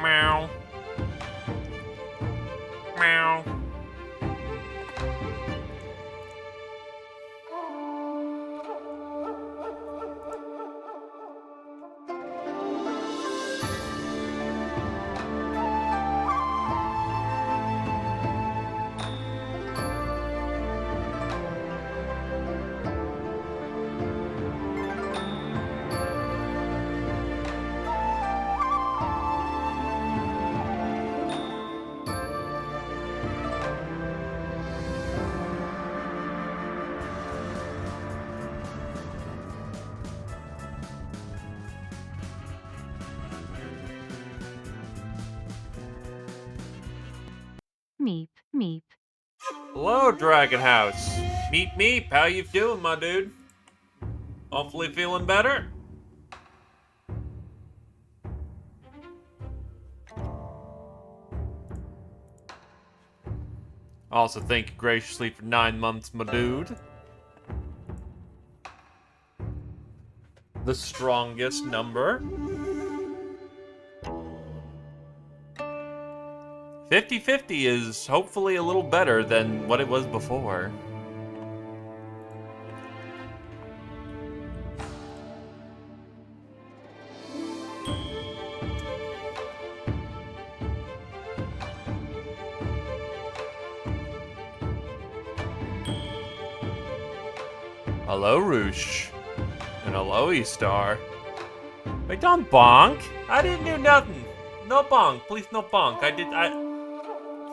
Meow. Meow. Meep, meep. Hello, Dragon House. Meep meep, how you doing, my dude? Hopefully feeling better? Also, thank you graciously for 9 months, my dude. The strongest number. 50-50 is hopefully a little better than what it was before. Hello, Roosh. And hello, E-Star. Wait, don't bonk. I didn't do nothing. No bonk. Please, no bonk.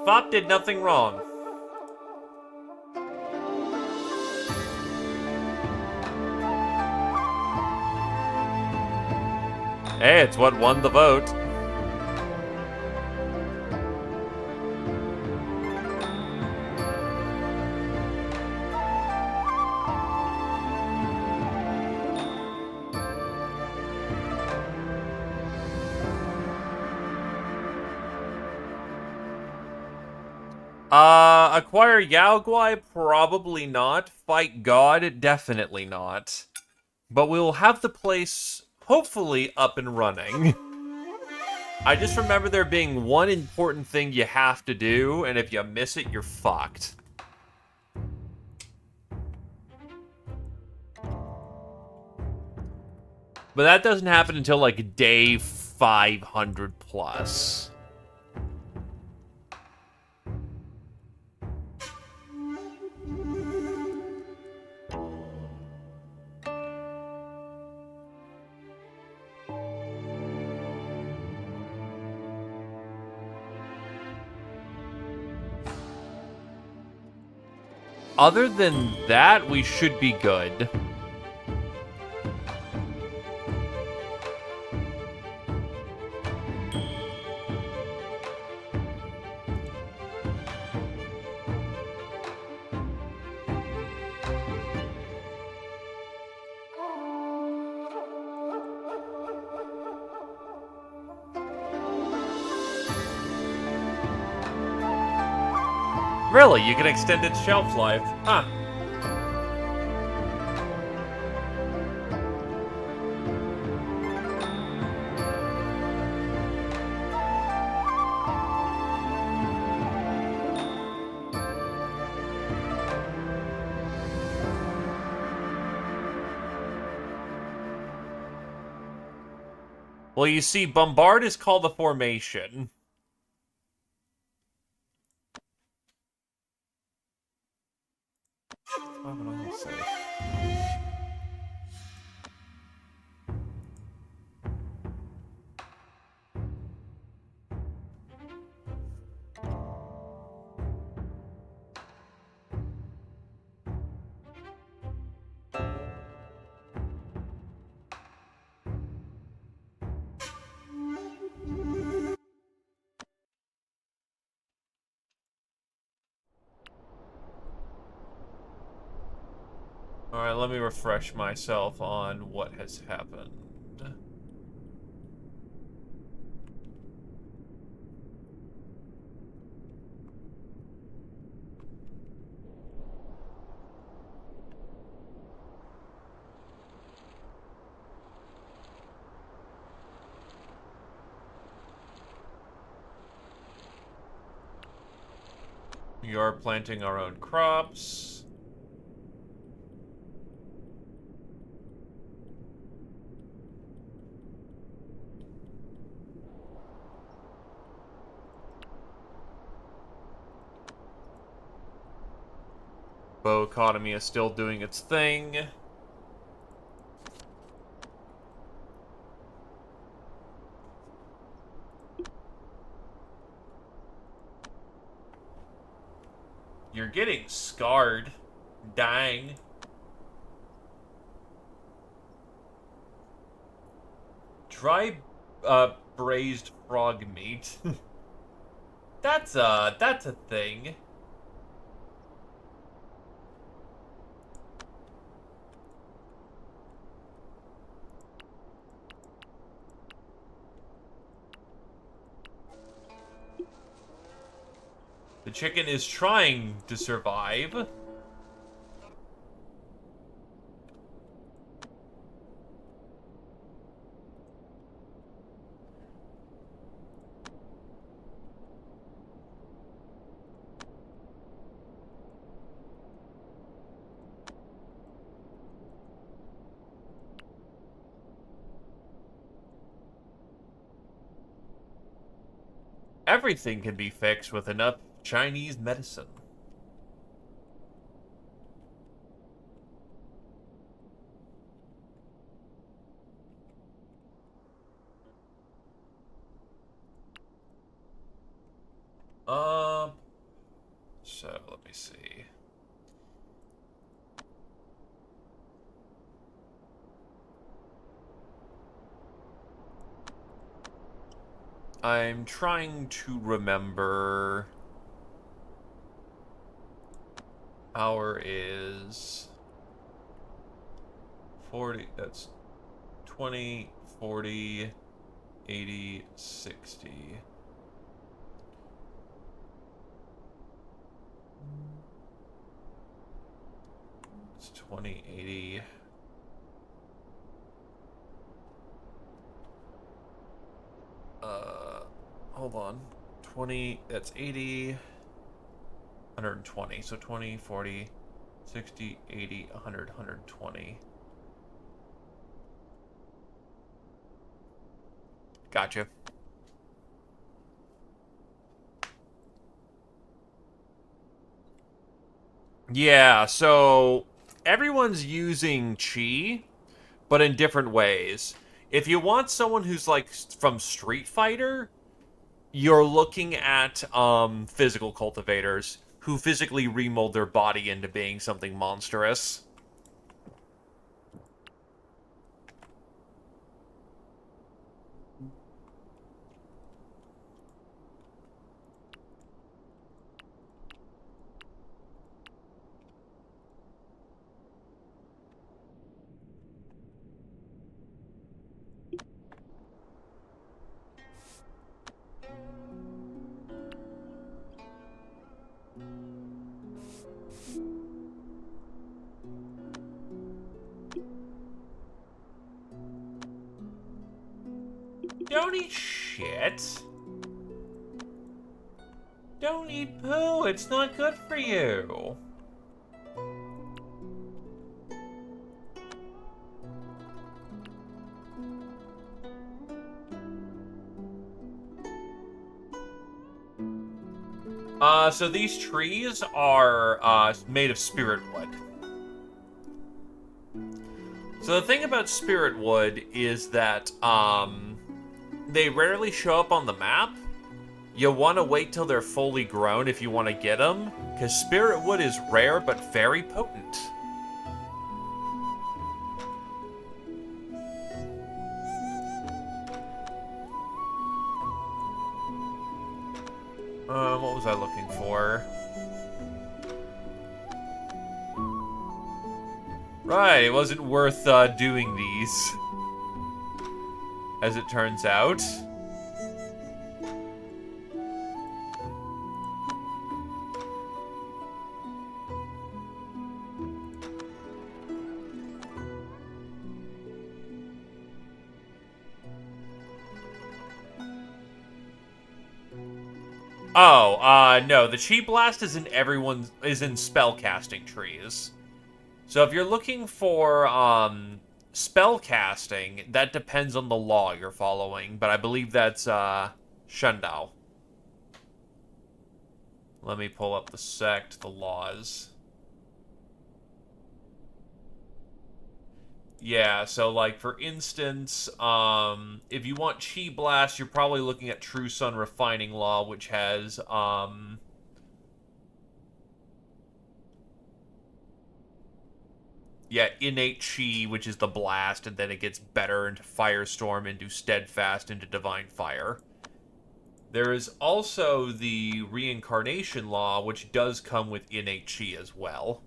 Fop did nothing wrong. Hey, it's what won the vote. Acquire Yao Guai? Probably not. Fight God? Definitely not. But we will have the place, hopefully, up and running. I just remember there being one important thing you have to do, and if you miss it, you're fucked. But that doesn't happen until, like, day 500 plus. Other than that, we should be good. Really, you can extend its shelf life. Huh. Well, you see, Bombard is called a formation. What would I say? Alright, let me refresh myself on what has happened. We are planting our own crops. Bow economy is still doing its thing. You're getting scarred. Dang. Dry, braised frog meat. That's a thing. The chicken is trying to survive. Everything can be fixed with enough Chinese medicine. Um, so let me see. I'm trying to remember. Power is 40, that's 20, 40, 80, 60. It's 20, 80. Hold on. 20, that's 80, 120. So 20, 40, 60, 80, 100, 120. Gotcha. Yeah, so everyone's using chi, but in different ways. If you want someone who's like from Street Fighter, you're looking at physical cultivators who physically remold their body into being something monstrous. Don't eat shit. Don't eat poo. It's not good for you. So these trees are made of spirit wood. So the thing about spirit wood is that they rarely show up on the map. You want to wait till they're fully grown if you want to get them, because spirit wood is rare but very potent. What was I looking for? Right, it wasn't worth doing these, as it turns out. Oh, no, the Chi Blast is in spellcasting trees. So if you're looking for, spellcasting, that depends on the law you're following, but I believe that's, Shundao. Let me pull up the laws. Yeah, so like for instance, if you want Chi Blast, you're probably looking at True Sun Refining Law, which has yeah, Innate Chi, which is the blast, and then it gets better into Firestorm, into Steadfast, into Divine Fire. There is also the Reincarnation Law, which does come with Innate Chi as well.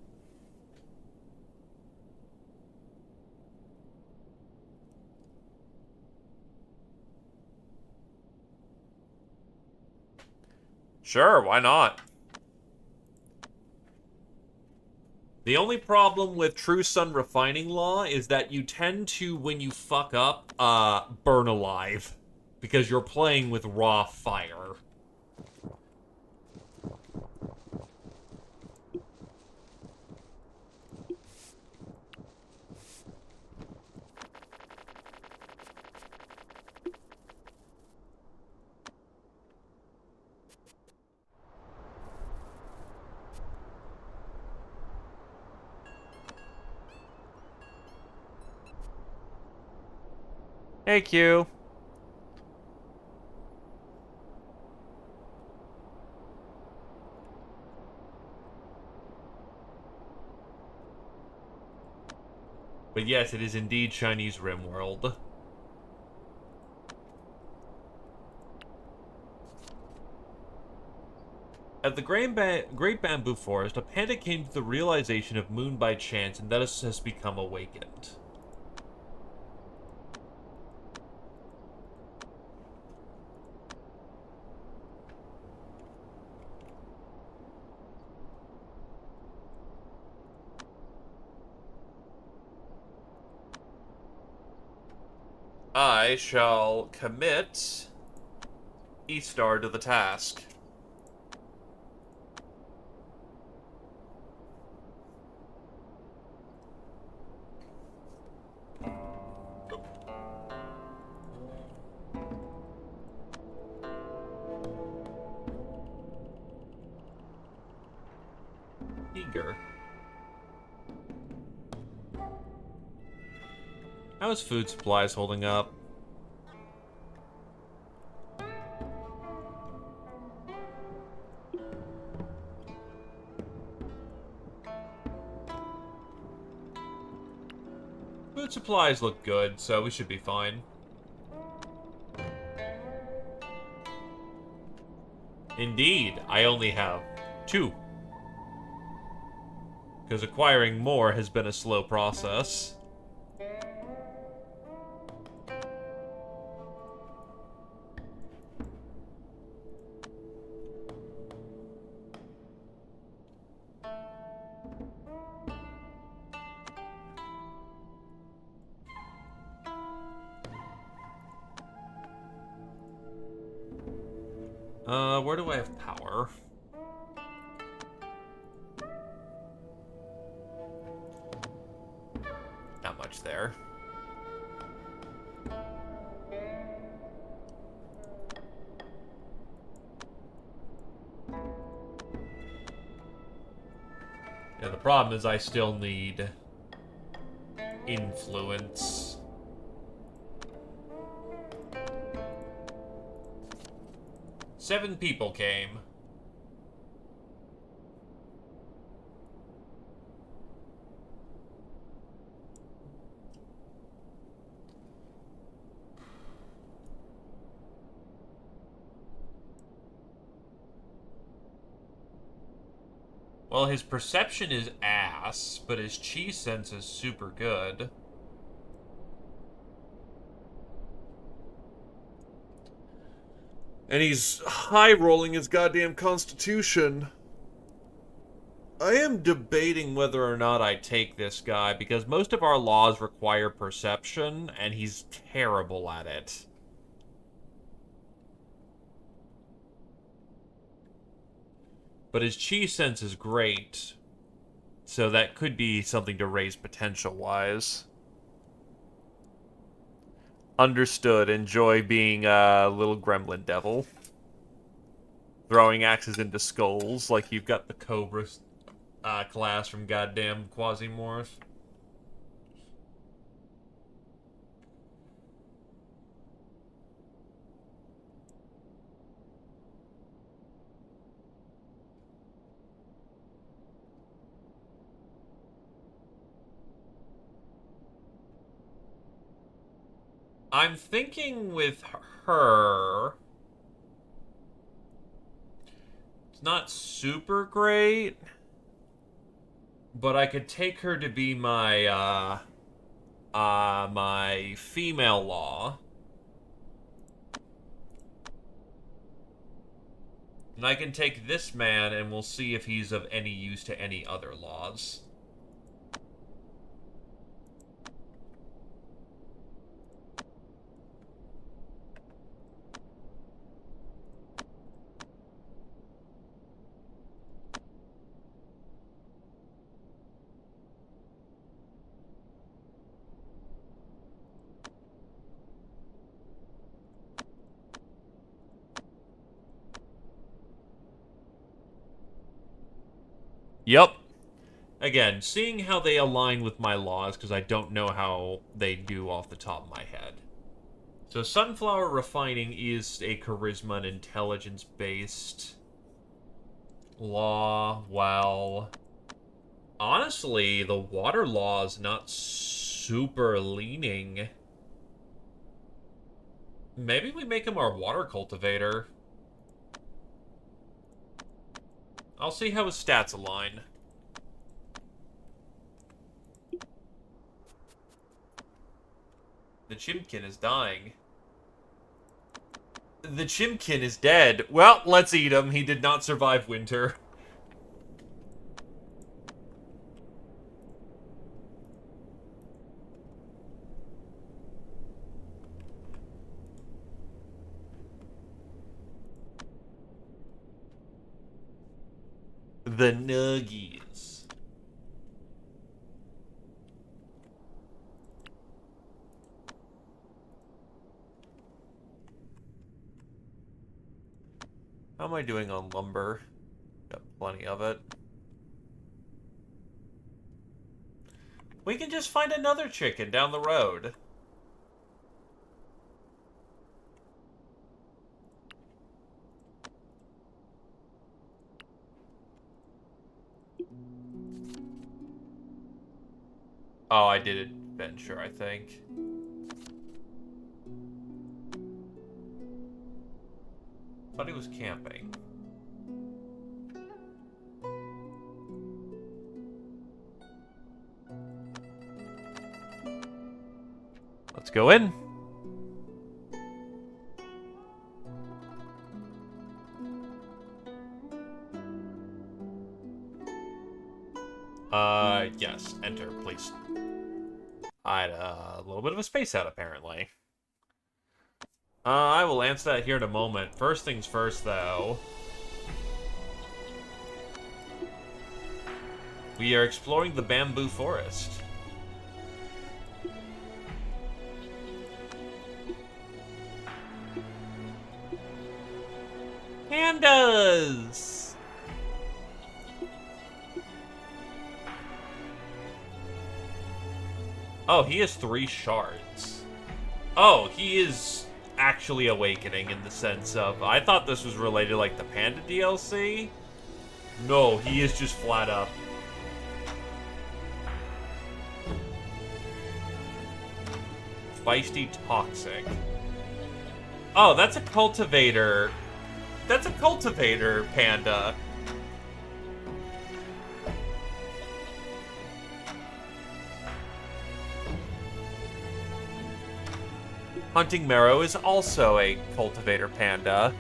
Sure, why not? The only problem with True Sun Refining Law is that you tend to, when you fuck up, burn alive. Because you're playing with raw fire. Hey, Q. But yes, it is indeed Chinese Rimworld. At the Great Bamboo Forest, a panda came to the realization of Moon by chance and thus has become awakened. I shall commit Eastar to the task. Eager. How is food supplies holding up? Food supplies look good, so we should be fine. Indeed, I only have 2. Because acquiring more has been a slow process. Where do I have power? Not much there. Yeah, the problem is I still need influence. Seven people came. Well, his perception is ass, but his chi sense is super good. And he's high rolling his goddamn constitution. I am debating whether or not I take this guy, because most of our laws require perception, and he's terrible at it. But his chi sense is great, so that could be something to raise potential-wise. Understood. Enjoy being a little gremlin devil. Throwing axes into skulls like you've got the Cobra class from goddamn Quasimorph. I'm thinking with her... It's not super great, but I could take her to be my female law. And I can take this man and we'll see if he's of any use to any other laws. Yep. Again, seeing how they align with my laws, because I don't know how they do off the top of my head. So sunflower refining is a charisma and intelligence-based law. Well, honestly, the water law is not super leaning. Maybe we make him our water cultivator. I'll see how his stats align. The chimkin is dying. The chimkin is dead. Well, let's eat him. He did not survive winter. The Nuggies. How am I doing on lumber? Got plenty of it. We can just find another chicken down the road. Oh, I did adventure, I think. Thought he was camping. Let's go in. Yes. Enter, please. I had a little bit of a space out, apparently. I will answer that here in a moment. First things first, though. We are exploring the bamboo forest. Pandas! Oh, he has 3 shards. Oh, he is actually awakening in the sense of... I thought this was related like the Panda DLC. No, he is just flat up. Feisty Toxic. Oh, that's a cultivator. That's a cultivator panda. Hunting Marrow is also a cultivator panda.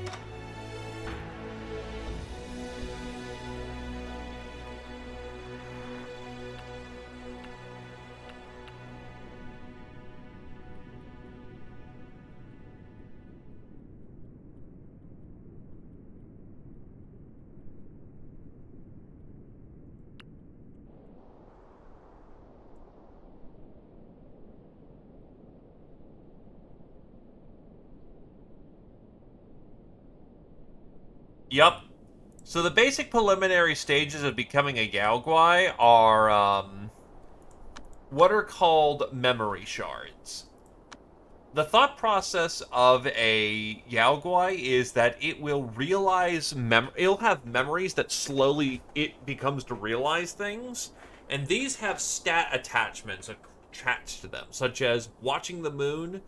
Yep. So the basic preliminary stages of becoming a Yaoguai are what are called memory shards. The thought process of a Yaoguai is that it will realize it'll have memories that slowly it becomes to realize things, and these have stat attachments attached to them, such as watching the moon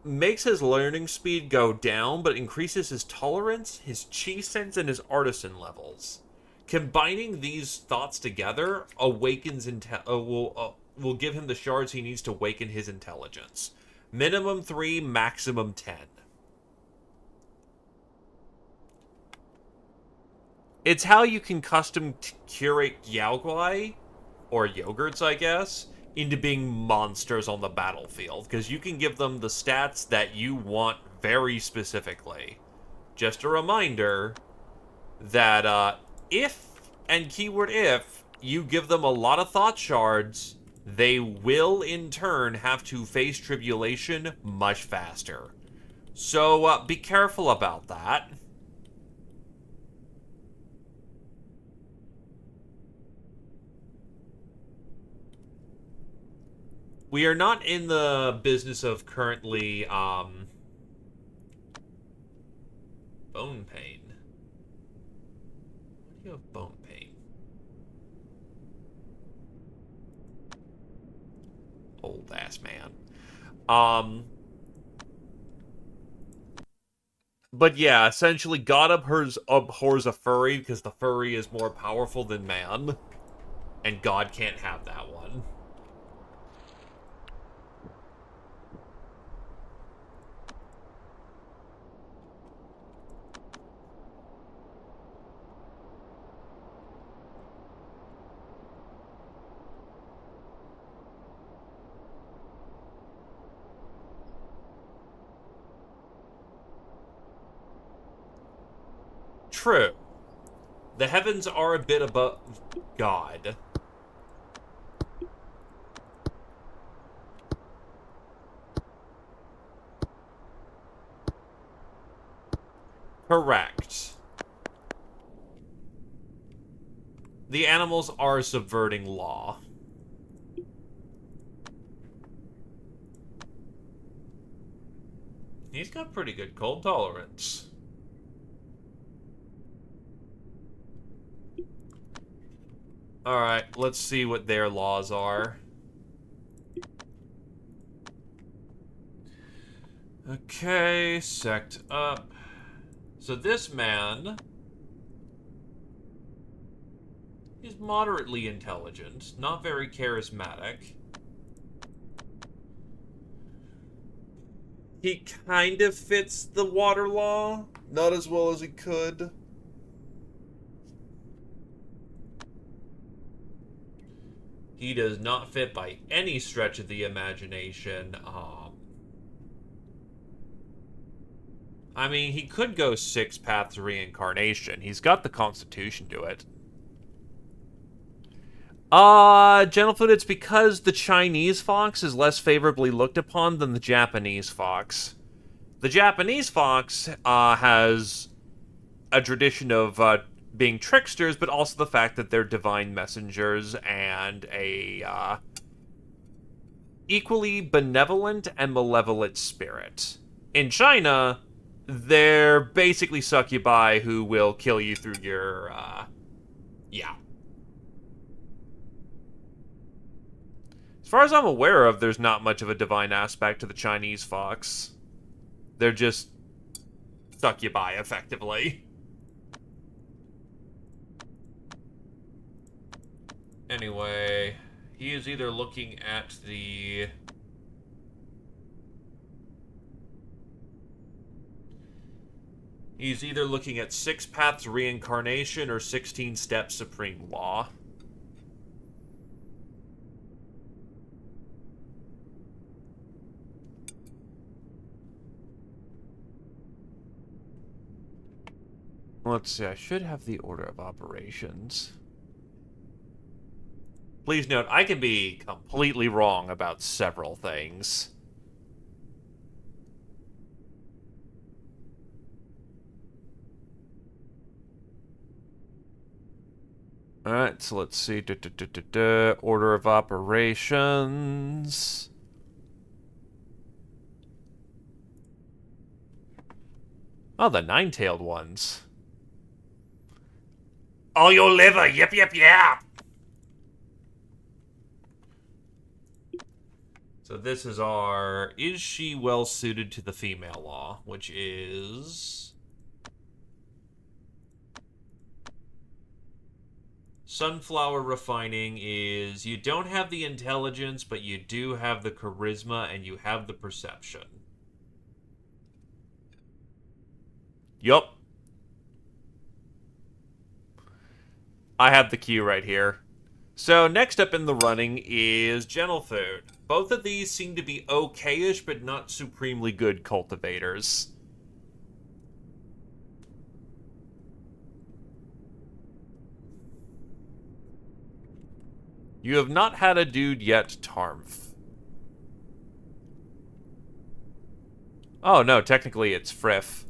makes his learning speed go down, but increases his tolerance, his chi sense, and his artisan levels. Combining these thoughts together awakens will give him the shards he needs to awaken his intelligence. Minimum 3, maximum 10. It's how you can custom curate Yaoguai, or yogurts, I guess, into being monsters on the battlefield, because you can give them the stats that you want very specifically. Just a reminder that if, and keyword if, you give them a lot of thought shards, they will in turn have to face tribulation much faster. So be careful about that. We are not in the business of currently bone pain. What do you have bone pain? Old ass man. Um, but yeah, essentially, God abhors a furry because the furry is more powerful than man, and God can't have that one. True. The heavens are a bit above God. Correct. The animals are subverting law. He's got pretty good cold tolerance. Alright, let's see what their laws are. Okay, sect up. So this man is moderately intelligent, not very charismatic. He kind of fits the water law, not as well as he could. He does not fit by any stretch of the imagination. I mean, he could go 6 paths reincarnation. He's got the constitution to it. Gentlefoot, it's because the Chinese fox is less favorably looked upon than the Japanese fox. The Japanese fox has a tradition of being tricksters, but also the fact that they're divine messengers and a equally benevolent and malevolent spirit. In China, they're basically succubi who will kill you through your, yeah. As far as I'm aware of, there's not much of a divine aspect to the Chinese fox. They're just succubi, effectively. Anyway, he is either looking at the... He's either looking at 6 Paths Reincarnation or 16 Steps Supreme Law. Let's see, I should have the order of operations. Please note, I can be completely wrong about several things. Alright, so let's see. Order of operations. Oh, the nine-tailed ones. Oh, your liver! Yep, yep, yep! So this is our... Is she well-suited to the female law? Which is... Sunflower refining is... You don't have the intelligence, but you do have the charisma, and you have the perception. Yup. I have the key right here. So next up in the running is Gentle Food. Both of these seem to be okay-ish, but not supremely good cultivators. You have not had a dude yet, Tarmf. Oh no, technically it's Frith.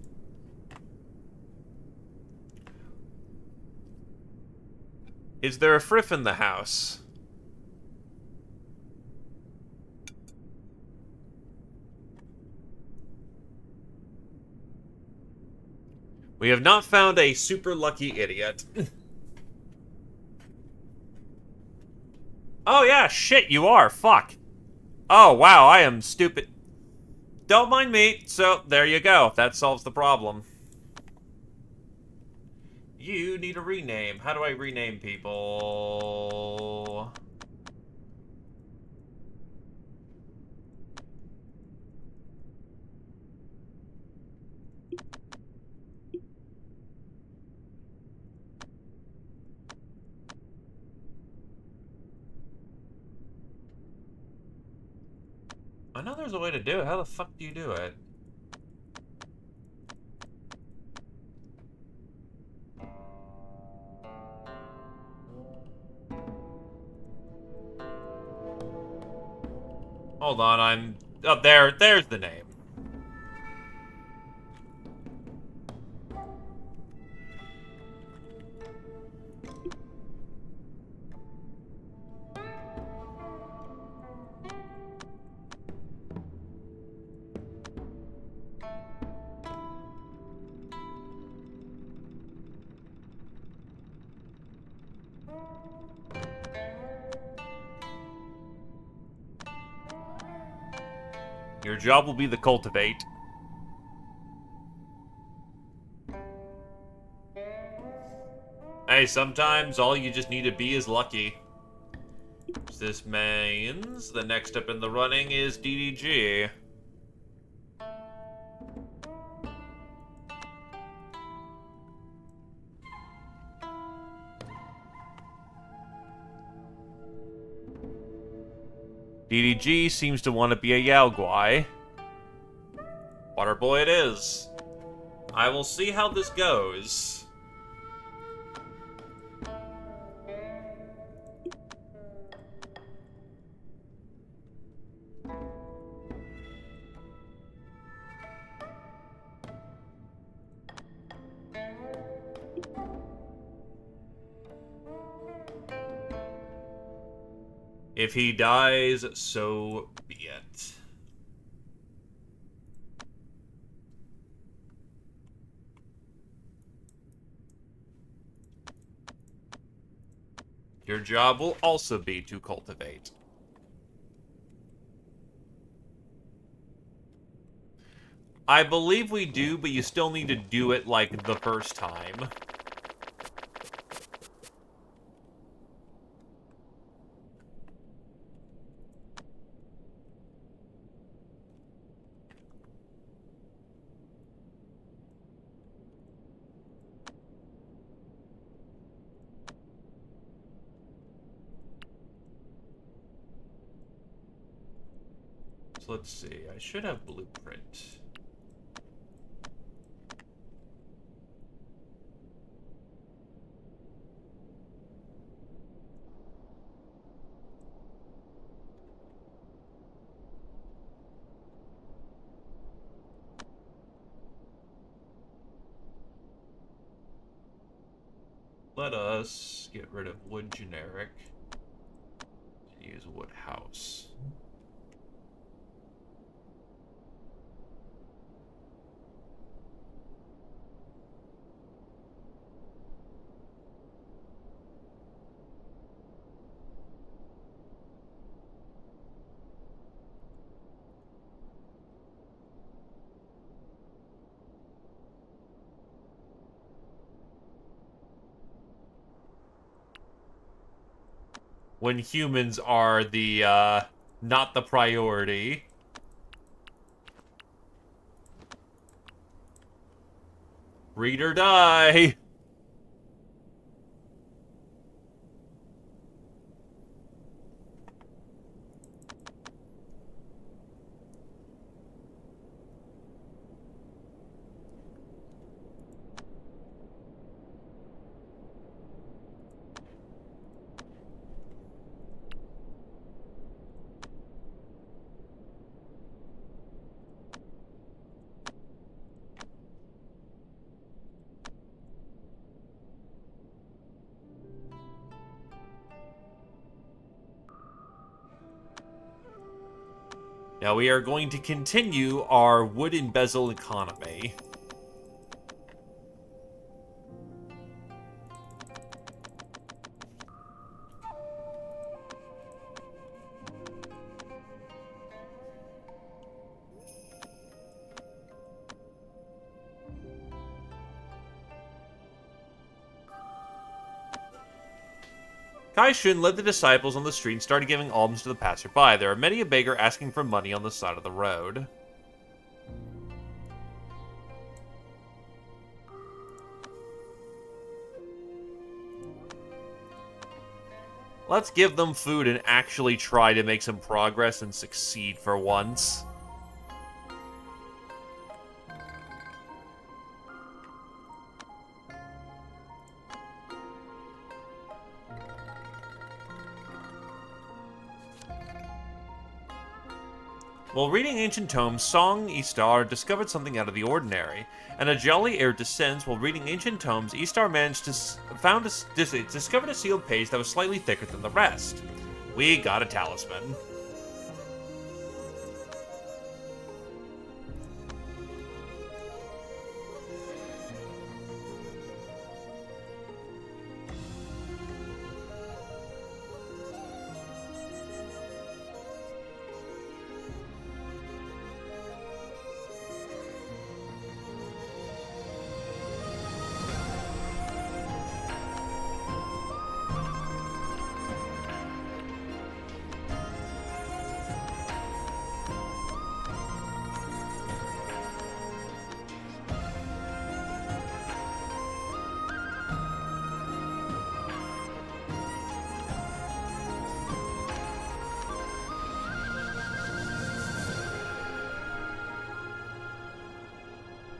Is there a Frith in the house? We have not found a super lucky idiot. Oh yeah, shit, you are. Fuck. Oh wow, I am stupid. Don't mind me. So, there you go. That solves the problem. You need a rename. How do I rename people? I know there's a way to do it. How the fuck do you do it? Hold on, I'm... Oh, there's the name. Your job will be the cultivate. Hey, sometimes all you just need to be is lucky. This means the next step in the running is DDG. DDG seems to want to be a Yao Guai. Water boy it is. I will see how this goes. If he dies, so be it. Your job will also be to cultivate. I believe we do, but you still need to do it like the first time. So let's see, I should have blueprint. Let us get rid of wood generic and use wood house. When humans are the, not the priority. Read or die! Now we are going to continue our wood embezzle economy. Kai-Shun led the disciples on the street and started giving alms to the passerby. There are many a beggar asking for money on the side of the road. Let's give them food and actually try to make some progress and succeed for once. While reading ancient tomes, Song Istar discovered something out of the ordinary. And a jolly air descends while reading ancient tomes. Istar managed to discovered a sealed page that was slightly thicker than the rest. We got a talisman.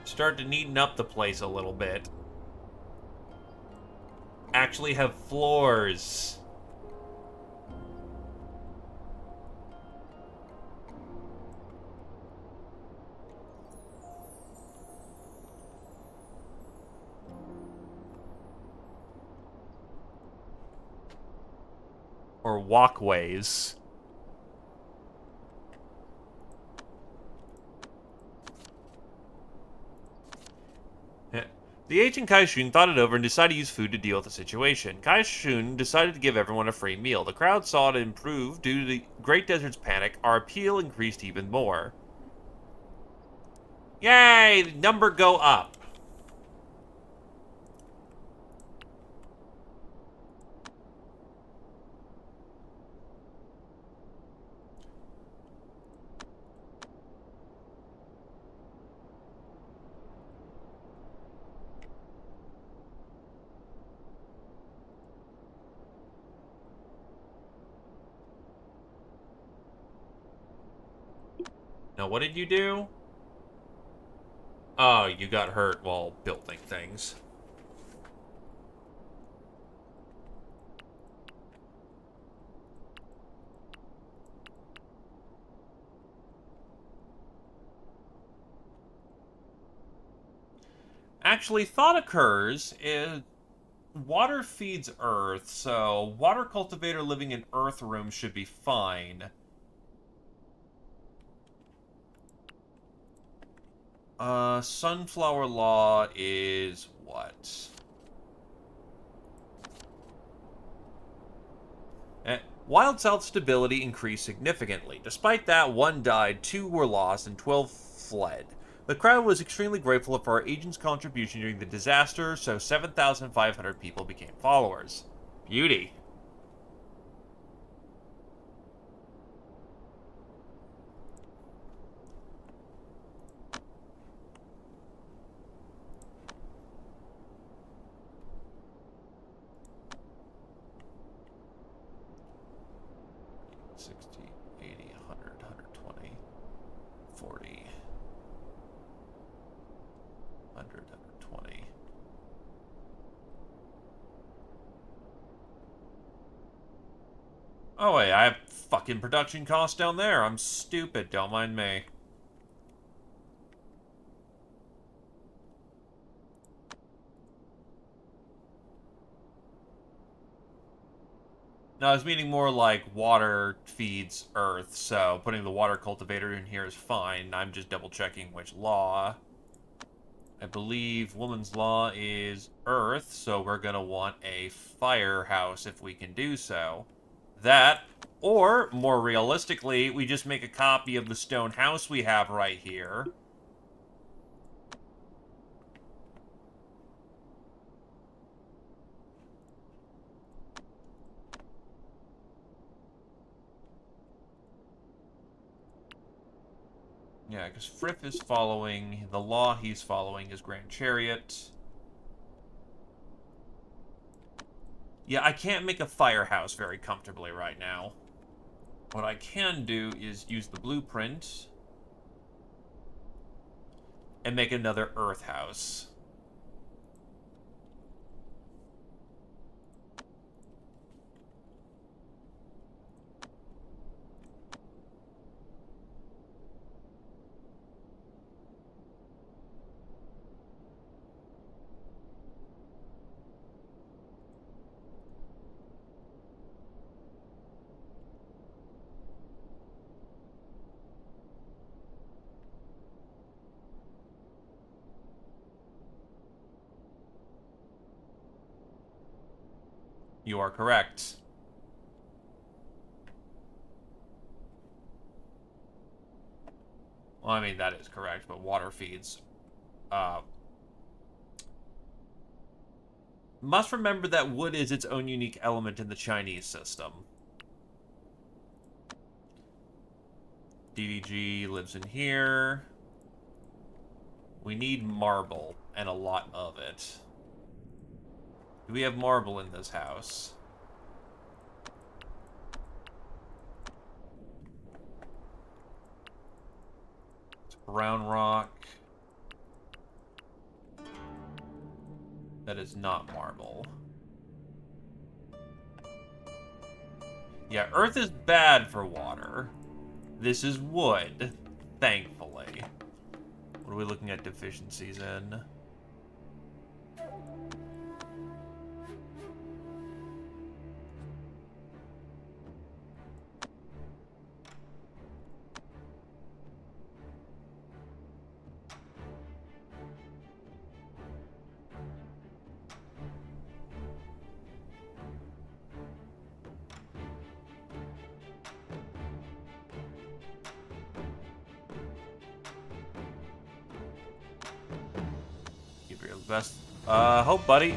Start to neaten up the place a little bit. Actually have floors. Or walkways. The ancient Kai-Shun thought it over and decided to use food to deal with the situation. Kai-Shun decided to give everyone a free meal. The crowd saw it improve due to the Great Desert's panic. Our appeal increased even more. Yay! Number go up. Now, what did you do? Oh, you got hurt while building things. Actually, thought occurs is water feeds earth, so water cultivator living in earth room should be fine. Sunflower law is what? Wild South stability increased significantly. Despite that, 1 died, 2 were lost, and 12 fled. The crowd was extremely grateful for our agent's contribution during the disaster, so 7,500 people became followers. Beauty. Oh wait, I have fucking production costs down there. I'm stupid, don't mind me. No, I was meaning more like water feeds earth, so putting the water cultivator in here is fine. I'm just double checking which law. I believe woman's law is earth, so we're gonna want a firehouse if we can do so. That, or more realistically, we just make a copy of the stone house we have right here. Yeah, because Frith is following, the law he's following is Grand Chariot. Yeah, I can't make a firehouse very comfortably right now. What I can do is use the blueprint and make another earth house. You are correct. Well, I mean, that is correct, but water feeds. Must remember that wood is its own unique element in the Chinese system. DDG lives in here. We need marble, and a lot of it. Do we have marble in this house? It's brown rock. That is not marble. Yeah, earth is bad for water. This is wood, thankfully. What are we looking at deficiencies in? Give your best hope, buddy.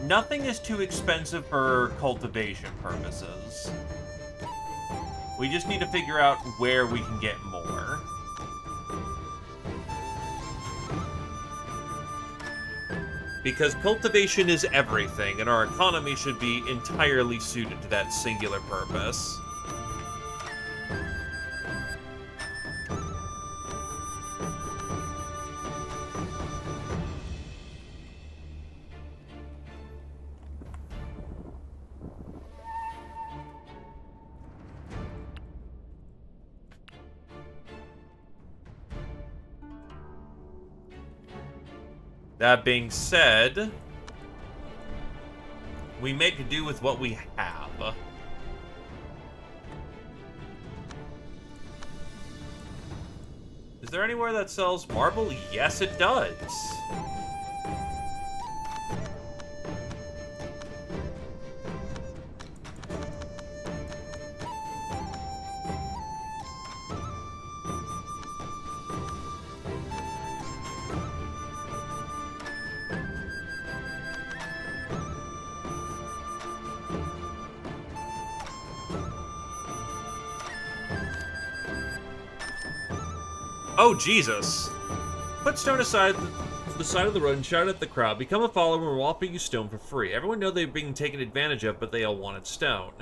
Nothing is too expensive for cultivation purposes. We just need to figure out where we can get more. Because cultivation is everything, and our economy should be entirely suited to that singular purpose. That being said, we make do with what we have. Is there anywhere that sells marble? Yes, it does. Oh, Jesus. Put stone aside the side of the road and shout at the crowd. Become a follower and we'll offer you stone for free. Everyone know they're being taken advantage of, but they all wanted stone.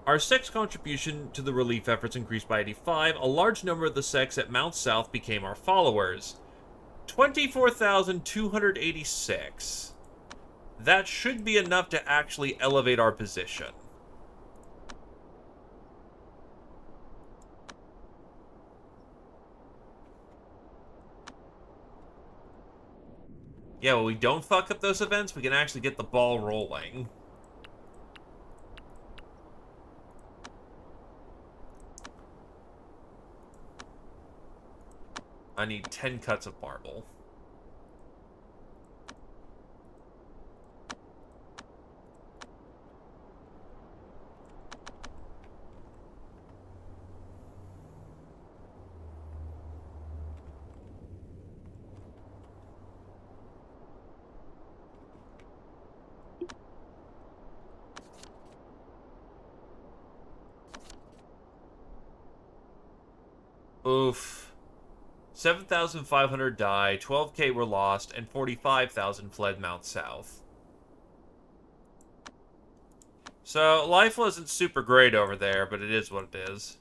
Our sex contribution to the relief efforts increased by 85. A large number of the sex at Mount South became our followers. 24,286. That should be enough to actually elevate our position. Yeah, well, we don't fuck up those events, we can actually get the ball rolling. I need 10 cuts of marble. Oof. 7,500 died, 12k were lost, and 45,000 fled Mount South. So, life wasn't super great over there, but it is what it is.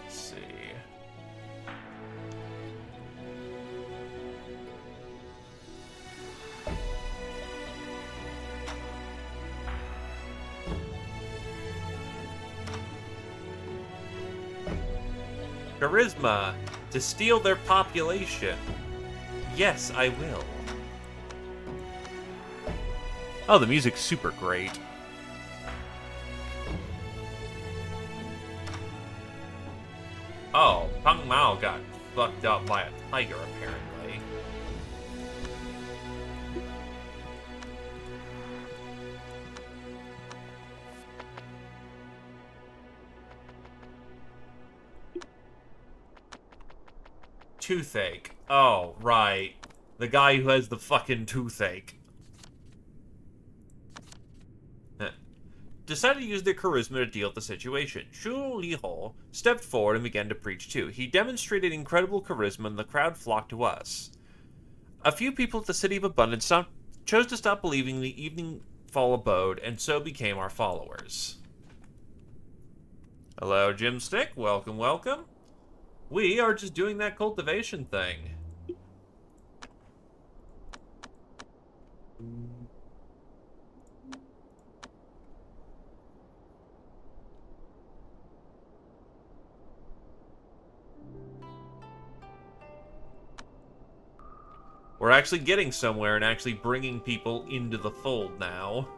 Let's see. Charisma. To steal their population. Yes, I will. Oh, the music's super great. Oh, Peng Mao got fucked up by a tiger, apparently. Toothache. Oh, right. The guy who has the fucking toothache. Decided to use their charisma to deal with the situation. Shu Liho stepped forward and began to preach too. He demonstrated incredible charisma and the crowd flocked to us. A few people at the City of Abundance chose to stop believing the evening fall abode and so became our followers. Hello, Jim Stick. Welcome, welcome. We are just doing that cultivation thing. We're actually getting somewhere and actually bringing people into the fold now.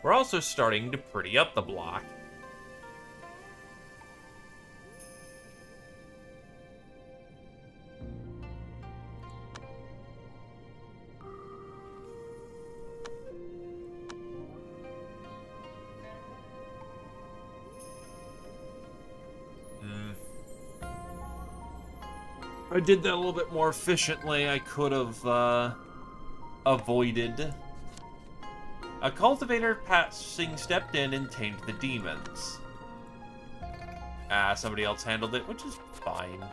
We're also starting to pretty up the block. I did that a little bit more efficiently. I could have avoided. A cultivator passing stepped in and tamed the demons. Somebody else handled it, which is fine.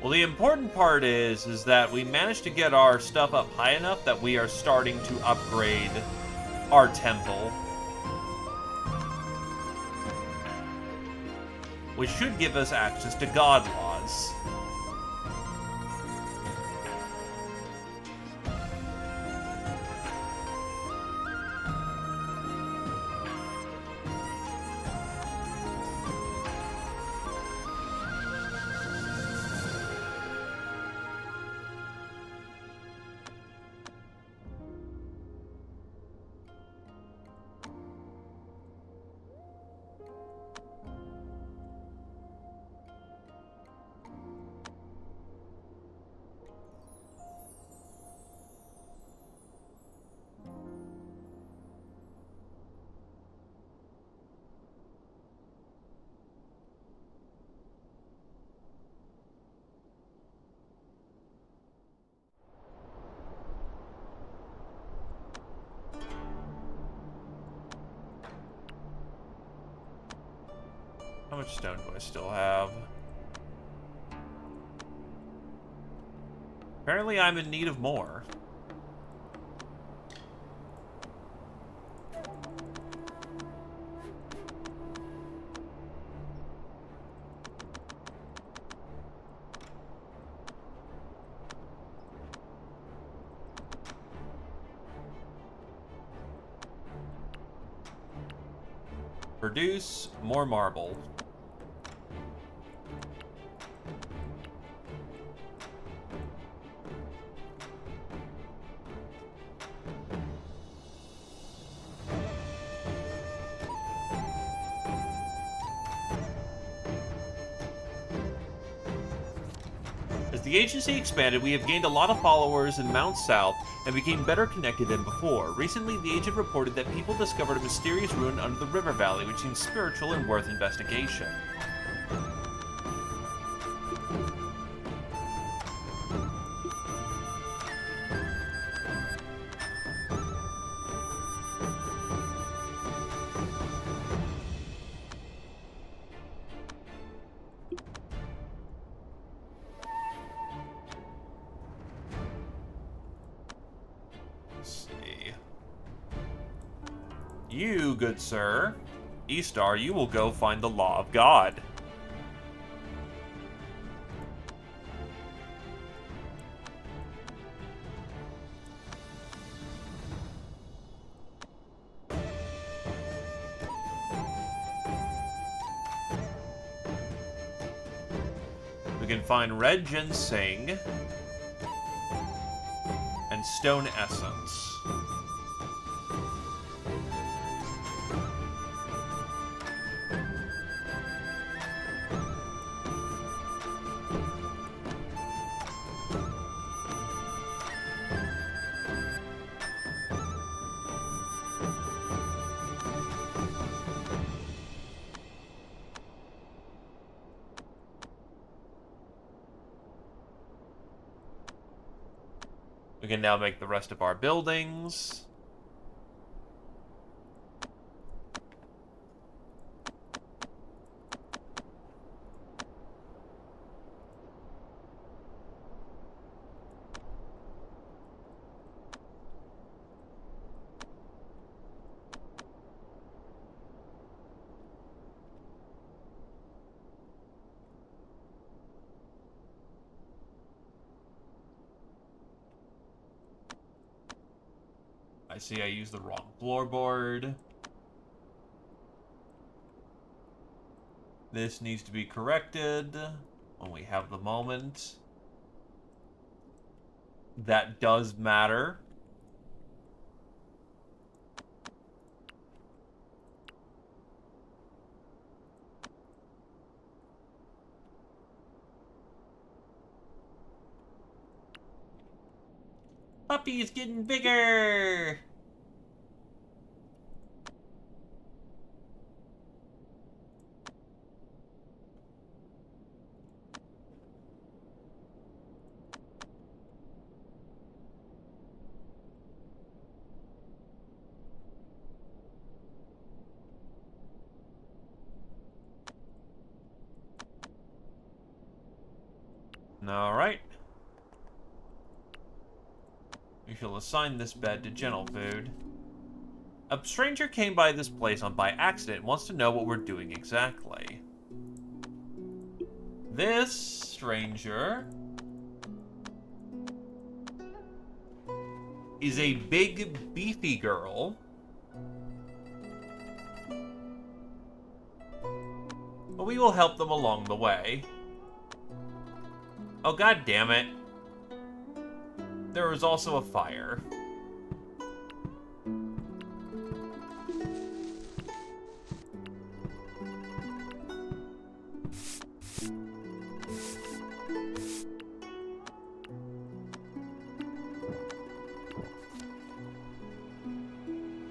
Well, the important part is that we managed to get our stuff up high enough that we are starting to upgrade our temple. Which should give us access to God laws. How much stone do I still have? Apparently I'm in need of more. Produce more marble. As the agency expanded, we have gained a lot of followers in Mount South and became better connected than before. Recently, the agent reported that people discovered a mysterious ruin under the river valley, which seems spiritual and worth investigation. You, good sir, Eastar, you will go find the law of God. We can find red ginseng and stone essence. We can now make the rest of our buildings. I see I used the wrong floorboard. This needs to be corrected when we have the moment. That does matter. Puppy is getting bigger! Alright. We shall assign this bed to Gentle Food. A stranger came by this place by accident and wants to know what we're doing exactly. This stranger is a big, beefy girl. But we will help them along the way. Oh, god damn it. There was also a fire.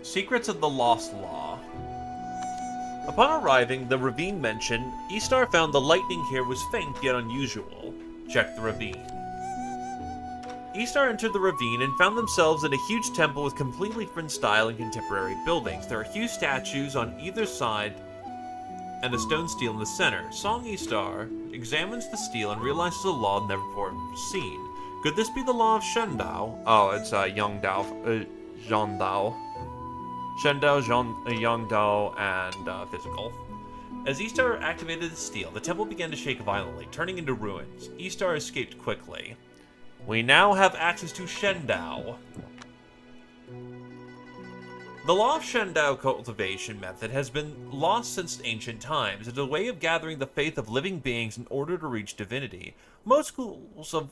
Secrets of the Lost Law. Upon arriving, the ravine mentioned, Istar found the lightning here was faint yet unusual. Check the ravine. Istar entered the ravine and found themselves in a huge temple with completely different style and contemporary buildings. There are huge statues on either side and a stone stele in the center. Song Istar examines the stele and realizes a law never before seen. Could this be the law of Shendao? Oh, it's Yongdao, Zhondao. Shendao, Yongdao, and physical. As Istar activated the stele, the temple began to shake violently, turning into ruins. Istar escaped quickly. We now have access to Shendao. The law of Shendao cultivation method has been lost since ancient times. It's a way of gathering the faith of living beings in order to reach divinity. Most schools of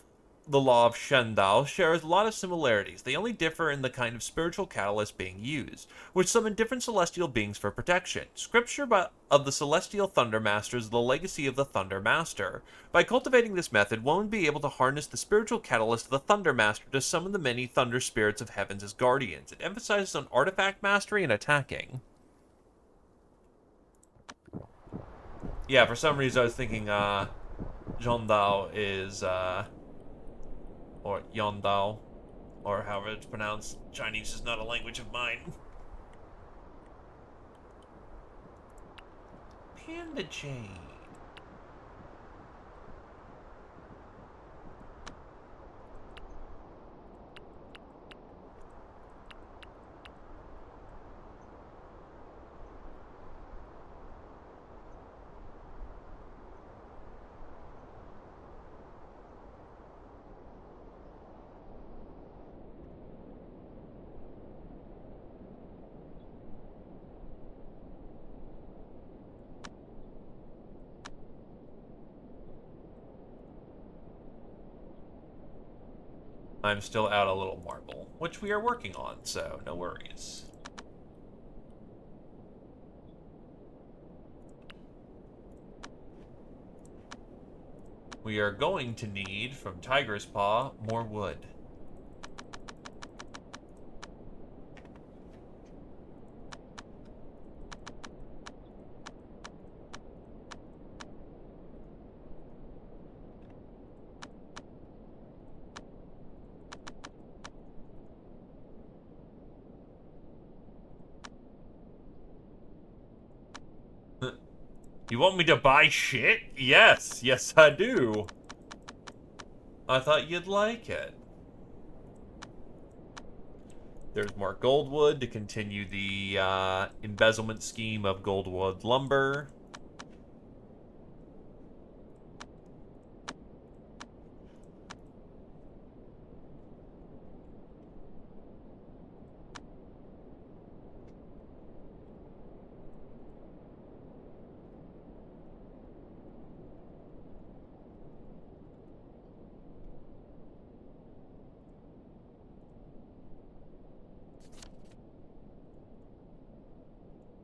the law of Shendao share a lot of similarities. They only differ in the kind of spiritual catalyst being used, which summon different celestial beings for protection. Scripture of the celestial Thunder Master is the legacy of the Thunder Master. By cultivating this method, one would be able to harness the spiritual catalyst of the Thunder Master to summon the many thunder spirits of heavens as guardians. It emphasizes on artifact mastery and attacking. Yeah, for some reason I was thinking, Zhondao is, or Yondao, or however it's pronounced. Chinese is not a language of mine. Panda chain. I'm still out a little marble, which we are working on, so no worries. We are going to need, from Tiger's Paw, more wood. You want me to buy shit? Yes, yes I do. I thought you'd like it. There's more goldwood to continue the embezzlement scheme of goldwood lumber.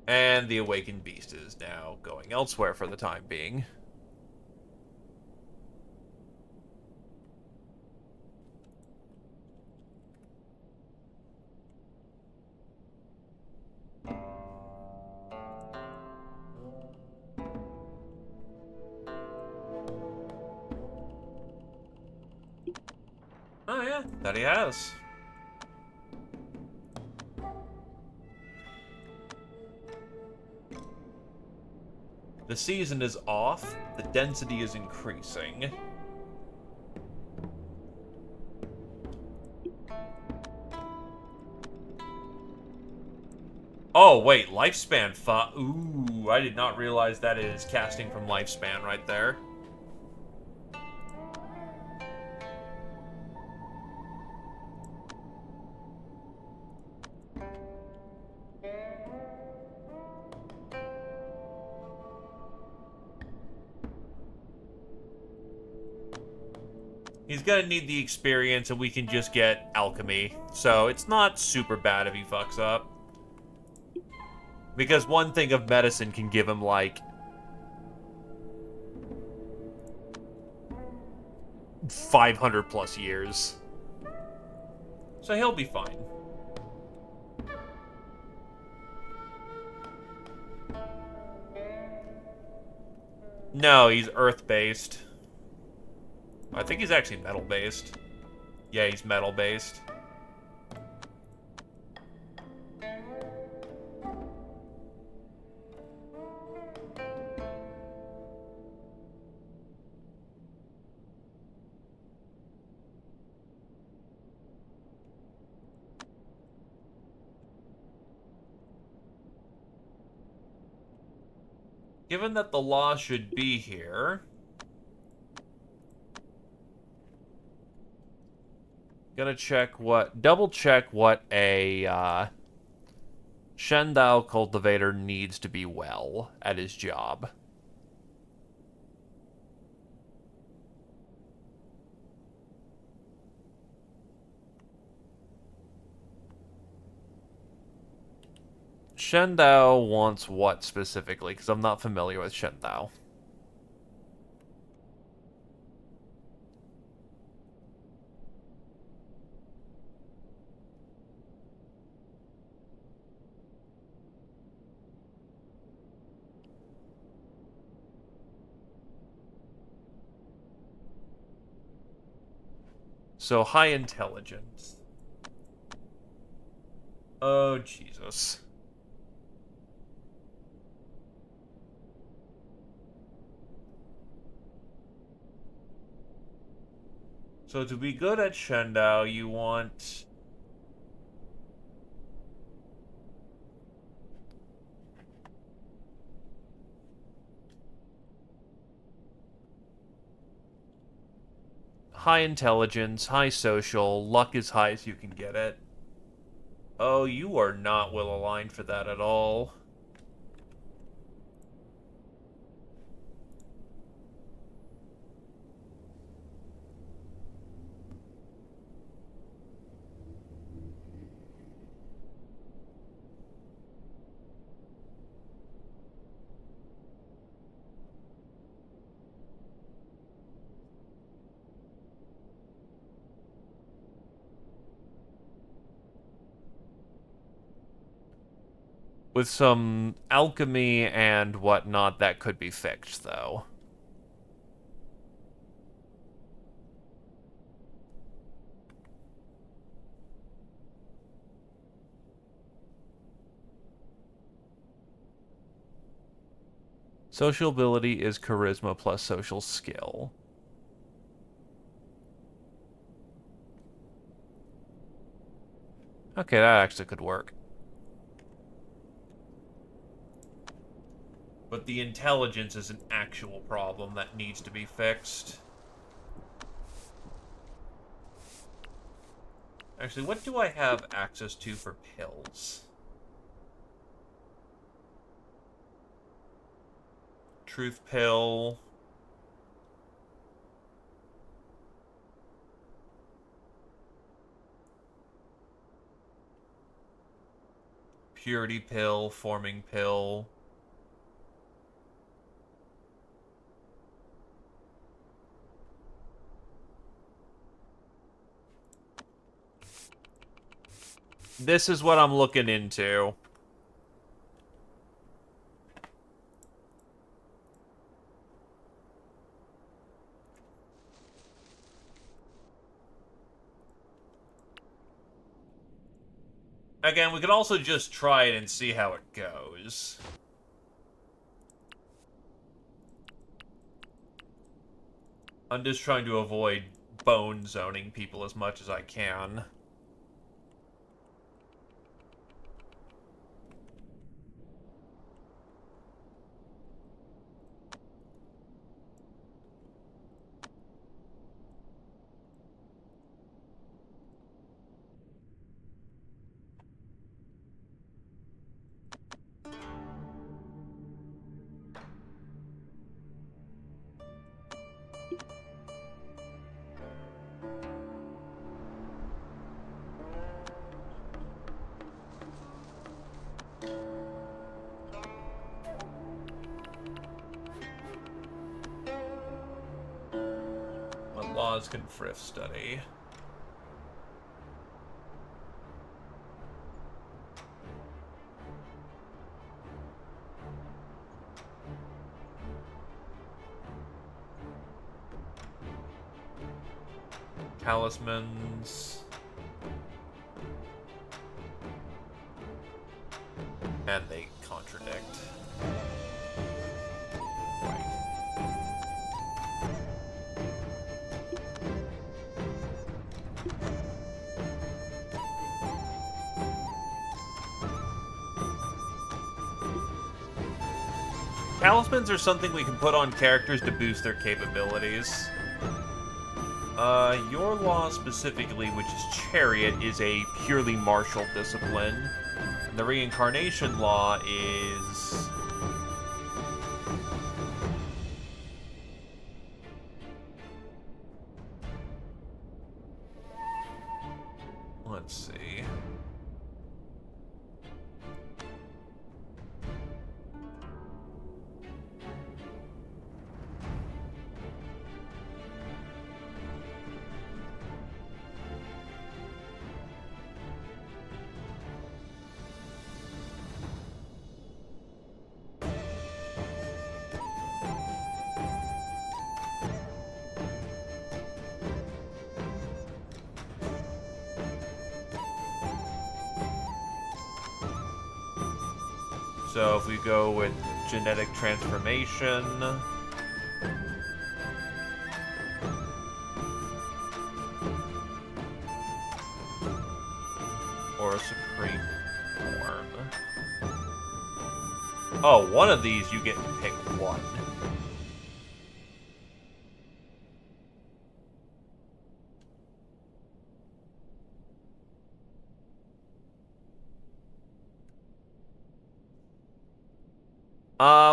And the awakened beast is now going elsewhere for the time being. Oh yeah, that he has. The season is off, the density is increasing. Oh, wait, Lifespan Ooh, I did not realize that is casting from Lifespan right there. He's gonna need the experience, and we can just get alchemy. So it's not super bad if he fucks up. Because one thing of medicine can give him, like, 500 plus years. So he'll be fine. No, he's earth-based. I think he's actually metal-based. Yeah, he's metal-based. Given that the law should be here, gonna double check what a Shendao cultivator needs to be well at his job. Shendao wants what specifically? Because I'm not familiar with Shendao. So, high intelligence. Oh, Jesus. So, to be good at Shendao, you want... high intelligence, high social, luck as high as you can get it. Oh, you are not well aligned for that at all. With some alchemy and whatnot, that could be fixed, though. Social ability is charisma plus social skill. Okay, that actually could work. But the intelligence is an actual problem that needs to be fixed. Actually, what do I have access to for pills? Truth pill. Purity pill, forming pill. This is what I'm looking into. Again, we could also just try it and see how it goes. I'm just trying to avoid bone zoning people as much as I can. What laws can Frith study? Talismans. And they contradict. Talismans are something we can put on characters to boost their capabilities. Your law specifically, which is Chariot, is a purely martial discipline. And the Reincarnation law is... Let's see. So if we go with genetic transformation, or a supreme form. Oh, one of these you get to pick one.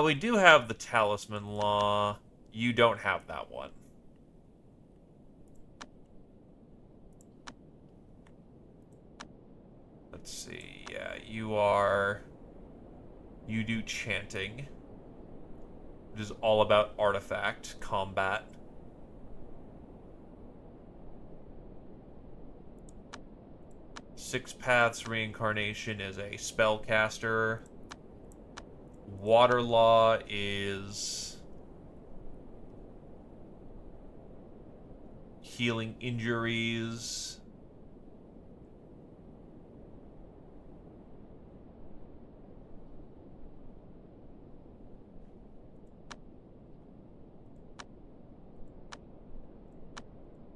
We do have the Talisman Law. You don't have that one. Let's see. Yeah, you do chanting, which is all about artifact combat. Six Paths Reincarnation is a spellcaster. Water Law is healing injuries.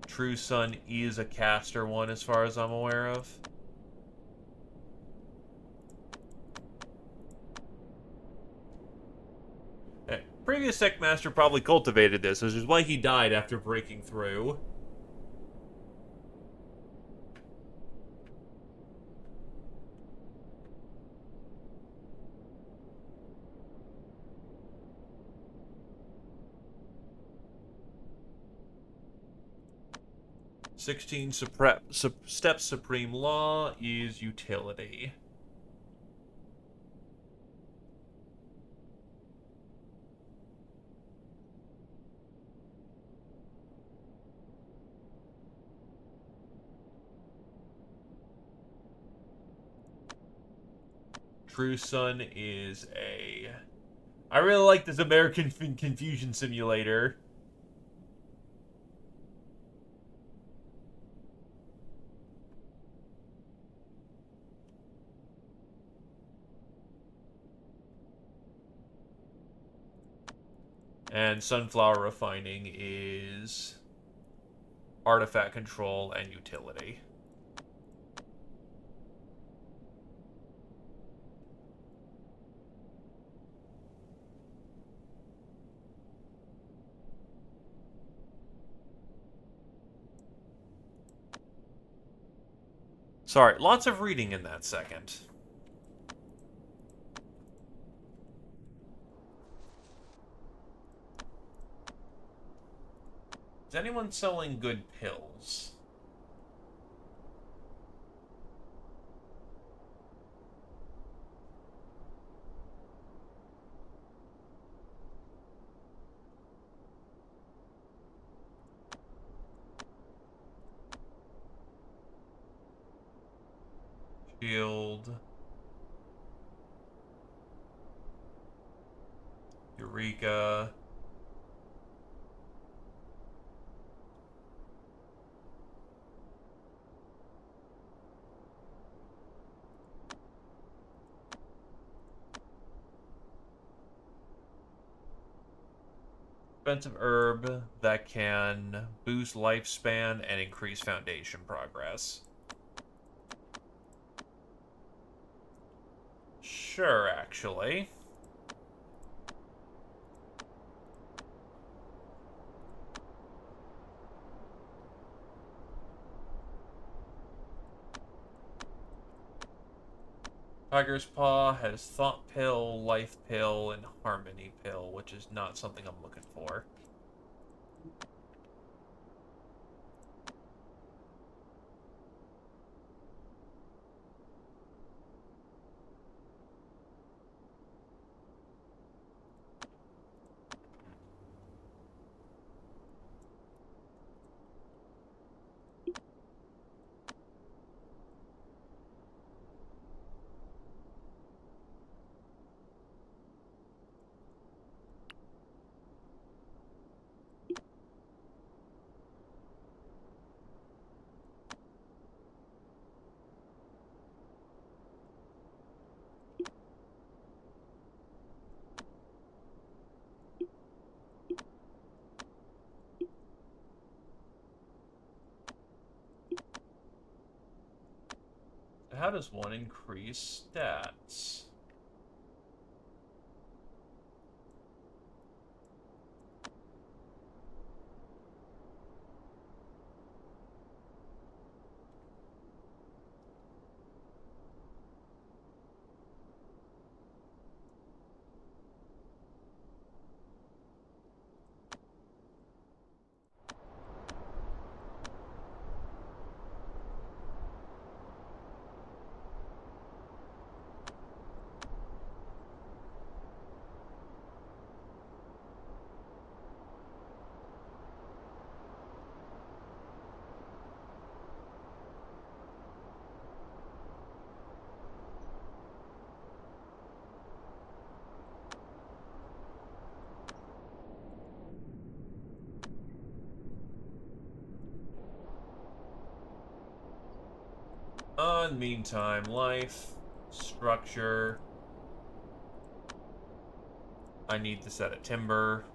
True Sun is a caster one as far as I'm aware of. Previous Sect Master probably cultivated this, which is why he died after breaking through. Step Supreme Law is utility. True Sun is a... I really like this American Confusion Simulator. And Sunflower Refining is Artifact Control and Utility. Sorry, lots of reading in that second. Is anyone selling good pills? Shield. Eureka. Expensive herb that can boost lifespan and increase foundation progress. Sure, actually. Tiger's Paw has Thought Pill, Life Pill, and Harmony Pill, which is not something I'm looking for. How does one increase stats? In the meantime, life, structure. I need to set a timber.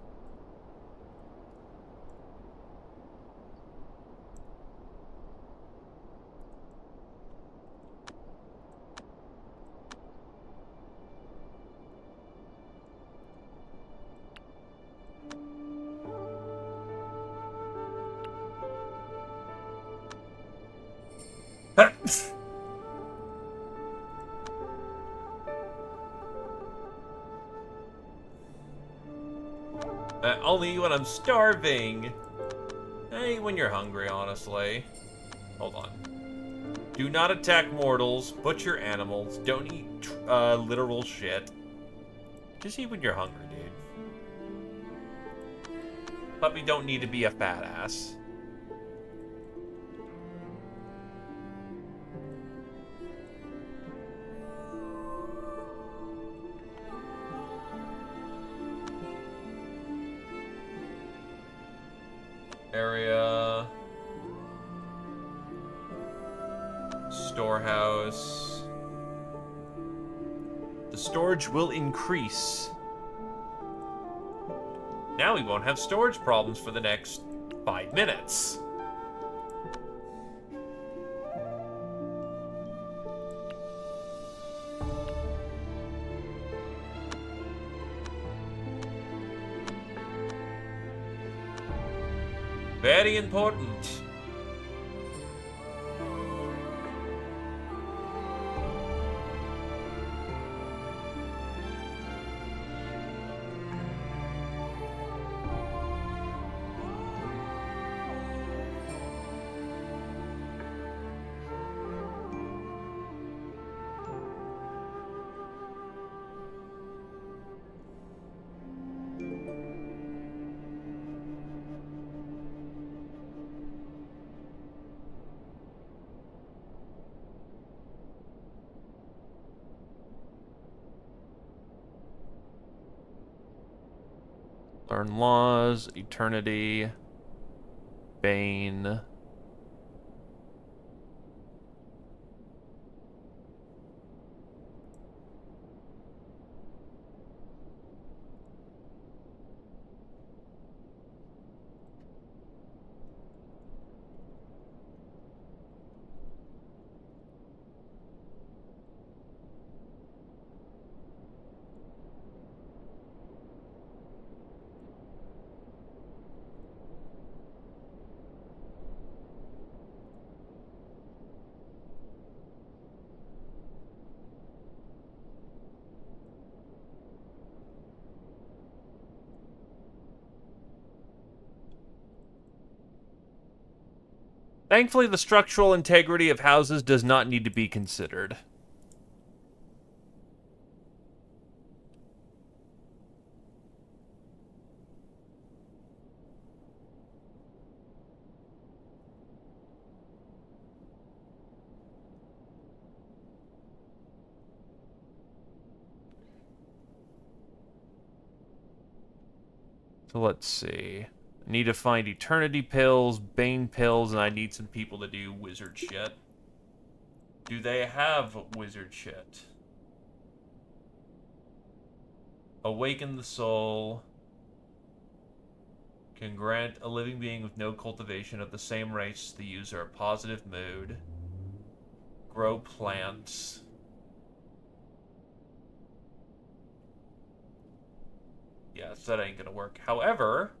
Only when I'm starving. Hey, when you're hungry, honestly. Hold on. Do not attack mortals. Butcher animals. Don't eat literal shit. Just eat when you're hungry, dude. Puppy don't need to be a fat ass. area. Storehouse. The storage will increase. Now we won't have storage problems for the next 5 minutes. Very important. Learn laws, eternity, Bane. Thankfully, the structural integrity of houses does not need to be considered. So let's see. I need to find Eternity pills, Bane pills, and I need some people to do wizard shit. Do they have wizard shit? Awaken the soul. Can grant a living being with no cultivation of the same race as the user a positive mood. Grow plants. Yes, that ain't gonna work. However,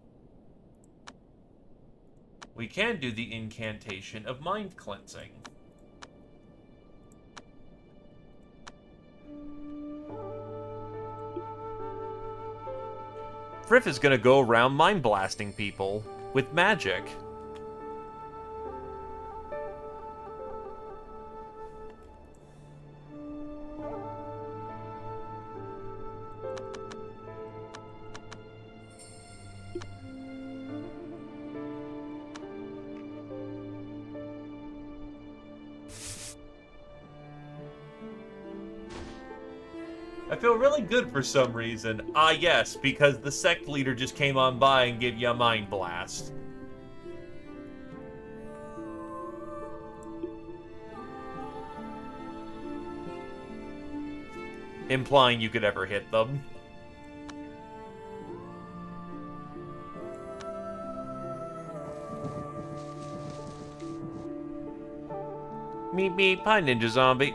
we can do the incantation of mind cleansing. Friff is gonna go around mind blasting people with magic. I feel really good for some reason. Ah, yes, because the sect leader just came on by and gave you a mind blast. Implying you could ever hit them. Meet me, Pie Ninja Zombie.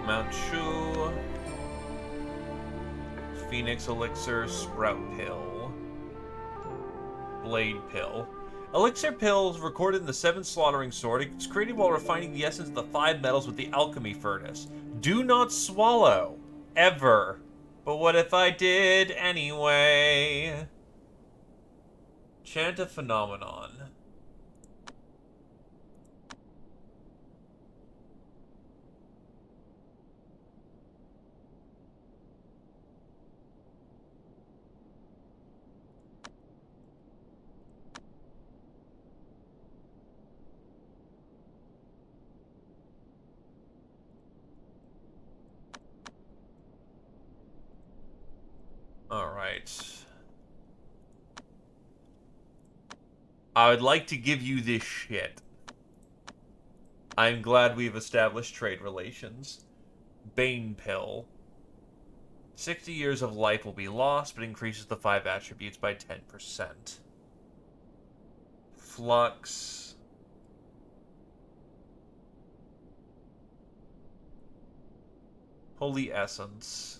Mount Shu, Phoenix Elixir, Sprout Pill, Blade Pill. Elixir pills recorded in the 7th Slaughtering Sword. It's created while refining the essence of the 5 metals with the Alchemy Furnace. Do not swallow. Ever. But what if I did anyway? Chant a phenomenon. Alright. I would like to give you this shit. I'm glad we've established trade relations. Bane Pill. 60 years of life will be lost, but increases the 5 attributes by 10%. Flux. Holy Essence.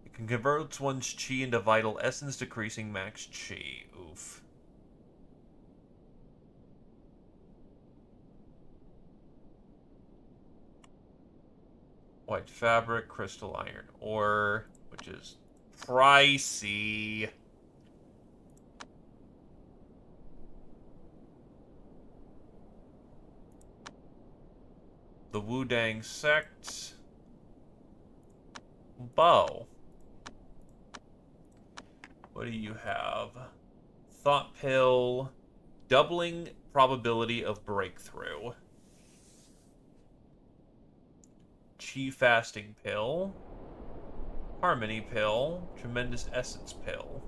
It can convert one's chi into vital essence, decreasing max chi. Oof. White fabric, crystal iron ore, which is pricey. The Wudang sect. Bow. What do you have? Thought pill. Doubling probability of breakthrough. Chi fasting pill. Harmony pill. Tremendous essence pill.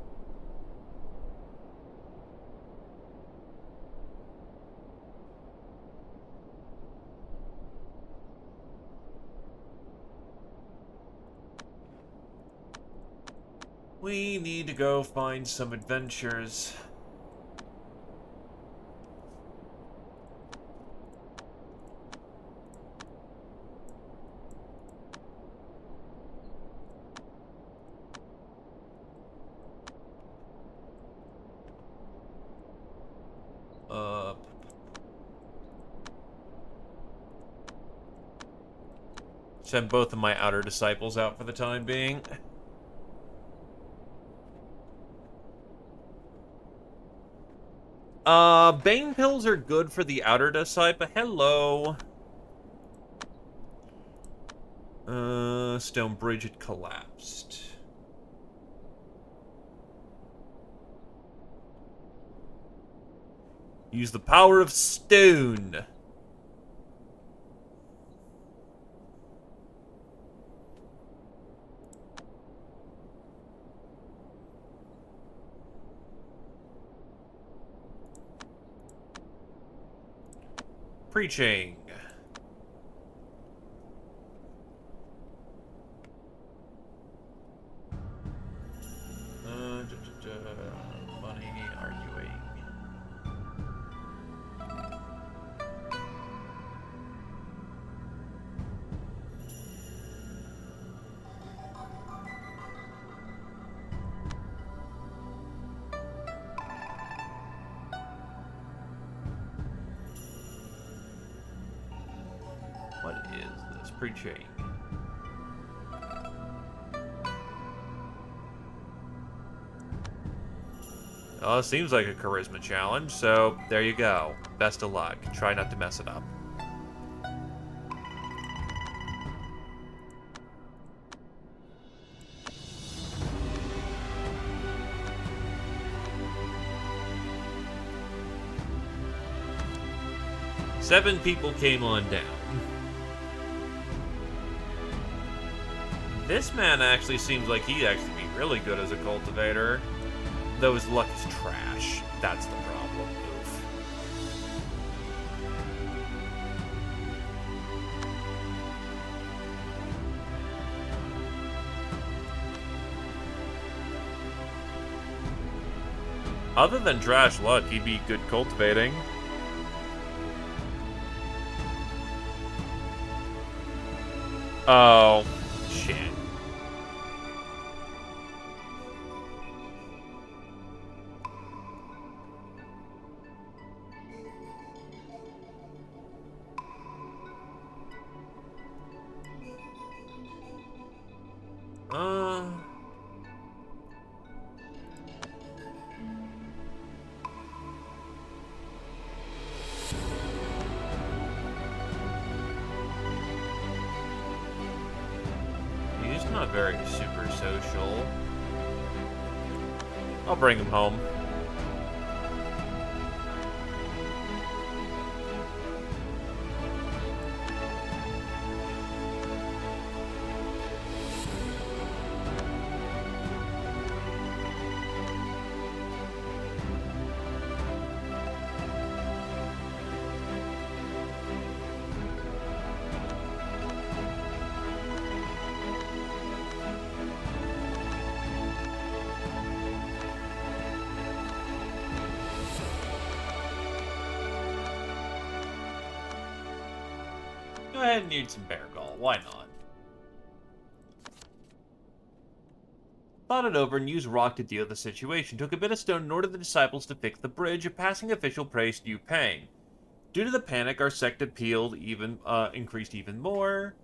We need to go find some adventures. Send both of my outer disciples out for the time being. Bane pills are good for the outer disciple. Hello. Stone bridge had collapsed. Use the power of stone. Preaching. Money, arguing. What is this? Preaching. Oh, it seems like a charisma challenge, so there you go. Best of luck. Try not to mess it up. Seven people came on down. This man actually seems like he'd actually be really good as a cultivator. Though his luck is trash. That's the problem. Oof. Other than trash luck, he'd be good cultivating. Oh, shit. Uh... He's not very super social. I'll bring him home. Go ahead and eat some bear gall. Why not? Thought it over and used rock to deal with the situation. Took a bit of stone and ordered the disciples to fix the bridge. A passing official praised Yu Peng. Due to the panic, our sect appealed increased even more.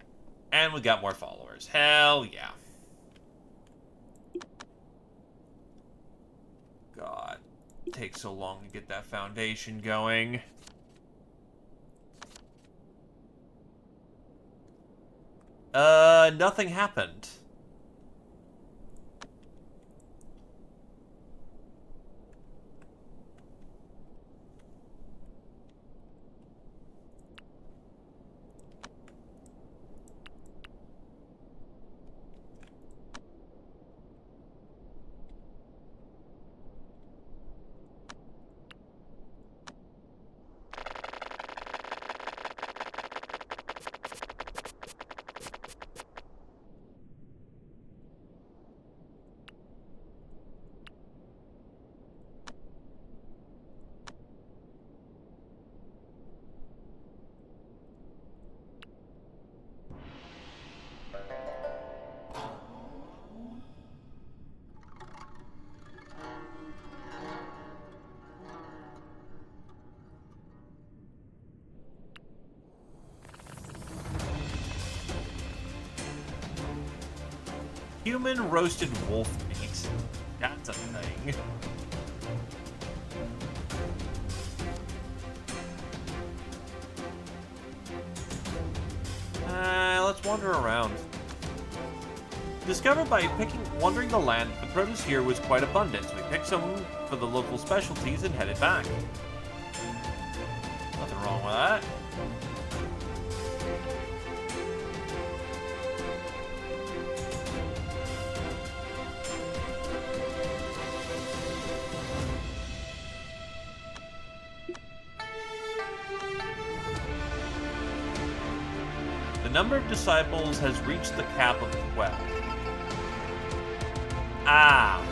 And we got more followers. Hell yeah. God. It takes so long to get that foundation going. Nothing happened. Human roasted wolf meat. That's a thing. Let's wander around. Discovered by wandering the land, the produce here was quite abundant, so we picked some for the local specialties and headed back. Nothing wrong with that. The number of disciples has reached the cap of 12. Ah.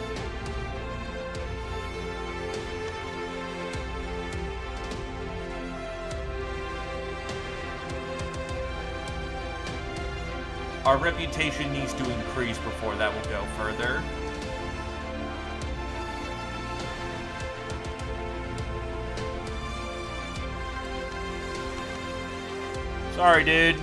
Our reputation needs to increase before that will go further. Sorry, dude.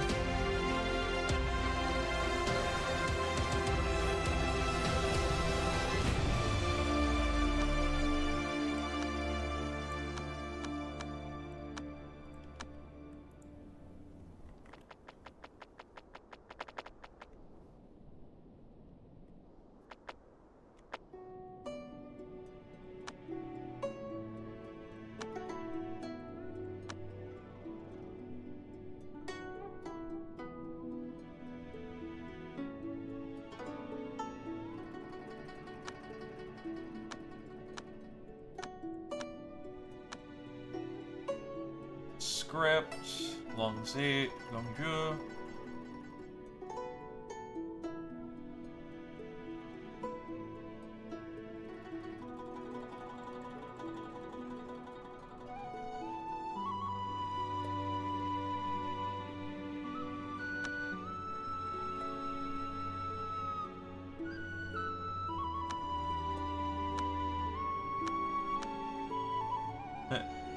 Script, Longzhi, Longju.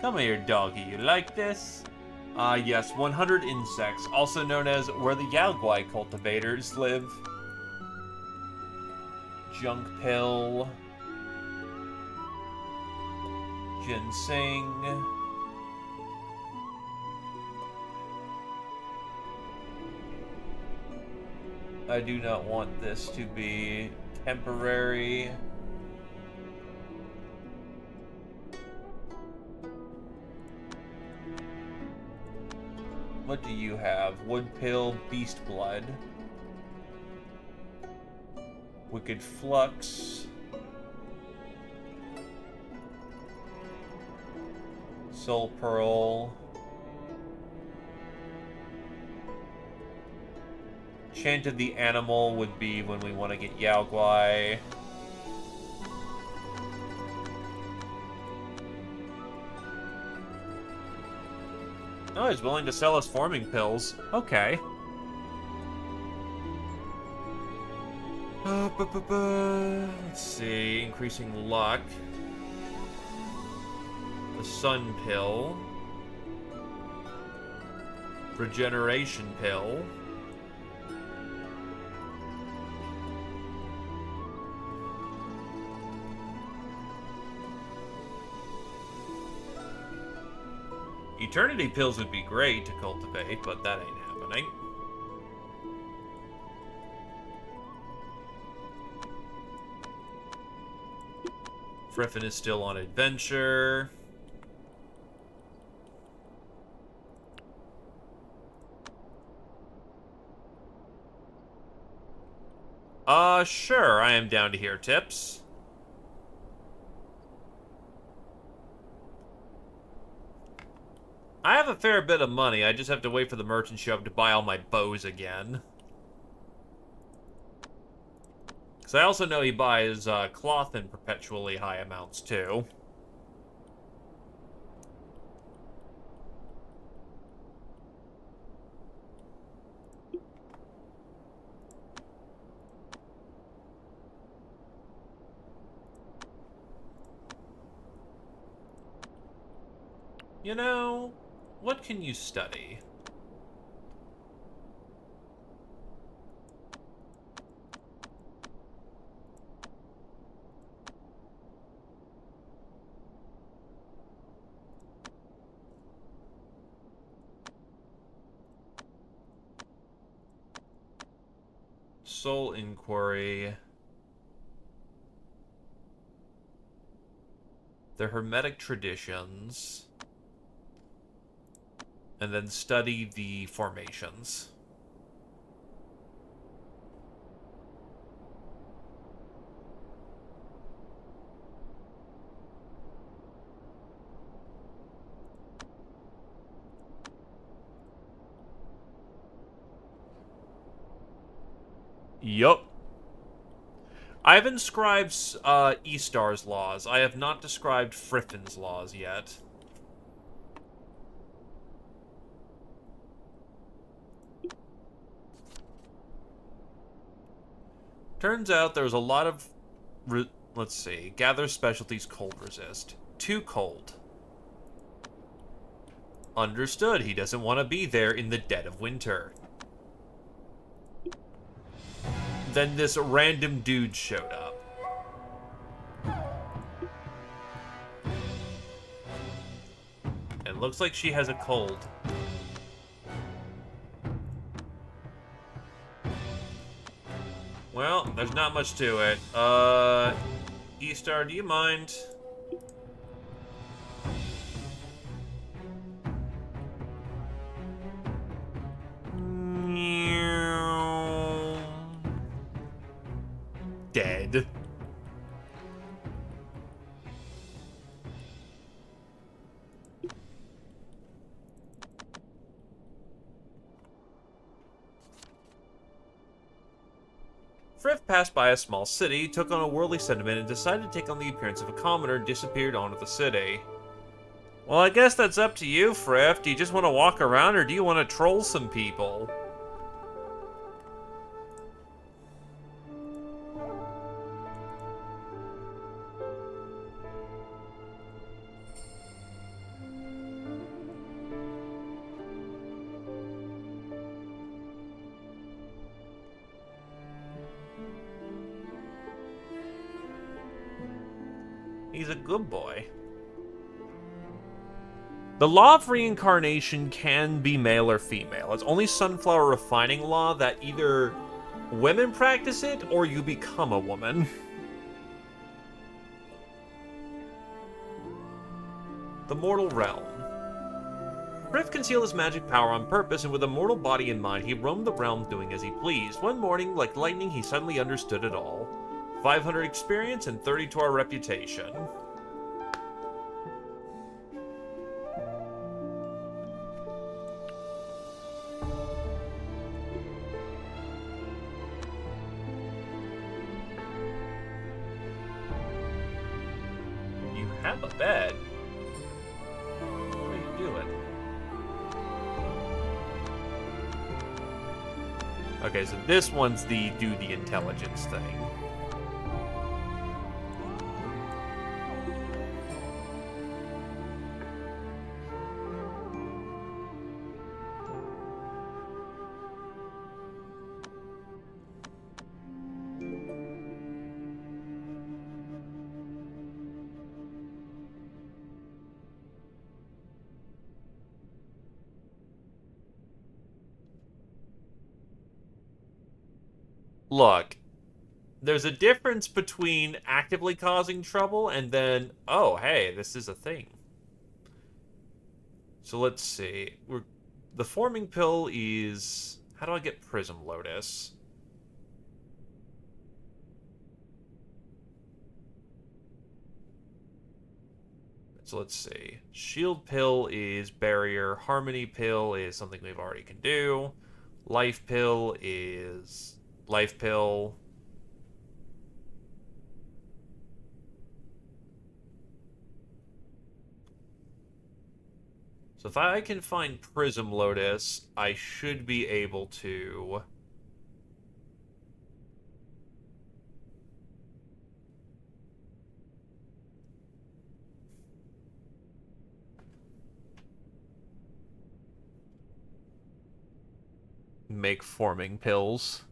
Come here, doggy. You like this? Yes, 100 insects, also known as where the Yaoguai cultivators live. Junk pill. Ginseng. I do not want this to be temporary. What do you have? Wood pill, beast blood. Wicked flux. Soul pearl. Chant of the animal would be when we want to get Yao Guai. Oh, he's willing to sell us forming pills. Okay. Let's see. Increasing luck. The sun pill. Regeneration pill. Eternity pills would be great to cultivate, but that ain't happening. Friffin is still on adventure. Sure, I am down to hear tips. I have a fair bit of money, I just have to wait for the merchant shop to buy all my bows again. Because I also know he buys cloth in perpetually high amounts, too. You know, what can you study? Soul Inquiry. The Hermetic Traditions. And then study the formations. Yup. I've inscribed E-Star's laws. I have not described Friffin's laws yet. Turns out there's a lot of... let's see. Gather specialties cold resist. Too cold. Understood. He doesn't want to be there in the dead of winter. Then this random dude showed up. It looks like she has a cold. Well, there's not much to it. E-Star, do you mind? Dead. Friff passed by a small city, took on a worldly sentiment, and decided to take on the appearance of a commoner and disappeared onto the city. Well, I guess that's up to you, Friff. Do you just want to walk around, or do you want to troll some people? He's a good boy. The law of reincarnation can be male or female. It's only sunflower refining law that either women practice it or you become a woman. The Mortal Realm. Riff concealed his magic power on purpose, and with a mortal body in mind, he roamed the realm doing as he pleased. One morning, like lightning, he suddenly understood it all. 500 experience and 30 to our reputation. You have a bed? What are you doing? Okay, so this one's the do the intelligence thing. Look, there's a difference between actively causing trouble and then, oh, hey, this is a thing. So let's see. The forming pill is... How do I get Prism Lotus? So let's see. Shield pill is barrier. Harmony pill is something we've already can do. Life pill is life pill. So if I can find Prism Lotus, I should be able to... make forming pills.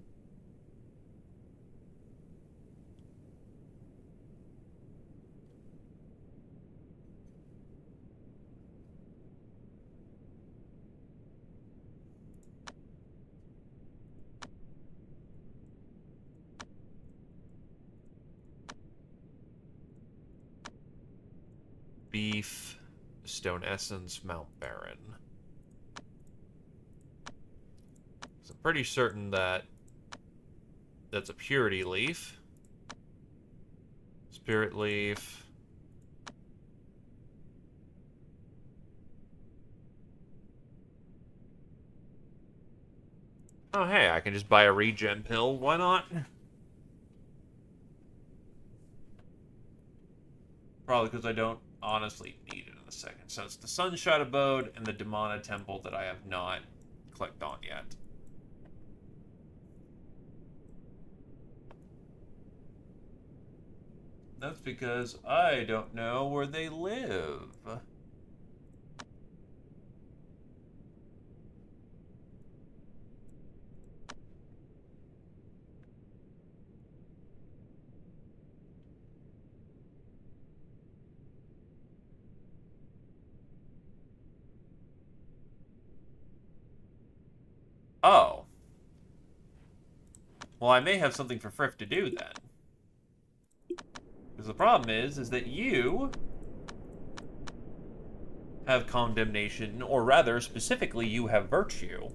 Beef, Stone Essence, Mount Baron. So I'm pretty certain that that's a Purity Leaf. Spirit Leaf. Oh, hey, I can just buy a regen pill. Why not? Probably because I don't honestly need it in a second. So it's the Sunshot Abode and the Demona Temple that I have not clicked on yet. That's because I don't know where they live. Oh. Well, I may have something for Friff to do then. Because the problem is that you have condemnation, or rather, specifically, you have virtue.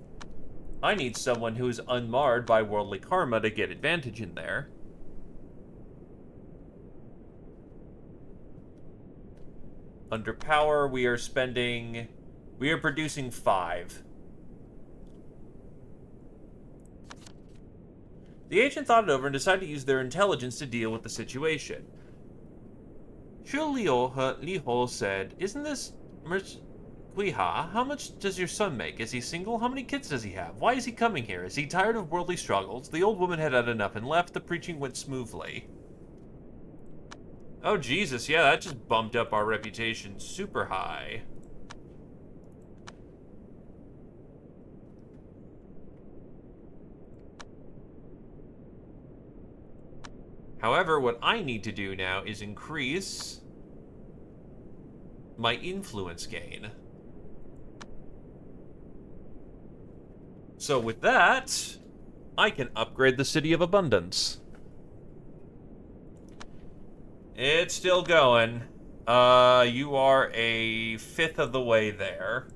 I need someone who is unmarred by worldly karma to get advantage in there. Under power, we are producing 5. The agent thought it over and decided to use their intelligence to deal with the situation. Shu Liho said, "Isn't this Quiha? How much does your son make? Is he single? How many kids does he have? Why is he coming here? Is he tired of worldly struggles?" The old woman had had enough and left. The preaching went smoothly. Oh, Jesus, yeah, that just bumped up our reputation super high. However, what I need to do now is increase my influence gain. So with that, I can upgrade the City of Abundance. It's still going. You are a fifth of the way there.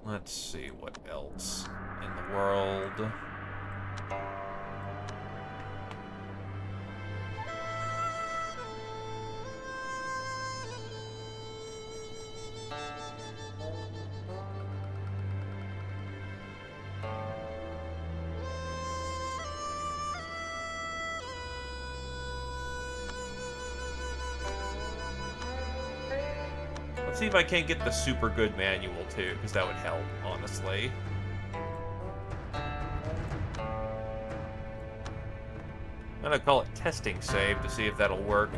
Let's see what else in the world. Let's see if I can't get the super good manual too, because that would help, honestly. I'm gonna call it testing save to see if that'll work.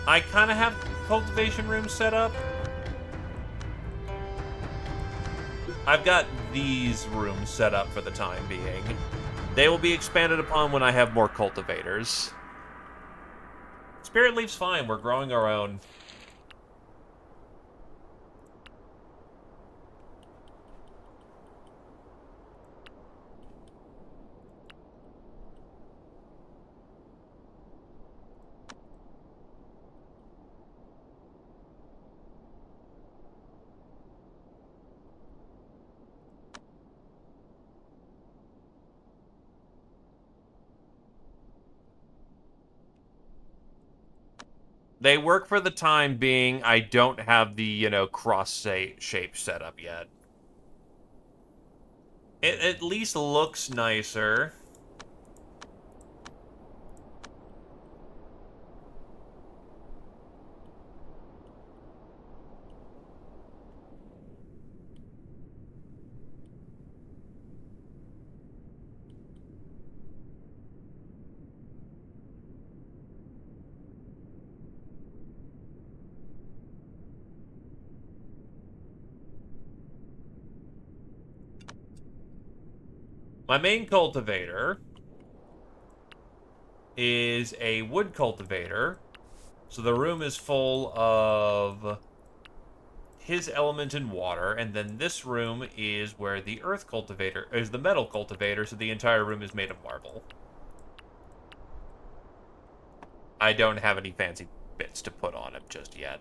I kind of have cultivation rooms set up. I've got these rooms set up for the time being. They will be expanded upon when I have more cultivators. Spirit Leaf's fine, we're growing our own. They work for the time being. I don't have the, cross shape set up yet. It at least looks nicer. My main cultivator is a wood cultivator. So the room is full of his element in water, and then this room is where the earth cultivator is the metal cultivator, so the entire room is made of marble. I don't have any fancy bits to put on it just yet.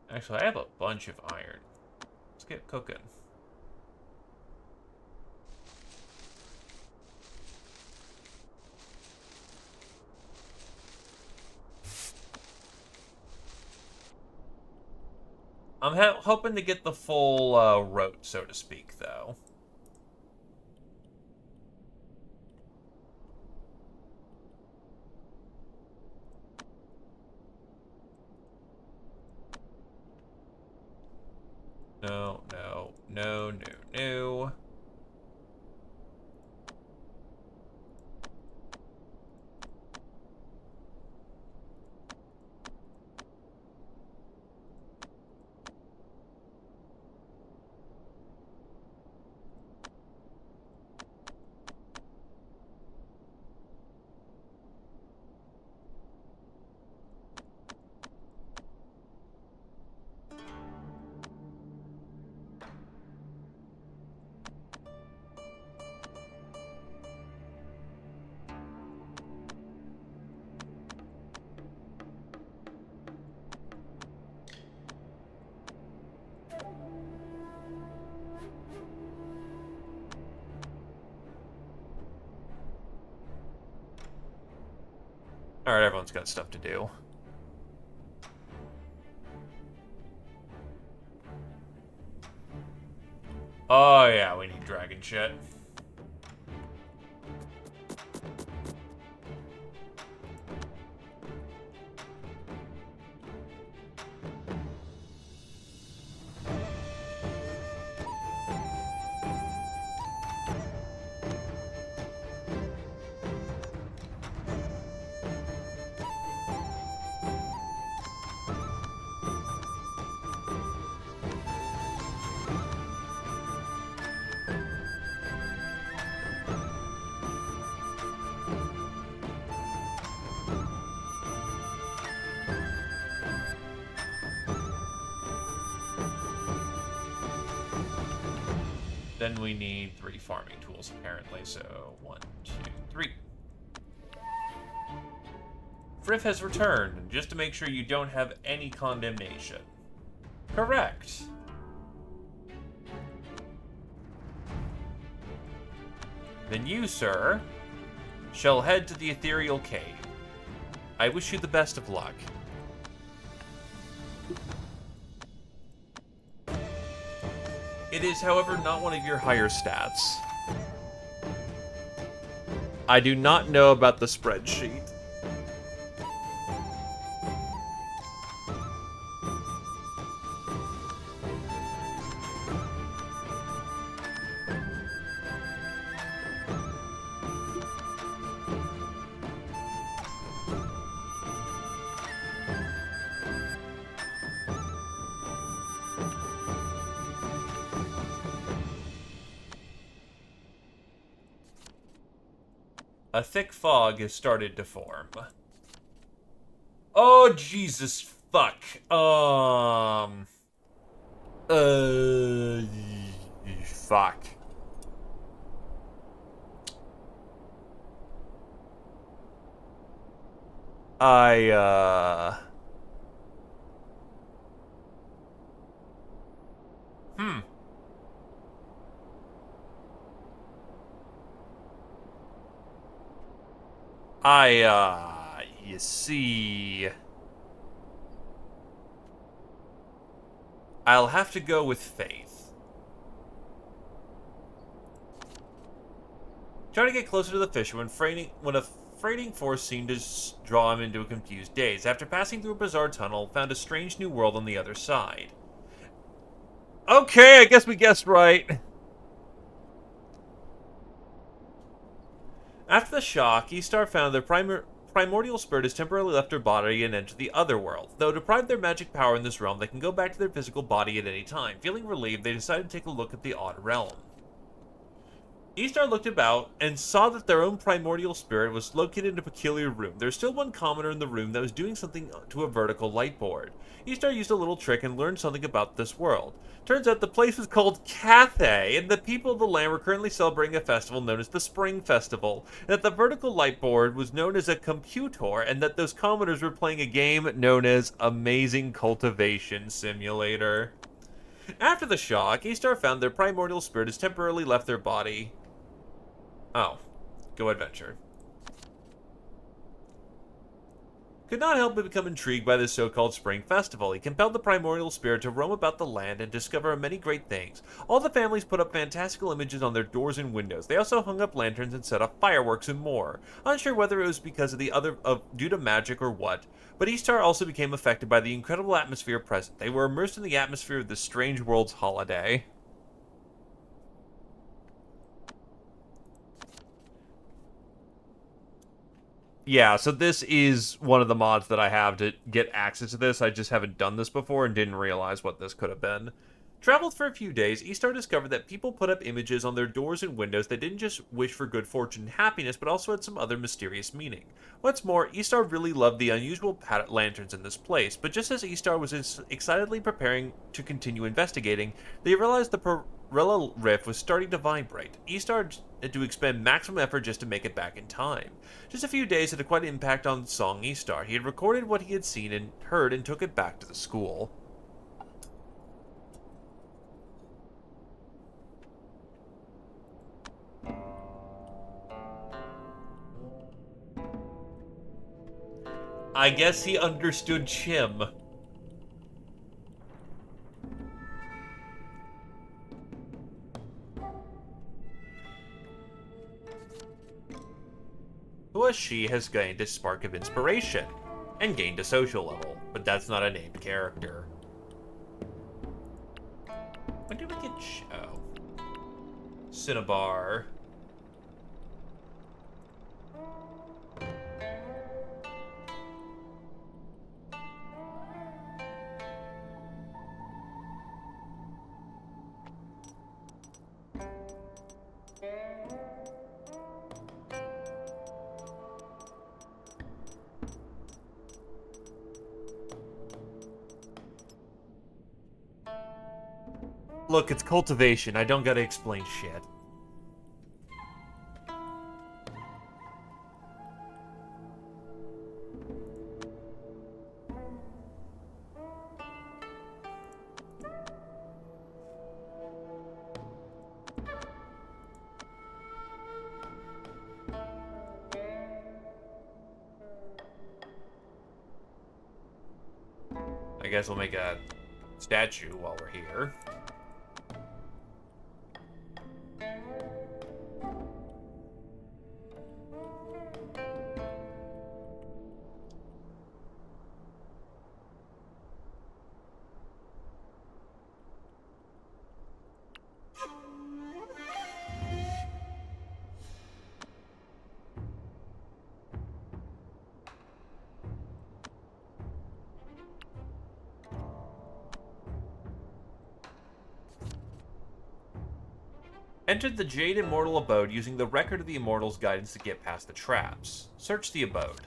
Actually, I have a bunch of iron. Let's get cooking. I'm hoping to get the full rote, so to speak, though. No, no, no, no, no. Alright, everyone's got stuff to do. Oh yeah, we need dragon shit. Then we need 3 farming tools, apparently. So, 1, 2, 3. Frith has returned, just to make sure you don't have any condemnation. Correct. Then you, sir, shall head to the ethereal cave. I wish you the best of luck. It is, however, not one of your higher stats. I do not know about the spreadsheet. A thick fog has started to form. Oh, Jesus fuck. Fuck. Hmm. You see... I'll have to go with faith. Trying to get closer to the fisher when a freighting force seemed to draw him into a confused daze. After passing through a bizarre tunnel, found a strange new world on the other side. Okay, I guess we guessed right. After the shock, E-Star found their primordial spirit has temporarily left their body and entered the other world. Though deprived of their magic power in this realm, they can go back to their physical body at any time. Feeling relieved, they decided to take a look at the odd realm. E-Star looked about and saw that their own primordial spirit was located in a peculiar room. There was still one commoner in the room that was doing something to a vertical light board. E-Star used a little trick and learned something about this world. Turns out the place was called Cathay, and the people of the land were currently celebrating a festival known as the Spring Festival, and that the vertical light board was known as a computor, and that those commoners were playing a game known as Amazing Cultivation Simulator. After the shock, E-Star found their primordial spirit has temporarily left their body. Oh, go adventure. Could not help but become intrigued by this so-called spring festival. He compelled the primordial spirit to roam about the land and discover many great things. All the families put up fantastical images on their doors and windows. They also hung up lanterns and set up fireworks and more. Unsure whether it was because of due to magic or what, but E-Star also became affected by the incredible atmosphere present. They were immersed in the atmosphere of this strange world's holiday. Yeah, so this is one of the mods that I have to get access to this. I just haven't done this before and didn't realize what this could have been. Traveled for a few days, E-Star discovered that people put up images on their doors and windows that didn't just wish for good fortune and happiness, but also had some other mysterious meaning. What's more, E-Star really loved the unusual lanterns in this place, but just as E-Star was excitedly preparing to continue investigating, they realized the Perilla Rift was starting to vibrate. E-Star had to expend maximum effort just to make it back in time. Just a few days had quite an impact on Song E-Star. He had recorded what he had seen and heard and took it back to the school. I guess he understood Chim. She has gained a spark of inspiration and gained a social level, but that's not a named character. When did we get oh. Cinnabar. Look, it's cultivation. I don't gotta explain shit. I guess we'll make a statue while we're here. Entered the Jade Immortal Abode using the Record of the Immortals guidance to get past the traps. Search the abode.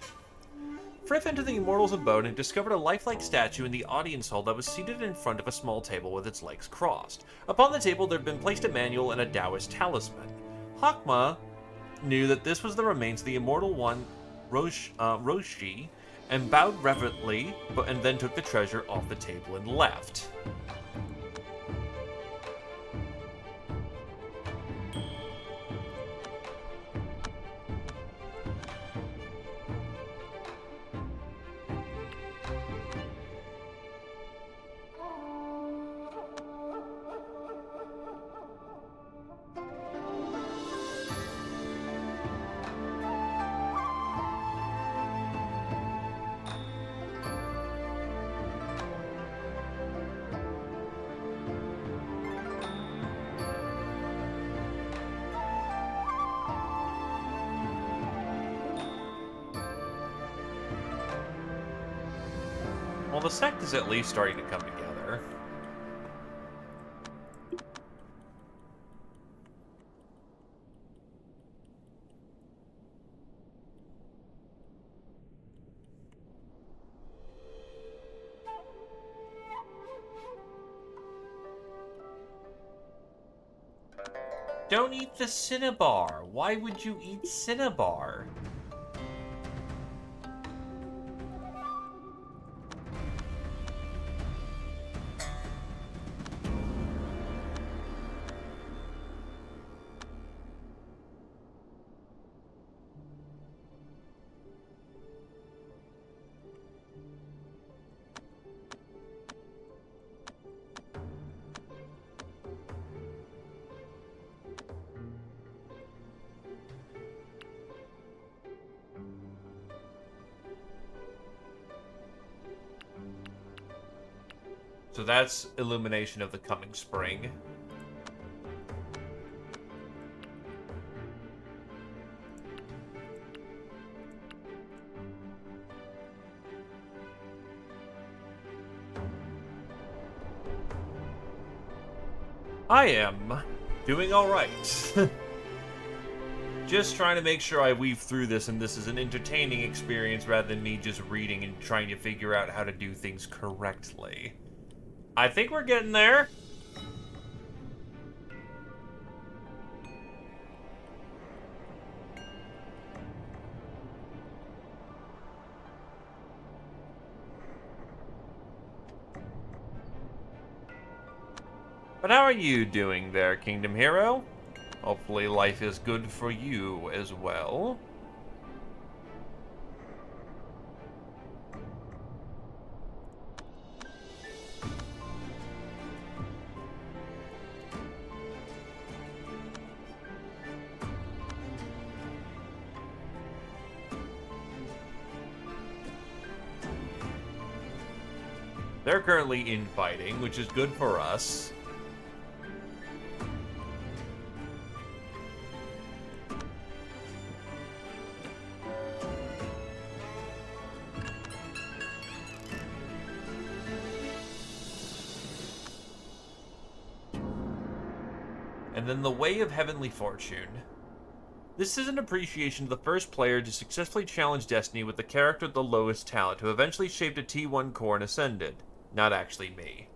Frith entered the Immortals' abode and discovered a lifelike statue in the audience hall that was seated in front of a small table with its legs crossed. Upon the table there had been placed a manual and a Taoist talisman. Hakma knew that this was the remains of the Immortal One, Roshi, and bowed reverently, and then took the treasure off the table and left. Well, the sect is at least starting to come together. Don't eat the cinnabar. Why would you eat cinnabar? So that's illumination of the coming spring. I am doing all right. Just trying to make sure I weave through this and this is an entertaining experience rather than me just reading and trying to figure out how to do things correctly. I think we're getting there. But how are you doing there, Kingdom Hero? Hopefully life is good for you as well. They're currently infighting, which is good for us. And then the Way of Heavenly Fortune. This is an appreciation of the first player to successfully challenge Destiny with the character with the lowest talent, who eventually shaped a T1 core and ascended. Not actually me.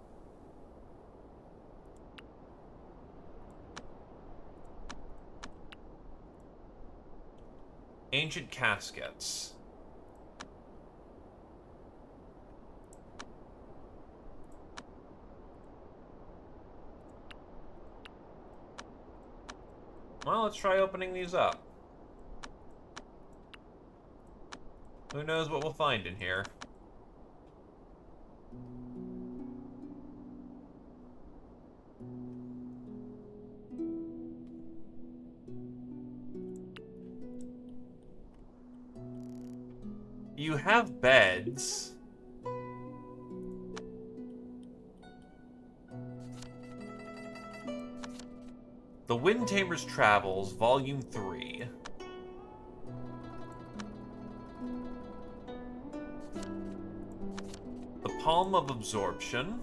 Ancient Caskets. Well, let's try opening these up. Who knows what we'll find in here. You have beds. The Wind Tamer's Travels, Volume 3. The Palm of Absorption.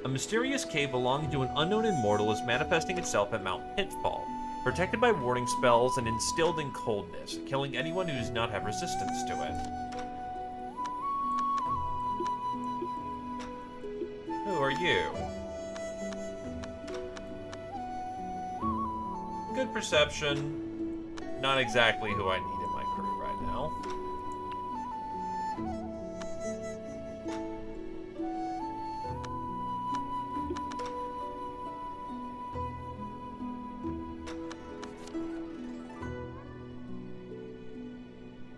A mysterious cave belonging to an unknown immortal is manifesting itself at Mount Pitfall, protected by warding spells and instilled in coldness, killing anyone who does not have resistance to it. Who are you? Good perception. Not exactly who I need in my crew right now.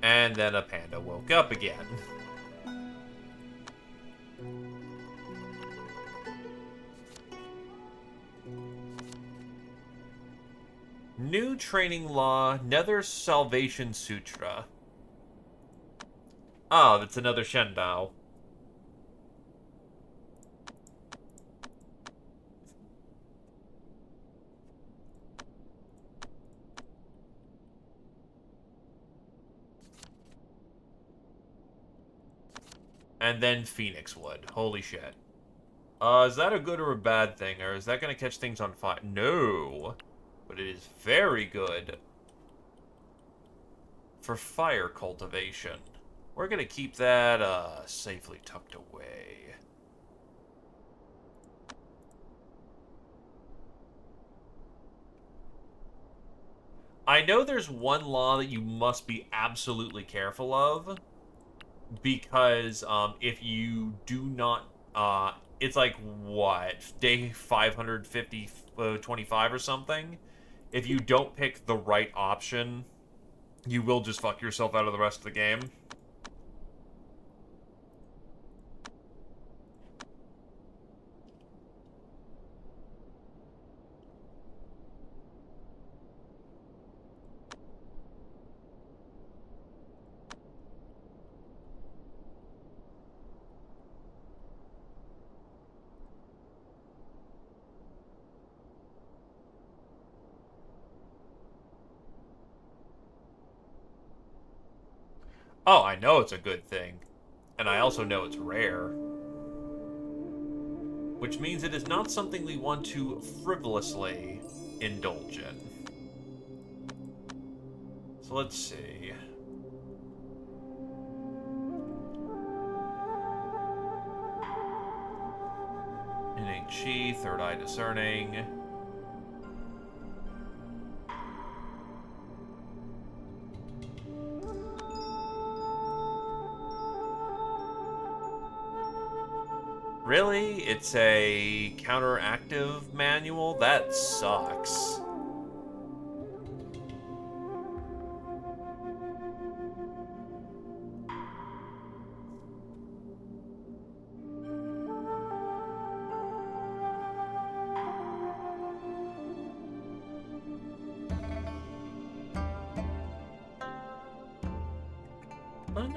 And then a panda woke up again. New Training Law, Nether Salvation Sutra. Ah, that's another Shendao. And then Phoenix Wood. Holy shit. Is that a good or a bad thing? Or is that going to catch things on fire? No. But it is very good for fire cultivation. We're going to keep that, safely tucked away. I know there's one law that you must be absolutely careful of. Because, if you do not, it's like, what? Day 550, 25 or something? If you don't pick the right option, you will just fuck yourself out of the rest of the game. Oh, I know it's a good thing. And I also know it's rare. Which means it is not something we want to frivolously indulge in. So let's see. Innate Chi, Third Eye Discerning. Really? It's a counteractive manual? That sucks.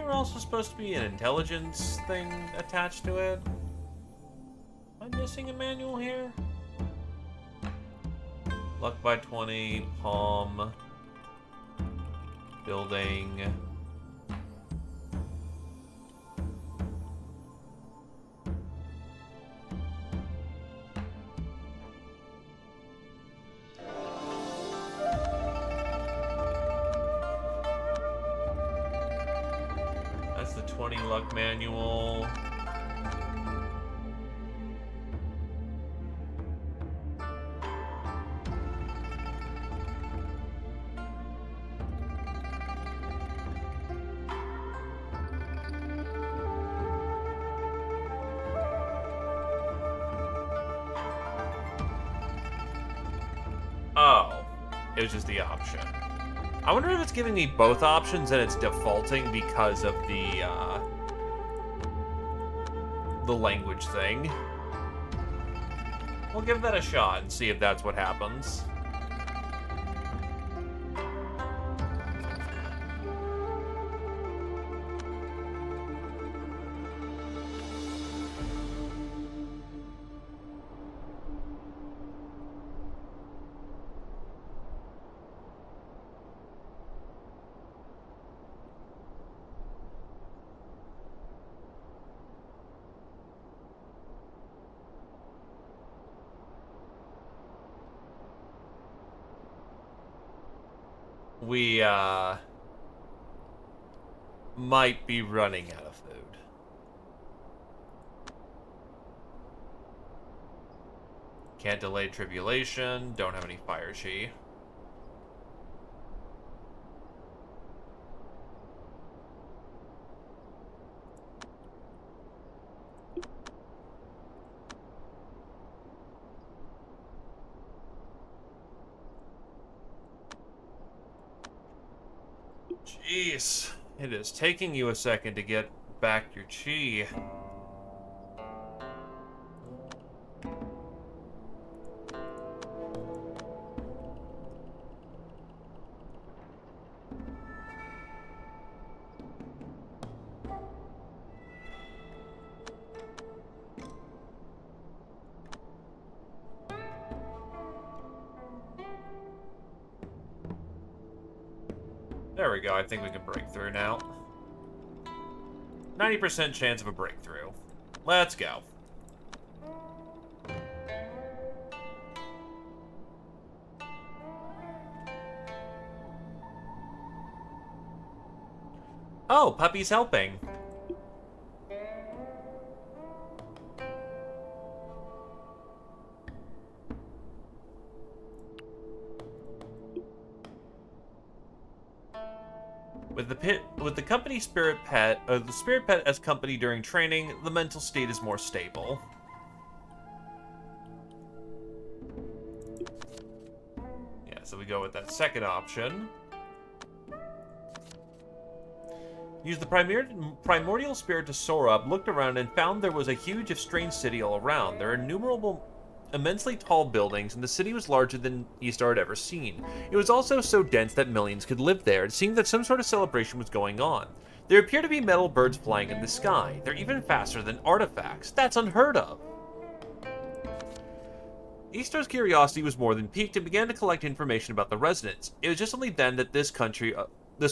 there also supposed to be an intelligence thing attached to it? Am I missing a manual here? Luck by 20, palm, building. That's the 20 luck manual. Oh, it was just the option. I wonder if it's giving me both options and it's defaulting because of the language thing. We'll give that a shot and see if that's what happens. We, might be running out of food. Can't delay tribulation, don't have any fire chi. Jeez, it is taking you a second to get back your chi. There we go, I think we can break through now. 90% chance of a breakthrough. Let's go. Oh, Puppy's helping. With the company Spirit Pet, the Spirit Pet as company during training, the mental state is more stable. Yeah, so we go with that second option. Use the primordial spirit to soar up, looked around, and found there was a huge, if strange city all around. There are innumerable, immensely tall buildings, and the city was larger than Eastar had ever seen. It was also so dense that millions could live there. It seemed that some sort of celebration was going on. There appear to be metal birds flying in the sky. They're even faster than artifacts. That's unheard of. Eastar's curiosity was more than piqued and began to collect information about the residents. It was just only then that this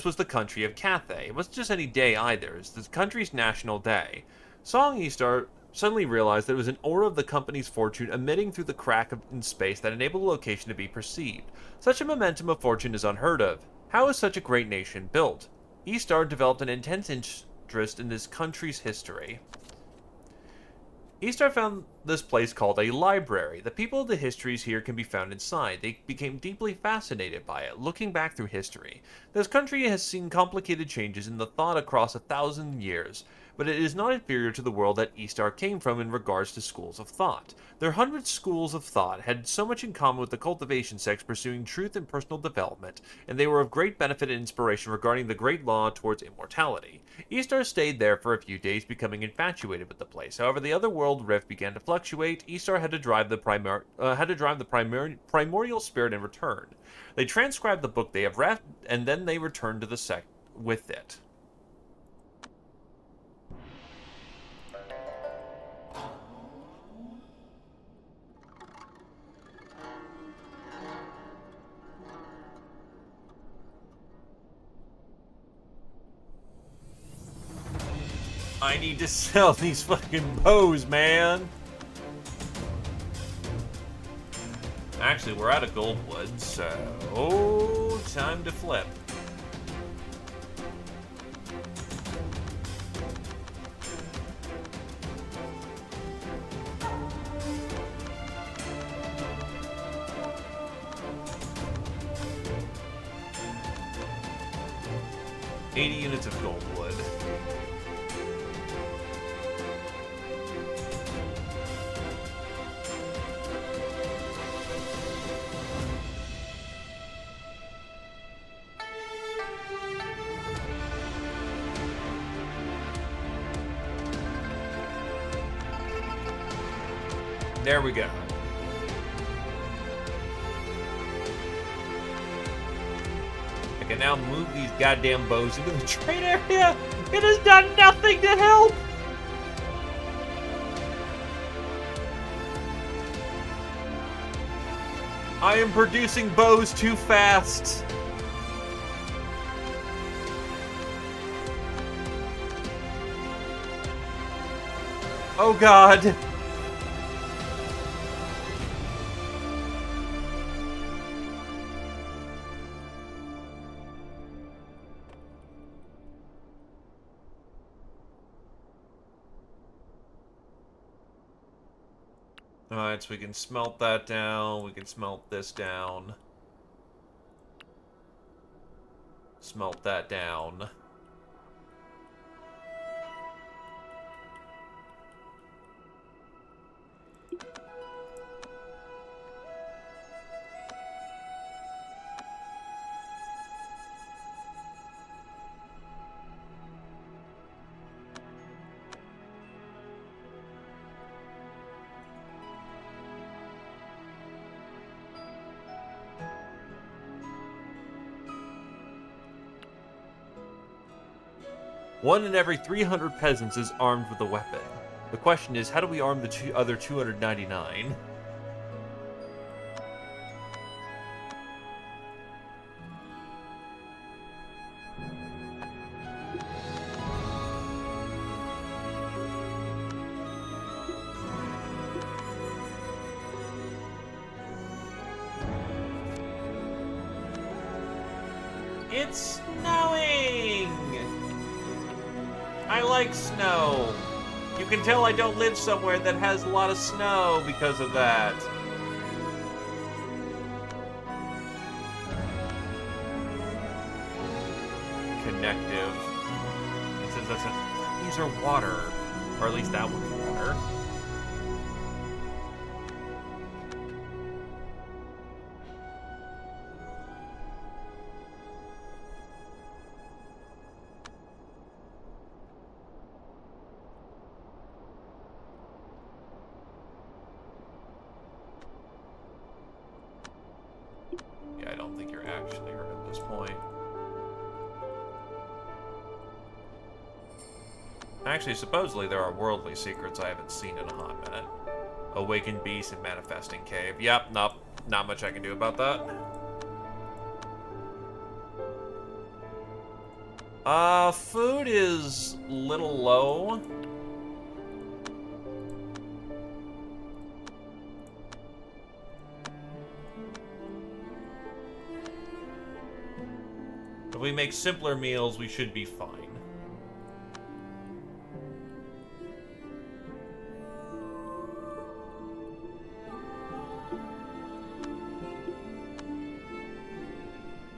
was the country of Cathay. It wasn't just any day either. It's the country's national day. Song Eastar suddenly realized that it was an aura of the company's fortune emitting through the crack in space that enabled the location to be perceived. Such a momentum of fortune is unheard of. How is such a great nation built? Eastar developed an intense interest in this country's history. Eastar found this place called a library. The people of the histories here can be found inside. They became deeply fascinated by it, looking back through history. This country has seen complicated changes in the thought across 1,000 years, but it is not inferior to the world that Eastar came from in regards to schools of thought. Their 100 schools of thought had so much in common with the cultivation sects pursuing truth and personal development, and they were of great benefit and inspiration regarding the great law towards immortality. Eastar stayed there for a few days, becoming infatuated with the place. However, the otherworld rift began to fluctuate. Eastar had to drive the primordial spirit in return. They transcribed the book they have read, and then they returned to the sect with it. I need to sell these fucking bows, man. Actually, we're out of goldwood, so time to flip. $80 units of goldwood. There we go. I can now move these goddamn bows into the trade area. It has done nothing to help. I am producing bows too fast. Oh God. Alright, so we can smelt that down. We can smelt this down. Smelt that down. One in every 300 peasants is armed with a weapon. The question is, how do we arm the other 299? It's snowing! I like snow. You can tell I don't live somewhere that has a lot of snow because of that. Connective. It says these are water. Or at least that one's water. Yeah, I don't think you're actually hurt at this point. Actually, supposedly there are worldly secrets I haven't seen in a hot minute. Awakened Beast and Manifesting Cave. Yep, nope. Not much I can do about that. Food is a little low. If we make simpler meals, we should be fine.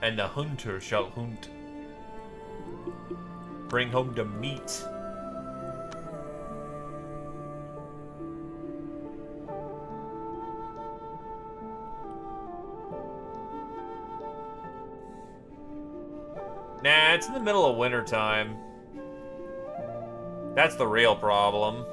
And the hunter shall hunt. Bring home the meat. Nah, it's in the middle of wintertime. That's the real problem.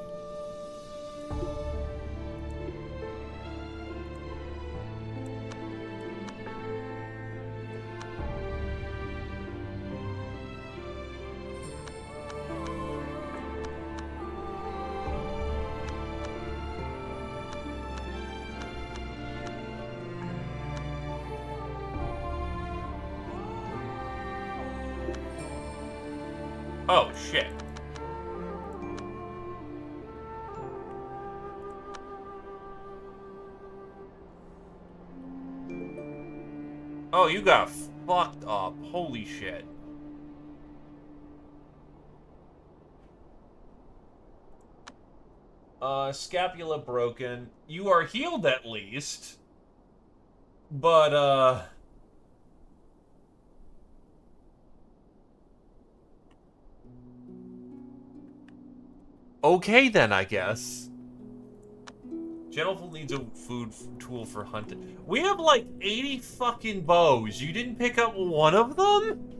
Oh, shit. Oh, you got fucked up. Holy shit. Scapula broken. You are healed at least. But, okay then, I guess. Gentlefool needs a food tool for hunting. We have like 80 fucking bows. You didn't pick up one of them?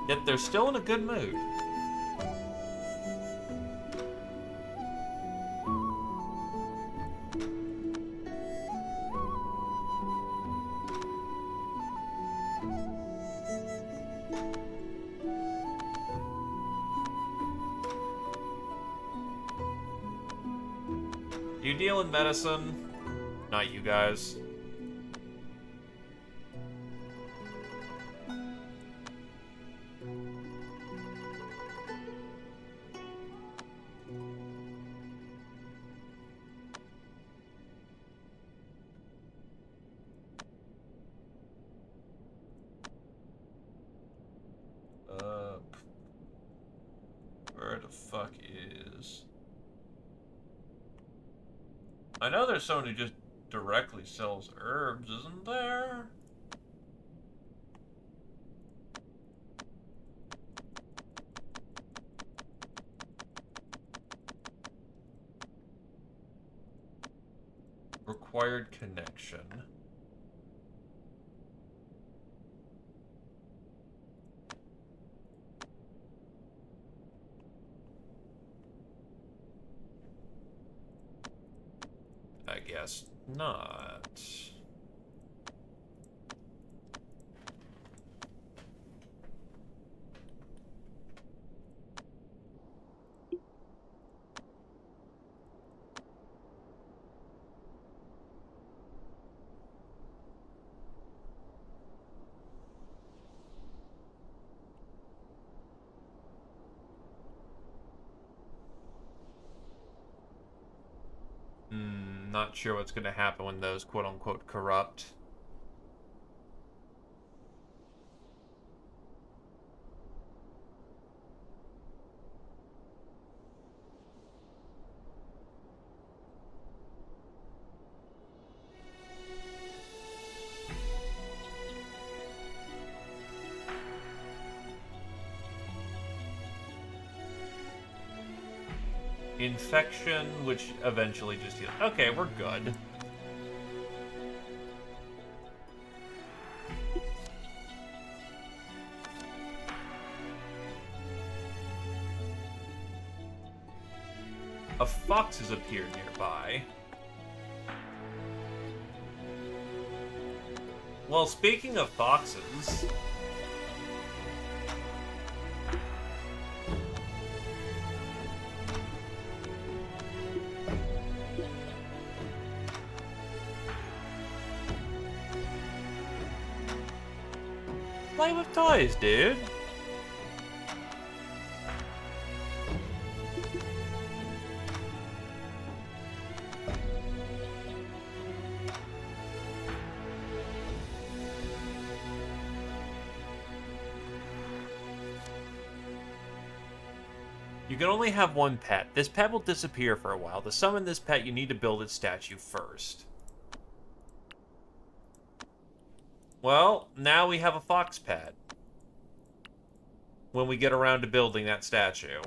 Yet they're still in a good mood. Do you deal in medicine? Not you guys. Where the fuck is... I know there's someone who just directly sells herbs, isn't there? Required connection. I guess not. Not sure what's going to happen when those quote-unquote corrupt. Infection, which eventually just heals. Okay, we're good. A fox has appeared nearby. Well, speaking of foxes... Play with toys, dude. You can only have one pet. This pet will disappear for a while. To summon this pet, you need to build its statue first. Well, now we have a fox pet. When we get around to building that statue.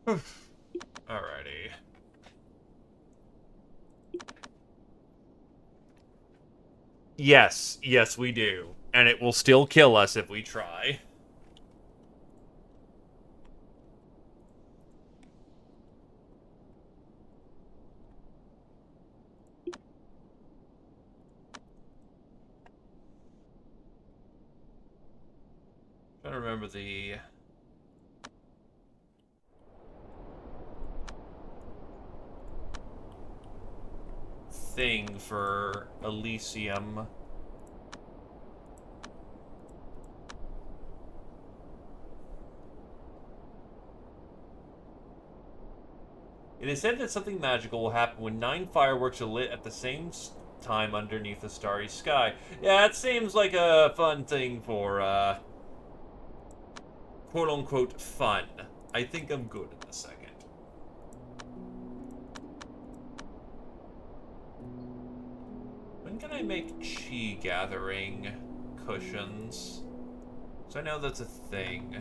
Alrighty. Yes, yes we do. And it will still kill us if we try. I'm trying to remember the thing for Elysium. It is said that something magical will happen when 9 fireworks are lit at the same time underneath a starry sky. Yeah, it seems like a fun thing for, quote-unquote fun. I think I'm good in a second. When can I make chi gathering cushions? So I know that's a thing.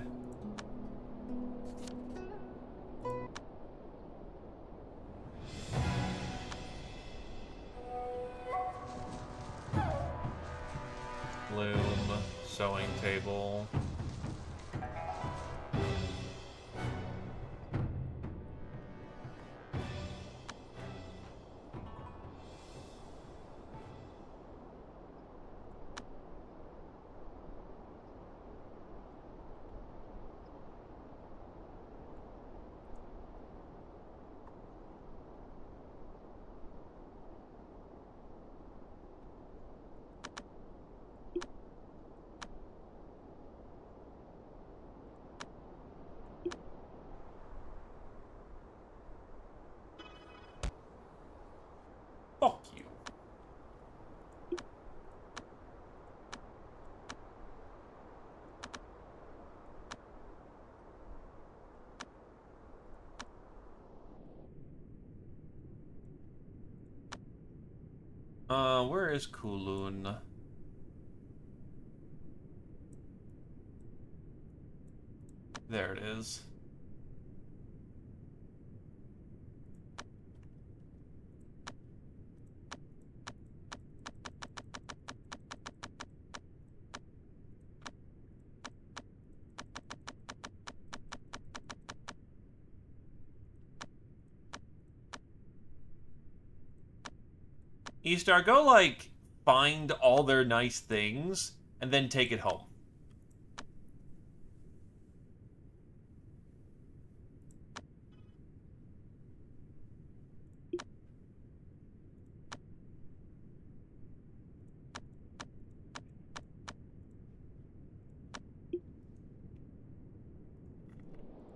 Loom, sewing table. Fuck you. Where is Kulun? There it is. E-Star, go, like, find all their nice things, and then take it home.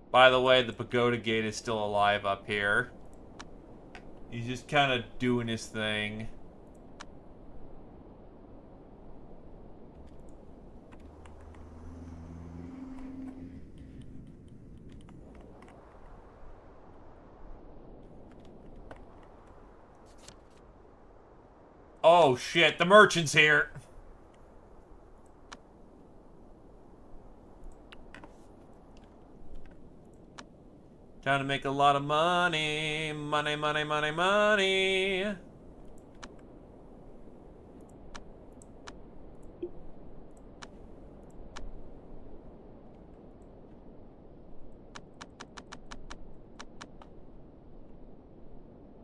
By the way, the pagoda gate is still alive up here. He's just kind of doing his thing. Oh shit, the merchant's here. Trying to make a lot of money. Money, money, money, money.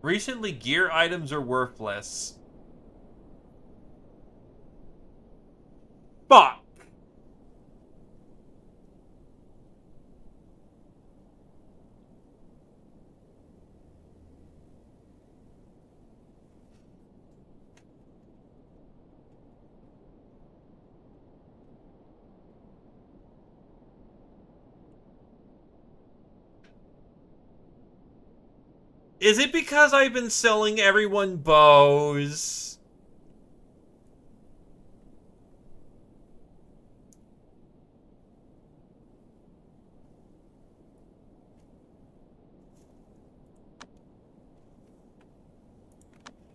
Recently, gear items are worthless. Fuck! Is it because I've been selling everyone bows?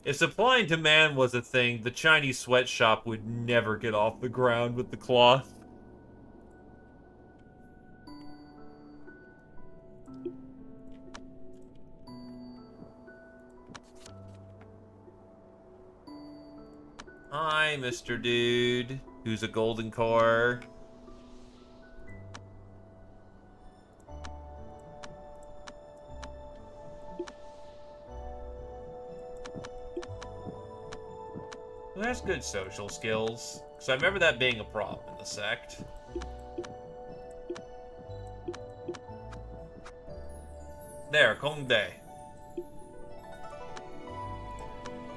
If supply and demand was a thing, the Chinese sweatshop would never get off the ground with the cloth. Hi, Mr. Dude, who's a golden core. Who has good social skills? Because I remember that being a problem in the sect. There, Kongde.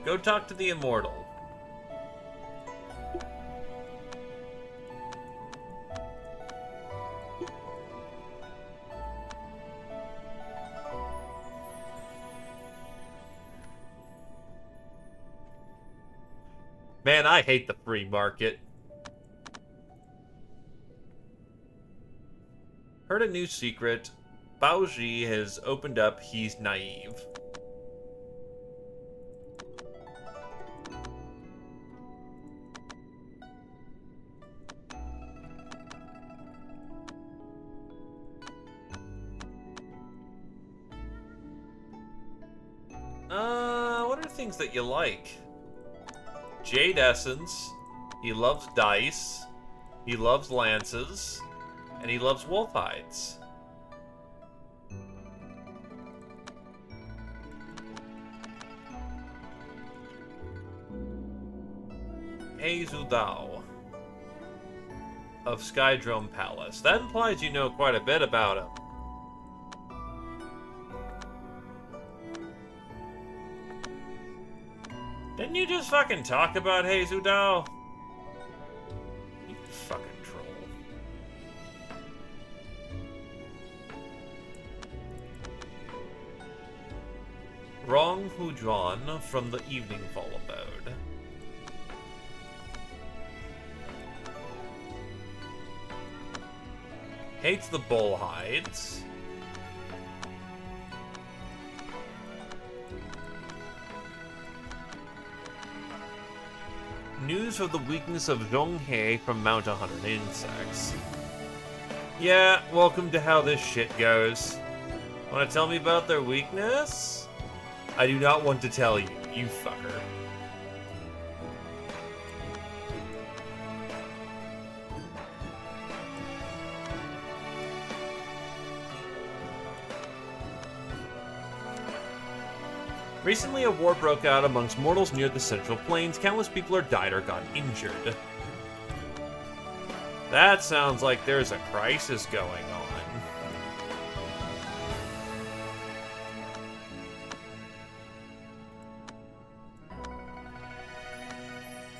Go talk to the immortal. Man, I hate the free market. Heard a new secret. Baoji has opened up he's naive. What are things that you like? Jade Essence. He loves dice. He loves lances. And he loves wolf hides. Hey Zudao of Skydrome Palace. That implies you know quite a bit about him. Didn't you just fucking talk about Hey Zudao? You fucking troll. Rong Hujuan from the Evening Fall Abode. Hates the bull hides. News of the weakness of Zhonghe from Mount 100 Insects. Yeah, welcome to how this shit goes. Want to tell me about their weakness? I do not want to tell you, you fucker. Recently, a war broke out amongst mortals near the Central Plains. Countless people are died or got injured. That sounds like there's a crisis going on.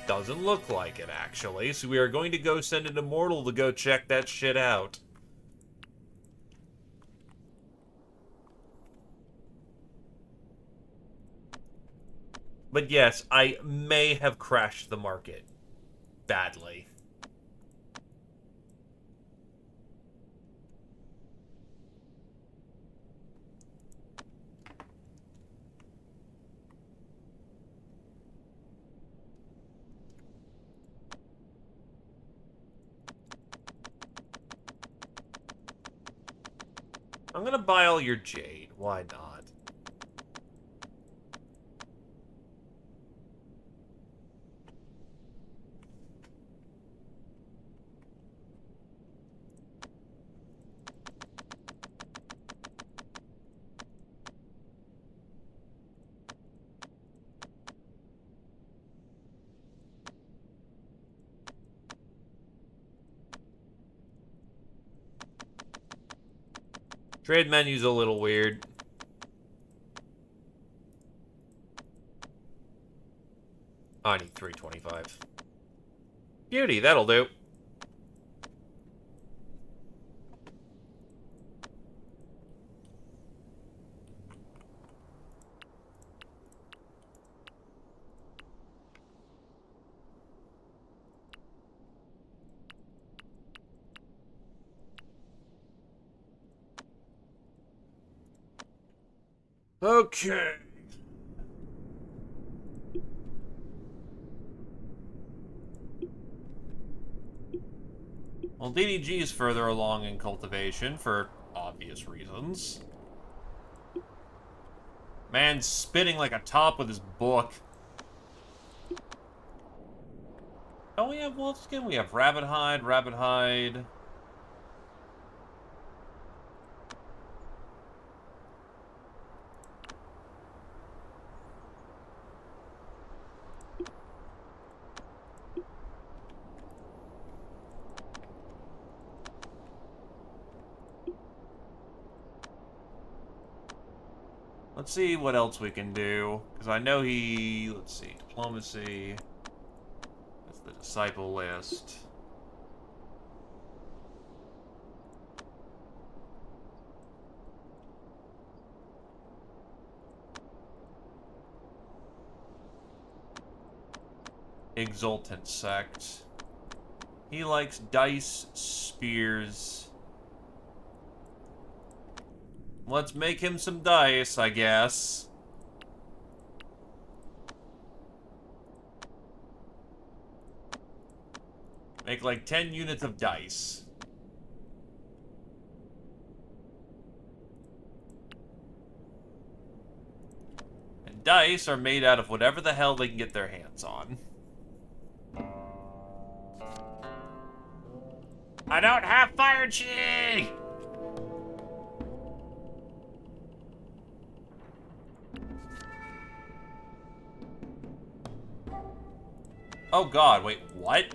Doesn't look like it, actually, so we are going to go send an immortal to go check that shit out. But yes, I may have crashed the market. Badly. I'm gonna buy all your jade. Why not? Trade menu's a little weird. I need 325. Beauty, that'll do. Okay. Well, DDG is further along in cultivation for obvious reasons. Man's spitting like a top with his book. we have wolf skin? We have rabbit hide, rabbit hide. Let's see what else we can do. Because I know he... Let's see. Diplomacy. That's the disciple list. Exultant sect. He likes dice, spears. Let's make him some dice, I guess. Make like 10 units of dice. And dice are made out of whatever the hell they can get their hands on. I don't have fire chi! Oh god, wait, what?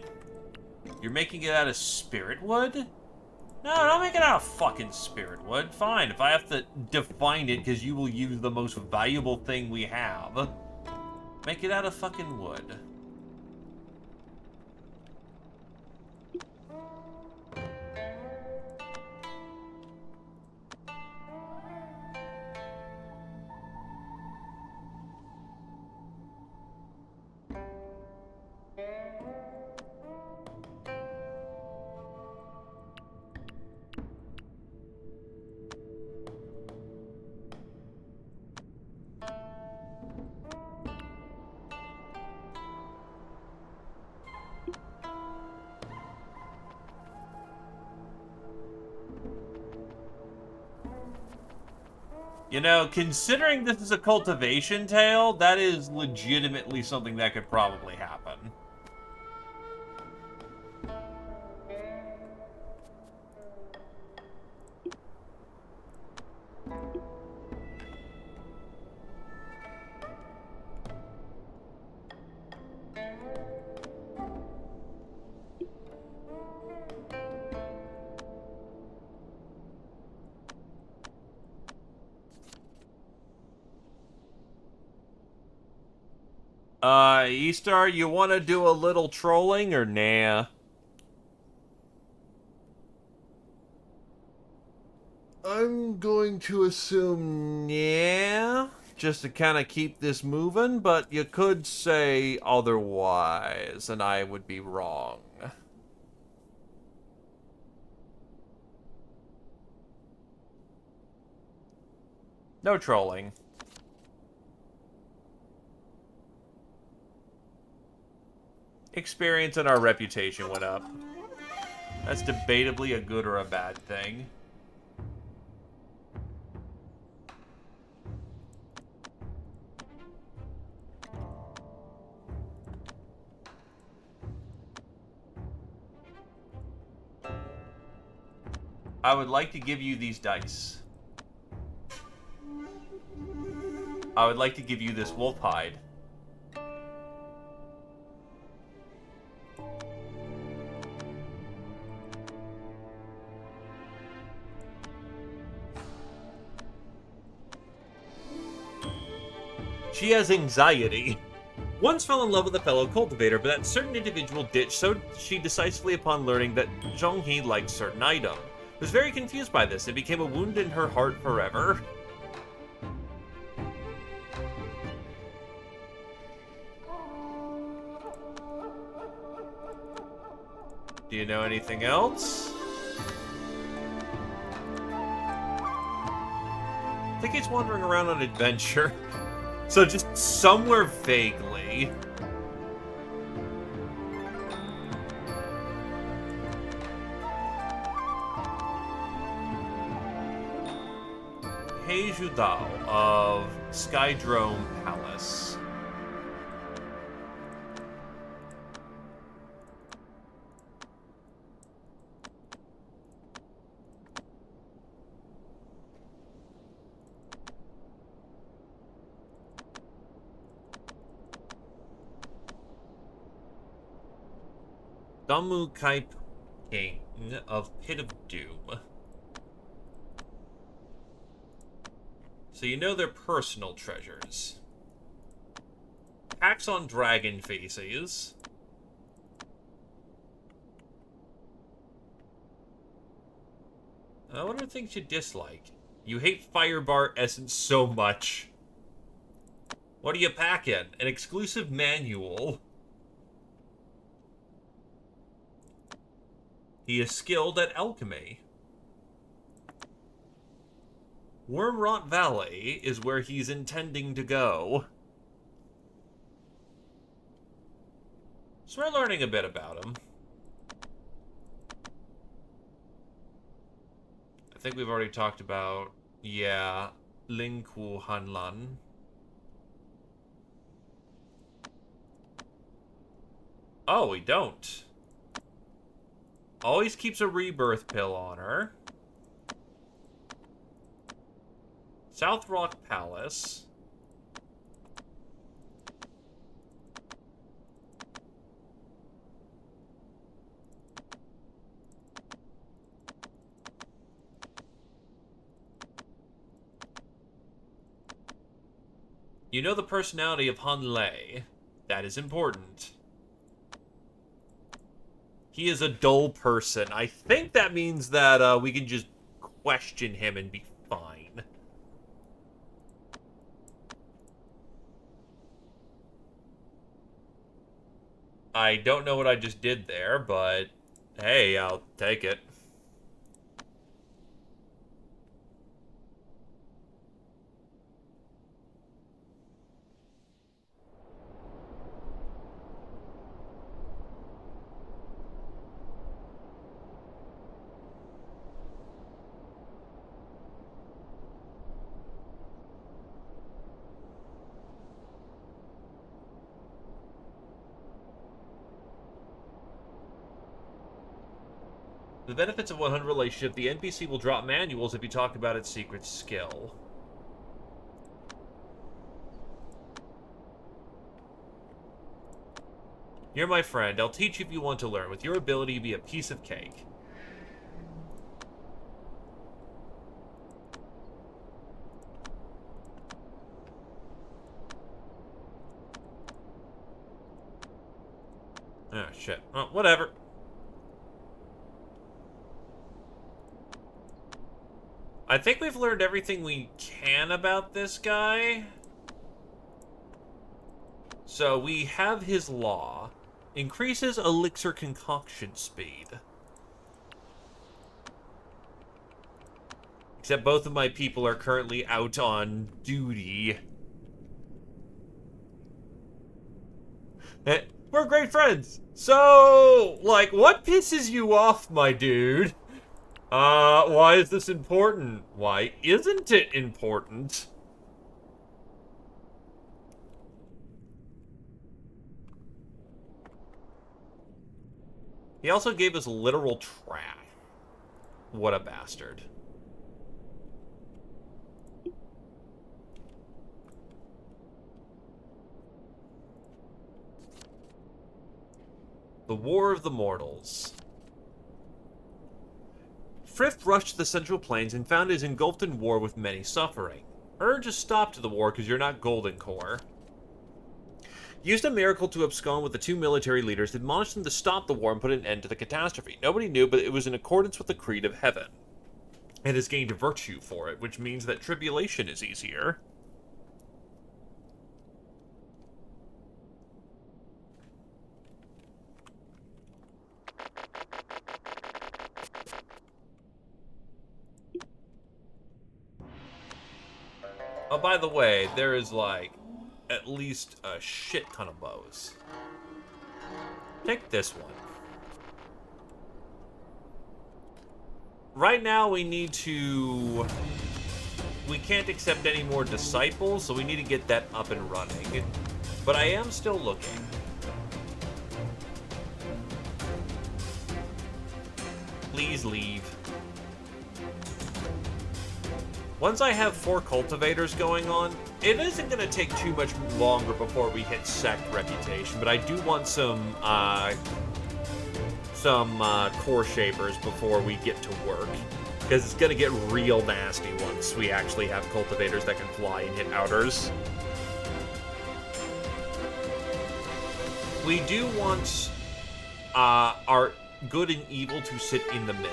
You're making it out of spirit wood? No, don't make it out of fucking spirit wood. Fine, if I have to define it because you will use the most valuable thing we have, make it out of fucking wood. You know, considering this is a cultivation tale, that is legitimately something that could probably happen. Eastar, you want to do a little trolling or nah? I'm going to assume yeah, just to kind of keep this moving, but you could say otherwise, and I would be wrong. No trolling. Experience and our reputation went up. That's debatably a good or a bad thing. I would like to give you these dice. I would like to give you this wolf hide. She has anxiety. Once fell in love with a fellow cultivator, but that certain individual ditched so she decisively upon learning that Zhonghe liked certain item. Was very confused by this and became a wound in her heart forever. Do you know anything else? I think he's wandering around on adventure. So just somewhere vaguely. Heiju Dao of Skydrome Palace. Damu Kai King of Pit of Doom. So you know they're personal treasures. Hacks on dragon faces. What are things you dislike? You hate Firebar Essence so much. What are you packing? An exclusive manual. He is skilled at alchemy. Wormrot Valley is where he's intending to go. So we're learning a bit about him. I think we've already talked about, yeah, Lingku Hanlan. Oh, we don't. Always keeps a rebirth pill on her. South Rock Palace. You know the personality of Han Lei. That is important. He is a dull person. I think that means that we can just question him and be fine. I don't know what I just did there, but hey, I'll take it. The benefits of 100 relationship, the NPC will drop manuals if you talk about its secret skill. You're my friend. I'll teach you if you want to learn. With your ability, you'll be a piece of cake. Oh, shit. Oh, whatever. I think we've learned everything we can about this guy. So we have his law. Increases elixir concoction speed. Except both of my people are currently out on duty. We're great friends. So, like, what pisses you off, my dude? Why is this important? Why isn't it important? He also gave us literal trash. What a bastard. The War of the Mortals. Frith rushed to the Central Plains and found is engulfed in war with many suffering. Urge a stop to the war because you're not Golden Core. Used a miracle to abscond with the two military leaders, admonished them to stop the war and put an end to the catastrophe. Nobody knew, but it was in accordance with the creed of heaven. And has gained virtue for it, which means that tribulation is easier. Oh, by the way, there is, like, at least a shit ton of bows. Take this one. Right now, we need to... We can't accept any more disciples, so we need to get that up and running. But I am still looking. Please leave. Once I have 4 cultivators going on, it isn't going to take too much longer before we hit sect reputation, but I do want some some core shapers before we get to work. Because it's going to get real nasty once we actually have cultivators that can fly and hit outers. We do want our good and evil to sit in the middle.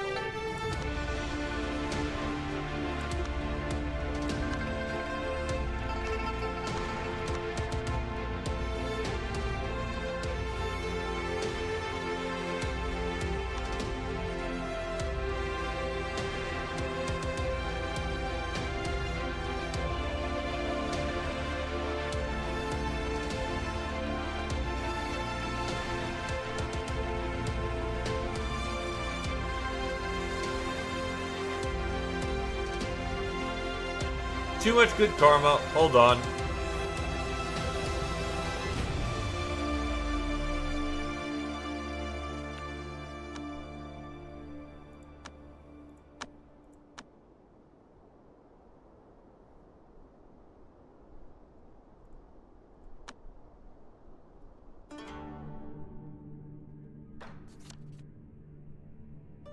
Too much good karma. Hold on.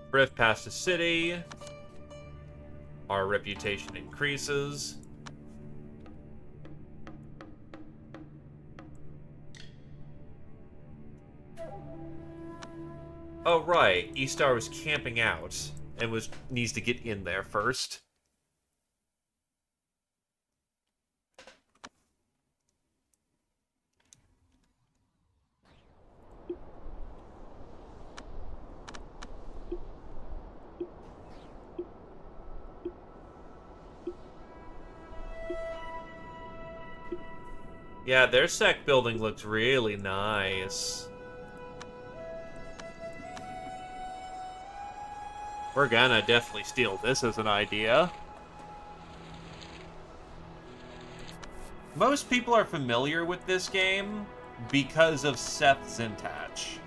Drift past the city. Our reputation increases. Oh, right. E-Star was camping out and needs to get in there first. Yeah, their sect building looks really nice. We're gonna definitely steal this as an idea. Most people are familiar with this game because of Seth Zintach.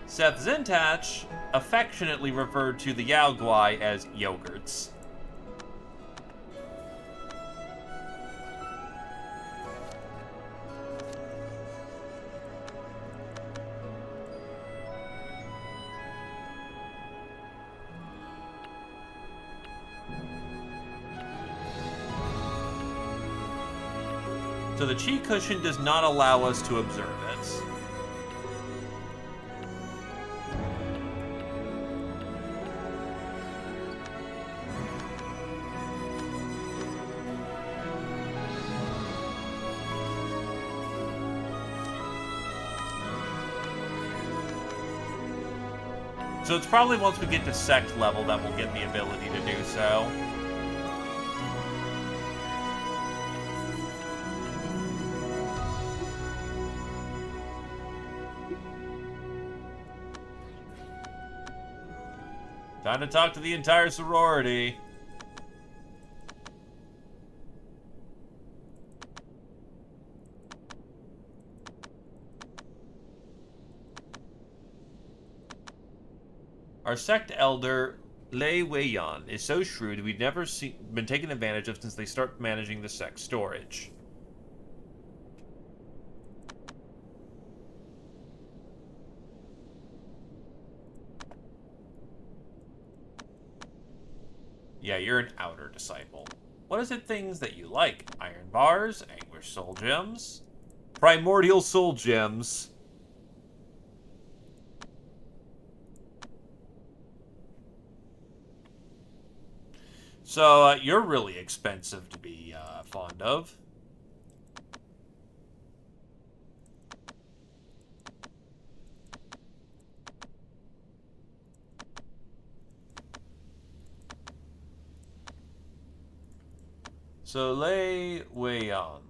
Seth Zintach affectionately referred to the Yao Guai as yogurts. So the chi cushion does not allow us to observe it. So it's probably once we get to sect level that we'll get the ability to do so. Time to talk to the entire sorority. Our sect elder, Lei Weiyan, is so shrewd we've never been taken advantage of since they start managing the sect storage. Yeah, you're an outer disciple. What is it things that you like? Iron bars, anguish soul gems, primordial soul gems. So, you're really expensive to be fond of. So, Lei Weiyan.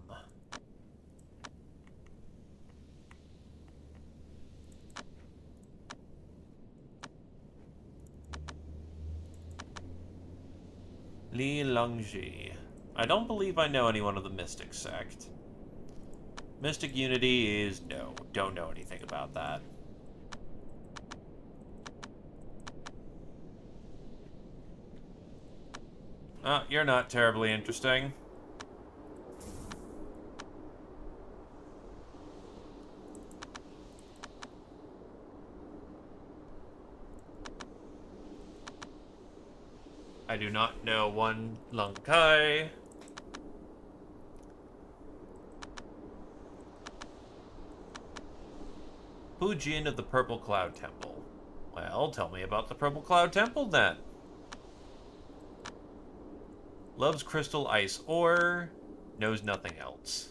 Li Langji. I don't believe I know anyone of the Mystic sect. Mystic Unity is no. Don't know anything about that. Oh, you're not terribly interesting. I do not know one Lung Kai. Fujin of the Purple Cloud Temple. Well, tell me about the Purple Cloud Temple then. Loves crystal ice ore. Knows nothing else.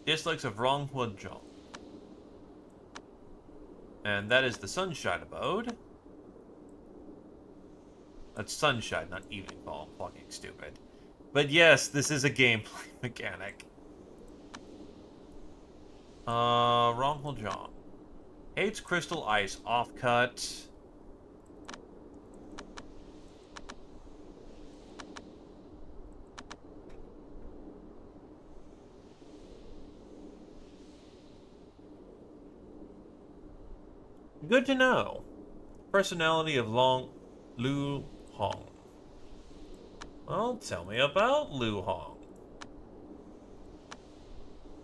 Dislikes of Ronghua. And that is the Sunshine Abode. That's Sunshine, not Evening Fall. I'm fucking stupid. But yes, this is a gameplay mechanic. Ronghua. Hates Crystal Ice. Offcut. Good to know. Personality of Lu Hong. Well, tell me about Lu Hong.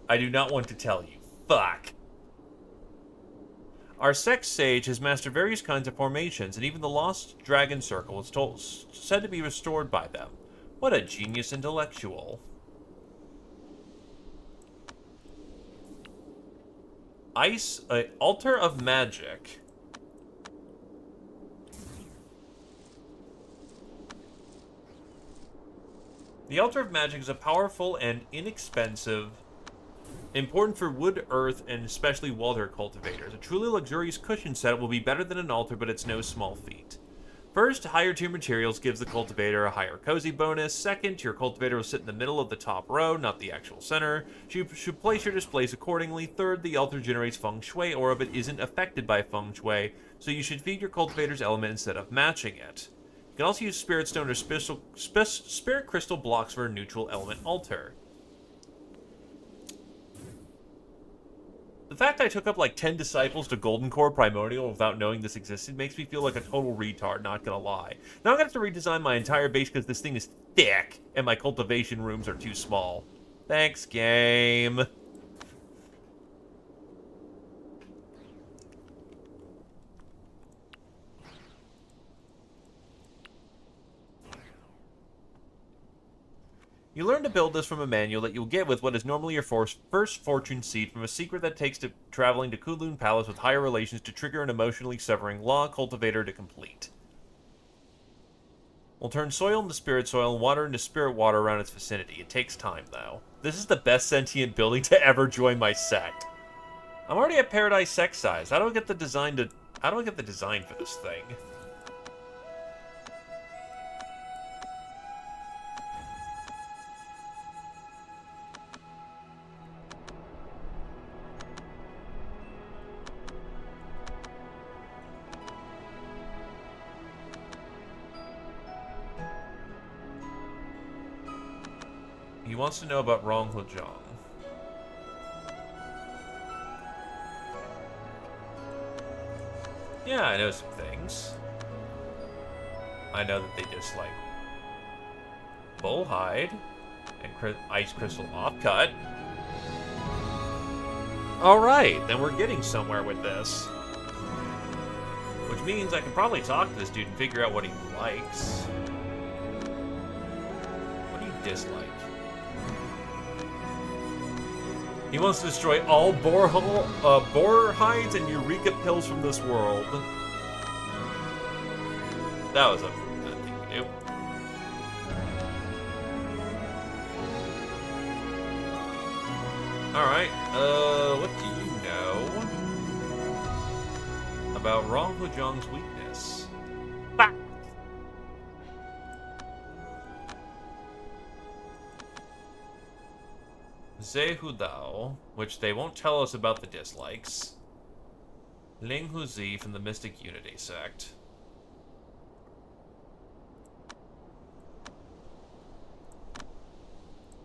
I do not want to tell you. Fuck. Our sex sage has mastered various kinds of formations, and even the lost dragon circle is said to be restored by them. What a genius intellectual. Altar of Magic. The Altar of Magic is a powerful and inexpensive, important for wood, earth, and especially water cultivators. A truly luxurious cushion set will be better than an altar, but it's no small feat. First, higher tier materials gives the cultivator a higher cozy bonus. Second, your cultivator will sit in the middle of the top row, not the actual center. You should place your displays accordingly. Third, the altar generates feng shui aura but isn't affected by feng shui, so you should feed your cultivator's element instead of matching it. You can also use spirit stone or spirit crystal blocks for a neutral element altar. The fact I took up like 10 disciples to Golden Core Primordial without knowing this existed makes me feel like a total retard, not gonna lie. Now I'm gonna have to redesign my entire base because this thing is thick and my cultivation rooms are too small. Thanks, game. You learn to build this from a manual that you'll get with what is normally your first fortune seed from a secret that takes to traveling to Kowloon Palace with higher relations to trigger an emotionally severing law cultivator to complete. We'll turn soil into spirit soil and water into spirit water around its vicinity. It takes time, though. This is the best sentient building to ever join my sect. I'm already at Paradise Sex Size. How do I get the design for this thing? He wants to know about Ronghua. Yeah, I know some things. I know that they dislike Bullhide and Ice Crystal Offcut. Alright, then we're getting somewhere with this. Which means I can probably talk to this dude and figure out what he likes. What do you dislike? He wants to destroy all boar hides and eureka pills from this world. That was a good thing to do. Alright, what do you know about Ronghua weakness? Bah! Zehudao, which they won't tell us about the dislikes. Ling Huzi from the Mystic Unity sect.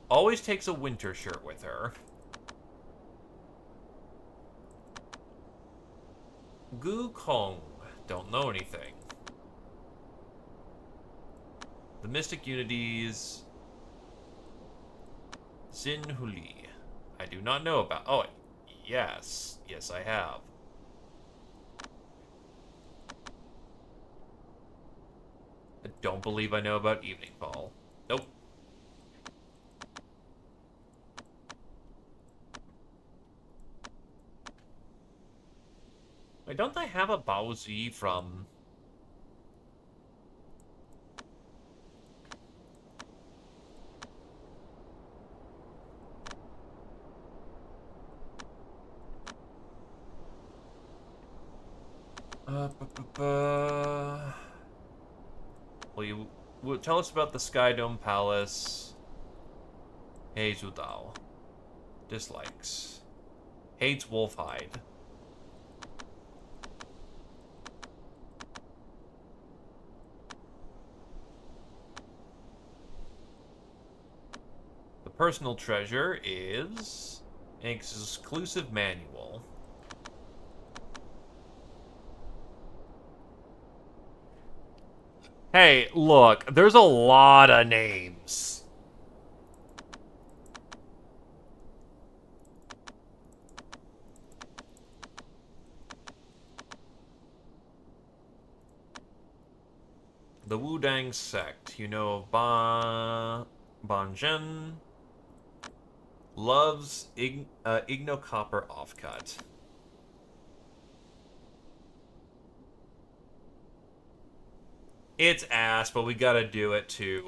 Always takes a winter shirt with her. Gu Kong. Don't know anything. The Mystic Unities. Xin Huli. I do not know about. Oh, yes. Yes, I have. I don't believe I know about Evening Fall. Nope. Wait, don't they have a Baozi from... Well, you tell us about the Sky Dome Palace. Hey, Zudao. Dislikes. Hates Wolfhide. The personal treasure is an exclusive manual. Hey, look, there's a lot of names. The Wudang sect. You know Banzhen loves Igno Copper Offcut. It's ass, but we gotta do it to,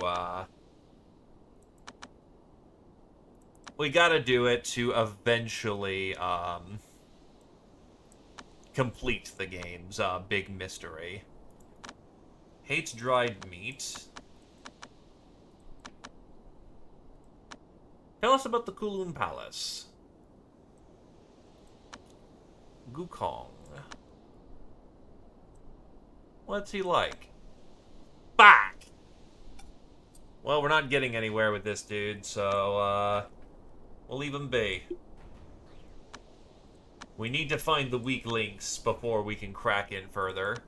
we gotta do it to eventually, complete the game's, big mystery. Hates dried meat. Tell us about the Kulun Palace. Gukong. What's he like? Fuck! Well, we're not getting anywhere with this dude, so, we'll leave him be. We need to find the weak links before we can crack in further.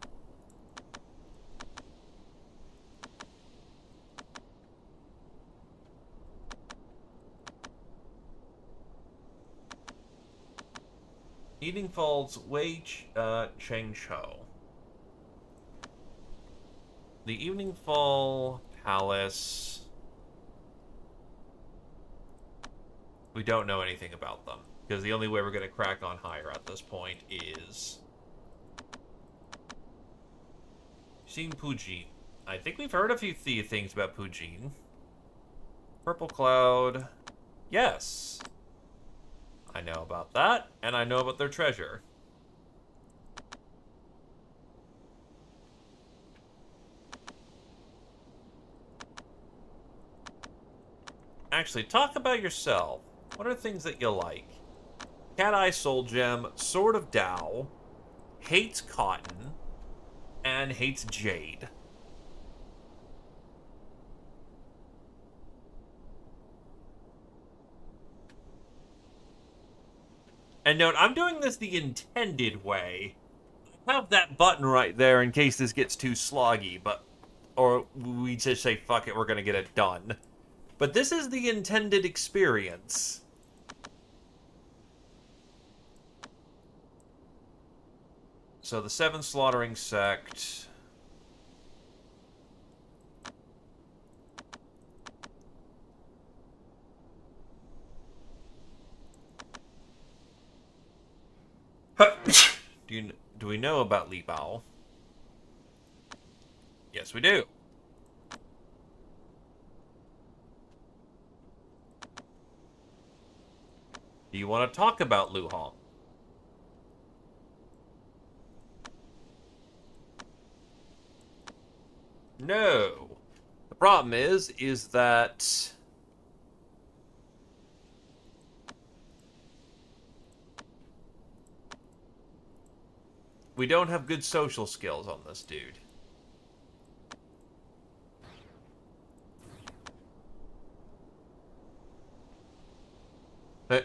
Evening Falls Wei Cheng Cho. The Evening Fall Palace. We don't know anything about them, because the only way we're going to crack on higher at this point is... Seen Pujin. I think we've heard a few things about Pujin. Purple Cloud. Yes. I know about that, and I know about their treasure. Actually, talk about yourself. What are things that you like? Cat Eye Soul Gem, Sword of Tao, hates cotton, and hates jade. And note, I'm doing this the intended way. I have that button right there in case this gets too sloggy, but... Or we just say, fuck it, we're gonna get it done. But this is the intended experience. So the Seven Slaughtering Sect... Do we know about Li Bao? Yes, we do. Do you want to talk about Lu Hong? No. The problem is that... we don't have good social skills on this dude.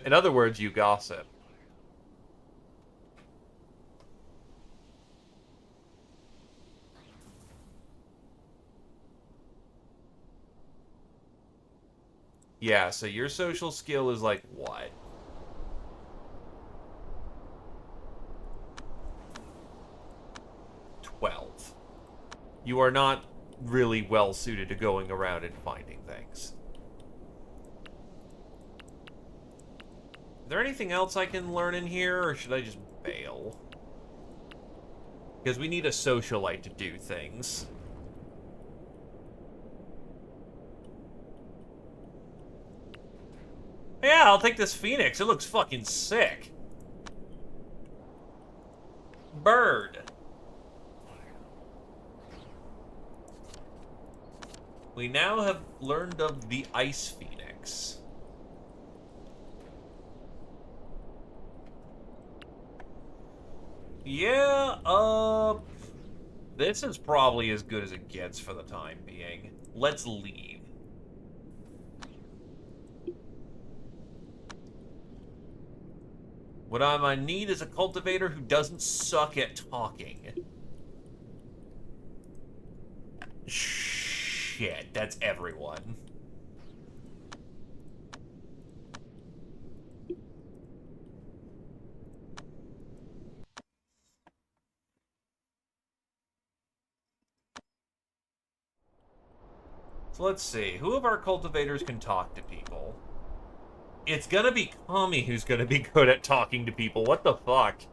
In other words, you gossip. Yeah, so your social skill is like what? 12. You are not really well suited to going around and finding things. Is there anything else I can learn in here, or should I just bail? Because we need a socialite to do things. Yeah, I'll take this phoenix. It looks fucking sick. Bird. We now have learned of the ice phoenix. Yeah, this is probably as good as it gets for the time being. Let's leave. What I might need is a cultivator who doesn't suck at talking. Shit, that's everyone. So let's see. Who of our cultivators can talk to people? It's gonna be Kami who's gonna be good at talking to people. What the fuck?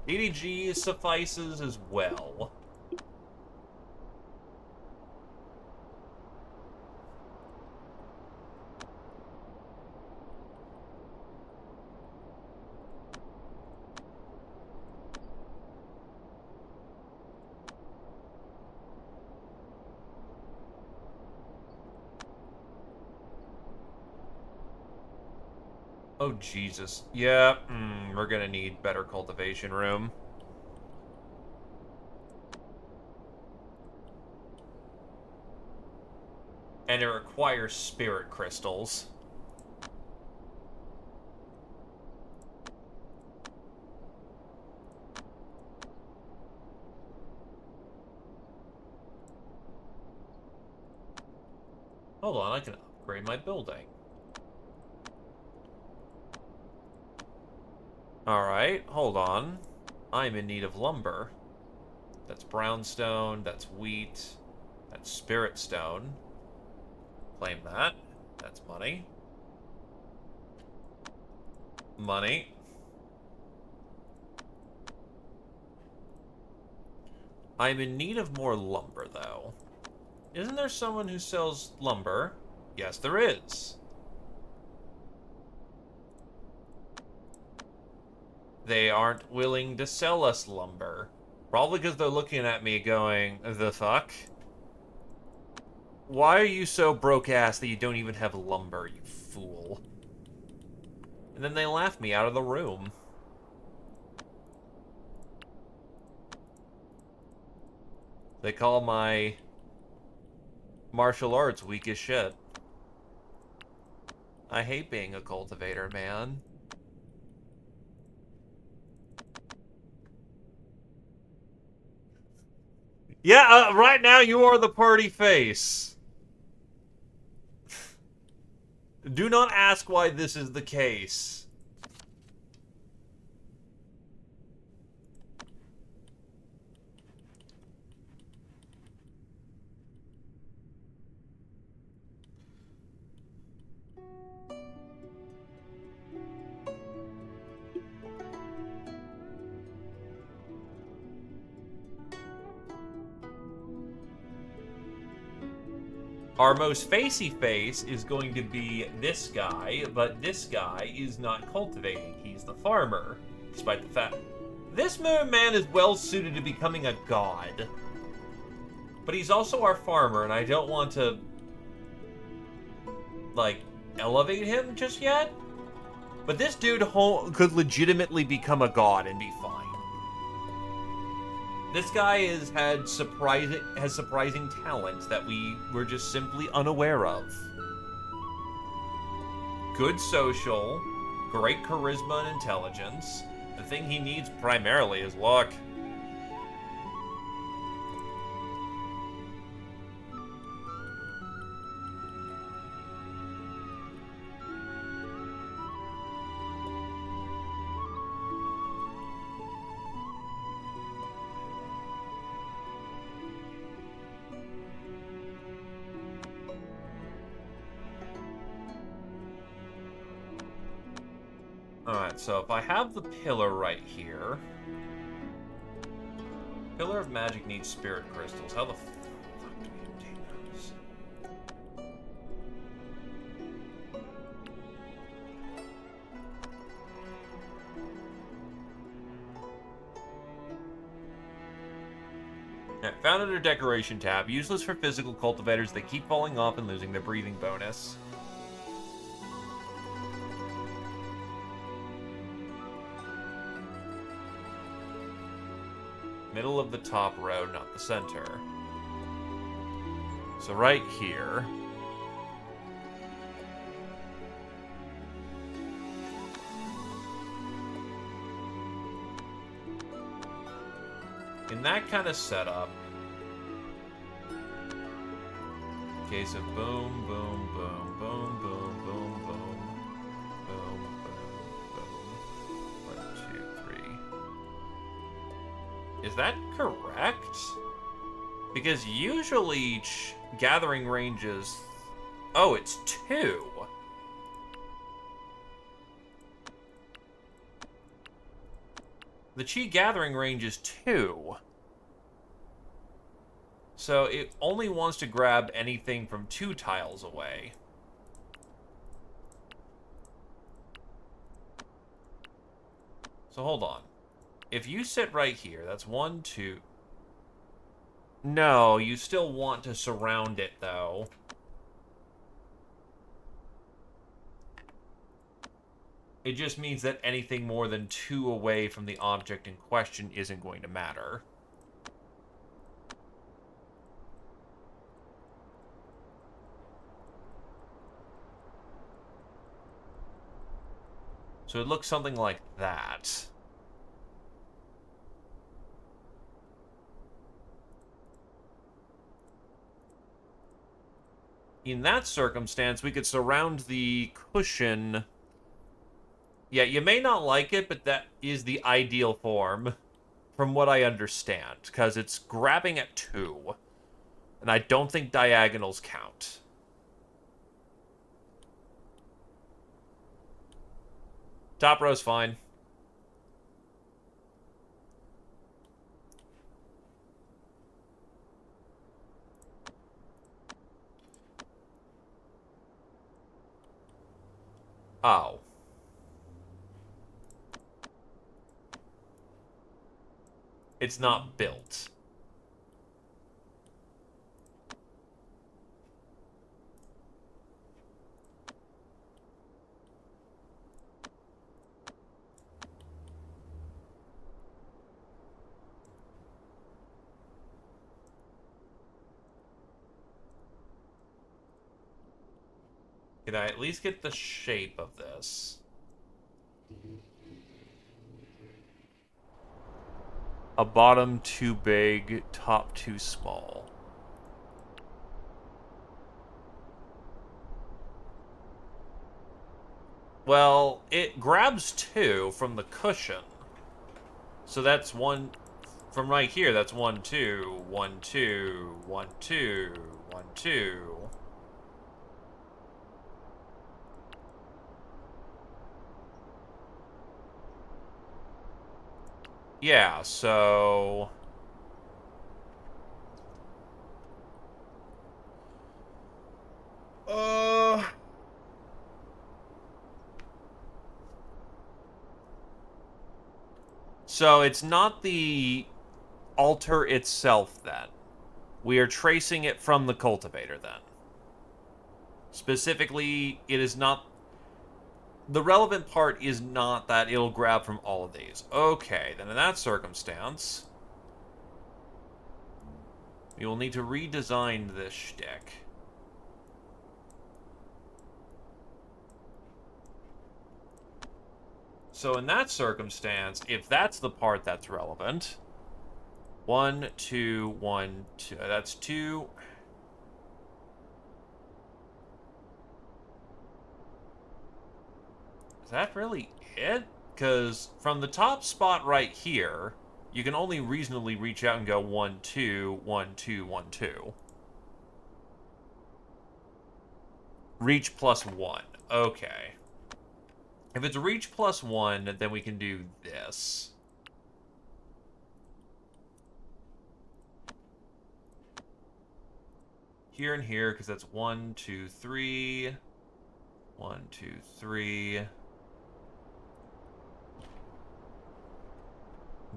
DDG suffices as well. Oh, Jesus. Yeah, we're gonna need better cultivation room. And it requires spirit crystals. Hold on, I can upgrade my building. Alright, hold on. I'm in need of lumber. That's brownstone, that's wheat, that's spirit stone. Claim that. That's money. Money. I'm in need of more lumber, though. Isn't there someone who sells lumber? Yes, there is. They aren't willing to sell us lumber. Probably because they're looking at me going, the fuck? Why are you so broke-ass that you don't even have lumber, you fool? And then they laugh me out of the room. They call my martial arts weak as shit. I hate being a cultivator, man. Yeah, right now you are the party face. Do not ask why this is the case. Our most facey face is going to be this guy, but this guy is not cultivating. He's the farmer, despite the fact... This man is well suited to becoming a god. But he's also our farmer, and I don't want to, like, elevate him just yet. But this dude could legitimately become a god and be fine. This guy has surprising talent that we were just simply unaware of. Good social, great charisma and intelligence. The thing he needs primarily is luck. Alright, so if I have the pillar right here... Pillar of Magic needs spirit crystals. How the fuck do we obtain those? Found under Decoration tab. Useless for physical cultivators. They keep falling off and losing their breathing bonus. Middle of the top row, not the center. So right here. In that kind of setup. Okay, so boom, boom, boom, boom, boom, boom, boom. Boom, boom, boom. 1, 2, 3. Is that correct? Because usually gathering range is... Oh, it's 2. The chi gathering range is 2. So it only wants to grab anything from 2 tiles away. So hold on. If you sit right here, that's 1, 2... No, you still want to surround it, though. It just means that anything more than 2 away from the object in question isn't going to matter. So it looks something like that. In that circumstance, we could surround the cushion... Yeah, you may not like it, but that is the ideal form, from what I understand, because it's grabbing at 2, and I don't think diagonals count. Top row's fine. Oh. It's not built. Can I at least get the shape of this? A bottom too big, top too small. Well, it grabs 2 from the cushion. So that's 1... From right here, that's 1, 2, 1, 2, 1, 2, 1, 2. Yeah, so... So it's not the altar itself, then. We are tracing it from the cultivator, then. Specifically, it is not... The relevant part is not that it'll grab from all of these. Okay, then in that circumstance... we will need to redesign this shtick. So in that circumstance, if that's the part that's relevant... 1, 2, 1, 2... That's 2... Is that really it? Because from the top spot right here, you can only reasonably reach out and go 1, 2, 1, 2, 1, 2. Reach plus 1. Okay. If it's reach +1, then we can do this. Here and here, because that's 1, 2, 3. 1, 2, 3.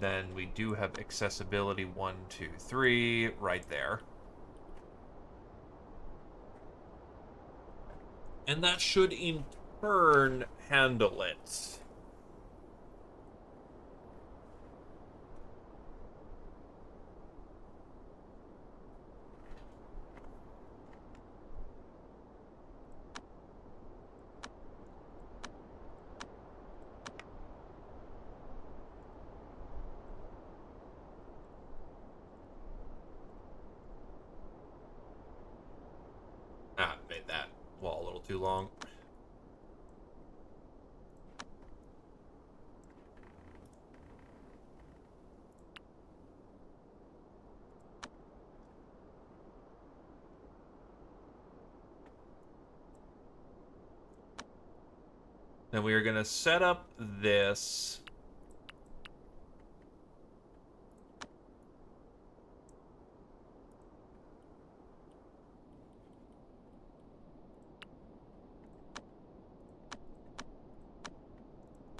Then we do have accessibility 1, 2, 3 right there. And that should in turn handle it. Ah, made that wall a little too long. Then we are going to set up this.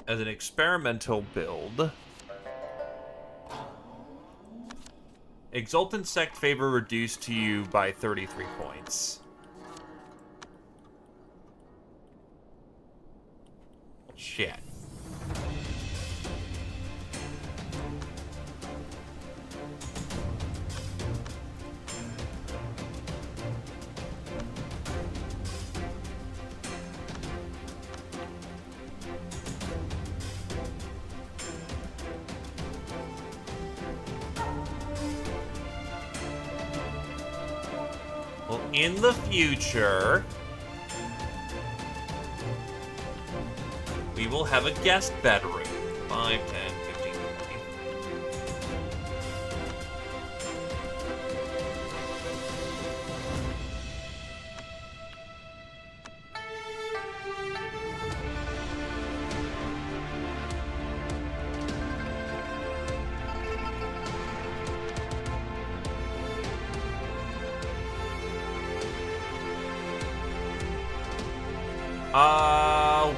As an experimental build. Exultant Sect favor reduced to you by 33 points. Shit. Well, in the future, we will have a guest bedroom. 5, 10, 15, 20.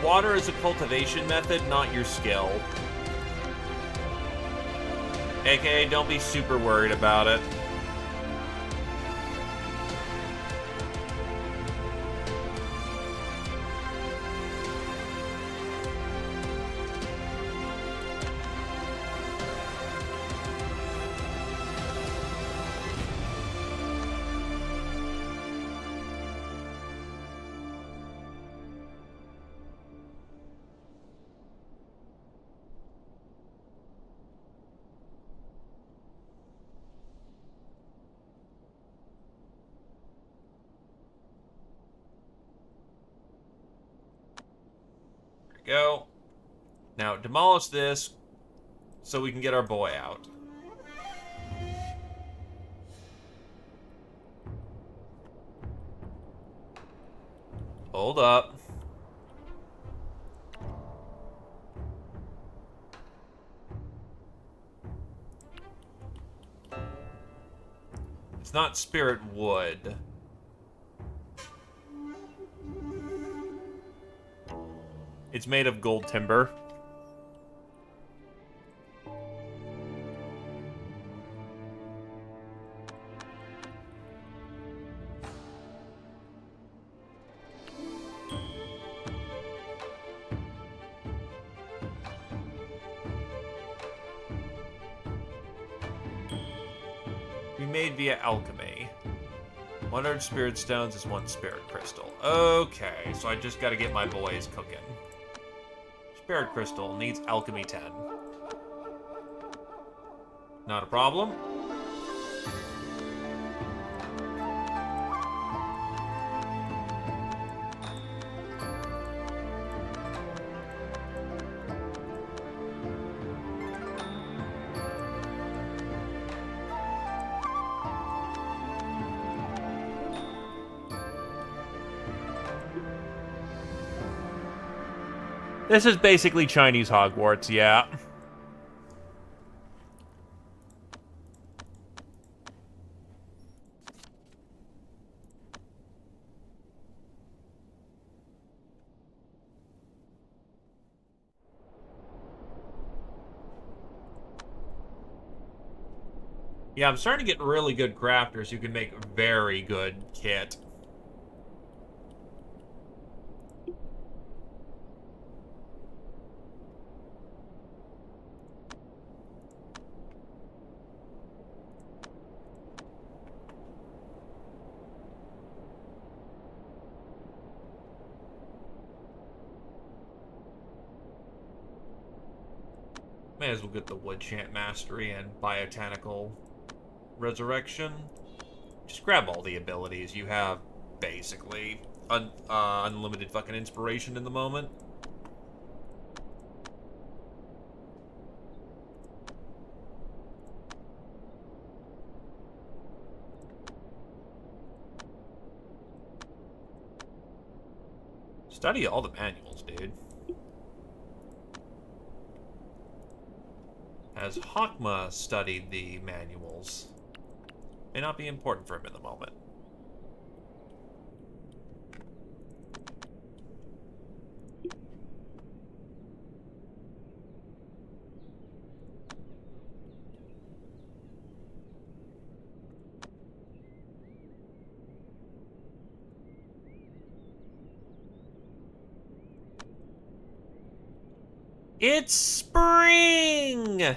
Water is a cultivation method, not your skill. AKA, don't be super worried about it. Go. Now, demolish this so we can get our boy out. Hold up. It's not spirit wood. It's made of gold timber. We made via alchemy. 100 spirit stones is 1 spirit crystal. Okay, so I just gotta get my boys cooking. Spirit crystal needs alchemy 10. Not a problem. This is basically Chinese Hogwarts, yeah. Yeah, I'm starting to get really good crafters who can make very good kit. May as well get the Wood Chant Mastery and Biotanical Resurrection. Just grab all the abilities. You have basically unlimited fucking inspiration in the moment. Study all the manuals, dude. Has Hakma studied the manuals? May not be important for him in the moment. It's spring!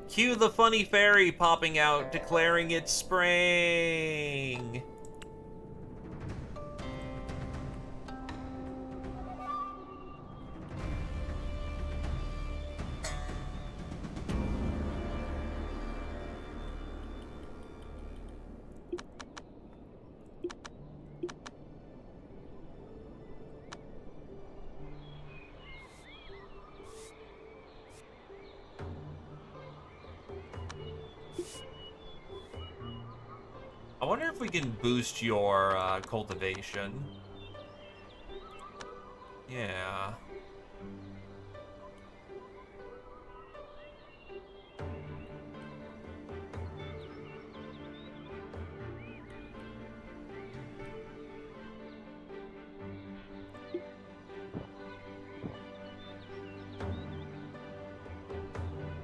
Cue the funny fairy popping out, declaring it's spring! I wonder if we can boost your cultivation. Yeah.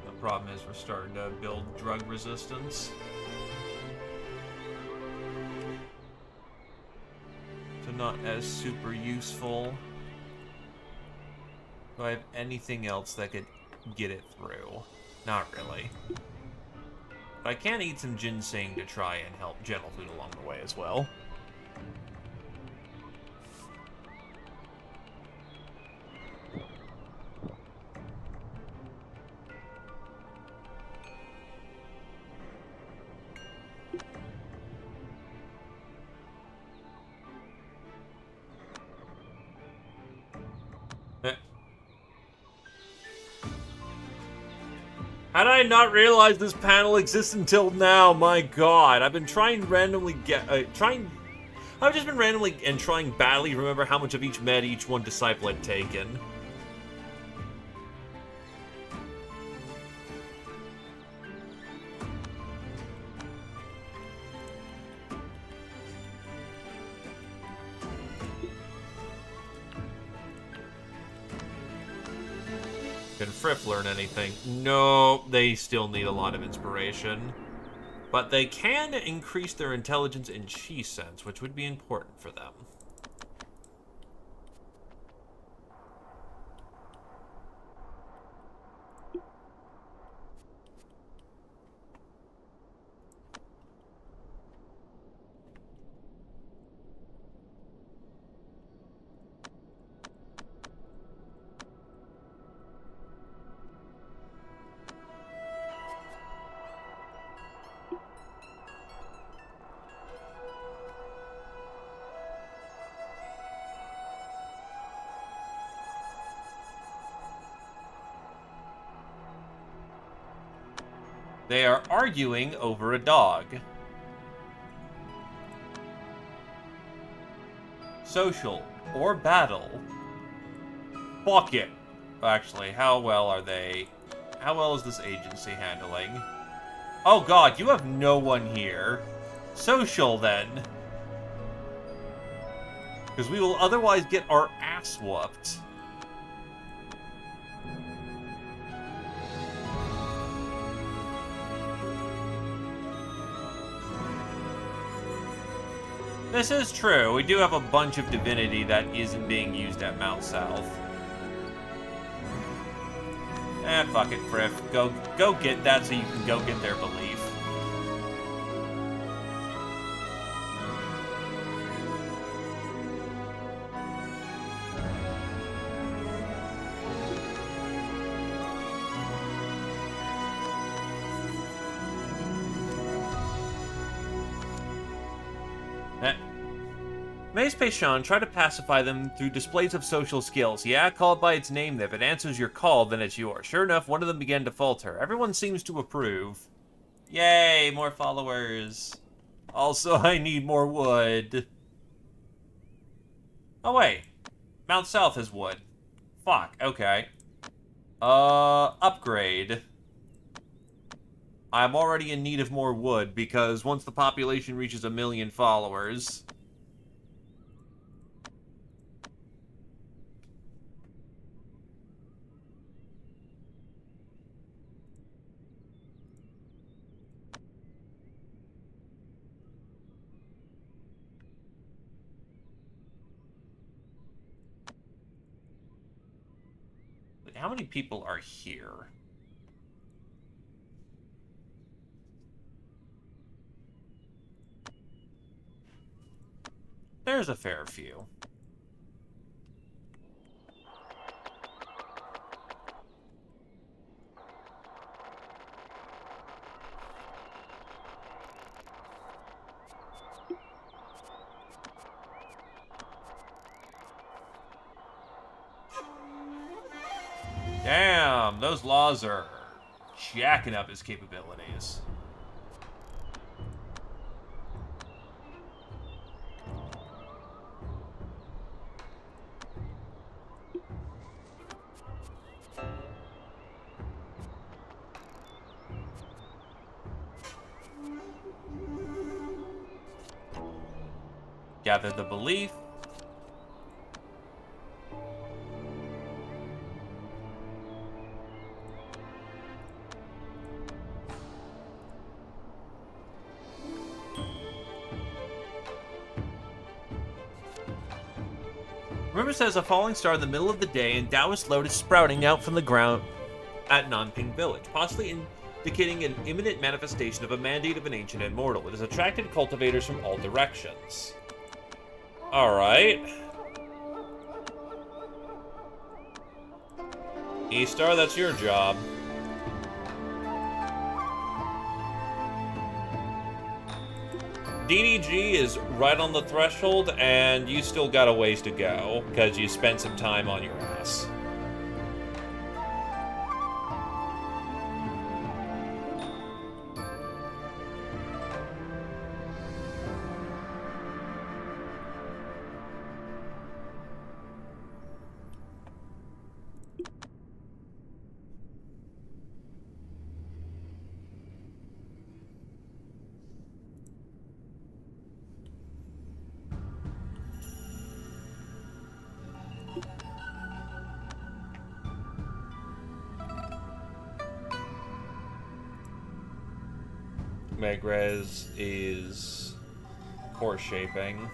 The problem is we're starting to build drug resistance. So not as super useful. Do I have anything else that could get it through? Not really. But I can eat some ginseng to try and help gentle food along the way as well. How did I not realize this panel exists until now? My god. I've been trying randomly I've just been randomly and trying badly to remember how much of each med each one disciple had taken. Can Frith learn anything? No, they still need a lot of inspiration. But they can increase their intelligence in Chi Sense, which would be important for them. They are arguing over a dog. Social or battle. Fuck it. Actually, how well are they? How well is this agency handling? Oh god, you have no one here. Social, then. Because we will otherwise get our ass whooped. This is true. We do have a bunch of divinity that isn't being used at Mount South. Fuck it, Friff. Go get that so you can go get their belief. Maze Peixon, try to pacify them through displays of social skills. Yeah, call it by its name. If it answers your call, then it's yours. Sure enough, one of them began to falter. Everyone seems to approve. Yay, more followers. Also, I need more wood. Oh, wait. Mount South has wood. Fuck, okay. Upgrade. I'm already in need of more wood, because once the population reaches 1 million followers... How many people are here? There's a fair few. Damn, those laws are jacking up his capabilities. Gather the belief. Rumor says a falling star in the middle of the day and Taoist lotus sprouting out from the ground at Nanping Village, possibly indicating an imminent manifestation of a mandate of an ancient immortal. It has attracted cultivators from all directions. Alright. E-Star, that's your job. DDG is right on the threshold, and you still got a ways to go, because you spent some time on your ass. Megrez is core shaping.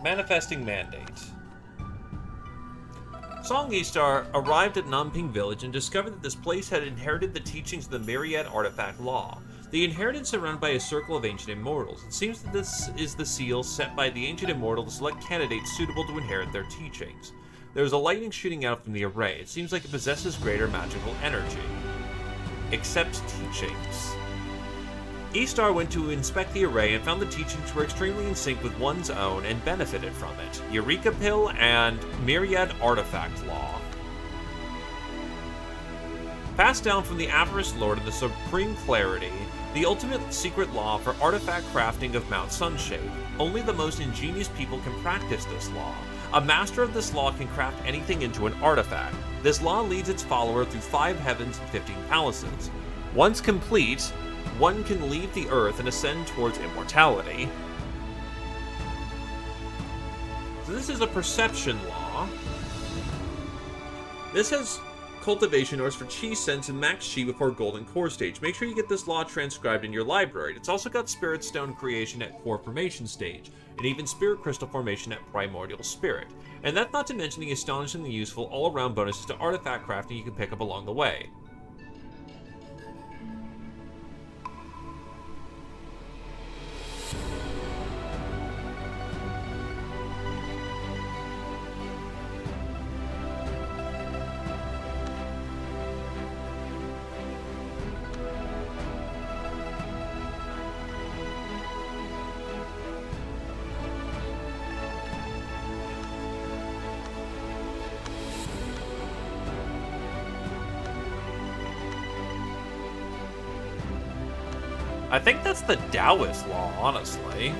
Manifesting mandate. Song E-Star arrived at Nanping Village and discovered that this place had inherited the teachings of the Myriad Artifact Law. The inheritance is surrounded by a circle of ancient immortals. It seems that this is the seal set by the ancient immortal to select candidates suitable to inherit their teachings. There is a lightning shooting out from the array. It seems like it possesses greater magical energy. Accept teachings. E-Star went to inspect the array and found the teachings were extremely in sync with one's own and benefited from it. Eureka Pill and Myriad Artifact Law. Passed down from the Avarice Lord of the Supreme Clarity, the ultimate secret law for artifact crafting of Mount Sunshade. Only the most ingenious people can practice this law. A master of this law can craft anything into an artifact. This law leads its follower through 5 heavens and 15 palaces. Once complete, one can leave the earth and ascend towards immortality. So this is a perception law. This has cultivation ores for chi sense and max chi before golden core stage. Make sure you get this law transcribed in your library. It's also got spirit stone creation at core formation stage, and even spirit crystal formation at primordial spirit. And that's not to mention the astonishingly useful all-around bonuses to artifact crafting you can pick up along the way. I think that's the Taoist law, honestly.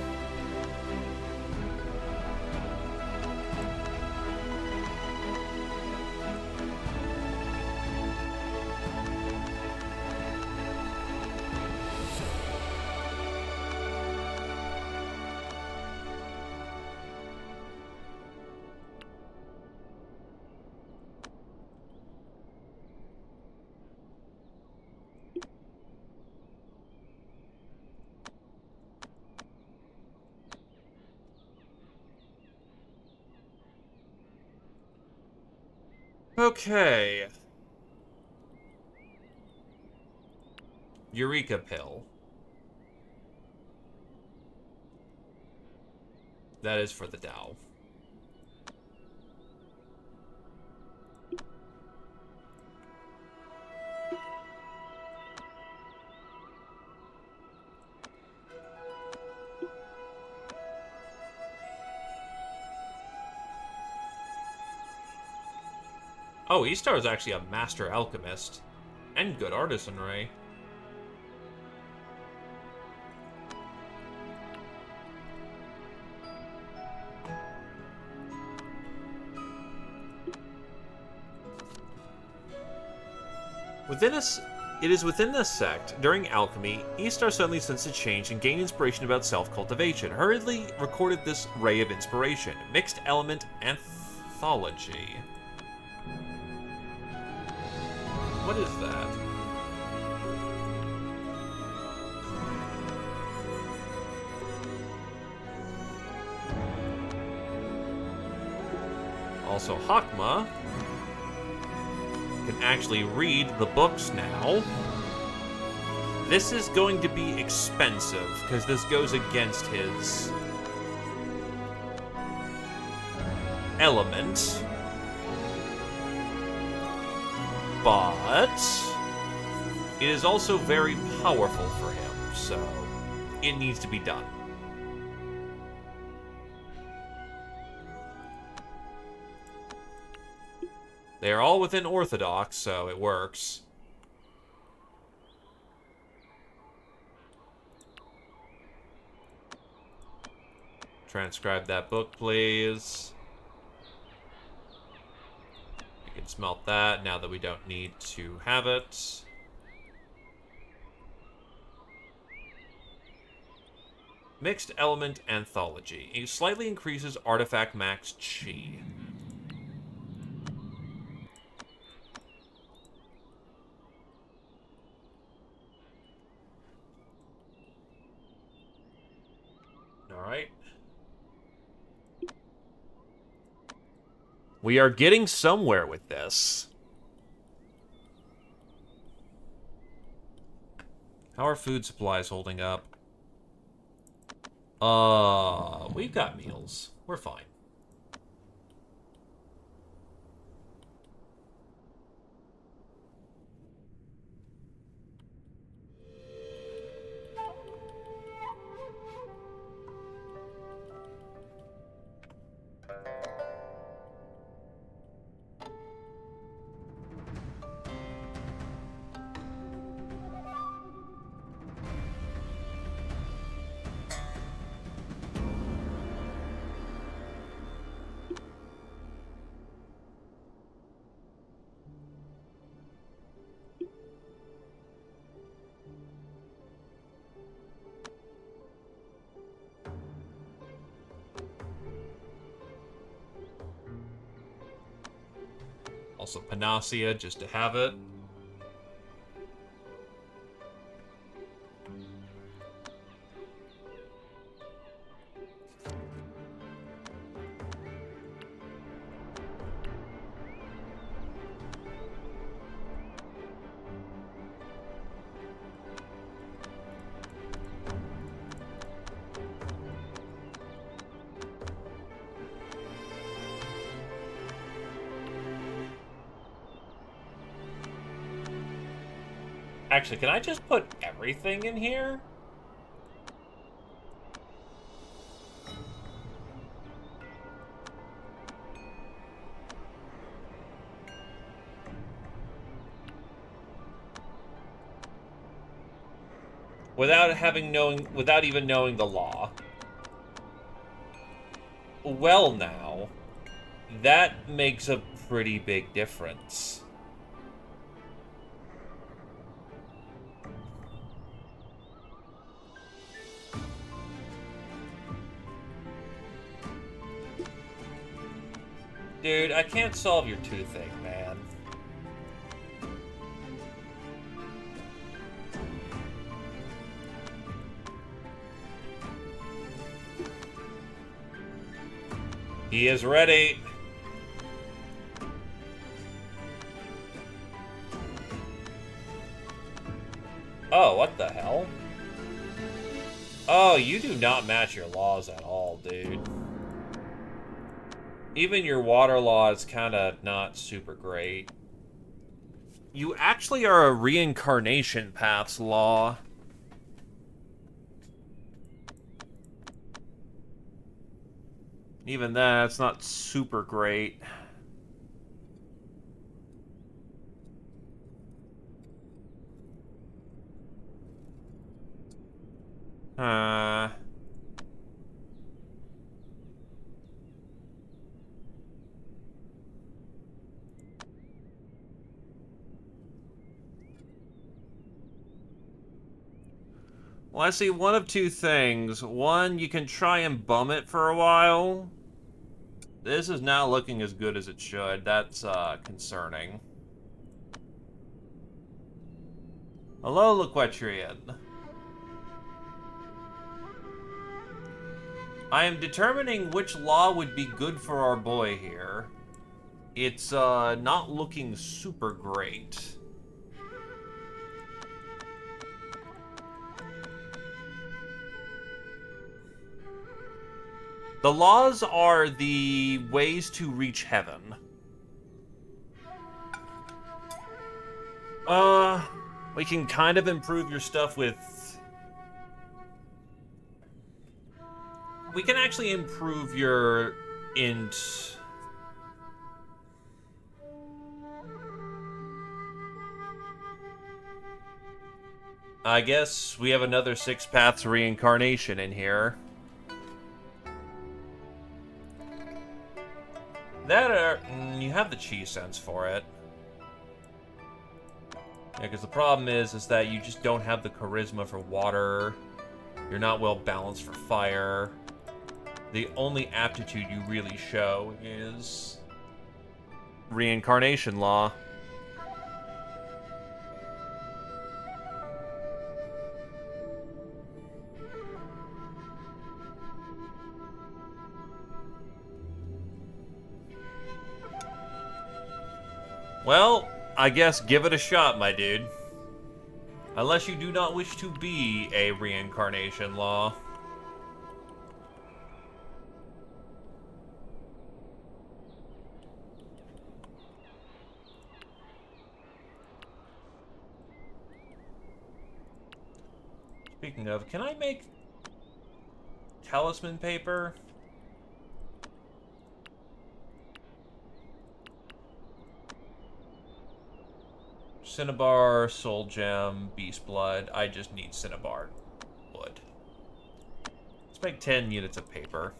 Okay. Eureka pill. That is for the Tao. Oh, Istar is actually a master alchemist. And good artisanry. It is within this sect, during alchemy, Istar suddenly sensed a change and gained inspiration about self-cultivation. Hurriedly recorded this ray of inspiration. Mixed element anthology. What is that? Also, Hakma can actually read the books now. This is going to be expensive, because this goes against his element. But it is also very powerful for him, so it needs to be done. They are all within Orthodox, so it works. Transcribe that book, please. You can smelt that now that we don't need to have it. Mixed element anthology. It slightly increases artifact max chi. Alright. We are getting somewhere with this. How are food supplies holding up? We've got meals. We're fine. Also Panacea, just to have it. Actually, can I just put everything in here? Without even knowing the law. Well now, that makes a pretty big difference. Dude, I can't solve your two thing, man. He is ready. Oh, what the hell? Oh, you do not match your laws at all, dude. Even your water law is kind of not super great. You actually are a reincarnation path's law. Even that's not super great. Well, I see one of two things. One, you can try and bum it for a while. This is not looking as good as it should. That's, concerning. Hello, Laquetrian. I am determining which law would be good for our boy here. It's, not looking super great. The laws are the ways to reach heaven. We can kind of improve your stuff with... We can actually improve your int... I guess we have another 6 paths reincarnation in here. That are... you have the chi sense for it. Yeah, because the problem is that you just don't have the charisma for water. You're not well balanced for fire. The only aptitude you really show is... reincarnation law. Well, I guess give it a shot, my dude. Unless you do not wish to be a reincarnation law. Speaking of, can I make talisman paper? Cinnabar, Soul Gem, Beast Blood. I just need Cinnabar wood. Let's make 10 units of paper.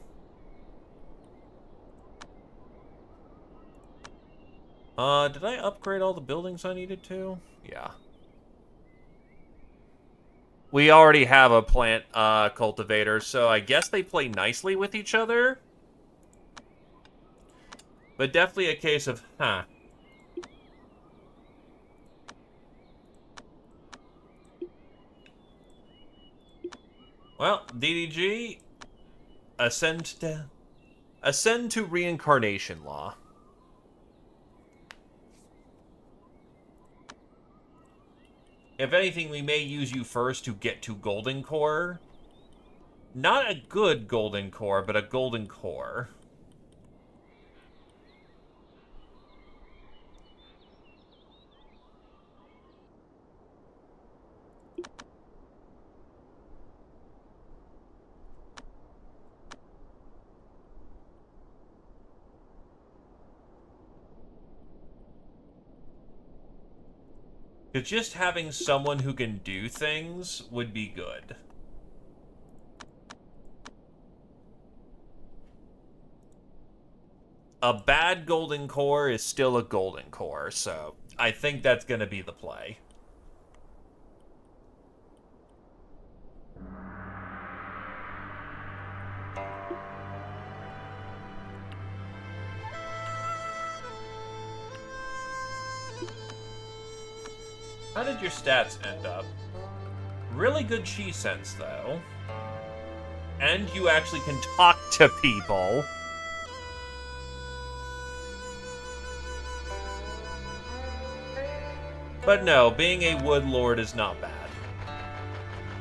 Did I upgrade all the buildings I needed to? Yeah. We already have a plant cultivator, so I guess they play nicely with each other. But definitely a case of, huh. Well, DDG, ascend to reincarnation law. If anything, we may use you first to get to golden core. Not a good golden core, but a golden core. Because just having someone who can do things would be good. A bad golden core is still a golden core, so I think that's going to be the play. How did your stats end up? Really good chi sense, though. And you actually can talk to people. But no, being a wood lord is not bad.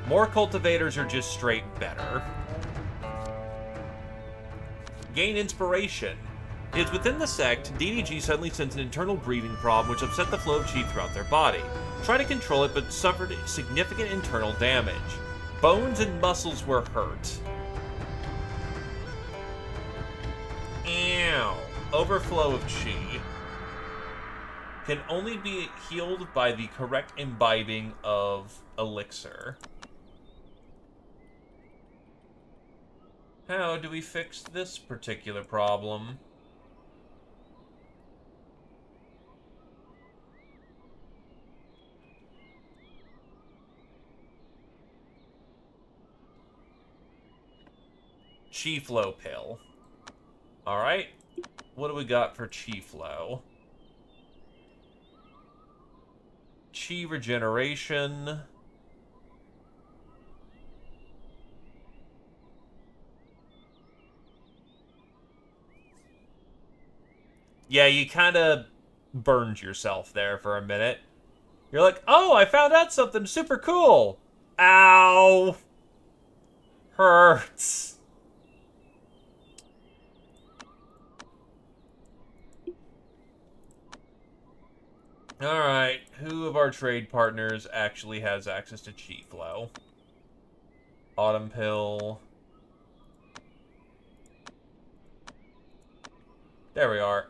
More cultivators are just straight better. Gain inspiration. It's within the sect, DDG suddenly sensed an internal breathing problem which upset the flow of chi throughout their body. Tried to control it, but suffered significant internal damage. Bones and muscles were hurt. Ow. Overflow of chi. Can only be healed by the correct imbibing of elixir. How do we fix this particular problem? Chi flow pill. Alright. What do we got for chi flow? Chi regeneration. Yeah, you kind of burned yourself there for a minute. You're like, oh, I found out something super cool. Ow. Hurts. Alright, who of our trade partners actually has access to chi flow? Autumn pill. There we are.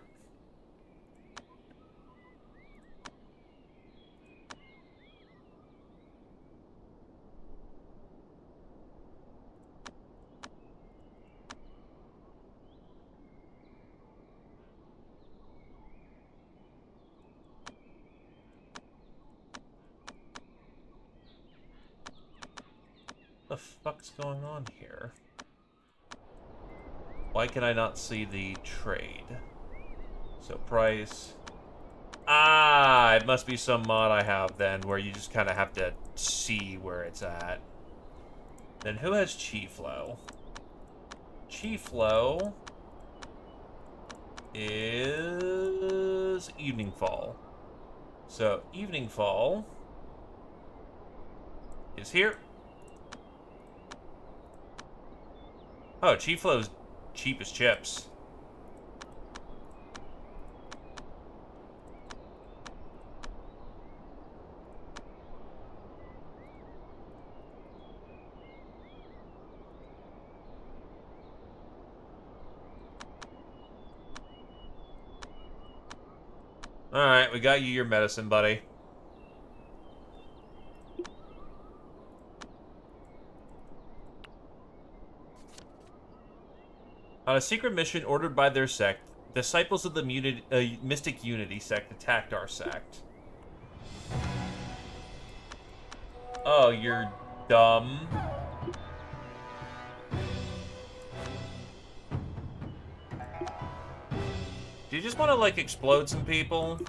What the fuck's going on here? Why can I not see the trade? So price. Ah, it must be some mod I have then where you just kind of have to see where it's at. Then who has chi flow? Chi flow is evening fall. So evening fall is here. Oh, chi flow's cheap as chips. Alright, we got you your medicine, buddy. On a secret mission ordered by their sect, disciples of the Mystic Unity sect attacked our sect. Oh, you're dumb. Do you just want to, like, explode some people?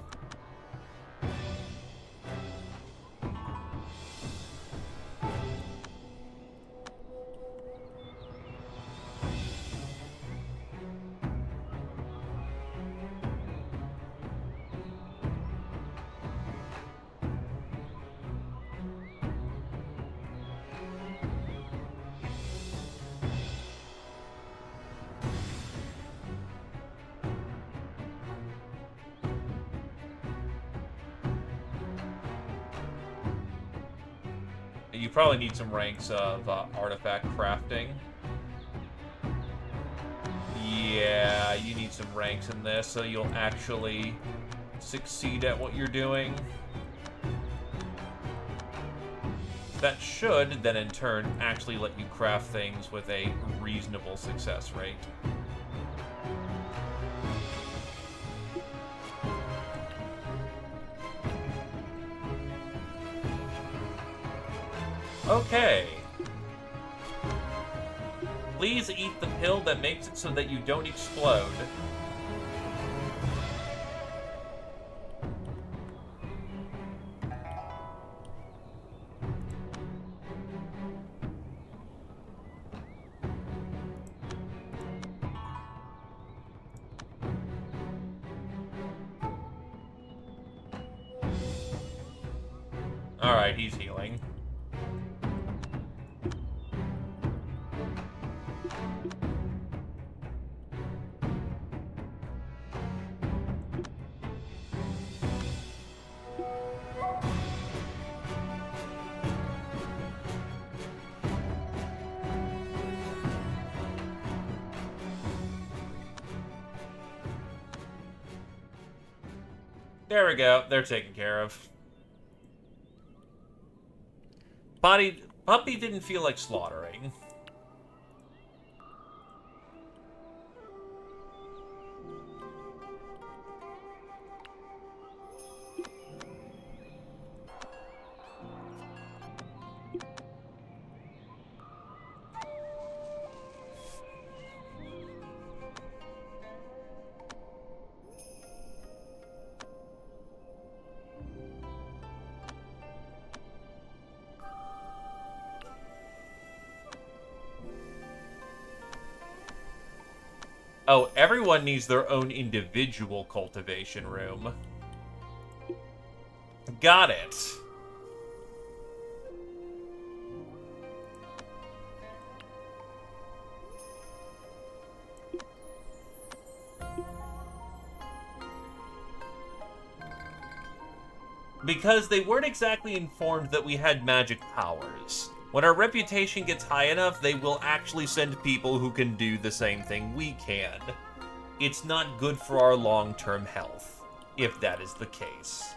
You probably need some ranks of artifact crafting. Yeah, you need some ranks in this so you'll actually succeed at what you're doing. That should then in turn actually let you craft things with a reasonable success rate. Okay. Please eat the pill that makes it so that you don't explode. Alright, he's healing. There we go. They're taken care of. Puppy didn't feel like slaughtering. Oh, everyone needs their own individual cultivation room. Got it. Because they weren't exactly informed that we had magic powers. When our reputation gets high enough, they will actually send people who can do the same thing we can. It's not good for our long-term health, if that is the case.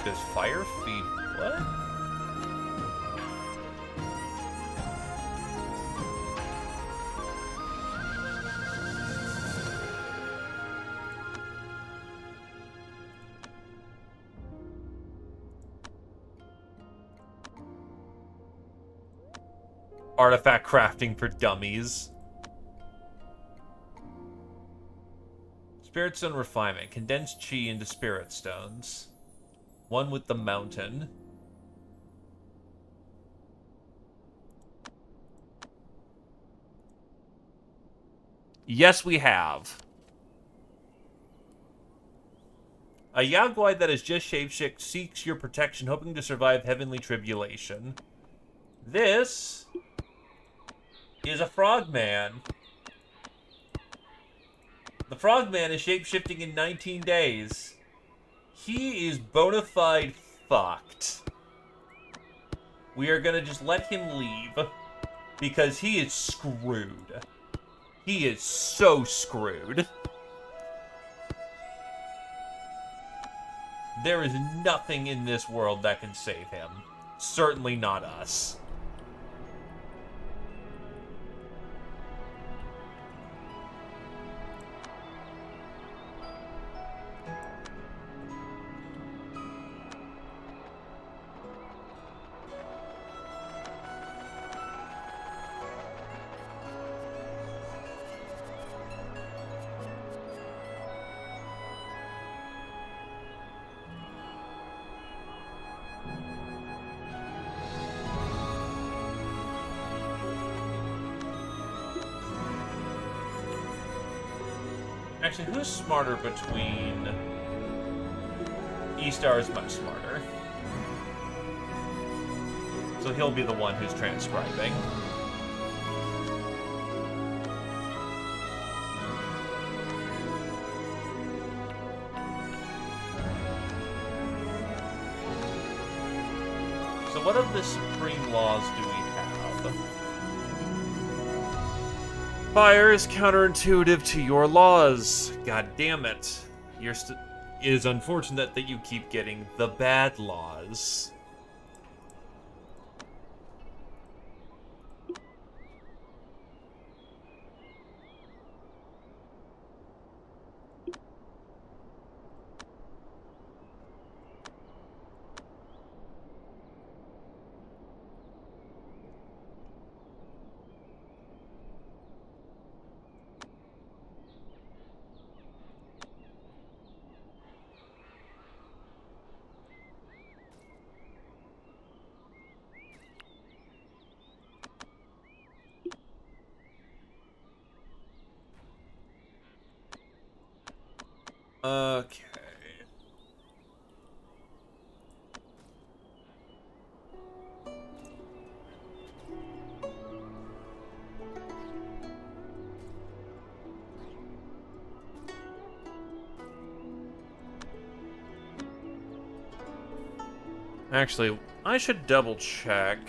Does fire feed what? Artifact crafting for dummies. Spirit Stone refinement. Condensed chi into spirit stones. One with the mountain. Yes, we have. A Yaguai that has just shapeshift seeks your protection, hoping to survive heavenly tribulation. This is a frogman. The frogman is shapeshifting in 19 days. He is bona fide fucked. We are gonna just let him leave. Because he is screwed. He is so screwed. There is nothing in this world that can save him. Certainly not us. Actually, who's smarter between... E-Star is much smarter. So he'll be the one who's transcribing. So what of the supreme laws do we have? Fire is counterintuitive to your laws. God damn it. It is unfortunate that you keep getting the bad laws. Okay. Actually, I should double check.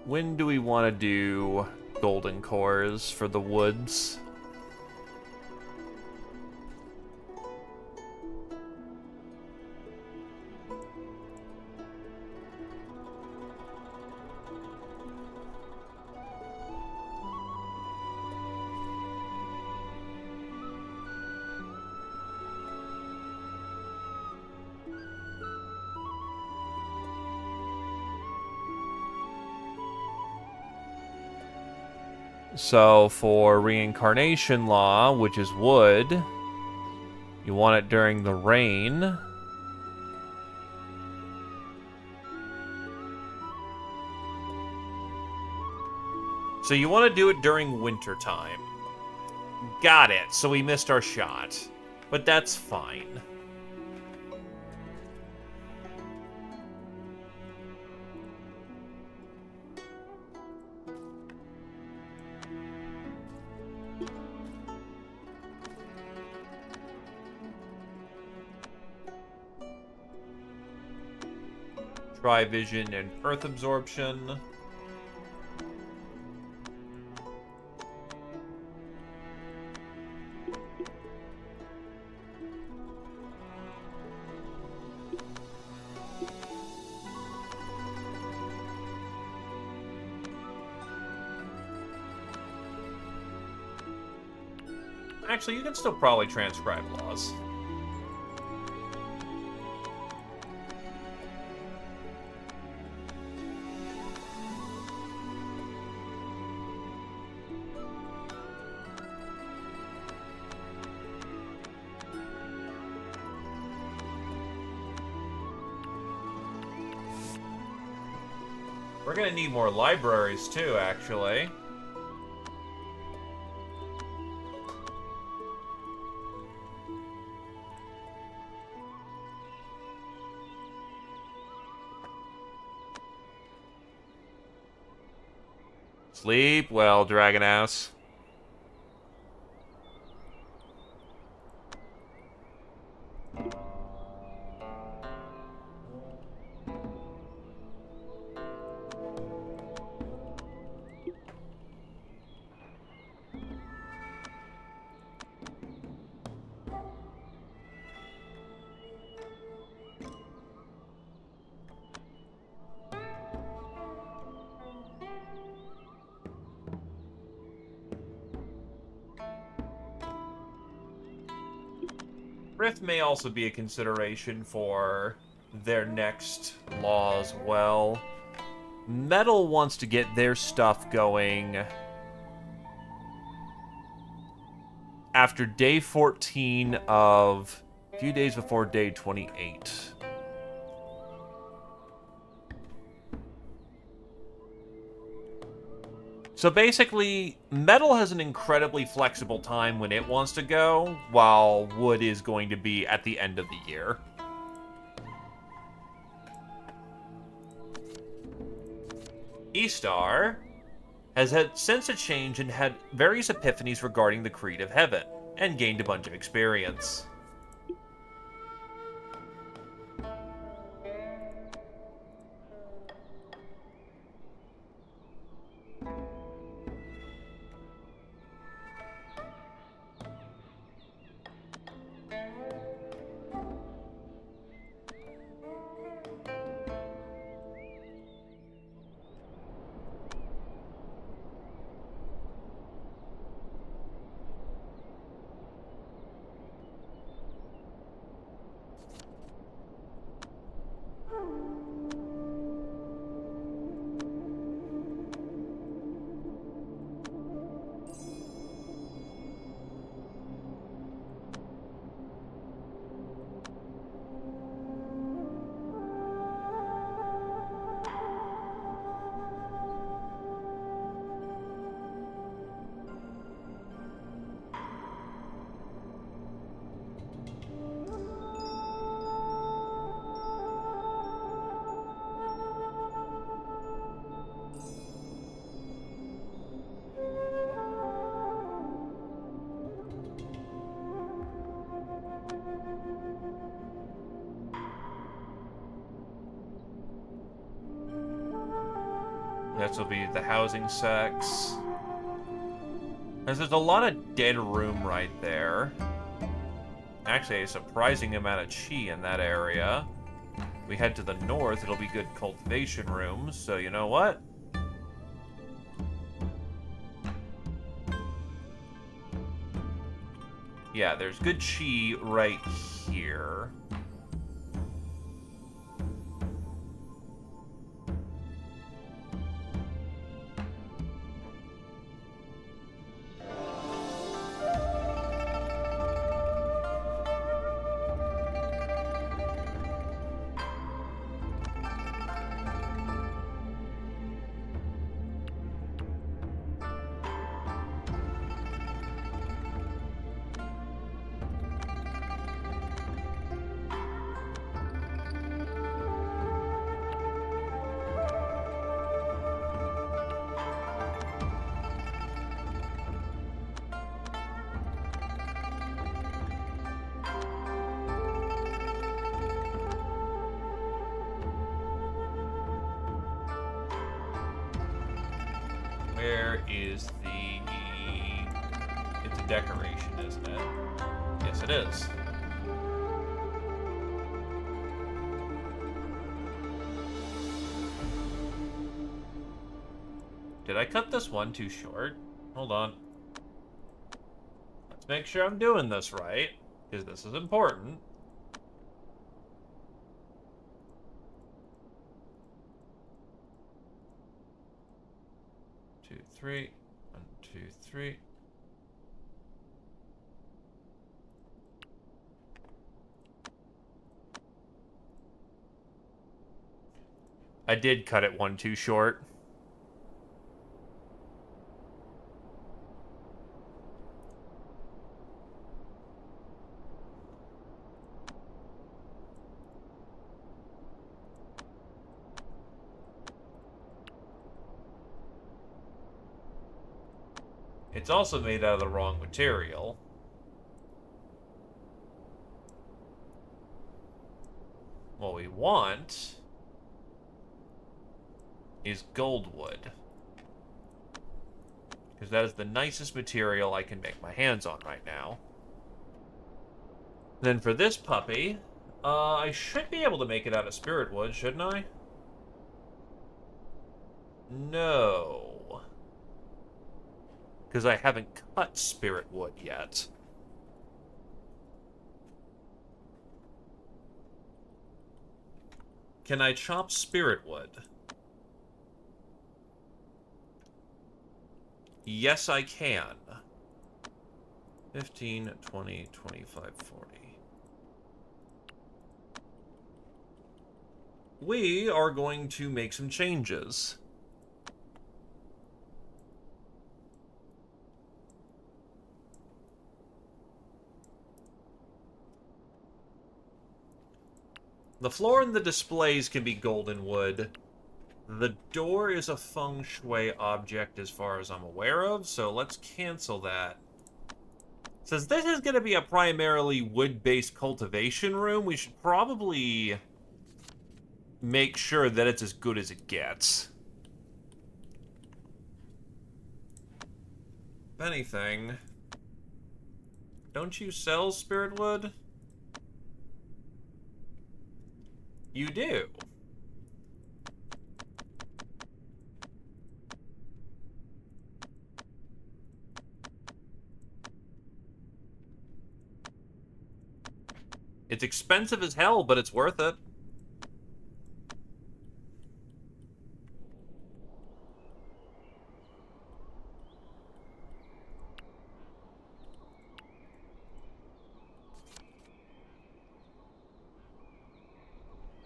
When do we want to do golden cores for the woods? So for reincarnation law, which is wood, you want it during the rain. So you want to do it during winter time. Got it. So we missed our shot. But that's fine. Try vision and earth absorption. Actually, you can still probably transcribe laws. We're gonna need more libraries too, actually. Sleep well, dragon ass. Rift may also be a consideration for their next law as well. Metal wants to get their stuff going after day 14 of a few days before day 28. So basically, metal has an incredibly flexible time when it wants to go, while wood is going to be at the end of the year. Estar has had sensed a change and had various epiphanies regarding the Creed of Heaven, and gained a bunch of experience. This will be the housing sex. There's a lot of dead room right there. Actually, a surprising amount of chi in that area. We head to the north, it'll be good cultivation rooms, so you know what? Yeah, there's good chi right here. Where is the... It's a decoration, isn't it? Yes, it is. Did I cut this one too short? Hold on. Let's make sure I'm doing this right, because this is important. Two, three. 1, 2, 3. I did cut it one too short. It's also made out of the wrong material. What we want is gold wood. Because that is the nicest material I can make my hands on right now. Then for this puppy, I should be able to make it out of spirit wood, shouldn't I? No. Because I haven't cut spirit wood yet. Can I chop spirit wood? Yes, I can. 15, 20, 25, 40. We are going to make some changes. The floor and the displays can be golden wood. The door is a feng shui object as far as I'm aware of, so let's cancel that. Since this is going to be a primarily wood-based cultivation room, we should probably make sure that it's as good as it gets. If anything, don't you sell spirit wood? You do. It's expensive as hell, but it's worth it.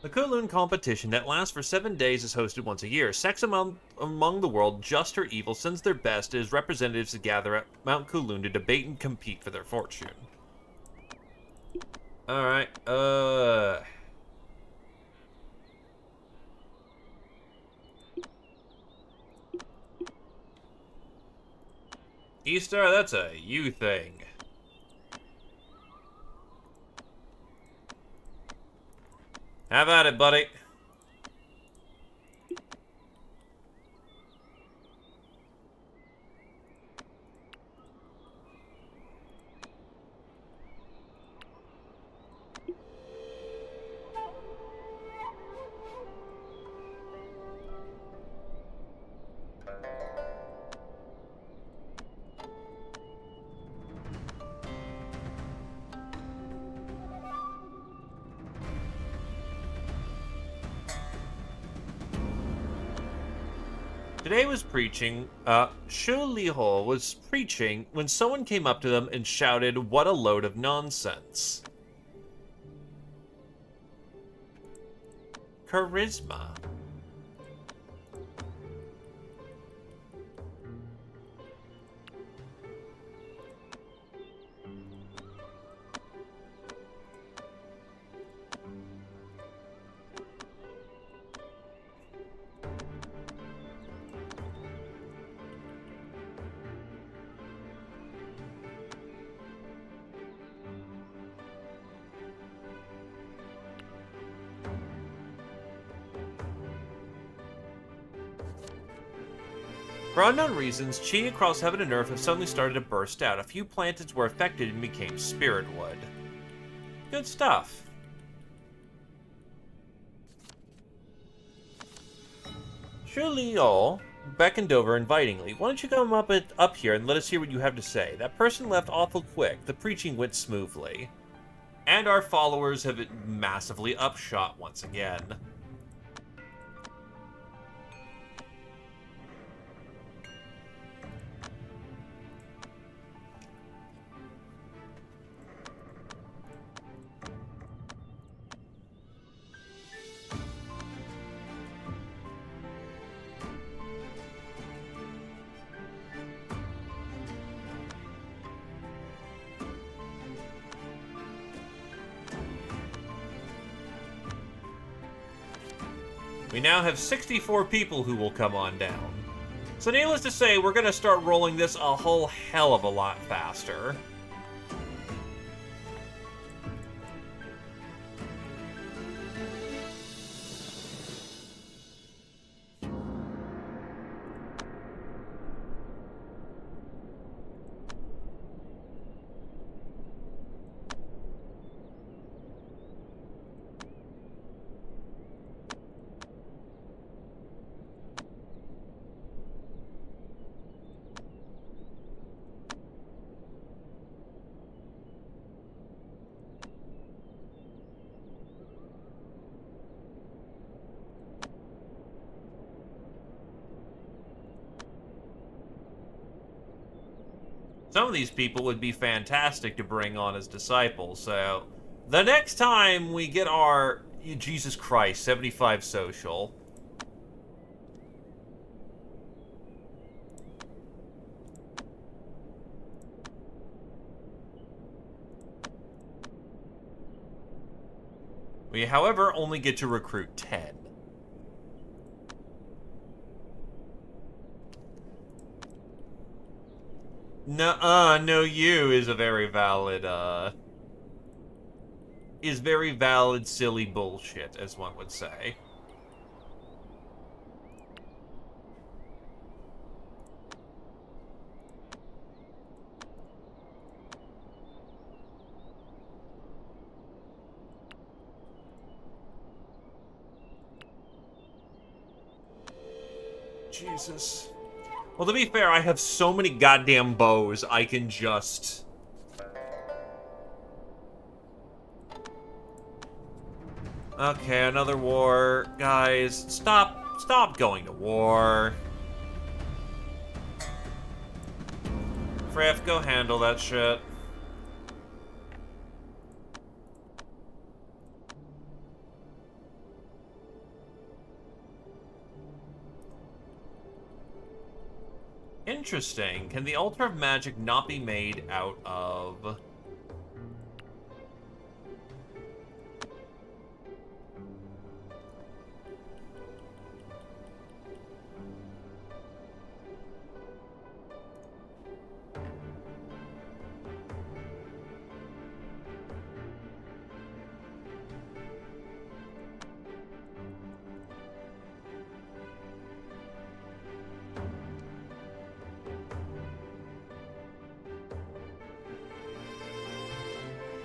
The Kowloon competition that lasts for 7 days is hosted once a year. Sects among the world, just or evil, sends their best as representatives to gather at Mount Kowloon to debate and compete for their fortune. Alright, Easter, that's a you thing. Have at it, buddy. Today was preaching, Shu Liho was preaching when someone came up to them and shouted, "What a load of nonsense." Charisma. For unknown reasons, chi across heaven and earth have suddenly started to burst out. A few planets were affected and became spirit wood. Good stuff. Shu Liu beckoned over invitingly. "Why don't you come up here and let us hear what you have to say?" That person left awful quick. The preaching went smoothly. And our followers have massively upshot once again. We now have 64 people who will come on down. So needless to say, we're going to start rolling this a whole hell of a lot faster. Some of these people would be fantastic to bring on as disciples, so the next time we get our Jesus Christ 75 social, We, however, only get to recruit 10. Nuh-uh, no you is a very valid, is very valid, silly bullshit, as one would say. Jesus. Well, to be fair, I have so many goddamn bows, I can just... Okay, another war. Guys, stop going to war. Frith, go handle that shit. Interesting. Can the altar of magic not be made out of...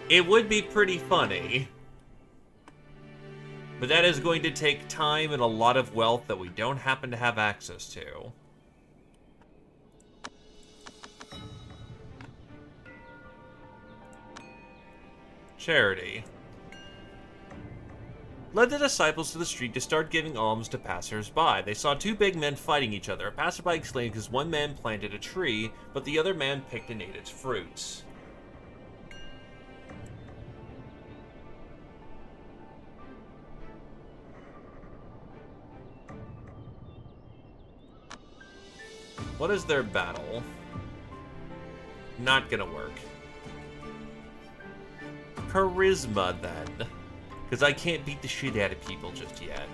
It would be pretty funny. But that is going to take time and a lot of wealth that we don't happen to have access to. Charity. Led the disciples to the street to start giving alms to passers-by. They saw two big men fighting each other. A passerby exclaimed because one man planted a tree, but the other man picked and ate its fruits. What is their battle? Not gonna work. Charisma, then. Because I can't beat the shit out of people just yet.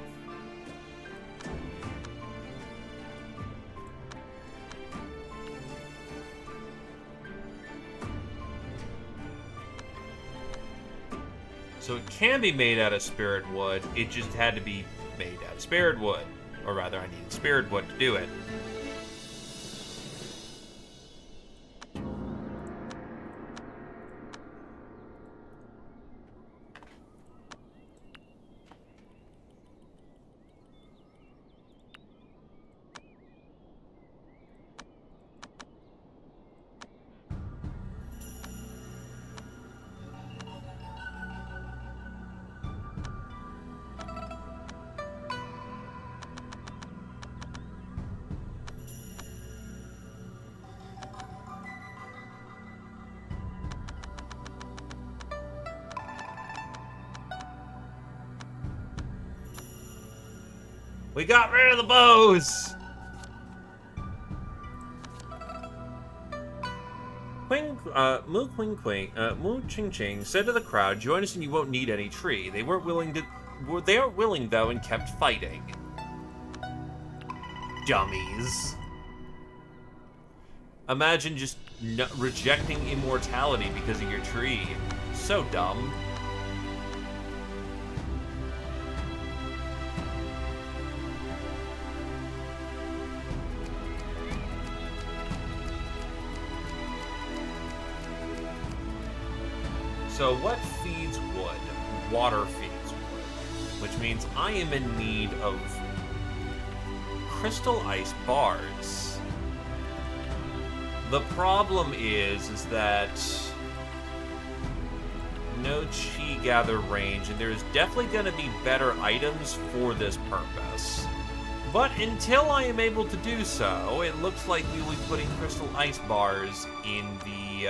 So it can be made out of spirit wood, it just had to be made out of spirit wood. Or rather, I needed spirit wood to do it. We got rid of the bows! Mu Ching Ching said to the crowd, "Join us and you won't need any tree." They weren't willing to... They aren't willing, though, and kept fighting. Dummies. Imagine just rejecting immortality because of your tree. So dumb. So what feeds wood? Water feeds wood. Which means I am in need of crystal ice bars. The problem is that no chi gather range, and there's definitely going to be better items for this purpose. But until I am able to do so, it looks like we will be putting crystal ice bars in the,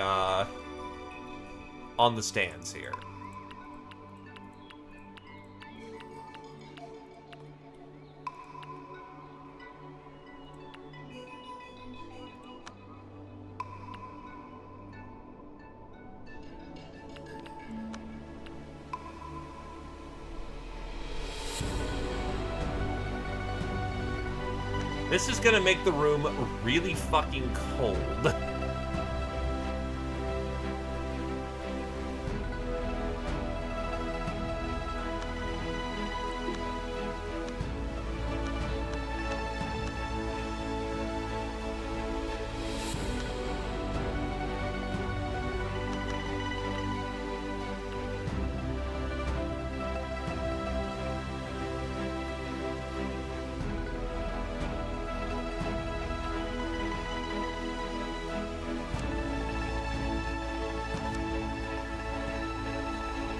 on the stands here. This is gonna make the room really fucking cold.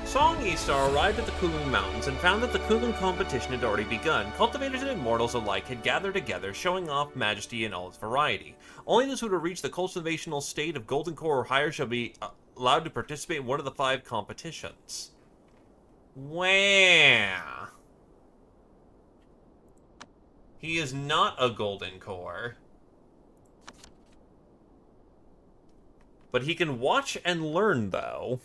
Song Estar arrived at the Cooling Mountains and found that the cooling competition had already begun. Cultivators and immortals alike had gathered together, showing off majesty in all its variety. Only those who have reached the cultivational state of Golden Core or higher shall be allowed to participate in one of the 5 competitions. Wow. He is not a Golden Core. But he can watch and learn, though.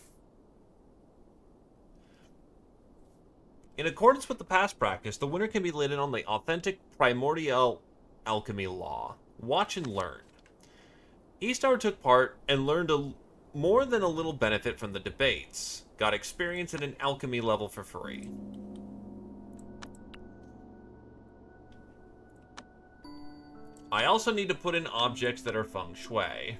In accordance with the past practice, the winner can be laid on the authentic primordial alchemy law. Watch and learn. Estar took part and learned more than a little benefit from the debates. Got experience at an alchemy level for free. I also need to put in objects that are feng shui.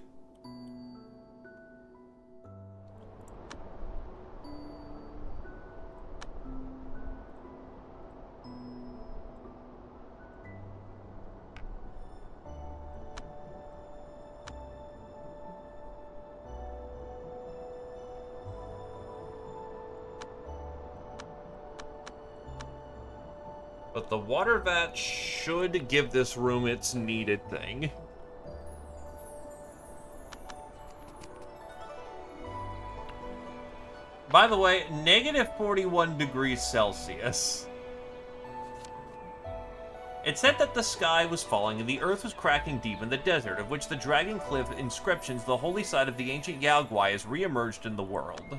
But the water vat should give this room its needed thing. By the way, negative 41 degrees Celsius. It said that the sky was falling and the earth was cracking deep in the desert, of which the Dragon Cliff inscriptions, the holy site of the ancient Yaogwai, has re-emerged in the world.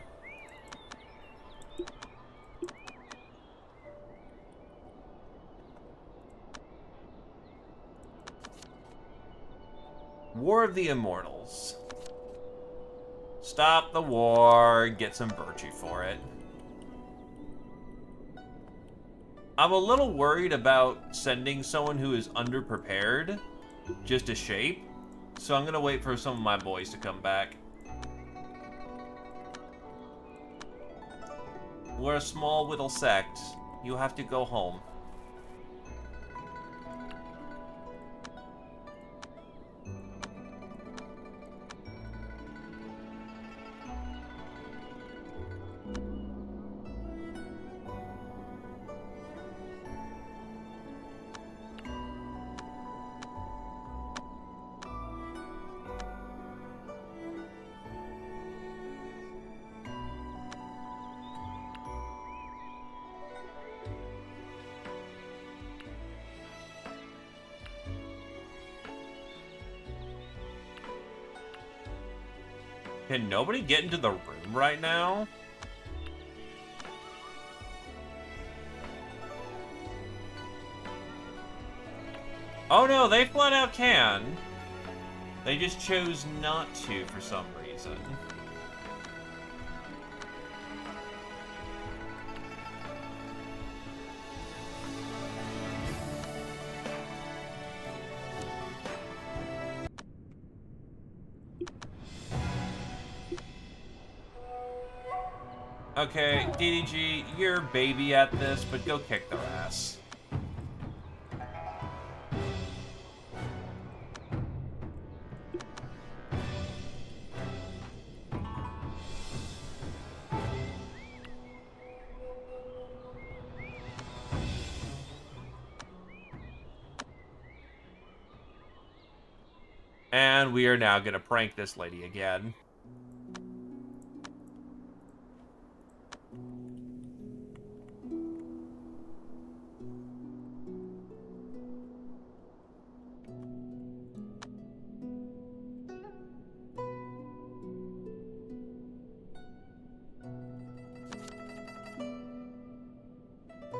War of the Immortals. Stop the war, get some virtue for it. I'm a little worried about sending someone who is underprepared just to shape, so I'm gonna wait for some of my boys to come back. We're a small little sect. You have to go home. Can nobody get into the room right now? Oh no, they flat out can. They just chose not to for some reason. Okay, DDG, you're baby at this, but go kick their ass. And we are now gonna prank this lady again.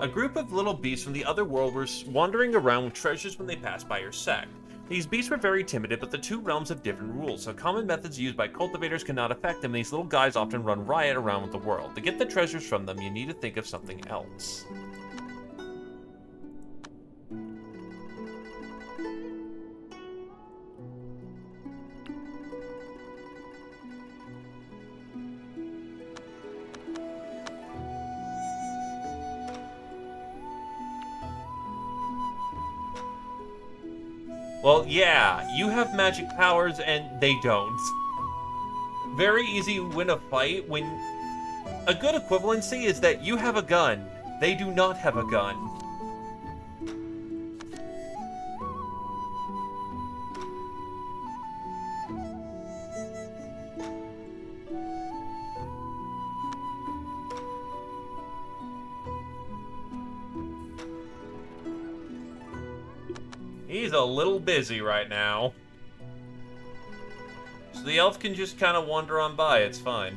A group of little beasts from the other world were wandering around with treasures when they passed by your sect. These beasts were very timid, but the two realms have different rules, so common methods used by cultivators cannot affect them, and these little guys often run riot around with the world. To get the treasures from them, you need to think of something else. Well, yeah, you have magic powers and they don't. Very easy to win a fight when... A good equivalency is that you have a gun. They do not have a gun. He's a little busy right now. So the elf can just kind of wander on by, it's fine.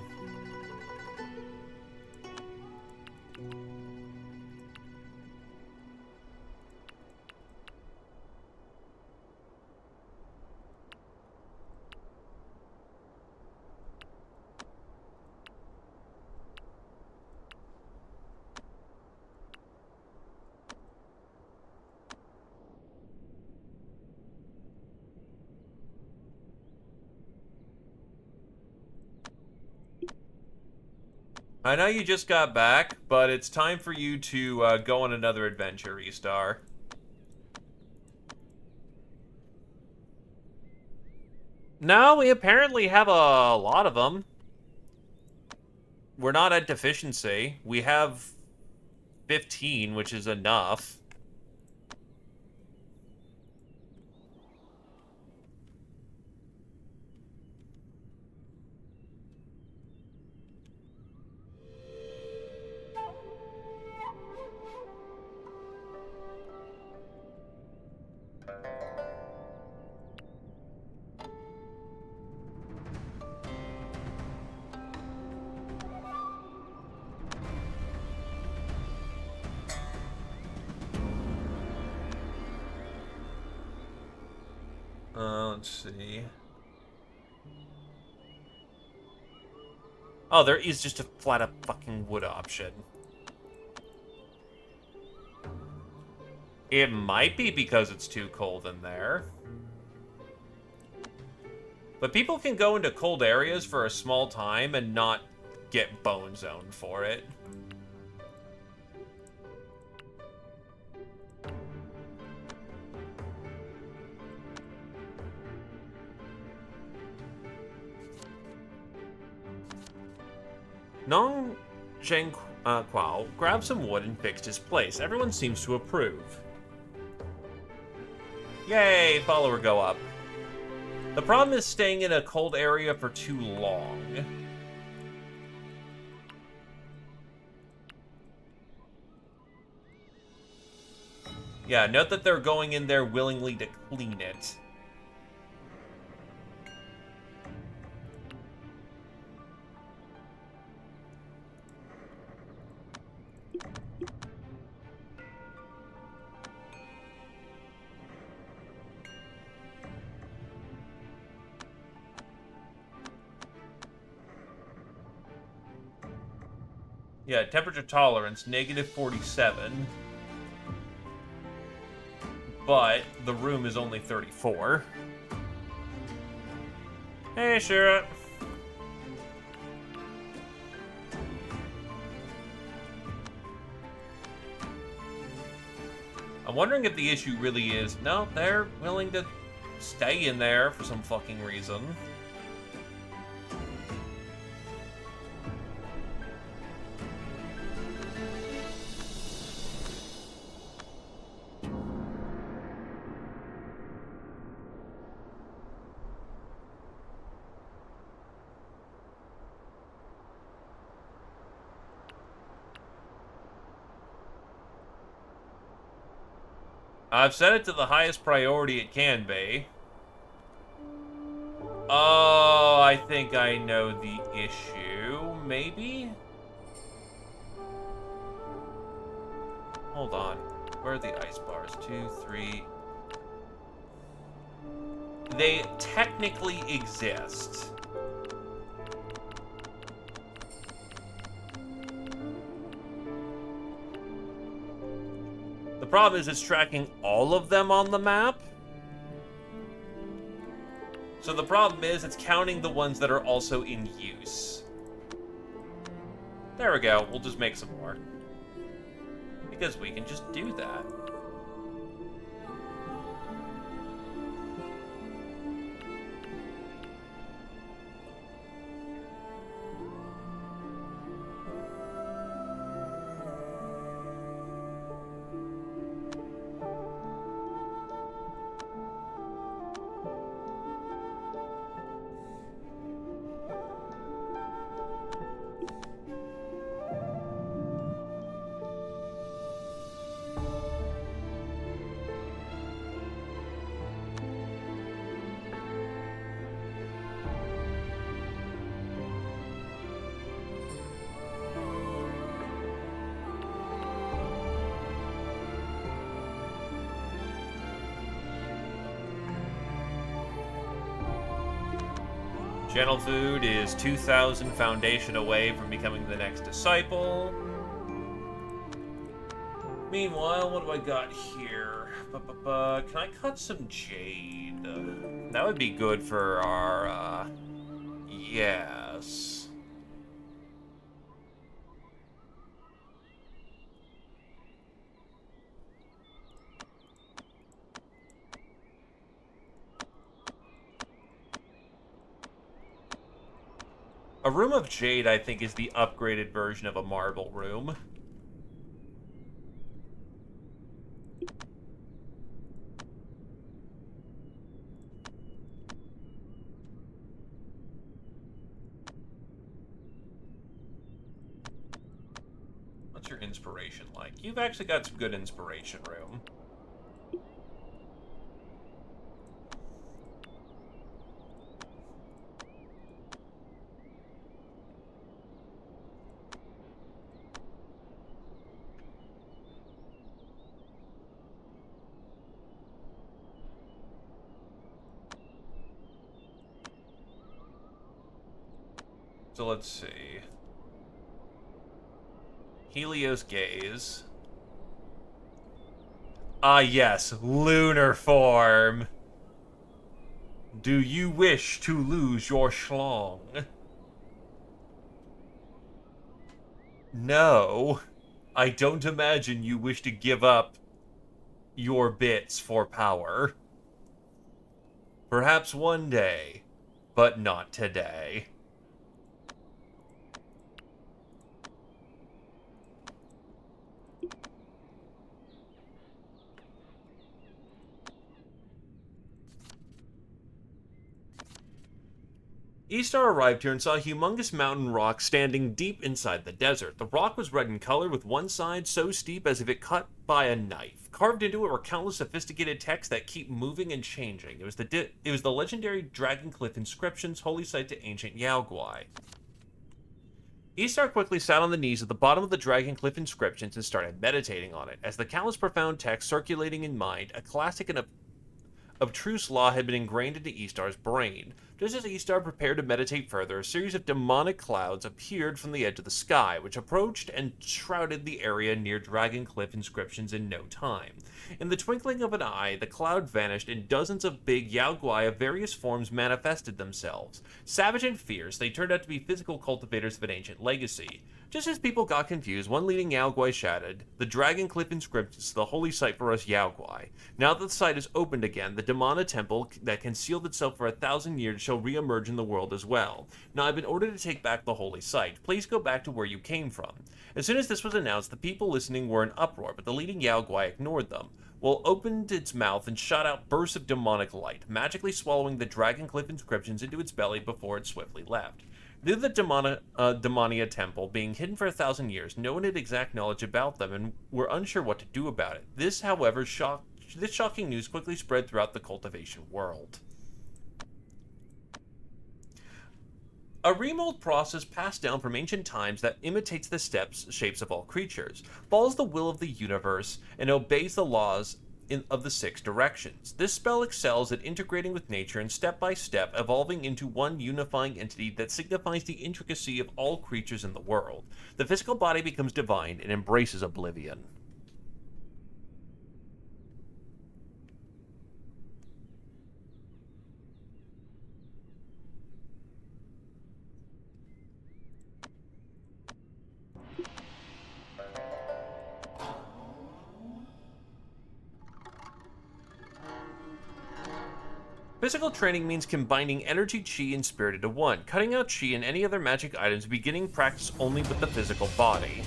I know you just got back, but it's time for you to go on another adventure, E-Star. No, we apparently have a lot of them. We're not at deficiency. We have 15, which is enough. Let's see. Oh, there is just a flat-up fucking wood option. It might be because it's too cold in there. But people can go into cold areas for a small time and not get bone zoned for it. Nong Zheng Quao grabbed some wood and fixed his place. Everyone seems to approve. Yay, follower go up. The problem is staying in a cold area for too long. Yeah, note that they're going in there willingly to clean it. Yeah, temperature tolerance, -47. But the room is only 34. Hey, Shira. I'm wondering if the issue really is, no, they're willing to stay in there for some fucking reason. I've set it to the highest priority it can be. Oh, I think I know the issue, maybe? Hold on. Where are the ice bars? 2, 3. They technically exist. The problem is it's tracking all of them on the map. So the problem is it's counting the ones that are also in use. There we go. We'll just make some more. Because we can just do that. Channel Food is 2,000 foundation away from becoming the next disciple. Meanwhile, what do I got here? Can I cut some jade? That would be good for our, yes. A room of jade, I think, is the upgraded version of a marble room. What's your inspiration like? You've actually got some good inspiration room. So let's see. Helios Gaze. Ah, yes, lunar form. Do you wish to lose your schlong? No, I don't imagine you wish to give up your bits for power. Perhaps one day, but not today. Estar arrived here and saw a humongous mountain rock standing deep inside the desert. The rock was red in color, with one side so steep as if it cut by a knife. Carved into it were countless sophisticated texts that keep moving and changing. It was the legendary Dragon Cliff inscriptions, holy site to ancient Yaoguai. Estar quickly sat on the knees at the bottom of the Dragon Cliff inscriptions and started meditating on it. As the countless profound texts circulating in mind, a classic and abstruse law had been ingrained into Estar's brain. Just as Estar prepared to meditate further, a series of demonic clouds appeared from the edge of the sky, which approached and shrouded the area near Dragon Cliff inscriptions in no time. In the twinkling of an eye, the cloud vanished and dozens of big Yaoguai of various forms manifested themselves. Savage and fierce, they turned out to be physical cultivators of an ancient legacy. Just as people got confused, one leading Yaoguai shouted, "The Dragon Cliff inscriptions is the holy site for us Yaoguai. Now that the site is opened again, the Demana temple that concealed itself for 1,000 years shall re-emerge in the world as well. Now I've been ordered to take back the holy site. Please go back to where you came from." As soon as this was announced, the people listening were in uproar, but the leading Yaoguai ignored them. Will opened its mouth and shot out bursts of demonic light, magically swallowing the Dragon Cliff inscriptions into its belly before it swiftly left. Through the Demania temple, being hidden for 1,000 years, no one had exact knowledge about them and were unsure what to do about it. This, however, this shocking news quickly spread throughout the cultivation world. A remold process passed down from ancient times that imitates the shapes of all creatures, follows the will of the universe, and obeys the laws of the six directions. This spell excels at integrating with nature and step by step evolving into one unifying entity that signifies the intricacy of all creatures in the world. The physical body becomes divine and embraces oblivion. Physical training means combining energy, chi, and spirit into one, cutting out chi and any other magic items, beginning practice only with the physical body.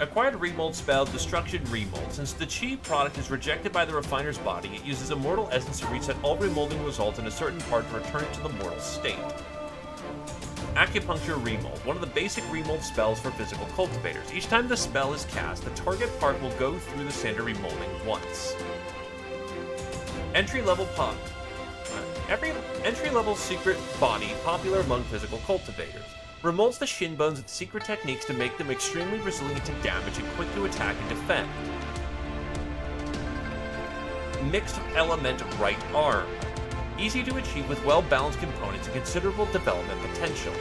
Acquired remold spell Destruction Remold. Since the chi product is rejected by the refiner's body, it uses a mortal essence to reset all remolding results in a certain part to return it to the mortal state. Acupuncture Remold, one of the basic remold spells for physical cultivators. Each time the spell is cast, the target part will go through the standard remolding once. Entry-level pop. Every entry-level secret body popular among physical cultivators. Remolds the shin bones with secret techniques to make them extremely resilient to damage and quick to attack and defend. Mixed Element Right Arm. Easy to achieve with well-balanced components and considerable development potential.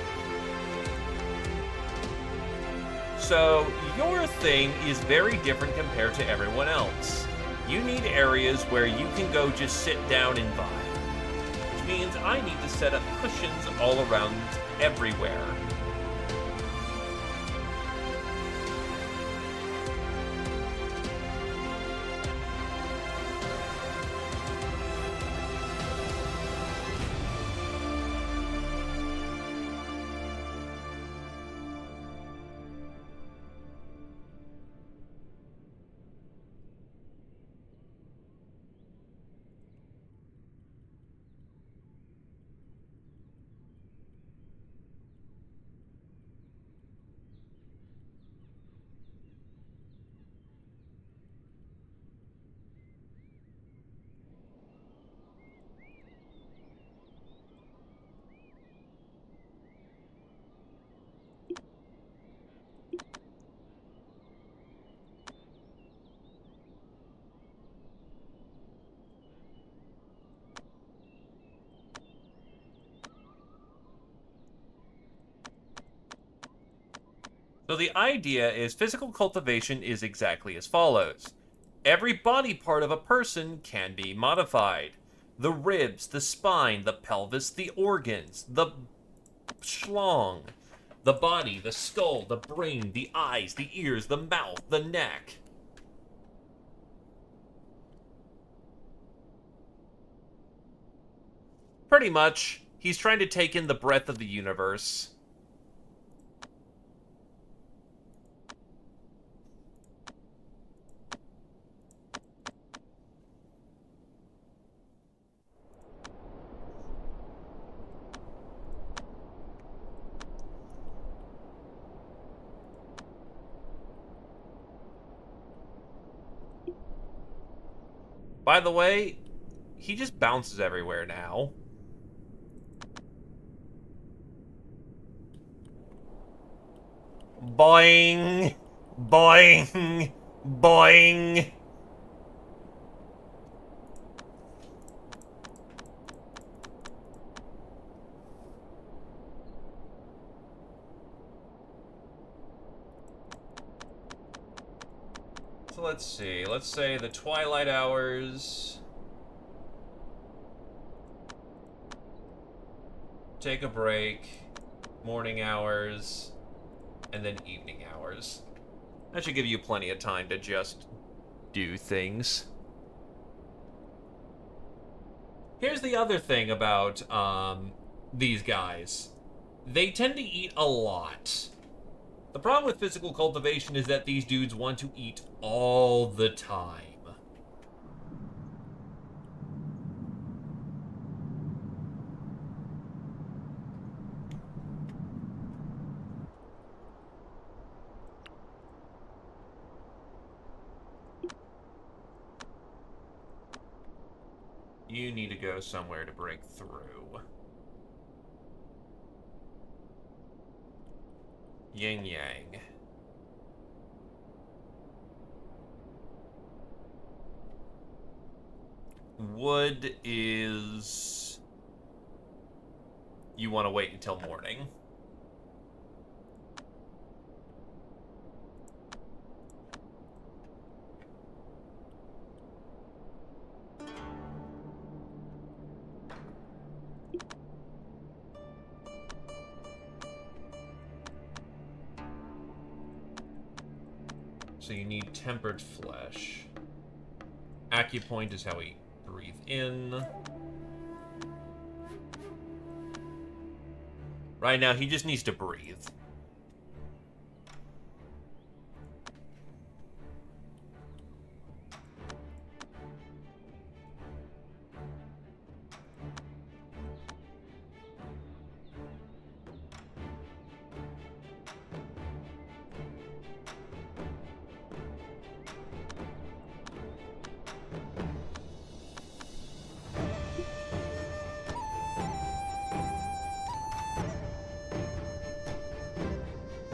So, your thing is very different compared to everyone else. You need areas where you can go just sit down and vibe. Which means I need to set up cushions all around everywhere. So the idea is physical cultivation is exactly as follows. Every body part of a person can be modified. The ribs, the spine, the pelvis, the organs, the schlong, the body, the skull, the brain, the eyes, the ears, the mouth, the neck. Pretty much, he's trying to take in the breadth of the universe. By the way, he just bounces everywhere now. Boing! Boing! Boing! So let's see. Let's say the twilight hours. Take a break. Morning hours. And then evening hours. That should give you plenty of time to just do things. Here's the other thing about these guys. They tend to eat a lot. The problem with physical cultivation is that these dudes want to eat all the time. You need to go somewhere to break through. Yin Yang. Wood is... You want to wait until morning. So you need tempered flesh. Acupoint is how we breathe in. Right now, he just needs to breathe.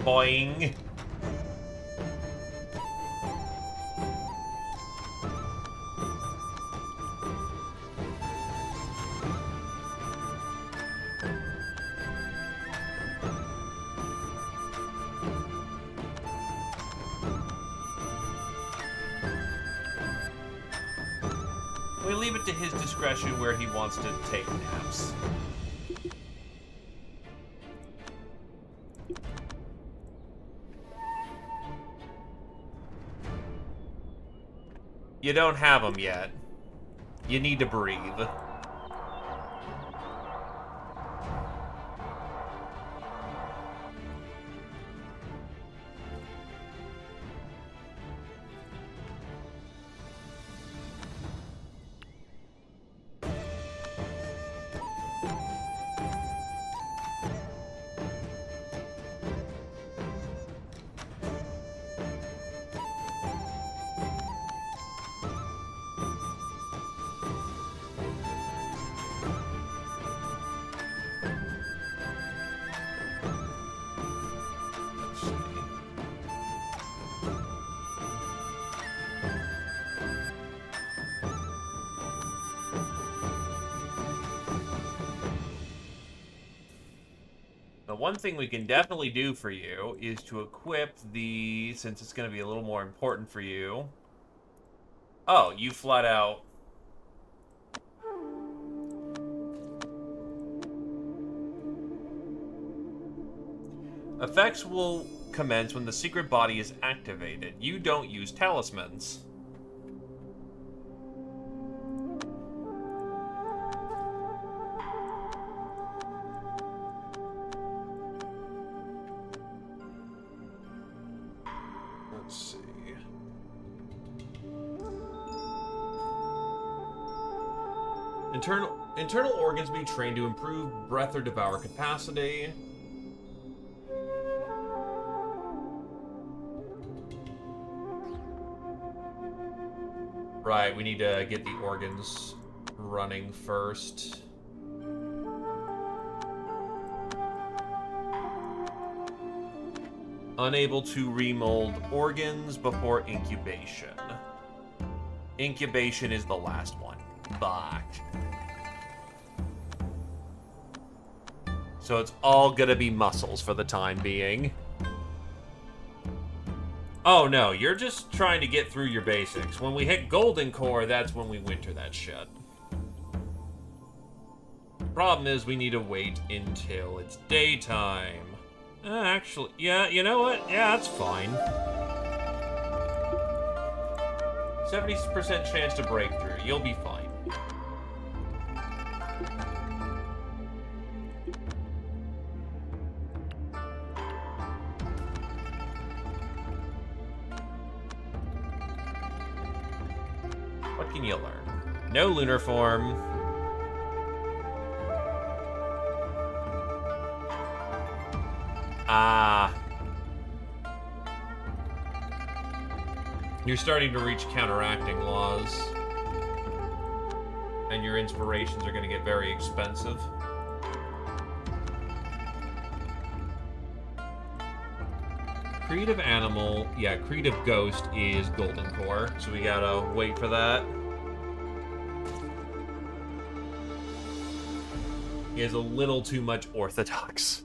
Boing. We leave it to his discretion where he wants to take naps. You don't have them yet. You need to breathe. The one thing we can definitely do for you is to equip the, since it's going to be a little more important for you. Oh, you flat out. Effects will commence when the secret body is activated. You don't use talismans. Let's see. Internal organs be trained to improve breath or devour capacity. Right, we need to get the organs running first. Unable to remold organs before incubation. Incubation is the last one. Fuck. So it's all gonna be muscles for the time being. Oh no, you're just trying to get through your basics. When we hit Golden Core, that's when we winter that shit. Problem is, we need to wait until it's daytime. Actually, yeah, you know what? Yeah, that's fine. 70% chance to break through. You'll be fine. What can you learn? No lunar form. Ah. You're starting to reach counteracting laws. And your inspirations are going to get very expensive. Creative animal, yeah, creative ghost is golden core, so we gotta wait for that. He has a little too much orthodox.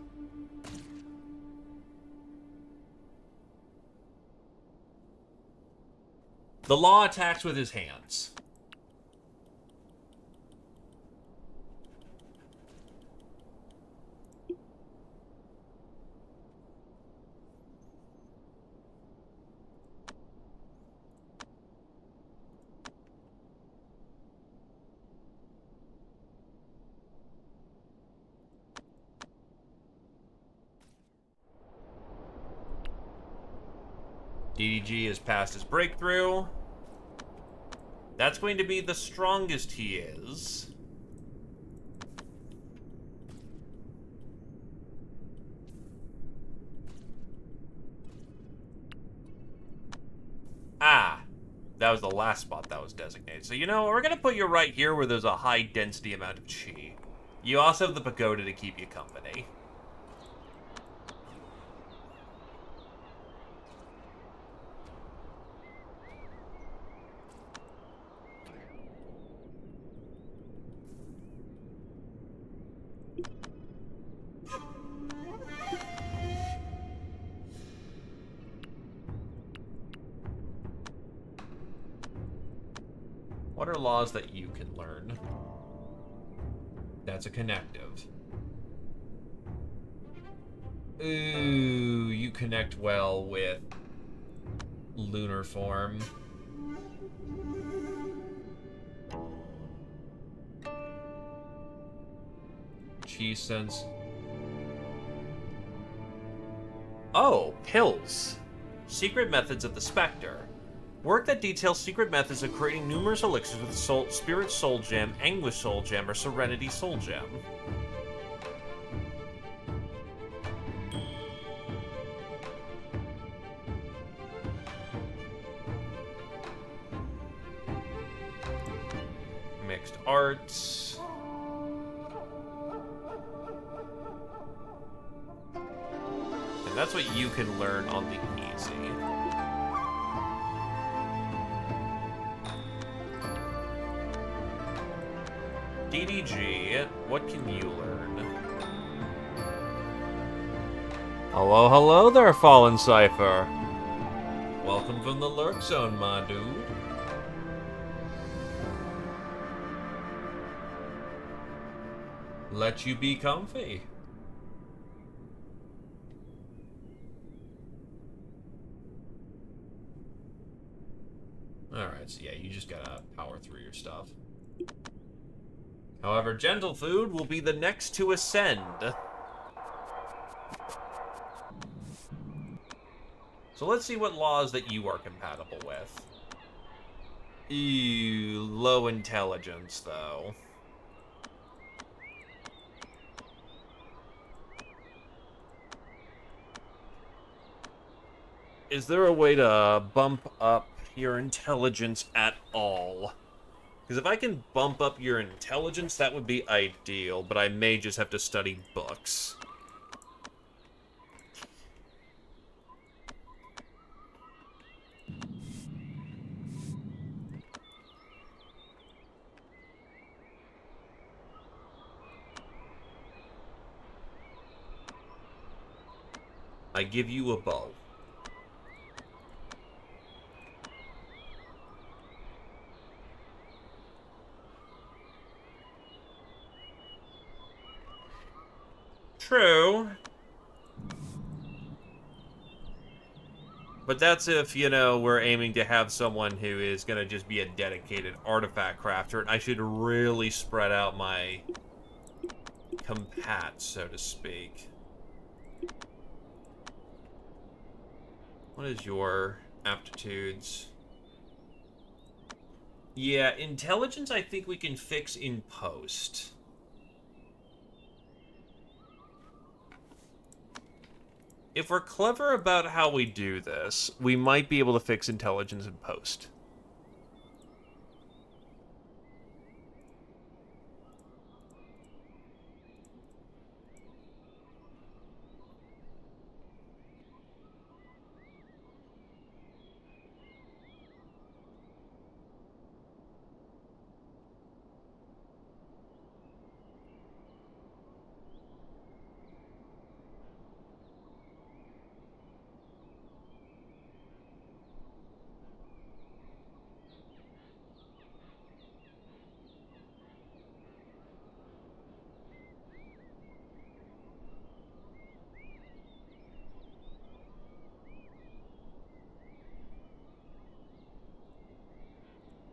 The law attacks with his hands. DDG has passed his breakthrough. That's going to be the strongest he is. Ah, that was the last spot that was designated. So, you know, we're going to put you right here where there's a high density amount of chi. You also have the pagoda to keep you company. What are laws that you can learn? That's a connective. Ooh, you connect well with lunar form. Chi sense. Oh, pills. Secret methods of the Spectre. Work that details secret methods of creating numerous elixirs with Spirit Soul Gem, Anguish Soul Gem, or Serenity Soul Gem. Mixed arts. And that's what you can learn on the easy. DDG, what can you learn? Hello, hello there, Fallen Cypher. Welcome from the Lurk Zone, my dude. Let you be comfy. Alright, so yeah, you just gotta power through your stuff. However, Gentle Food will be the next to ascend. So let's see what laws that you are compatible with. Ew, low intelligence, though. Is there a way to bump up your intelligence at all? Because if I can bump up your intelligence, that would be ideal, but I may just have to study books. I give you a bow. True. But that's if, you know, we're aiming to have someone who is going to just be a dedicated artifact crafter, and I should really spread out my compats, so to speak. What is your aptitudes? Yeah, intelligence I think we can fix in post. If we're clever about how we do this, we might be able to fix intelligence in post.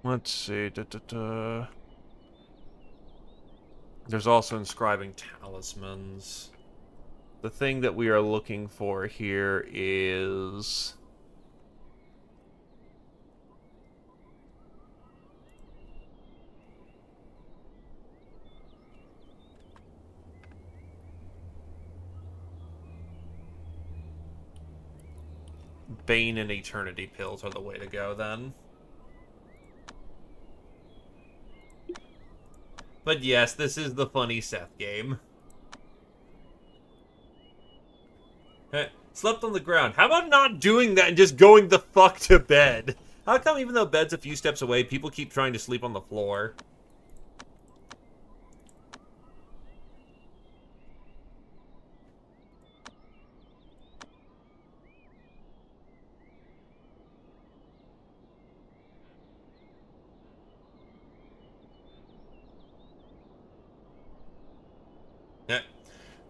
Let's see. There's also inscribing talismans. The thing that we are looking for here is... Bane and Eternity pills are the way to go, then. But yes, this is the funny Seth game. Slept on the ground. How about not doing that and just going the fuck to bed? How come even though bed's a few steps away, people keep trying to sleep on the floor? Yeah.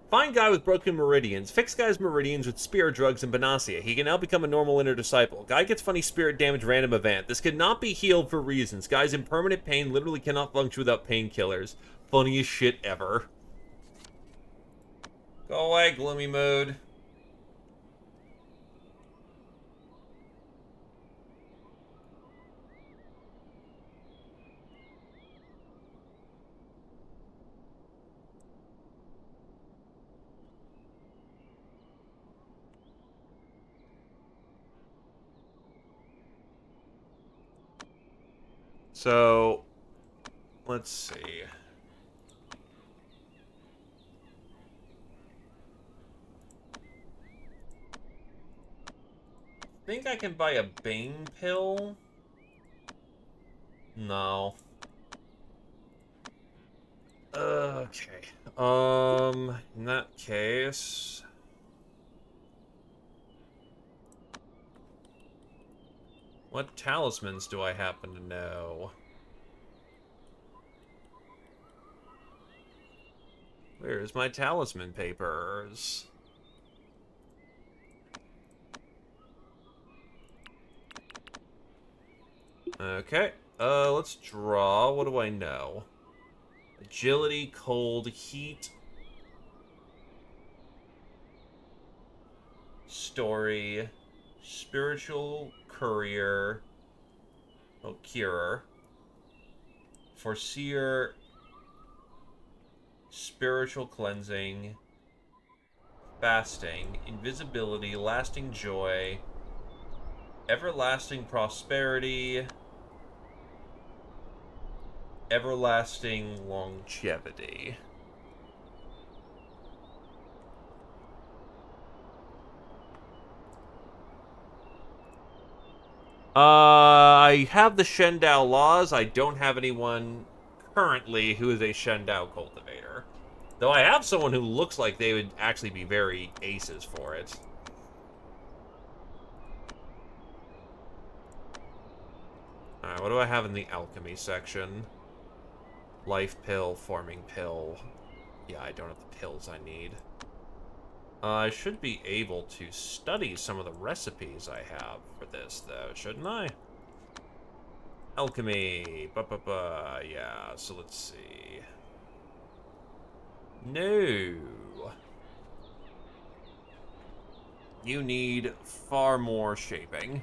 Find guy with broken meridians. Fix guy's meridians with spirit drugs and Bonacia. He can now become a normal inner disciple. Guy gets funny spirit damage random event. This cannot be healed for reasons. Guy's in permanent pain, literally cannot function without painkillers. Funniest shit ever. Go away, gloomy mood. So, let's see. Think I can buy a Bane pill? No. Okay. In that case... What talismans do I happen to know? Where's my talisman papers? Okay. Let's draw. What do I know? Agility, cold, heat. Story. Spiritual courier. Oh, curer. Foreseer. Spiritual cleansing. Fasting. Invisibility. Lasting joy. Everlasting prosperity. Everlasting longevity. I have the Shendao laws. I don't have anyone currently who is a Shendao cultivator. Though I have someone who looks like they would actually be very aces for it. Alright, what do I have in the alchemy section? Life pill, forming pill. Yeah, I don't have the pills I need. I should be able to study some of the recipes I have for this, though, shouldn't I? Alchemy. Yeah, so let's see. No. You need far more shaping.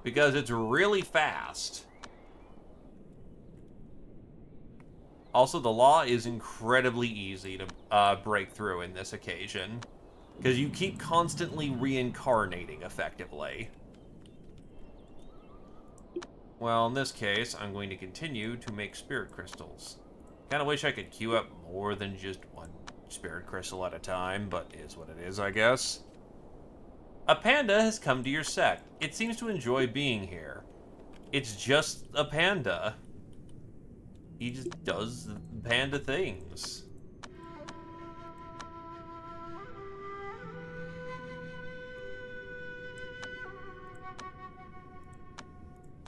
Because it's really fast. Also, the law is incredibly easy to break through in this occasion. Because you keep constantly reincarnating, effectively. Well, in this case, I'm going to continue to make spirit crystals. Kinda wish I could queue up more than just one spirit crystal at a time, but is what it is, I guess. A panda has come to your sect. It seems to enjoy being here. It's just a panda. He just does panda things.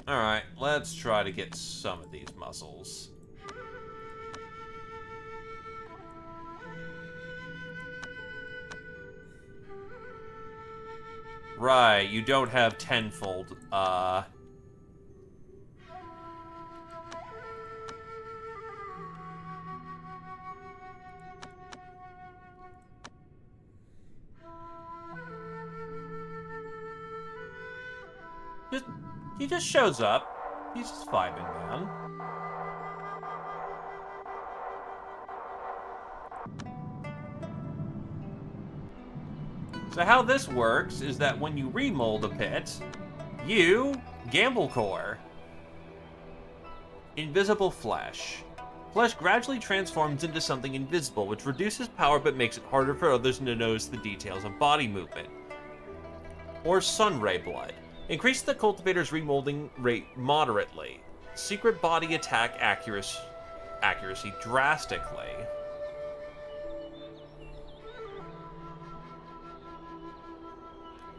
Alright, let's try to get some of these muscles. Right, you don't have tenfold, Just, he just shows up. He's just vibing, man. So how this works is that when you remold a pit, you gamble core. Invisible flesh. Flesh gradually transforms into something invisible, which reduces power but makes it harder for others to notice the details of body movement. Or sunray blood. Increase the cultivator's remolding rate moderately. Secret body attack accuracy drastically.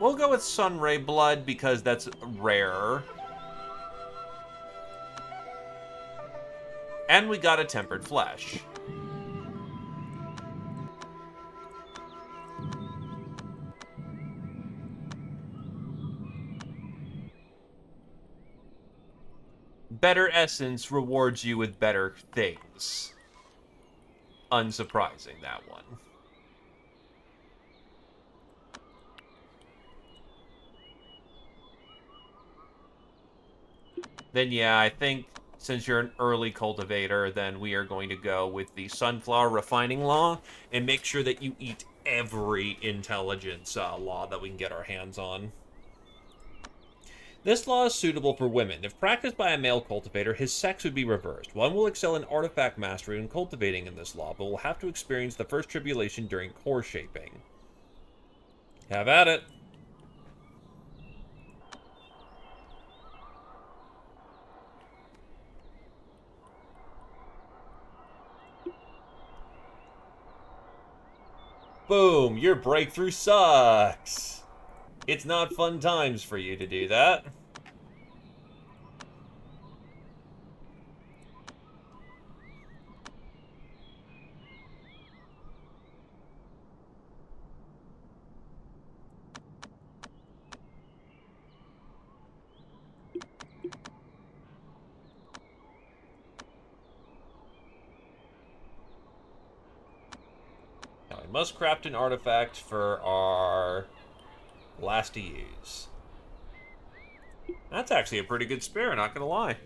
We'll go with sunray blood because that's rare. And we got a tempered flesh. Better essence rewards you with better things. Unsurprising, that one. Then yeah, I think since you're an early cultivator, then we are going to go with the sunflower refining law and make sure that you eat every intelligence law that we can get our hands on. This law is suitable for women. If practiced by a male cultivator, his sex would be reversed. One will excel in artifact mastery when cultivating in this law, but will have to experience the first tribulation during core shaping. Have at it. Boom, your breakthrough sucks. It's not fun times for you to do that. Now we must craft an artifact for our last to use. That's actually a pretty good spare, not gonna lie.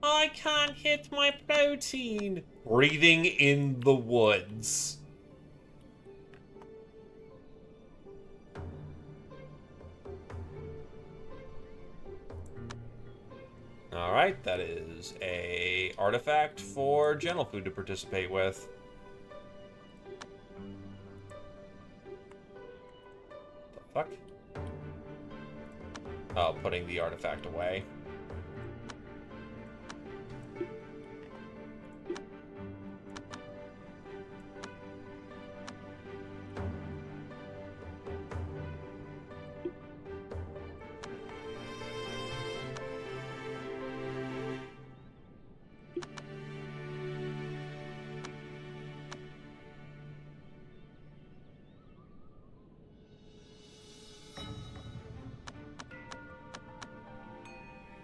I can't hit my protein. Breathing in the woods. Alright, that is a artifact for Gentle Food to participate with. The fuck? Oh, putting the artifact away.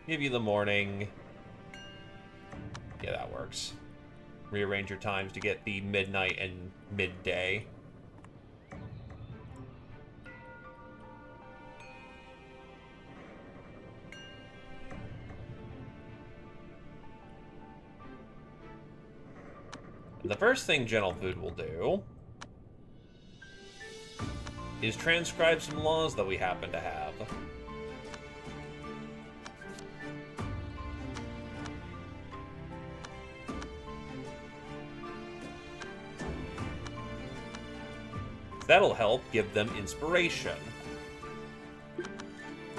Give you the morning. Yeah, that works. Rearrange your times to get the midnight and midday. The first thing Gentle Food will do is transcribe some laws that we happen to have. That'll help give them inspiration.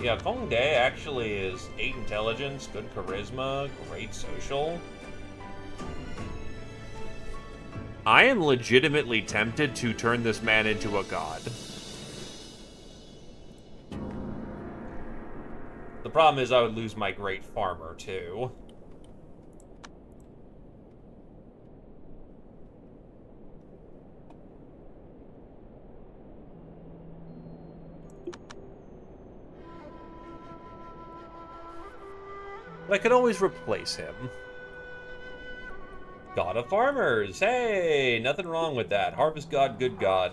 Yeah, Feng Day actually is 8 intelligence, good charisma, great social. I am legitimately tempted to turn this man into a god. The problem is I would lose my great farmer, too. But I could always replace him. God of Farmers! Hey! Nothing wrong with that. Harvest God, good God.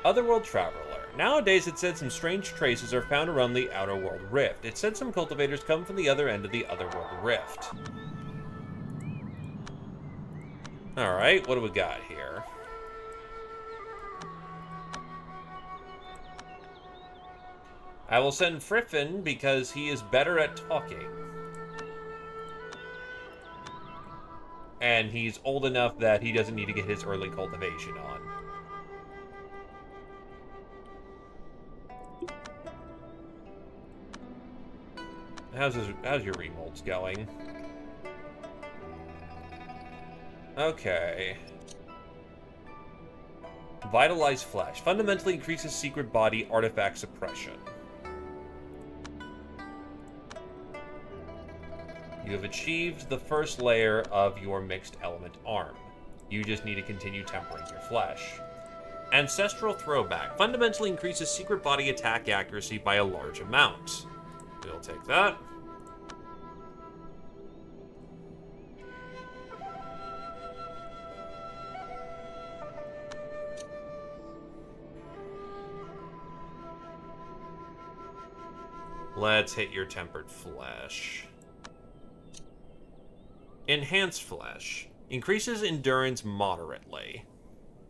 Otherworld Traveler. Nowadays, it said some strange traces are found around the Outer World Rift. It said some cultivators come from the other end of the Otherworld Rift. Alright, what do we got here? I will send Friffin because he is better at talking. And he's old enough that he doesn't need to get his early cultivation on. How's your remolds going? Okay. Vitalize Flesh. Fundamentally increases secret body artifact suppression. You have achieved the first layer of your mixed element arm. You just need to continue tempering your flesh. Ancestral Throwback. Fundamentally increases secret body attack accuracy by a large amount. We'll take that. Let's hit your tempered flesh. Enhanced Flesh. Increases endurance moderately.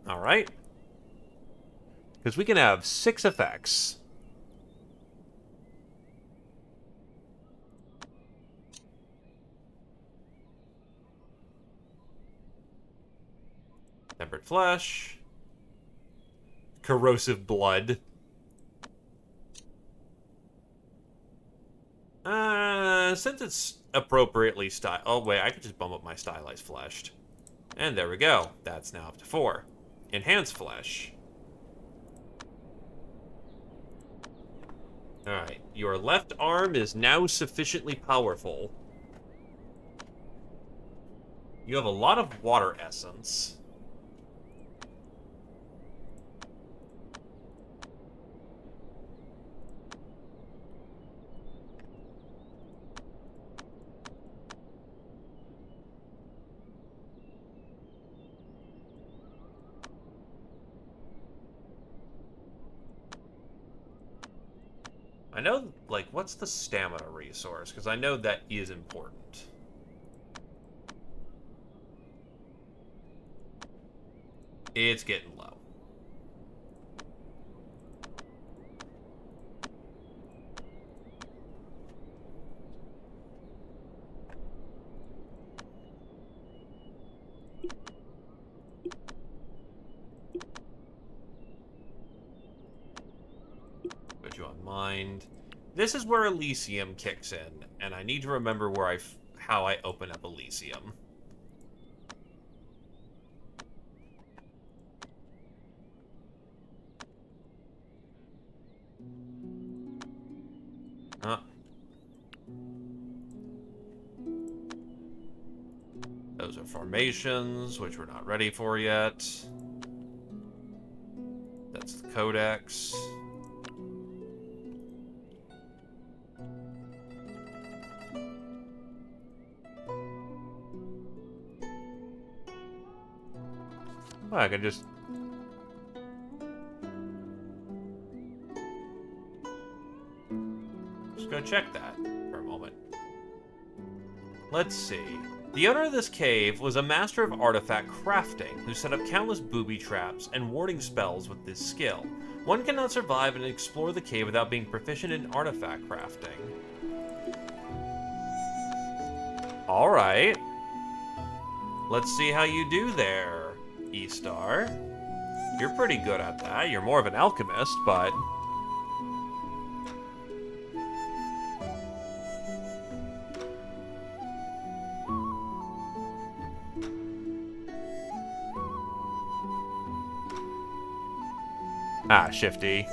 Alright. Because we can have 6 effects. Tempered Flesh. Corrosive Blood. Since it's appropriately styled... Oh, wait, I could just bump up my stylized fleshed. And there we go. That's now up to 4. Enhanced Flesh. Alright, your left arm is now sufficiently powerful. You have a lot of water essence. I know, like, what's the stamina resource? Because I know that is important. It's getting low. Put you on mind. This is where Elysium kicks in, and I need to remember where how I open up Elysium. Those are formations, which we're not ready for yet. That's the codex. Well, I can just... go check that for a moment. Let's see. The owner of this cave was a master of artifact crafting, who set up countless booby traps and warding spells with this skill. One cannot survive and explore the cave without being proficient in artifact crafting. Alright. Let's see how you do there, E-Star. You're pretty good at that. You're more of an alchemist, but... Ah, shifty.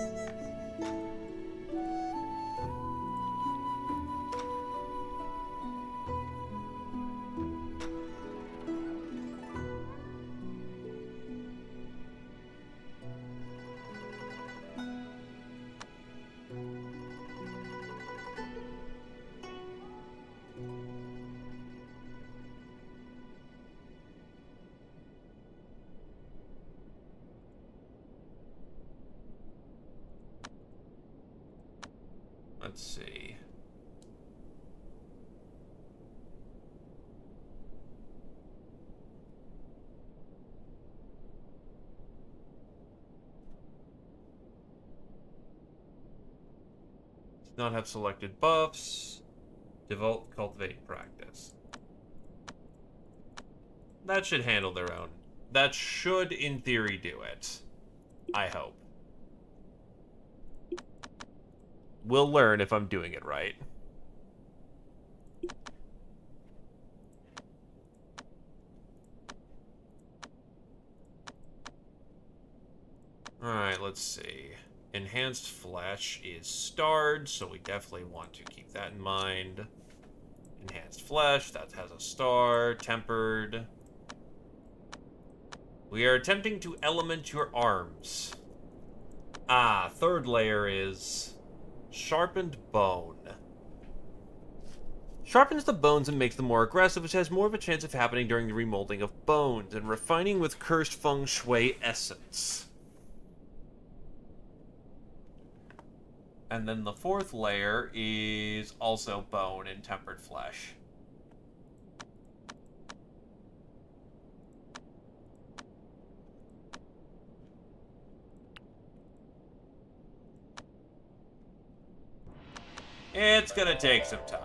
Let's see. Does not have selected buffs. Develop cultivate practice. That should handle their own. That should, in theory, do it. I hope. We'll learn if I'm doing it right. Alright, let's see. Enhanced Flesh is starred, so we definitely want to keep that in mind. Enhanced Flesh, that has a star. Tempered. We are attempting to element your arms. Ah, third layer is Sharpened Bone. Sharpens the bones and makes them more aggressive, which has more of a chance of happening during the remolding of bones, and refining with cursed feng shui essence. And then the fourth layer is also bone and tempered flesh. It's gonna take some time.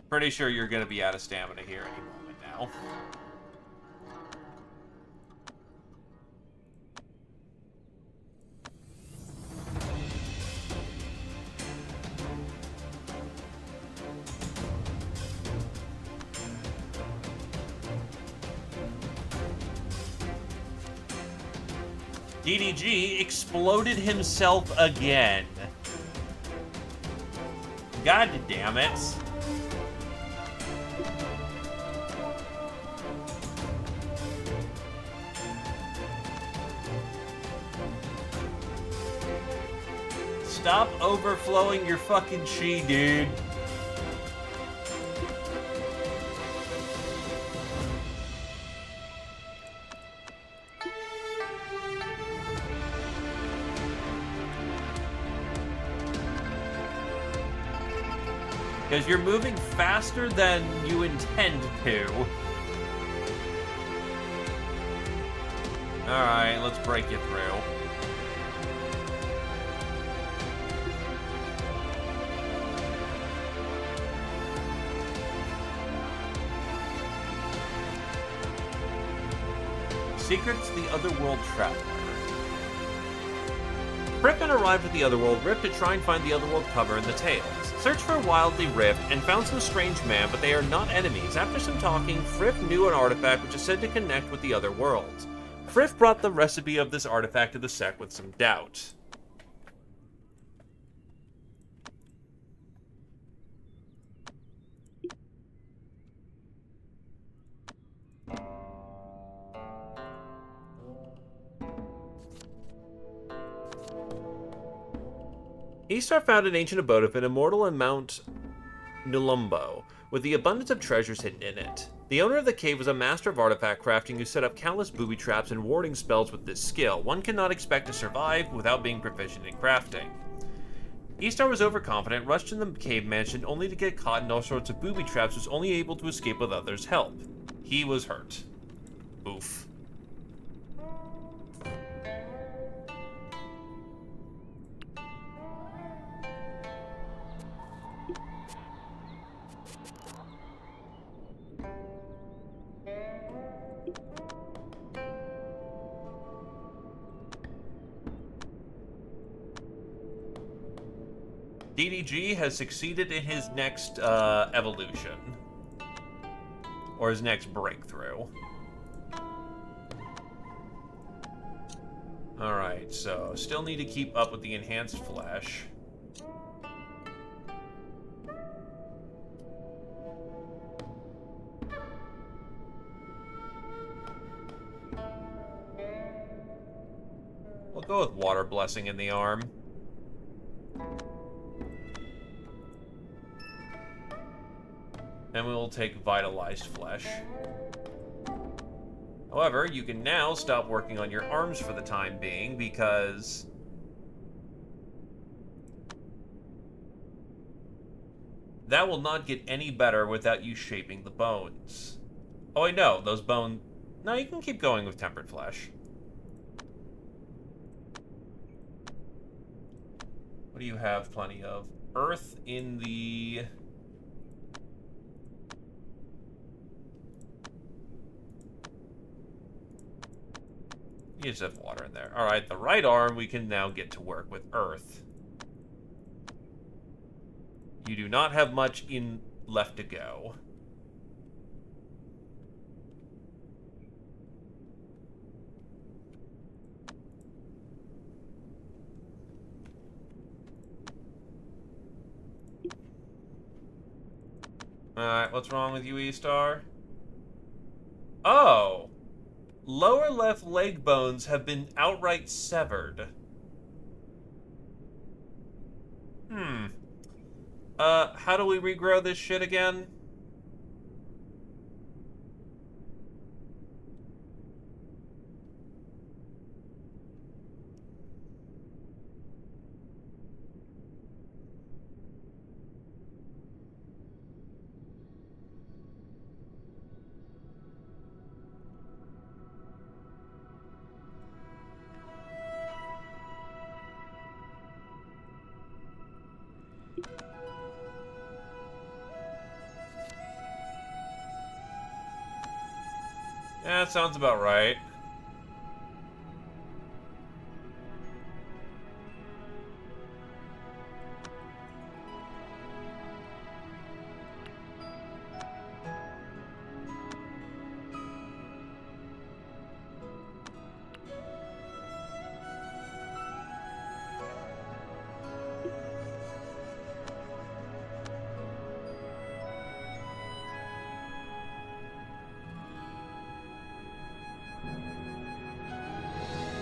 Pretty sure you're gonna be out of stamina here any moment now. DDG exploded himself again. God damn it. Stop overflowing your fucking chi, dude. Because you're moving faster than you intend to. Alright, let's break you through. Secrets the Otherworld Traveler. Frippen arrived at the Otherworld Rift to try and find the Otherworld cover in the Tales. Searched for Wildly Rift and found some strange man, but they are not enemies. After some talking, Fripp knew an artifact which is said to connect with the other worlds. Fripp brought the recipe of this artifact to the sect with some doubt. Istar found an ancient abode of an immortal in Mount Nulumbo, with the abundance of treasures hidden in it. The owner of the cave was a master of artifact crafting who set up countless booby traps and warding spells with this skill. One cannot expect to survive without being proficient in crafting. Istar was overconfident, rushed in the cave mansion only to get caught in all sorts of booby traps, was only able to escape with others' help. He was hurt. Oof. DDG has succeeded in his next evolution. Or his next breakthrough. Alright, so still need to keep up with the enhanced flesh. We'll go with water blessing in the arm. And we will take vitalized flesh. However, you can now stop working on your arms for the time being because that will not get any better without you shaping the bones. Oh wait, no, those bones... No, you can keep going with tempered flesh. What do you have plenty of? Earth in the... You just have water in there. Alright, the right arm, we can now get to work with earth. You do not have much left to go. Alright, what's wrong with you, E-Star? Oh! Lower left leg bones have been outright severed. How do we regrow this shit again? Yeah, that sounds about right.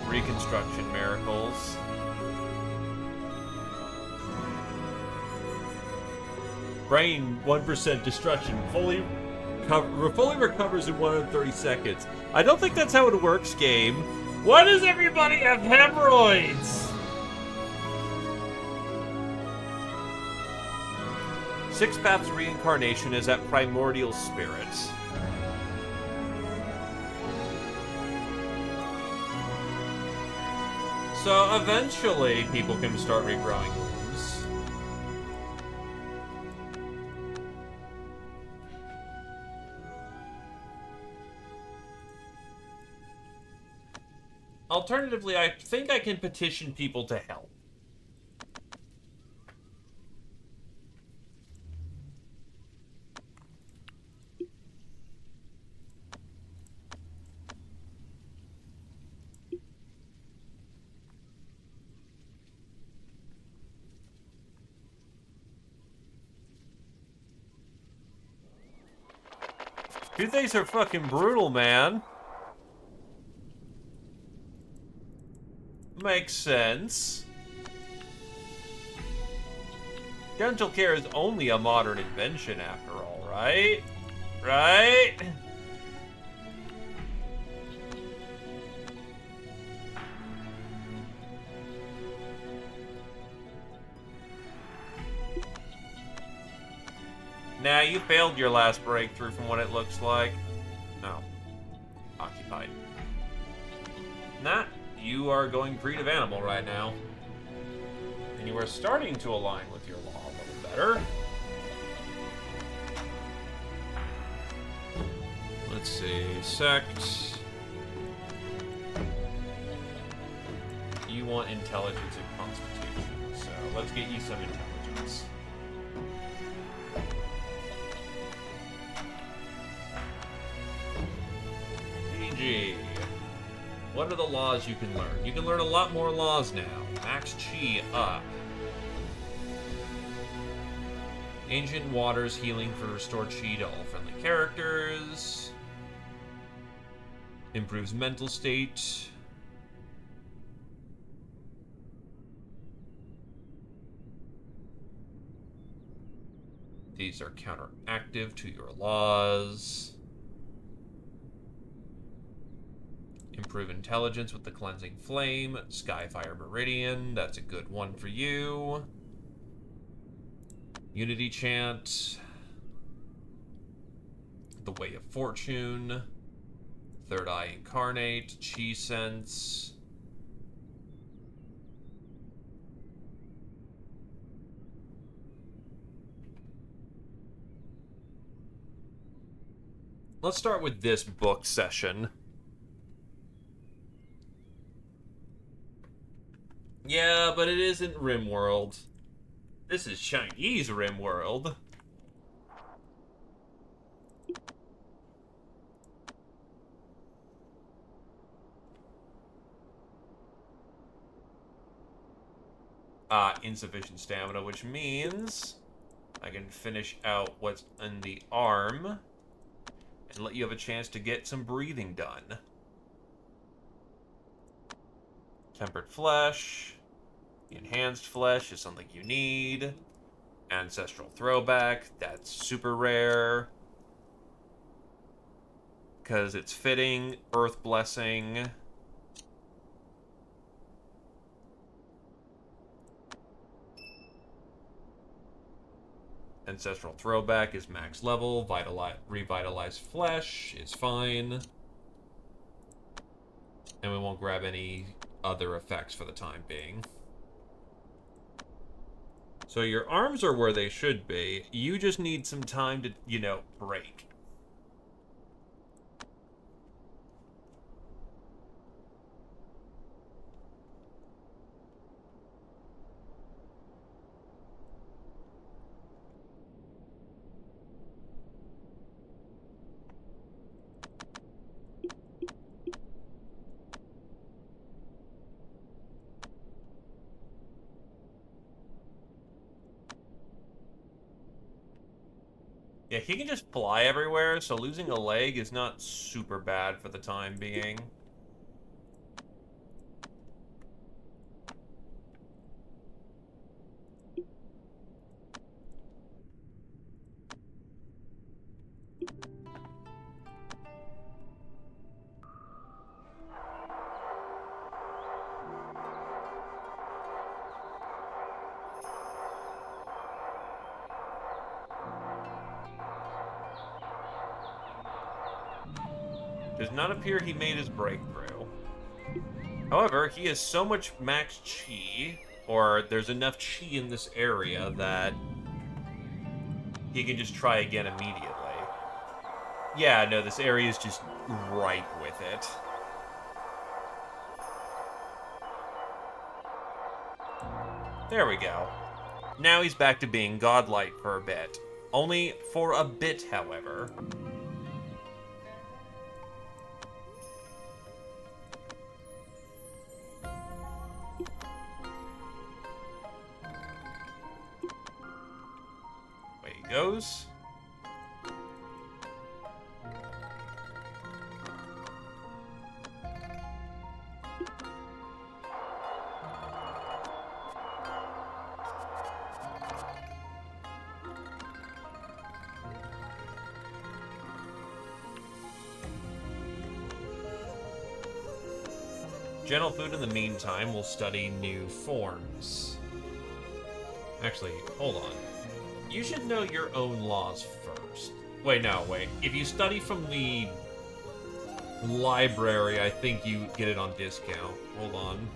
Reconstruction miracles. Brain 1% destruction. Fully recovers in 130 seconds. I don't think that's how it works, game. Why does everybody have hemorrhoids? 6 Paths reincarnation is at primordial spirits. So eventually, people can start regrowing wounds. Alternatively, I think I can petition people to help. Toothaches are fucking brutal, man. Makes sense. Dental care is only a modern invention after all, right? Right? Nah, you failed your last breakthrough from what it looks like. No. Occupied. Nah, you are going creative animal right now. And you are starting to align with your law a little better. Let's see. Sect. You want intelligence and constitution. So let's get you some intelligence. GG. What are the laws you can learn? You can learn a lot more laws now. Max Chi up. Ancient Waters healing for restored Chi to all friendly characters. Improves mental state. These are counteractive to your laws. Improve intelligence with the Cleansing Flame. Skyfire Meridian, that's a good one for you. Unity Chant. The Way of Fortune. Third Eye Incarnate. Chi Sense. Let's start with this book session. Yeah, but it isn't RimWorld. This is Chinese RimWorld. Insufficient stamina, which means I can finish out what's in the arm and let you have a chance to get some breathing done. Tempered Flesh. Enhanced Flesh is something you need. Ancestral Throwback, that's super rare. Because it's fitting. Earth Blessing. Ancestral Throwback is max level. Revitalized Flesh is fine. And we won't grab any other effects for the time being. So your arms are where they should be. You just need some time to, break. Yeah, he can just fly everywhere, so losing a leg is not super bad for the time being. Does not appear he made his breakthrough. However, he has so much max chi, or there's enough chi in this area that he can just try again immediately. Yeah, no, this area is just ripe with it. There we go. Now he's back to being godlike for a bit. Only for a bit, however. Away he goes. Gentle Food in the meantime will study new forms. Actually, hold on. You should know your own laws first. Wait, no, wait. If you study from the library, I think you get it on discount. Hold on.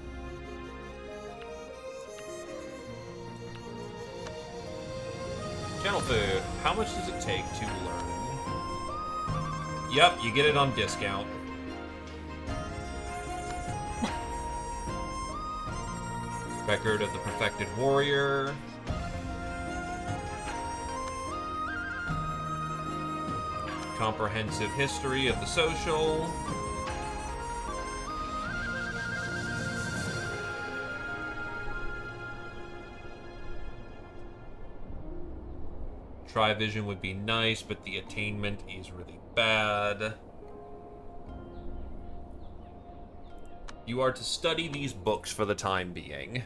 Gentle Food, how much does it take to learn? Yep, you get it on discount. Record of the Perfected Warrior. Comprehensive History of the Social. Trivision would be nice, but the attainment is really bad. You are to study these books for the time being.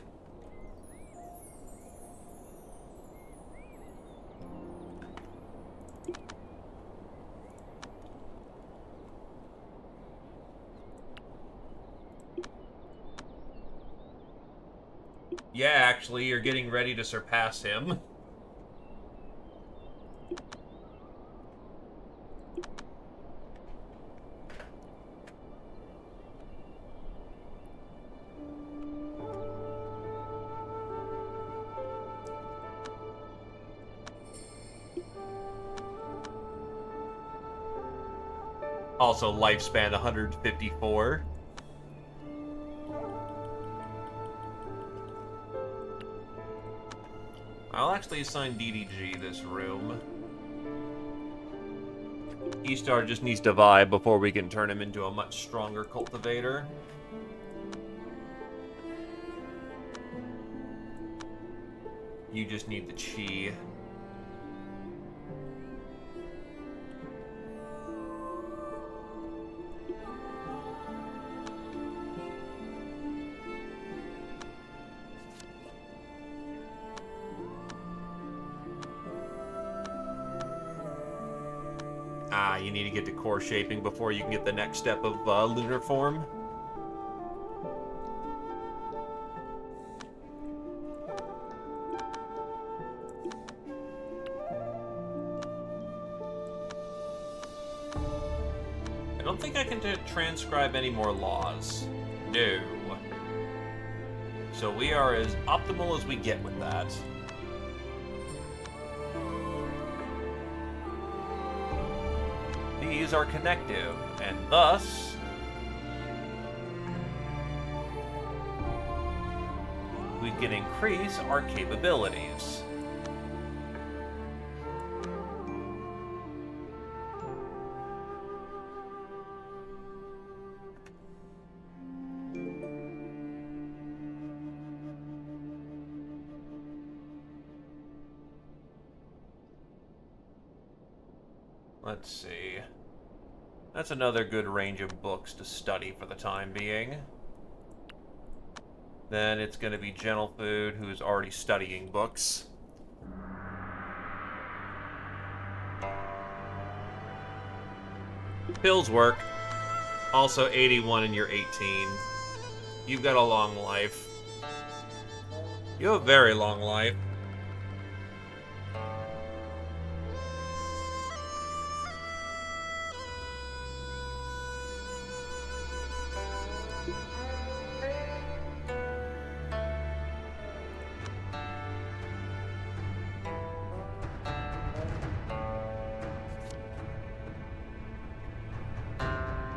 Yeah, actually, you're getting ready to surpass him. Also, lifespan 154. I'll actually assign DDG this room. E-Star just needs to vibe before we can turn him into a much stronger cultivator. You just need the chi. Ah, you need to get to core shaping before you can get the next step of lunar form. I don't think I can transcribe any more laws. No. So we are as optimal as we get with that. These are connective, and thus we can increase our capabilities. Let's see. That's another good range of books to study for the time being. Then it's going to be Gentle Food, who is already studying books. Pills work. Also 81 and you're 18. You've got a long life. You have a very long life.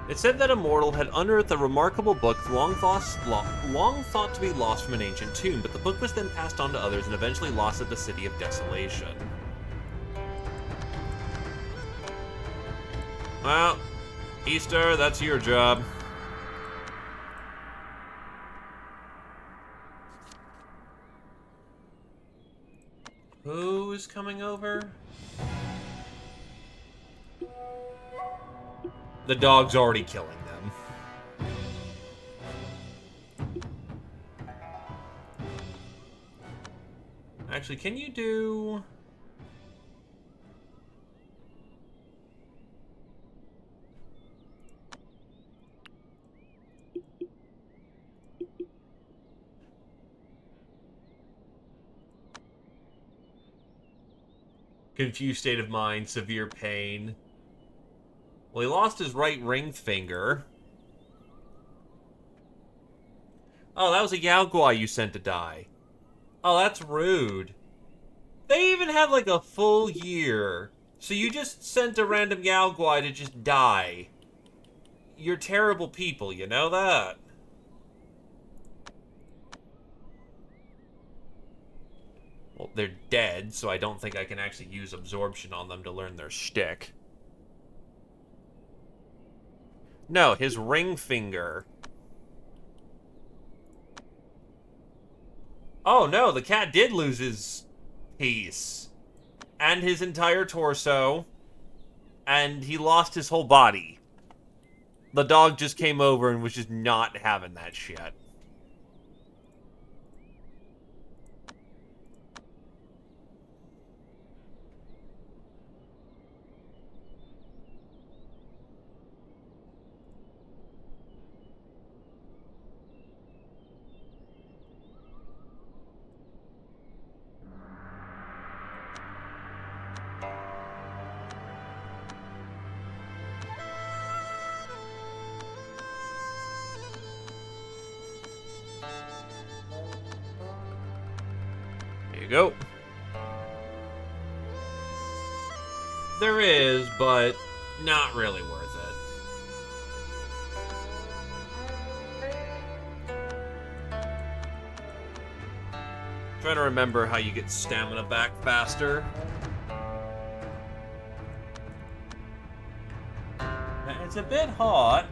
It said that a mortal had unearthed a remarkable book long thought to be lost from an ancient tomb, but the book was then passed on to others and eventually lost at the City of Desolation. Well, Easter, that's your job. Who is coming over? The dog's already killing them. Actually, can you do... Confused state of mind, severe pain. Well, he lost his right ring finger. Oh, that was a Yao Guai you sent to die. Oh, that's rude. They even have like a full year. So you just sent a random Yao Guai to just die. You're terrible people, you know that? Well, they're dead, so I don't think I can actually use absorption on them to learn their shtick. No, his ring finger. Oh no, the cat did lose his piece. and his entire torso, and he lost his whole body. The dog just came over and was just not having that shit. There you go. There is, but not really worth it. Trying to remember how you get stamina back faster. It's a bit hot.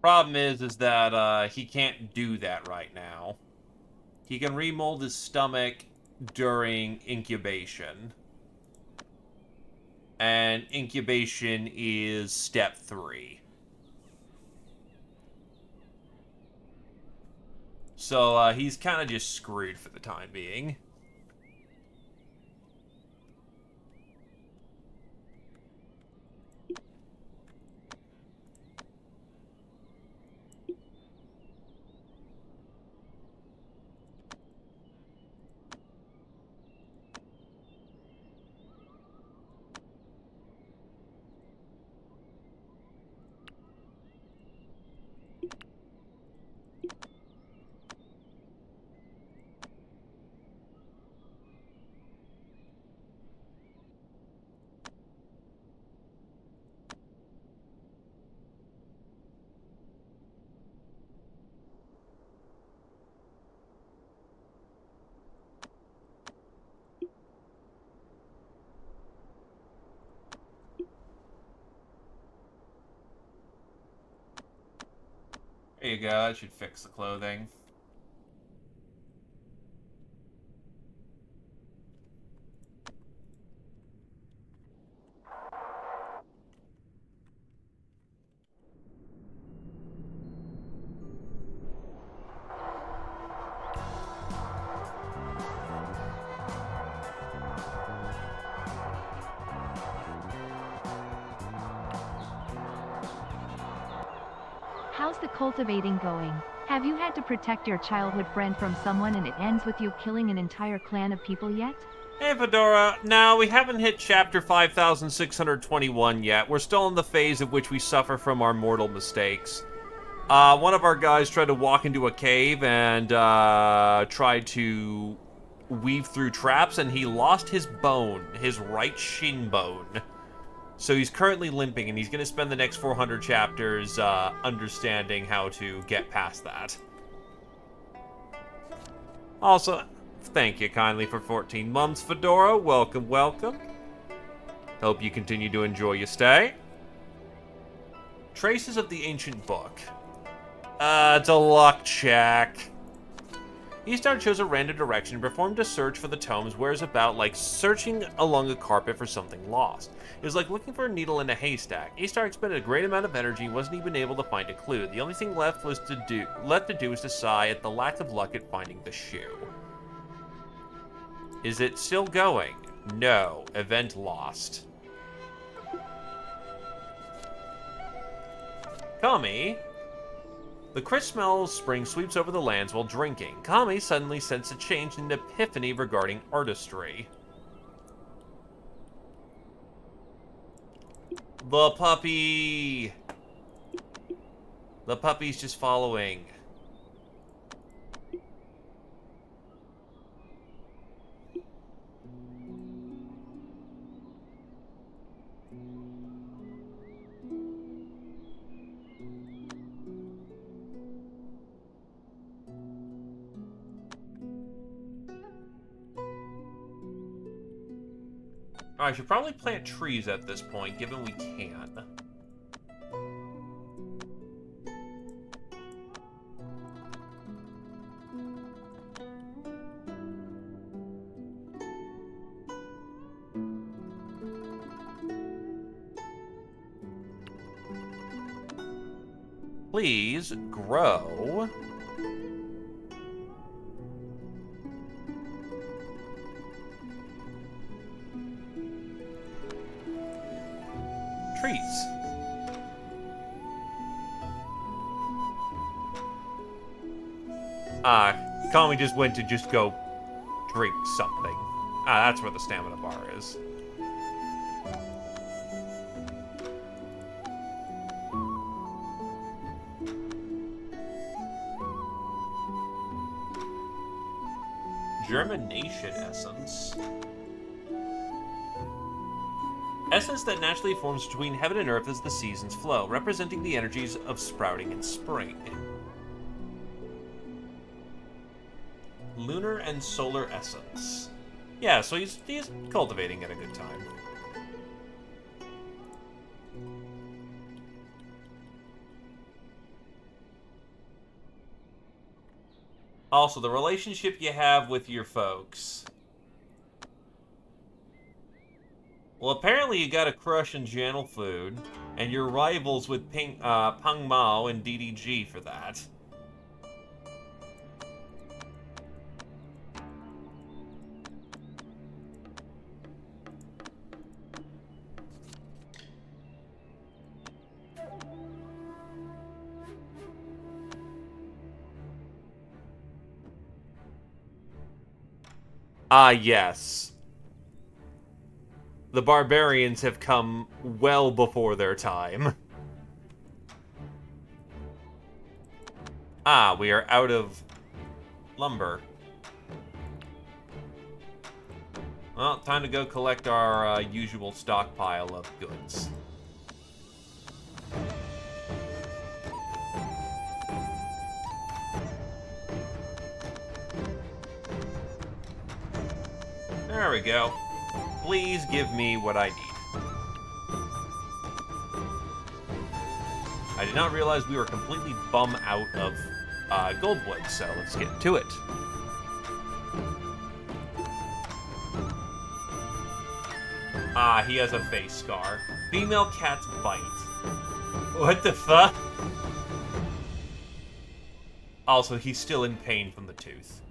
Problem is that he can't do that right now. He can remold his stomach during incubation. And incubation is step 3. So he's kind of just screwed for the time being. There you go, that should fix the clothing. How's the cultivating going? Have you had to protect your childhood friend from someone and it ends with you killing an entire clan of people yet? Hey, Fedora. No, we haven't hit chapter 5621 yet. We're still in the phase of which we suffer from our mortal mistakes. One of our guys tried to walk into a cave and tried to weave through traps, and he lost his bone, his right shin bone. So he's currently limping, and he's going to spend the next 400 chapters understanding how to get past that. Also, thank you kindly for 14 months, Fedora. Welcome, welcome. Hope you continue to enjoy your stay. Traces of the Ancient Book. It's a luck check. Eastar chose a random direction and performed a search for the tomes, whereas about like searching along a carpet for something lost. It was like looking for a needle in a haystack. Eastar expended a great amount of energy and wasn't even able to find a clue. The only thing left to do was to sigh at the lack of luck at finding the shoe. Is it still going? No. Event lost. Kami. The crisp smell of spring sweeps over the lands while drinking. Kami suddenly sensed a change in an epiphany regarding artistry. The puppy! The puppy's just following. I should probably plant trees at this point, given we can. Please grow. Trees. Kami just went to just go drink something. That's where the stamina bar is. Germination essence. Essence that naturally forms between heaven and earth as the seasons flow, representing the energies of sprouting in spring. Lunar and solar essence. Yeah, so he's cultivating at a good time. Also, the relationship you have with your folks. Well, apparently you got a crush in Channel Food, and you're rivals with Peng Mao and DDG for that. Yes. The barbarians have come well before their time. We are out of lumber. Well, time to go collect our usual stockpile of goods. There we go. Please give me what I need. I did not realize we were completely bum out of goldwood, so let's get to it. He has a face scar. Female cat's bite. What the fuck? Also, he's still in pain from the tooth.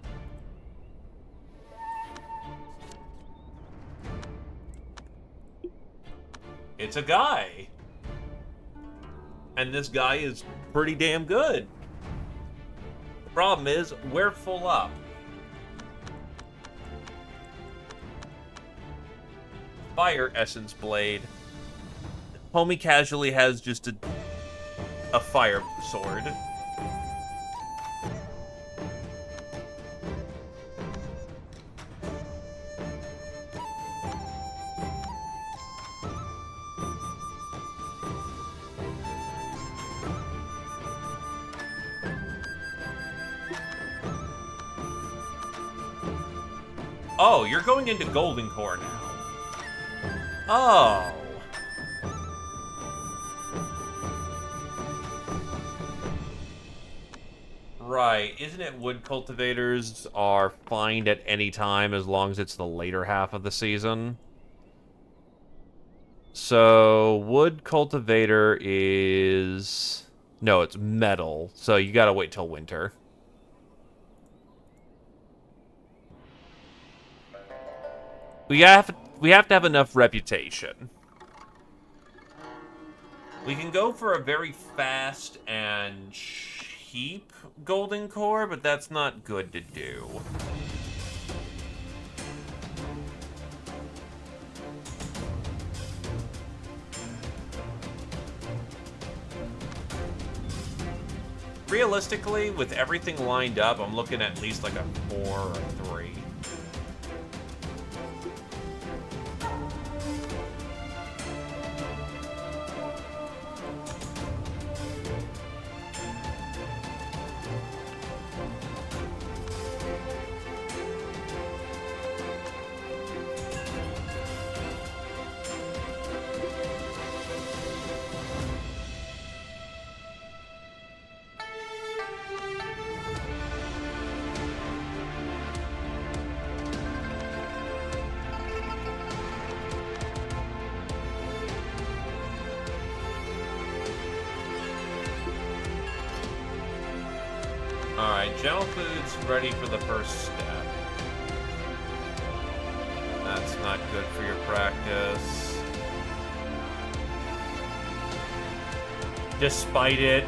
It's a guy. And this guy is pretty damn good. The problem is, we're full up. Fire Essence Blade. Homie casually has just a fire sword. Oh, you're going into Golden Core now. Oh. Right. Isn't it wood cultivators are fine at any time as long as it's the later half of the season? So, wood cultivator is... No, it's metal. So you gotta wait till winter. We have to have enough reputation. We can go for a very fast and cheap golden core, but that's not good to do. Realistically, with everything lined up, I'm looking at least like a 4 or a 3. Alright, General Food's ready for the first step. That's not good for your practice. Despite it,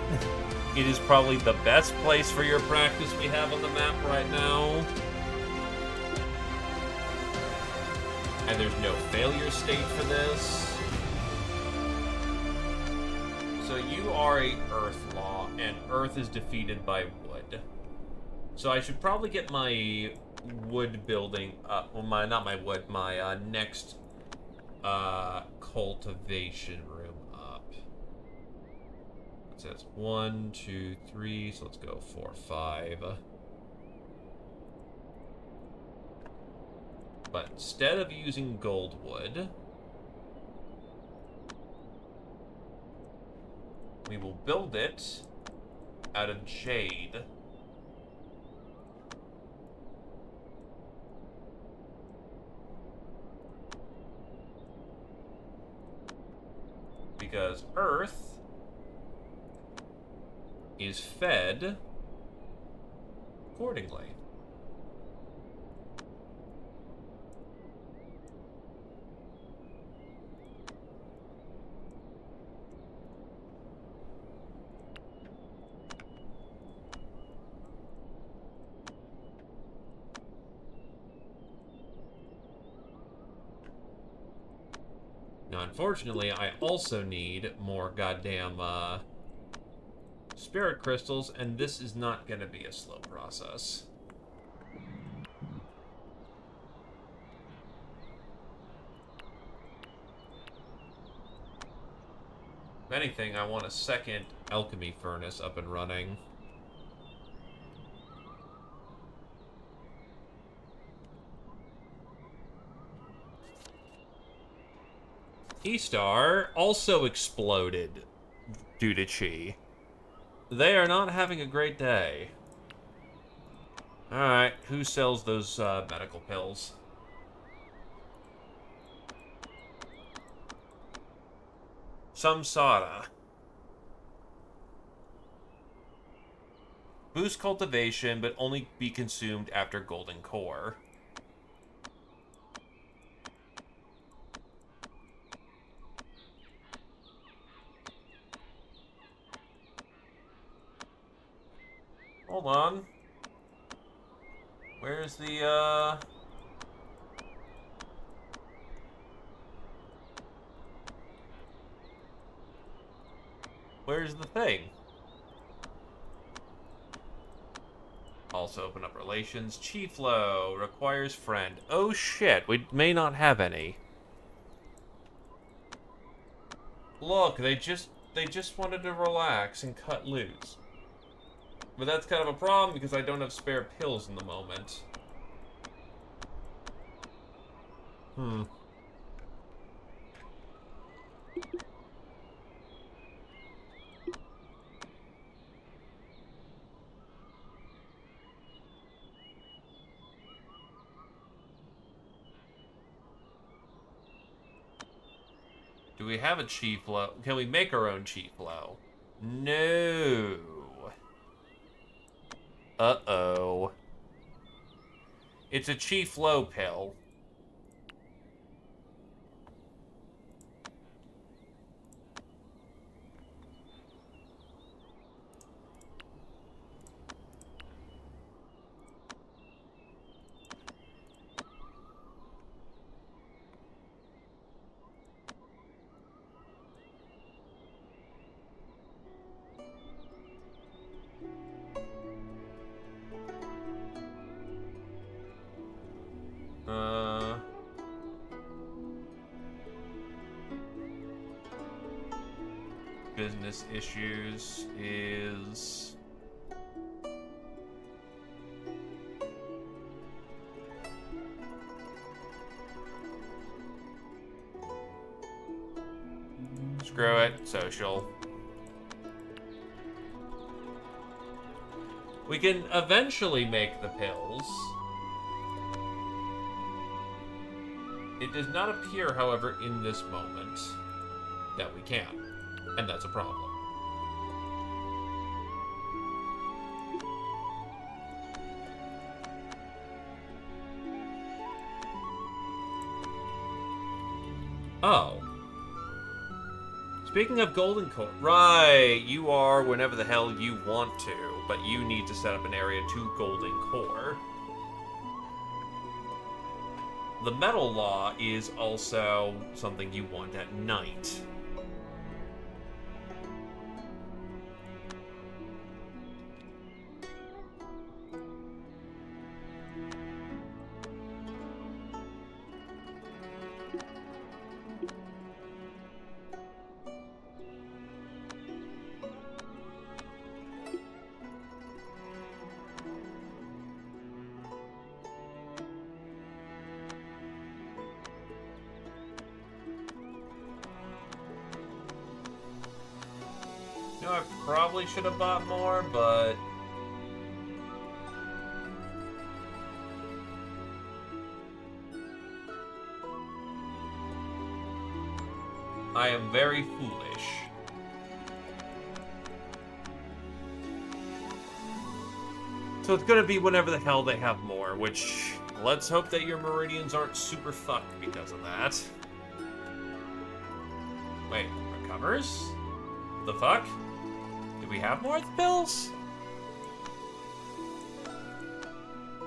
it is probably the best place for your practice we have on the map right now. And there's no failure state for this. So you are a Earth Law, and Earth is defeated by wood. So I should probably get my wood building up. Well, not my wood, my next cultivation room up. It says 1, 2, 3, so let's go 4, 5. But instead of using gold wood, we will build it out of jade. Because Earth is fed accordingly. Now, unfortunately, I also need more goddamn, spirit crystals, and this is not going to be a slow process. If anything, I want a second alchemy furnace up and running. E-Star also exploded due to Chi. They are not having a great day. Alright, who sells those medical pills? Samsara. Boost cultivation, but only be consumed after golden core. Hold on. Where's the, Where's the thing? Also open up relations. Chi flow requires friend. Oh shit, we may not have any. Look, they just wanted to relax and cut loose. But that's kind of a problem because I don't have spare pills in the moment. Do we have a chi flow? Can we make our own chi flow? No. Uh-oh. It's a chi flow pill. business issues is... Screw it, social. We can eventually make the pills. It does not appear, however, in this moment that we can. And that's a problem. Oh. Speaking of golden core, right, you are whenever the hell you want to, but you need to set up an area to golden core. The metal law is also something you want at night. You know, I probably should have bought more, but... I am very foolish. So it's gonna be whenever the hell they have more, which... Let's hope that your meridians aren't super fucked because of that. Wait, recovers? The fuck? Do we have more of the pills?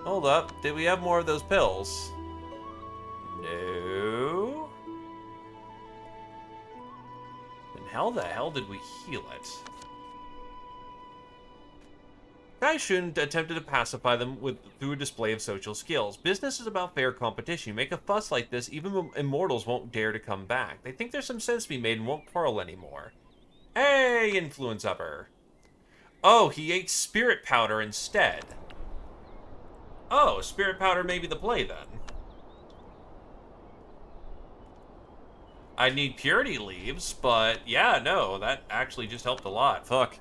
Hold up. Did we have more of those pills? No. Then how the hell did we heal it? I shouldn't attempted to pacify them through a display of social skills. Business is about fair competition. You make a fuss like this, even immortals won't dare to come back. They think there's some sense to be made and won't quarrel anymore. Hey, influence upper. Oh, he ate spirit powder instead. Oh, spirit powder may be the play then. I need purity leaves, but yeah, no, that actually just helped a lot. Fuck.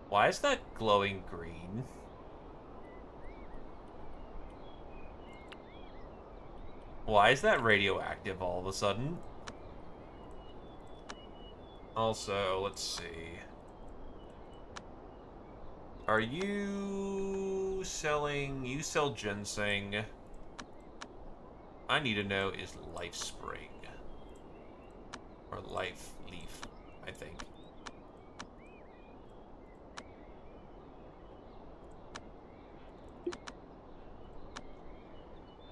Why is that glowing green? Why is that radioactive all of a sudden? Also, let's see. Are you selling... You sell ginseng. I need to know is life spring. Or life leaf, I think.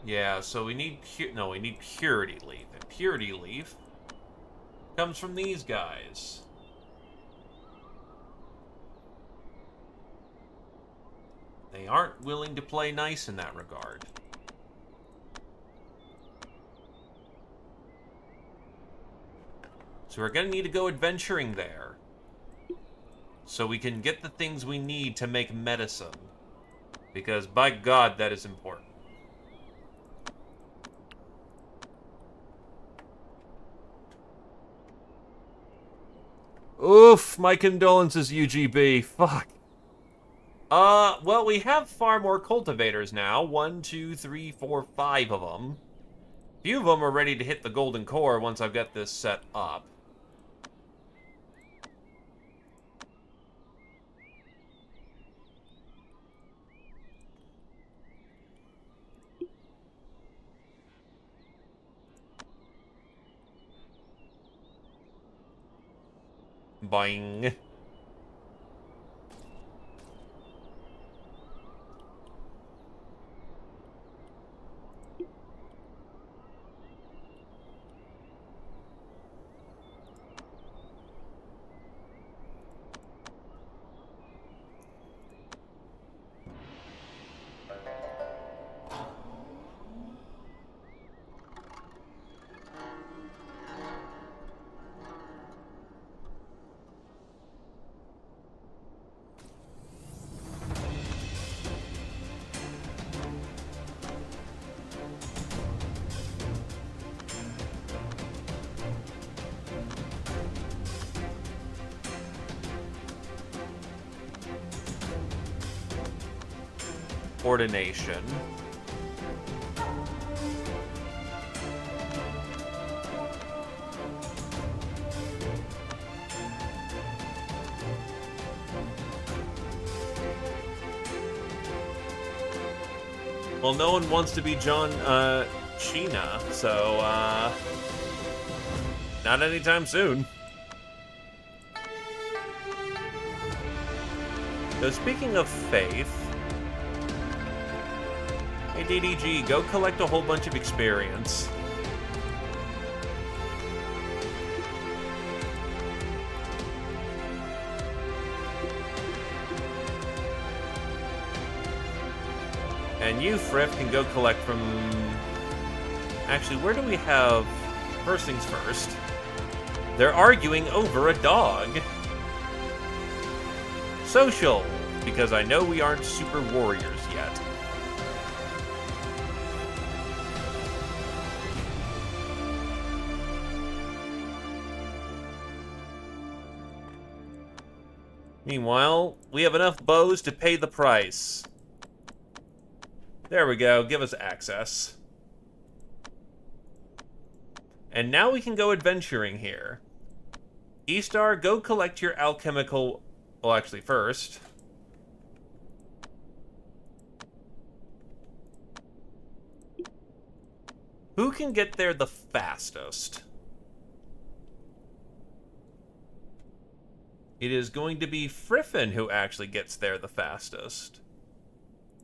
Yeah, so we need we need purity leaf. And purity leaf comes from these guys. They aren't willing to play nice in that regard. So we're gonna need to go adventuring there. So we can get the things we need to make medicine. Because by God, that is important. Oof, my condolences, UGB. Fuck. Well, we have far more cultivators now. 1, 2, 3, 4, 5 of them. A few of them are ready to hit the golden core once I've got this set up. Boing. ordination. Well, no one wants to be John Cena, so not anytime soon. So speaking of faith, hey DDG, go collect a whole bunch of experience. And you, Fripp, can go collect from... Actually, where do we have... First things first. They're arguing over a dog. Social, because I know we aren't super warriors yet. Meanwhile, we have enough bows to pay the price. There we go, give us access. And now we can go adventuring here. E-Star, go collect your alchemical... Well, actually, first. Who can get there the fastest? It is going to be Friffin who actually gets there the fastest.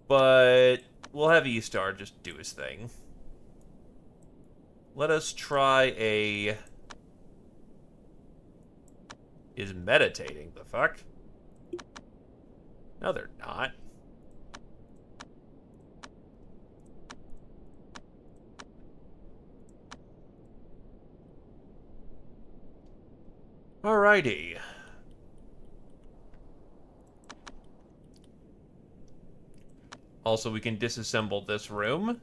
But we'll have E-Star just do his thing. Let us try a... Is meditating, the fuck? No, they're not. Alrighty. Also, we can disassemble this room.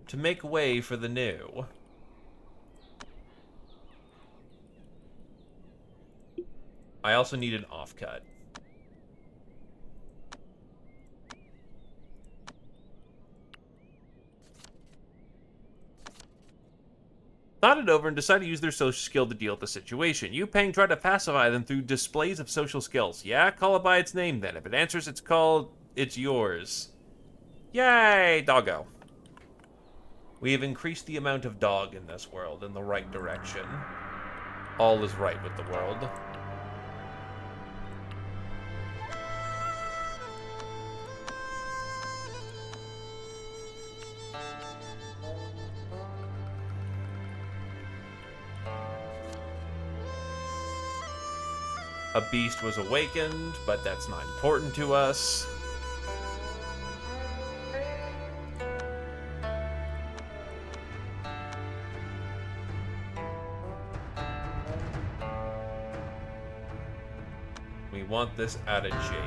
To make way for the new. I also need an offcut. Thought it over and decided to use their social skill to deal with the situation. You, Peng, try to pacify them through displays of social skills. Yeah, call it by its name then. If it answers, it's yours. Yay, doggo. We have increased the amount of dog in this world in the right direction. All is right with the world. A beast was awakened, but that's not important to us. We want this out of jade.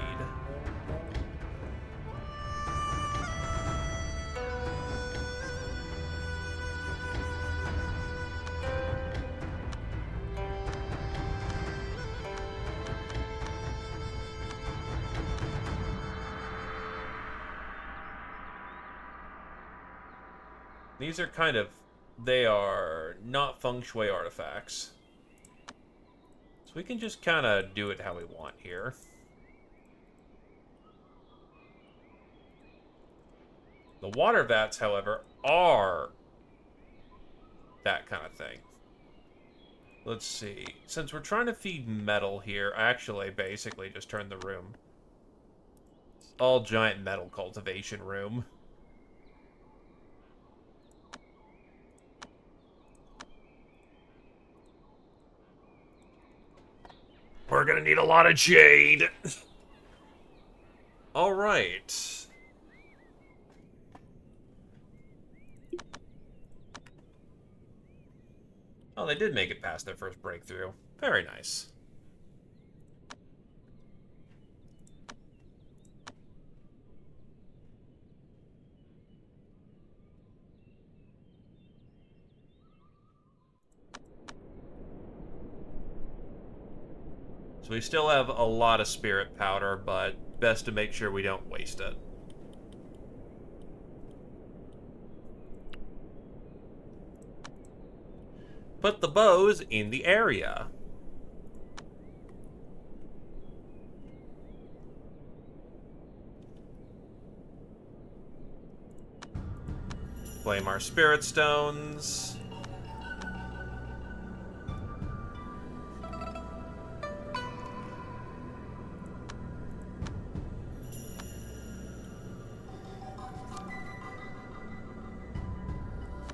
These are kind of... They are not feng shui artifacts. So we can just kind of do it how we want here. The water vats, however, are that kind of thing. Let's see. Since we're trying to feed metal here, actually, basically just turn the room. All giant metal cultivation room. We're gonna need a lot of jade. All right. Oh, they did make it past their first breakthrough. Very nice. So we still have a lot of spirit powder, but best to make sure we don't waste it. Put the bows in the area. Claim our spirit stones.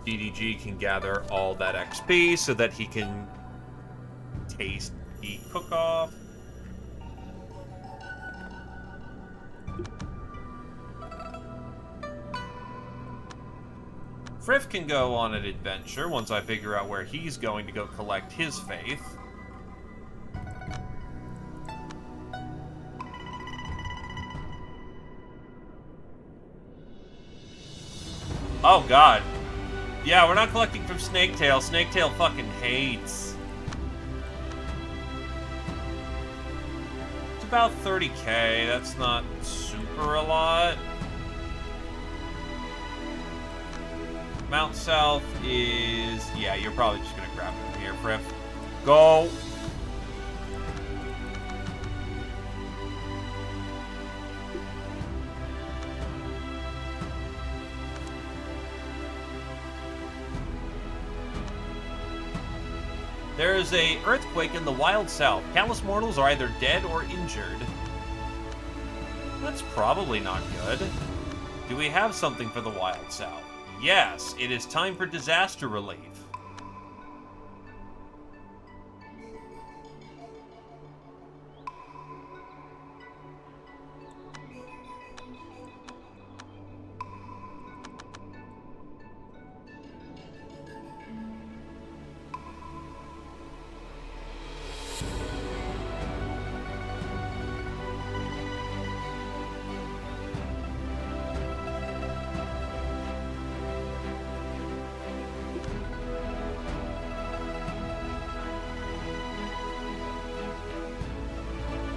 DDG can gather all that XP so that he can taste the cook-off. Friff can go on an adventure once I figure out where he's going to go collect his faith. Oh god. Yeah, we're not collecting from Snaketail. Snaketail fucking hates. It's about 30k. That's not super a lot. Mount South is... Yeah, you're probably just gonna grab it from here, Friff. Go! There is a earthquake in the Wild South. Countless mortals are either dead or injured. That's probably not good. Do we have something for the Wild South? Yes, it is time for disaster relief.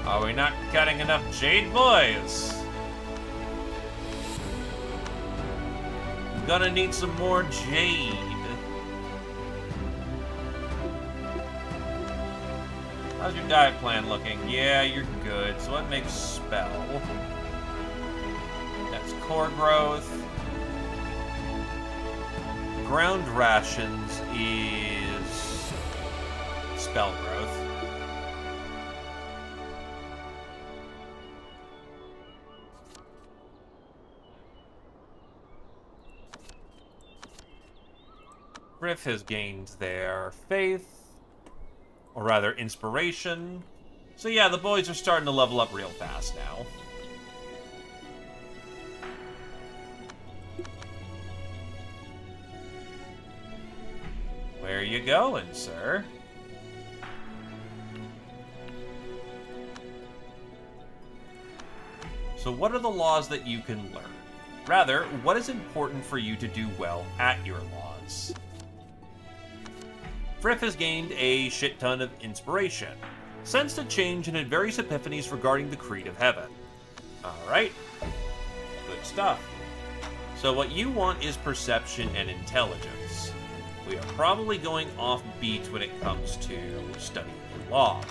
Are we not cutting enough jade, boys? I'm gonna need some more jade. How's your diet plan looking? Yeah, you're good. So what makes spell? That's core growth. Ground rations is spell growth. Griff has gained their faith, or rather inspiration. So yeah, the boys are starting to level up real fast now. Where are you going, sir? So what are the laws that you can learn? Rather, what is important for you to do well at your laws? Friff has gained a shit ton of inspiration, sensed a change and had various epiphanies regarding the Creed of Heaven. Alright, good stuff. So what you want is perception and intelligence. We are probably going off beat when it comes to studying law.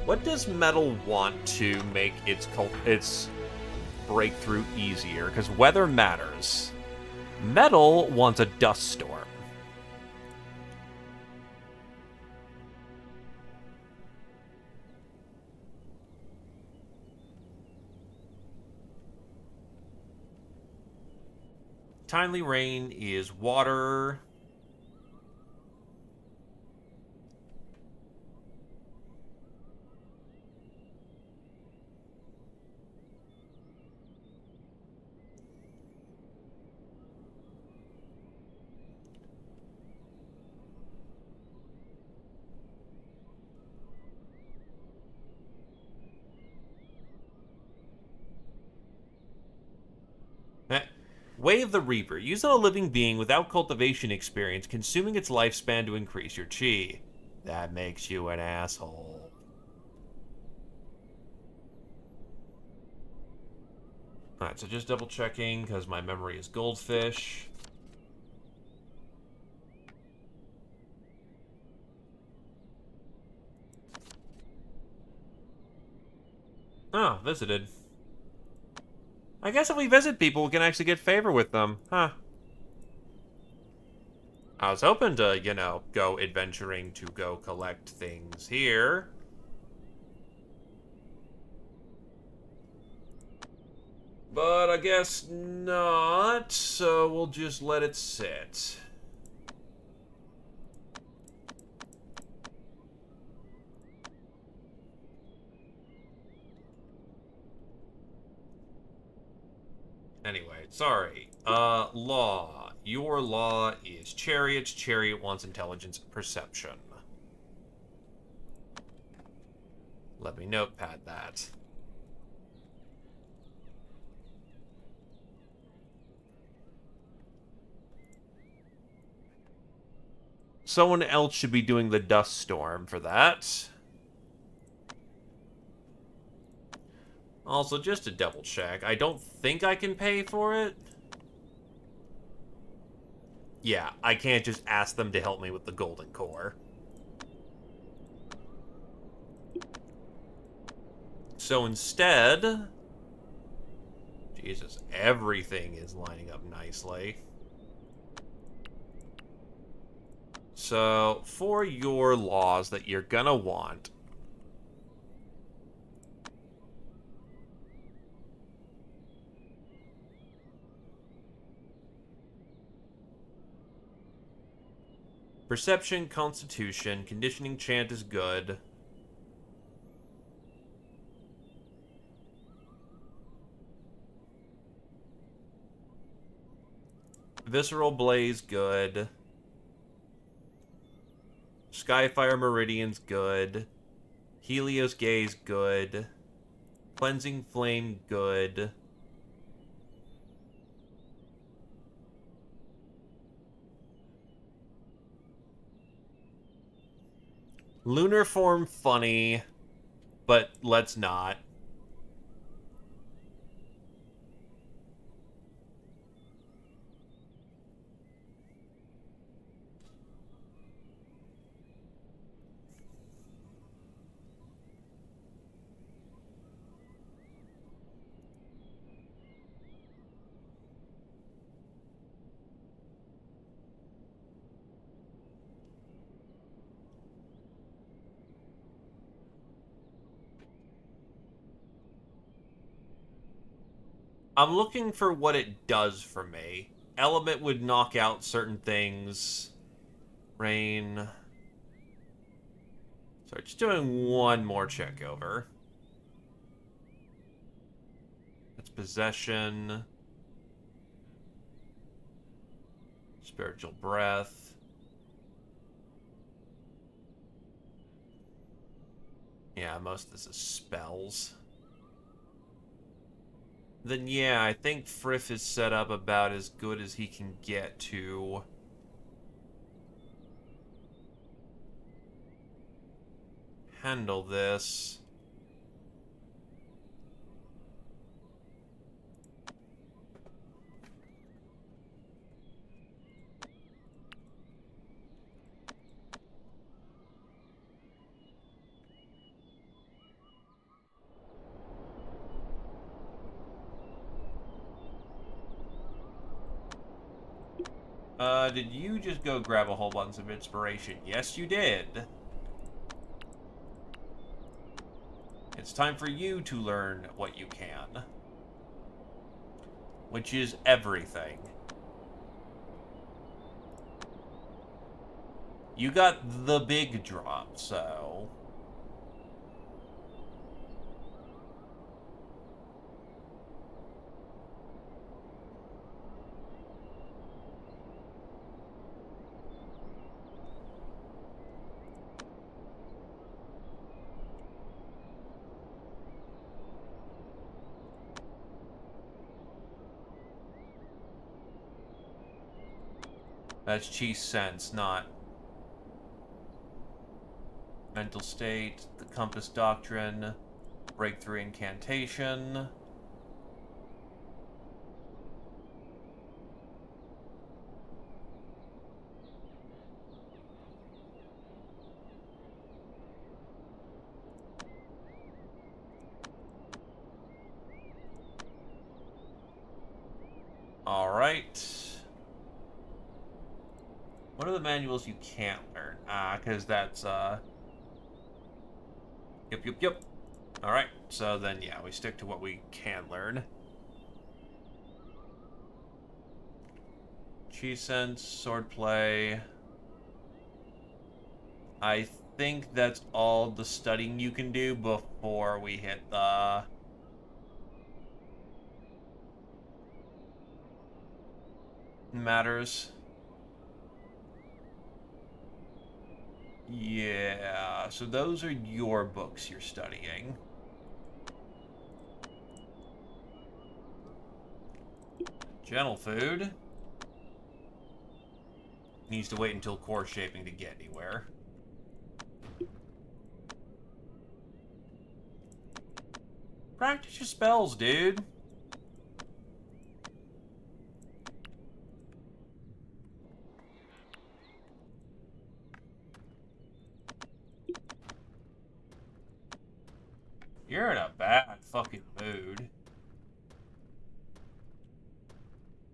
What does metal want to make its breakthrough easier? Because weather matters. Metal wants a dust storm. Timely rain is water. Way of the Reaper. Use on a living being without cultivation experience, consuming its lifespan to increase your chi. That makes you an asshole. Alright, so just double checking, because my memory is goldfish. Oh, visited. I guess if we visit people, we can actually get favor with them. Huh. I was hoping to, you know, go adventuring to go collect things here. But I guess not, so we'll just let it sit. Anyway, sorry. Law. Your law is chariots. Chariot wants intelligence and perception. Let me notepad that. Someone else should be doing the dust storm for that. Also, just to double check, I don't think I can pay for it. Yeah, I can't just ask them to help me with the golden core. So instead... Jesus, everything is lining up nicely. So, for your laws that you're gonna want... Perception, Constitution, Conditioning Chant is good. Visceral Blaze, good. Skyfire Meridian's good. Helios Gaze, good. Cleansing Flame, good. Lunar Form, funny, but let's not. I'm looking for what it does for me. Element would knock out certain things. Rain. Sorry, just doing one more check over. That's Possession. Spiritual Breath. Yeah, most of this is spells. Then yeah, I think Frith is set up about as good as he can get to handle this. Did you just go grab a whole bunch of inspiration? Yes, you did. It's time for you to learn what you can. Which is everything. You got the big drop, so... That's chi sense, not mental state, the compass doctrine, breakthrough incantation. Alright. What are the manuals you can't learn? Because that's, Yep. Alright, so then, yeah, we stick to what we can learn. Chi sense, swordplay. I think that's all the studying you can do before we hit the matters. Yeah, so those are your books you're studying. Gentle food. Needs to wait until core shaping to get anywhere. Practice your spells, dude. You're in a bad fucking mood.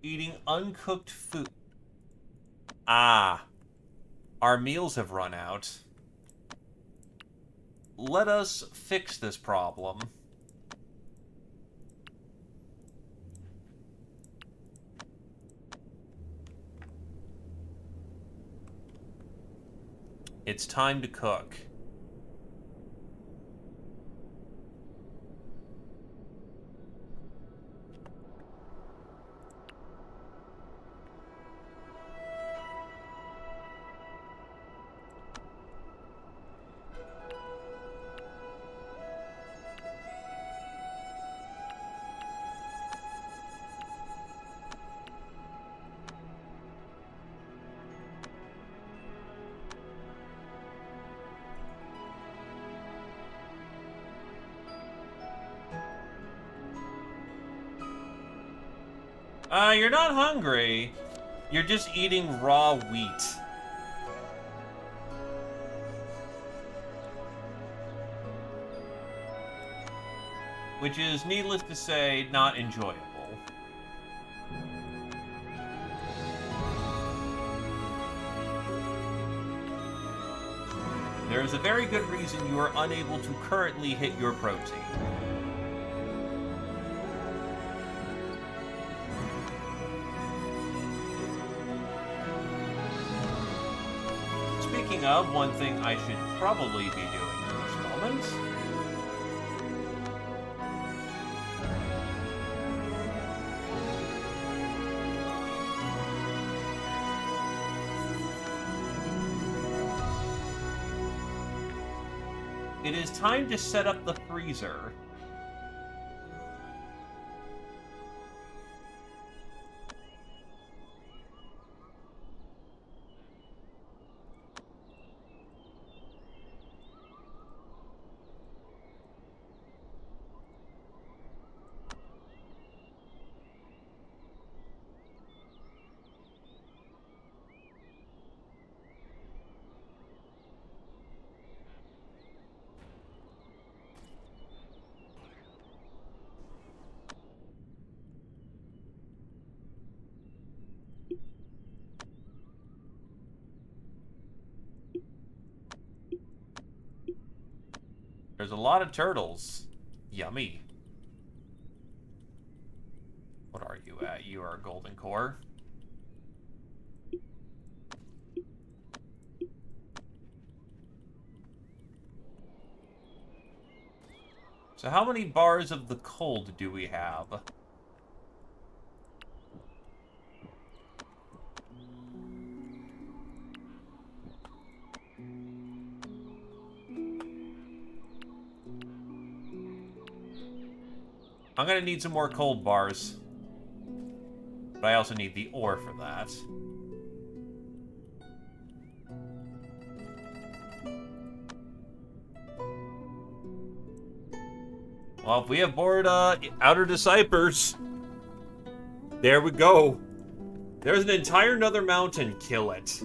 Eating uncooked food. Ah, our meals have run out. Let us fix this problem. It's time to cook. You're not hungry. You're just eating raw wheat. Which is, needless to say, not enjoyable. There is a very good reason you are unable to currently hit your protein. Speaking of, one thing I should probably be doing in this moment. It is time to set up the freezer. There's a lot of turtles. Yummy. What are you at? You are a golden core. So how many bars of the cold do we have? I'm gonna need some more cold bars. But I also need the ore for that. Well, if we have bored outer disciples, there we go. There's an entire another mountain. Kill it.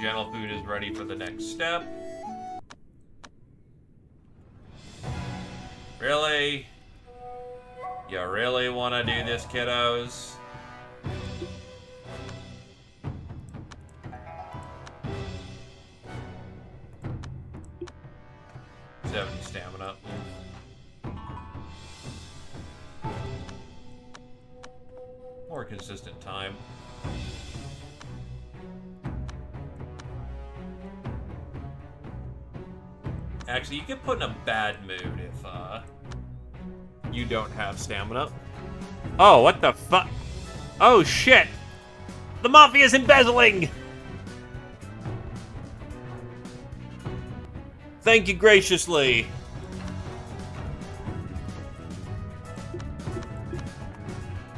Gentle food is ready for the next step. Really? You really want to do this, kiddos? Stamina. More consistent time. Actually, you get put in a bad mood if, you don't have stamina. Oh, what the fuck? Oh, shit! The Mafia's embezzling! Thank you graciously.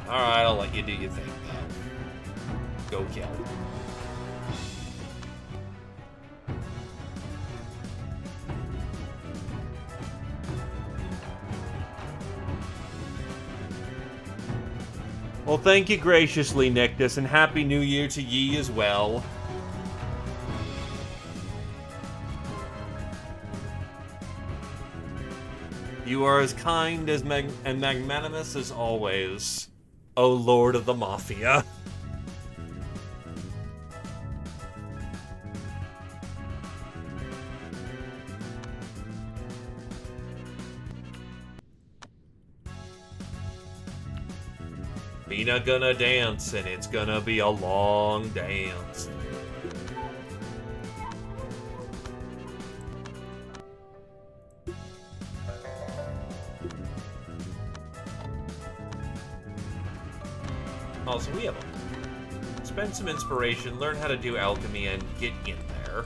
Alright, I'll let you do your thing, though. Go kill. Well, thank you graciously, Nictus, and Happy New Year to ye as well. You are as kind as and magnanimous as always, O Lord of the Mafia. Mina gonna dance, and it's gonna be a long dance. Also, we have spend some inspiration, learn how to do alchemy, and get in there.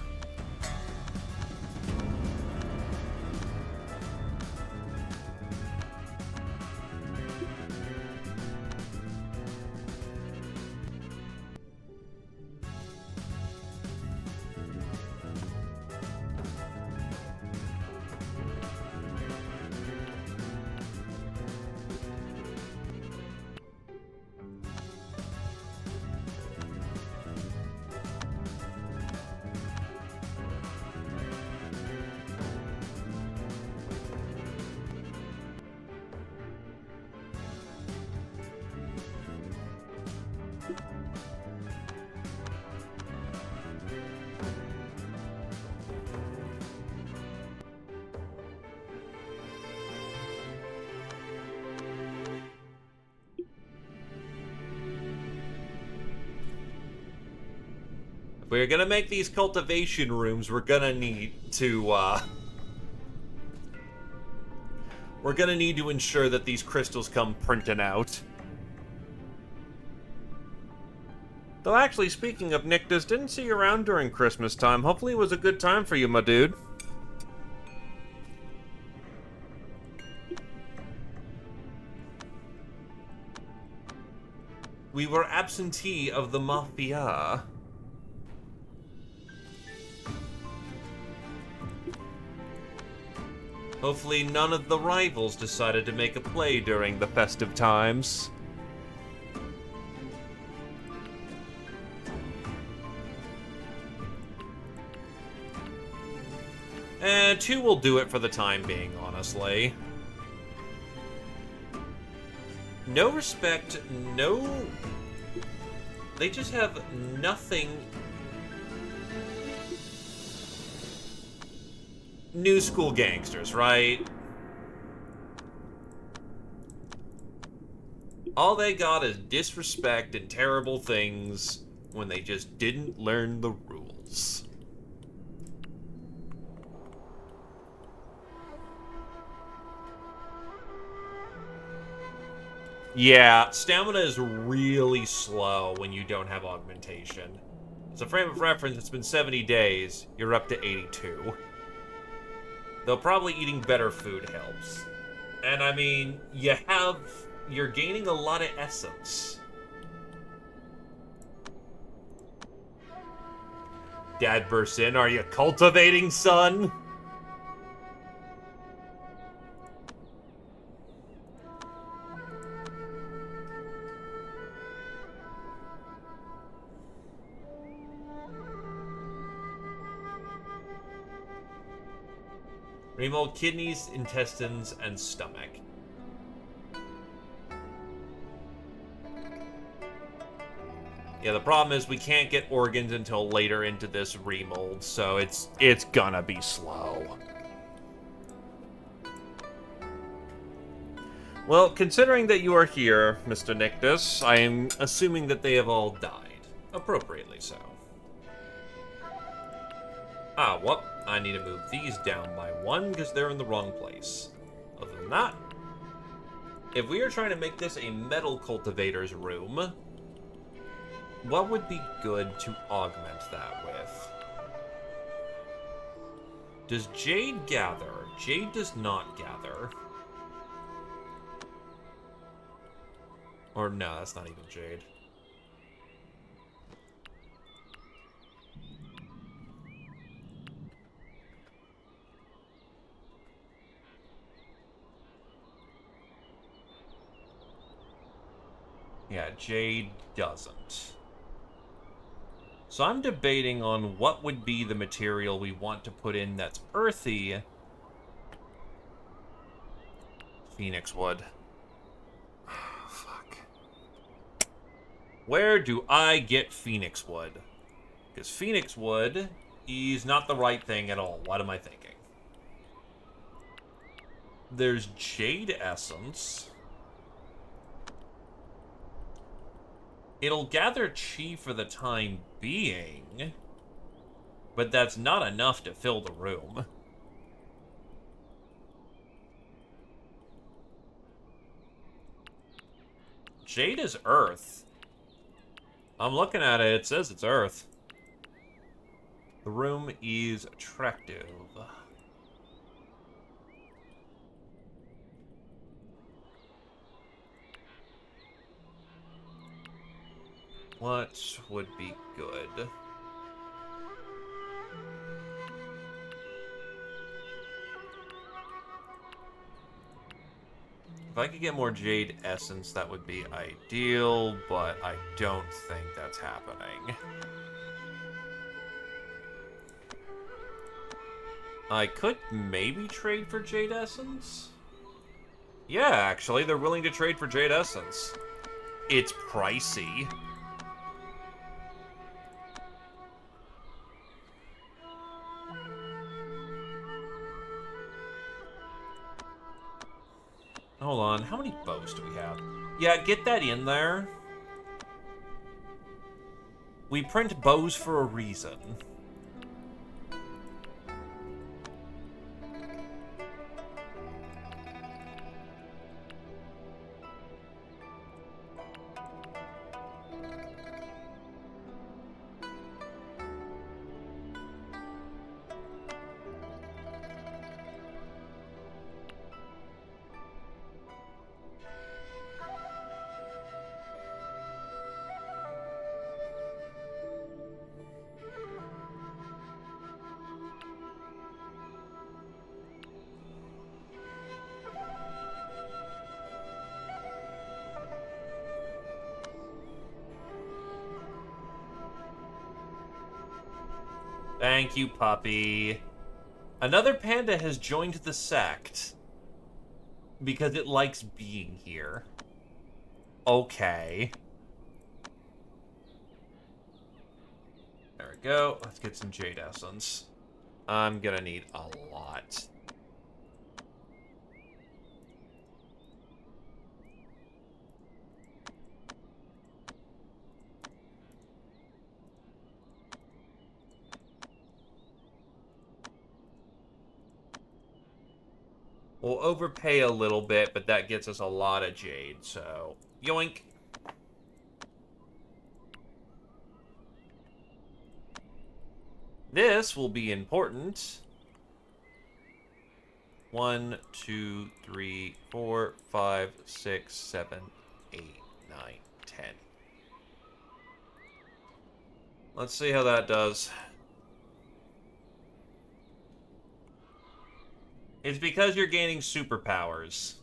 If we're gonna make these cultivation rooms, we're gonna need to, we're gonna need to ensure that these crystals come printed out. Though actually, speaking of Nictus, didn't see you around during Christmas time. Hopefully it was a good time for you, my dude. We were absentee of the Mafia. Hopefully none of the rivals decided to make a play during the festive times. And 2 will do it for the time being, honestly. No respect, no... They just have nothing... New school gangsters, right? All they got is disrespect and terrible things when they just didn't learn the rules. Yeah, stamina is really slow when you don't have augmentation. As a frame of reference, it's been 70 days. You're up to 82. Though probably eating better food helps. And I mean, you're gaining a lot of essence. Dad bursts in, are you cultivating, son? Remove kidneys, intestines, and stomach. Yeah, the problem is we can't get organs until later into this remold, so it's gonna be slow. Well, considering that you are here, Mr. Nictus, I am assuming that they have all died. Appropriately so. Ah, well, I need to move these down by one because they're in the wrong place. Other than that, if we are trying to make this a metal cultivator's room, what would be good to augment that with? Does Jade gather? Jade does not gather. Or no, that's not even Jade. Yeah, Jade doesn't. So I'm debating on what would be the material we want to put in that's earthy. Phoenix wood. Fuck. Where do I get Phoenix wood? Because Phoenix wood is not the right thing at all. What am I thinking? There's Jade Essence. It'll gather chi for the time being, but that's not enough to fill the room. Jade is earth. I'm looking at it, it says it's earth. The room is attractive. What would be good? If I could get more Jade Essence, that would be ideal, but I don't think that's happening. I could maybe trade for Jade Essence? Yeah, actually, they're willing to trade for Jade Essence. It's pricey. Hold on, how many bows do we have? Yeah, get that in there. We print bows for a reason. Thank you, puppy. Another panda has joined the sect because it likes being here. Okay. There we go. Let's get some Jade Essence. I'm gonna need a lot. We'll overpay a little bit, but that gets us a lot of jade, so... Yoink! This will be important. 1, 2, 3, 4, 5, 6, 7, 8, 9, 10. Let's see how that does. It's because you're gaining superpowers.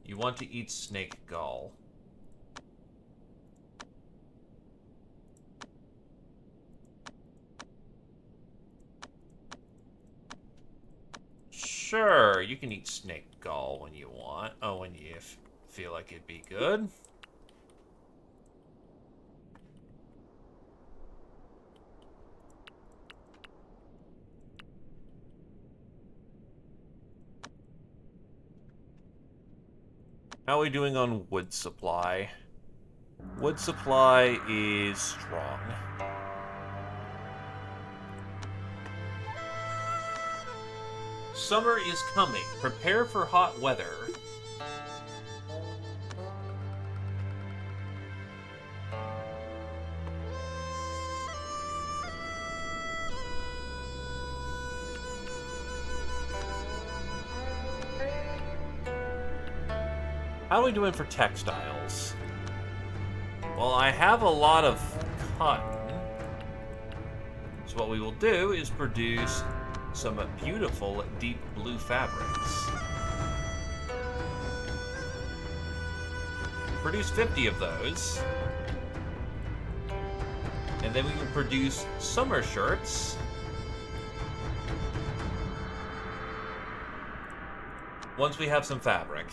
You want to eat snake gall. Sure, you can eat snake gall when you want. Oh, when you feel like it'd be good. How are we doing on wood supply? Wood supply is strong. Summer is coming. Prepare for hot weather. How are we doing for textiles? Well, I have a lot of cotton. So what we will do is produce some beautiful deep blue fabrics. Produce 50 of those. And then we will produce summer shirts. Once we have some fabric.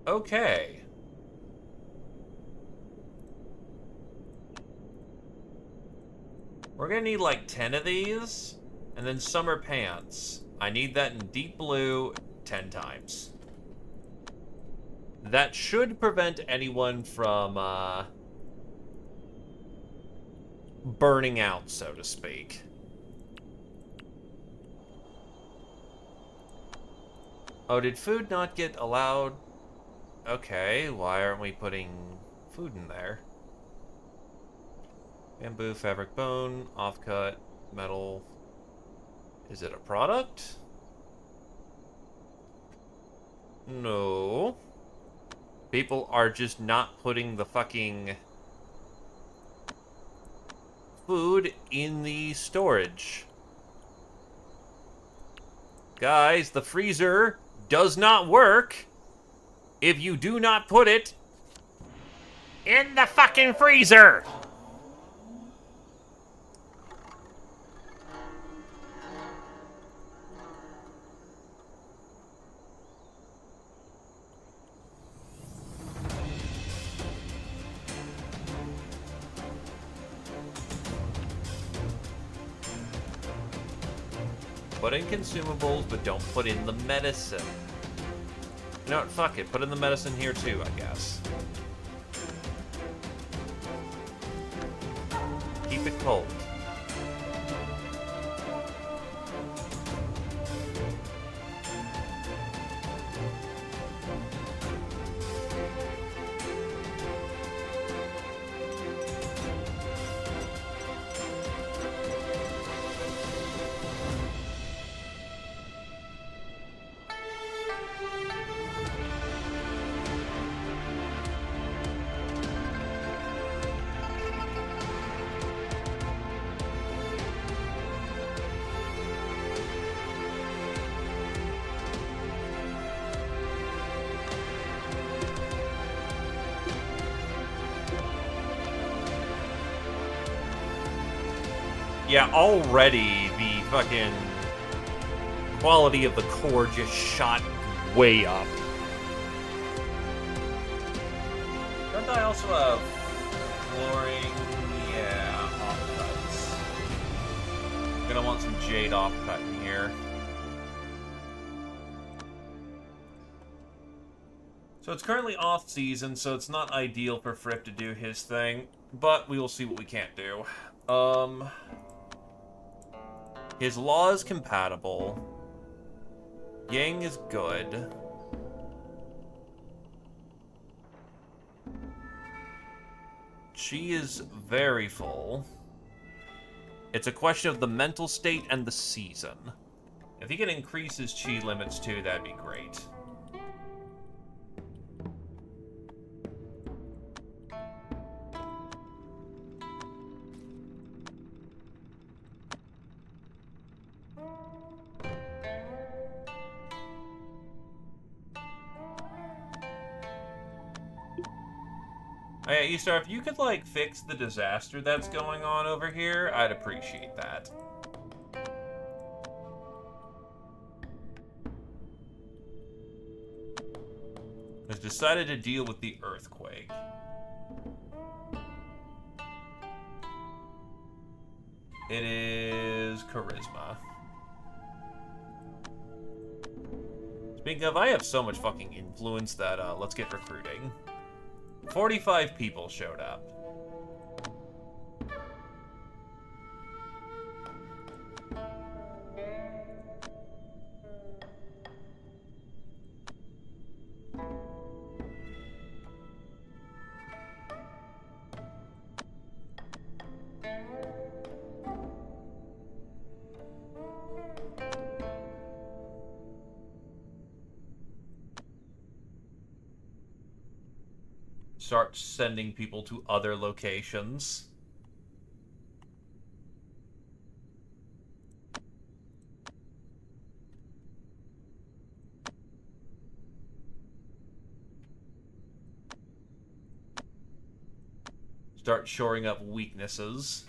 Okay. We're gonna need like 10 of these, and then summer pants. I need that in deep blue 10 times. That should prevent anyone from, burning out, so to speak. Oh, did food not get allowed? Okay, why aren't we putting food in there? Bamboo, fabric, bone, offcut, metal. Is it a product? No. People are just not putting the fucking food in the storage. Guys, the freezer does not work if you do not put it in the fucking freezer. Put in consumables, but don't put in the medicine. You know what? Fuck it. Put in the medicine here too, I guess. Keep it cold. Yeah, already the fucking quality of the core just shot way up. Don't I also have flooring? Yeah, offcuts. Gonna want some jade offcut in here. So it's currently off-season, so it's not ideal for Fripp to do his thing, but we will see what we can't do. His law is compatible. Yang is good. She is very full. It's a question of the mental state and the season. If he can increase his chi limits too, that'd be great. Oh yeah, Eastar, if you could, like, fix the disaster that's going on over here, I'd appreciate that. Has decided to deal with the earthquake. It is charisma. Speaking of, I have so much fucking influence that, let's get recruiting. 45 people showed up. Start sending people to other locations. Start shoring up weaknesses.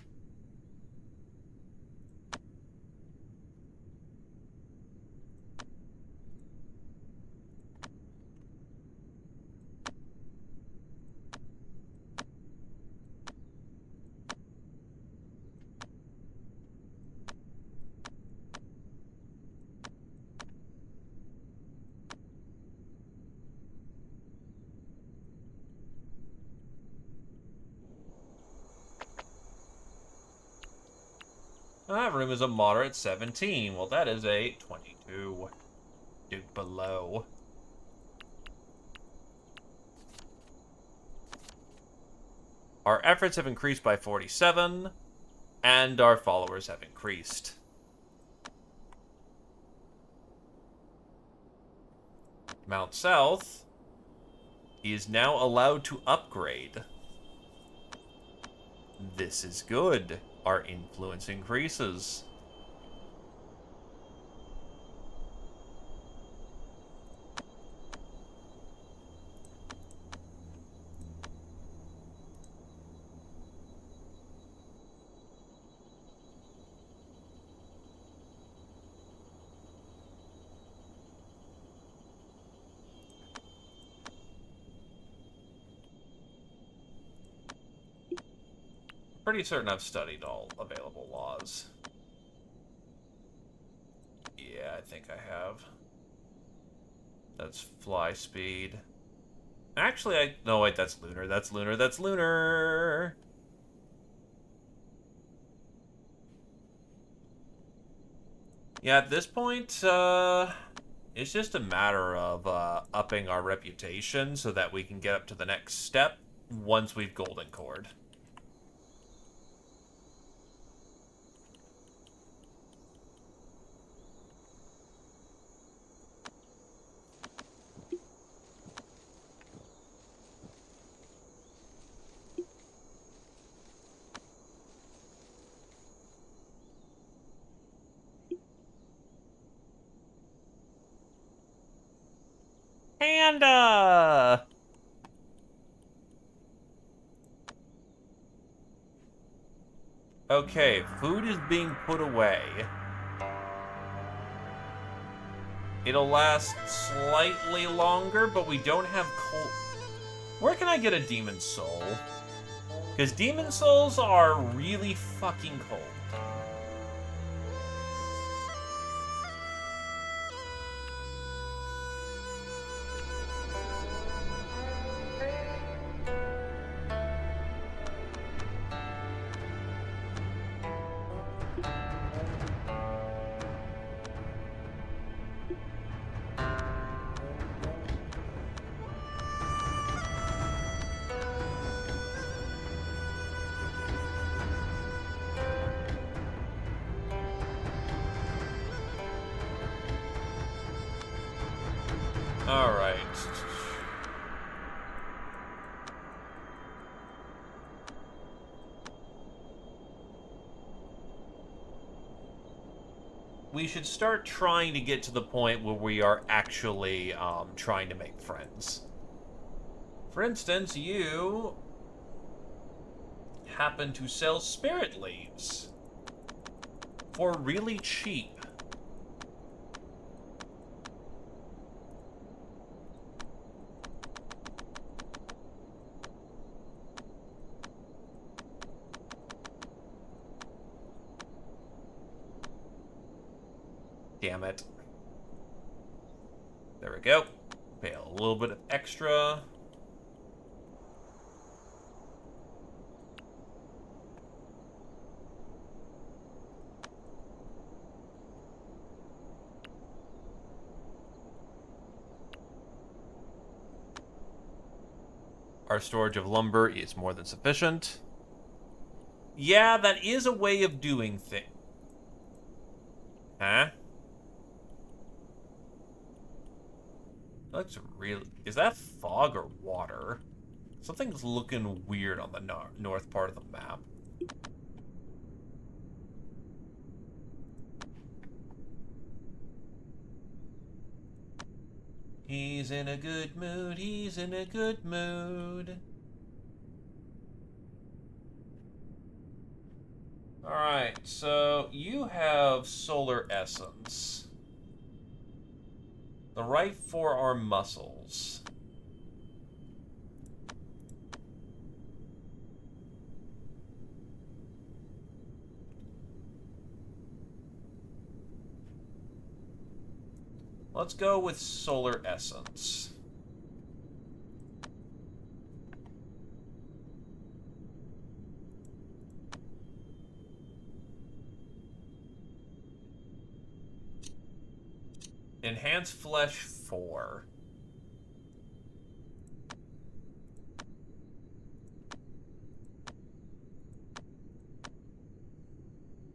That room is a moderate 17. Well, that is a 22. Duke below. Our efforts have increased by 47, and our followers have increased. Mount South is now allowed to upgrade. This is good. Our influence increases. Pretty certain I've studied all available laws. Yeah, I think I have. That's fly speed. Actually, no, wait, that's lunar. That's lunar. That's lunar. Yeah, at this point, it's just a matter of upping our reputation so that we can get up to the next step once we've golden cored. Panda! Okay, food is being put away. It'll last slightly longer, but we don't have coal. Where can I get a demon soul? Because demon souls are really fucking cold. Alright. We should start trying to get to the point where we are actually trying to make friends. For instance, you happen to sell spirit leaves for really cheap. Damn it. There we go. Pay a little bit of extra. Our storage of lumber is more than sufficient. Yeah, that is a way of doing things. Huh? Looks real. Is that fog or water? Something's looking weird on the north part of the map. He's in a good mood. He's in a good mood. Alright, so you have solar essence. The right forearm muscles. Let's go with solar essence. Enhanced flesh 4.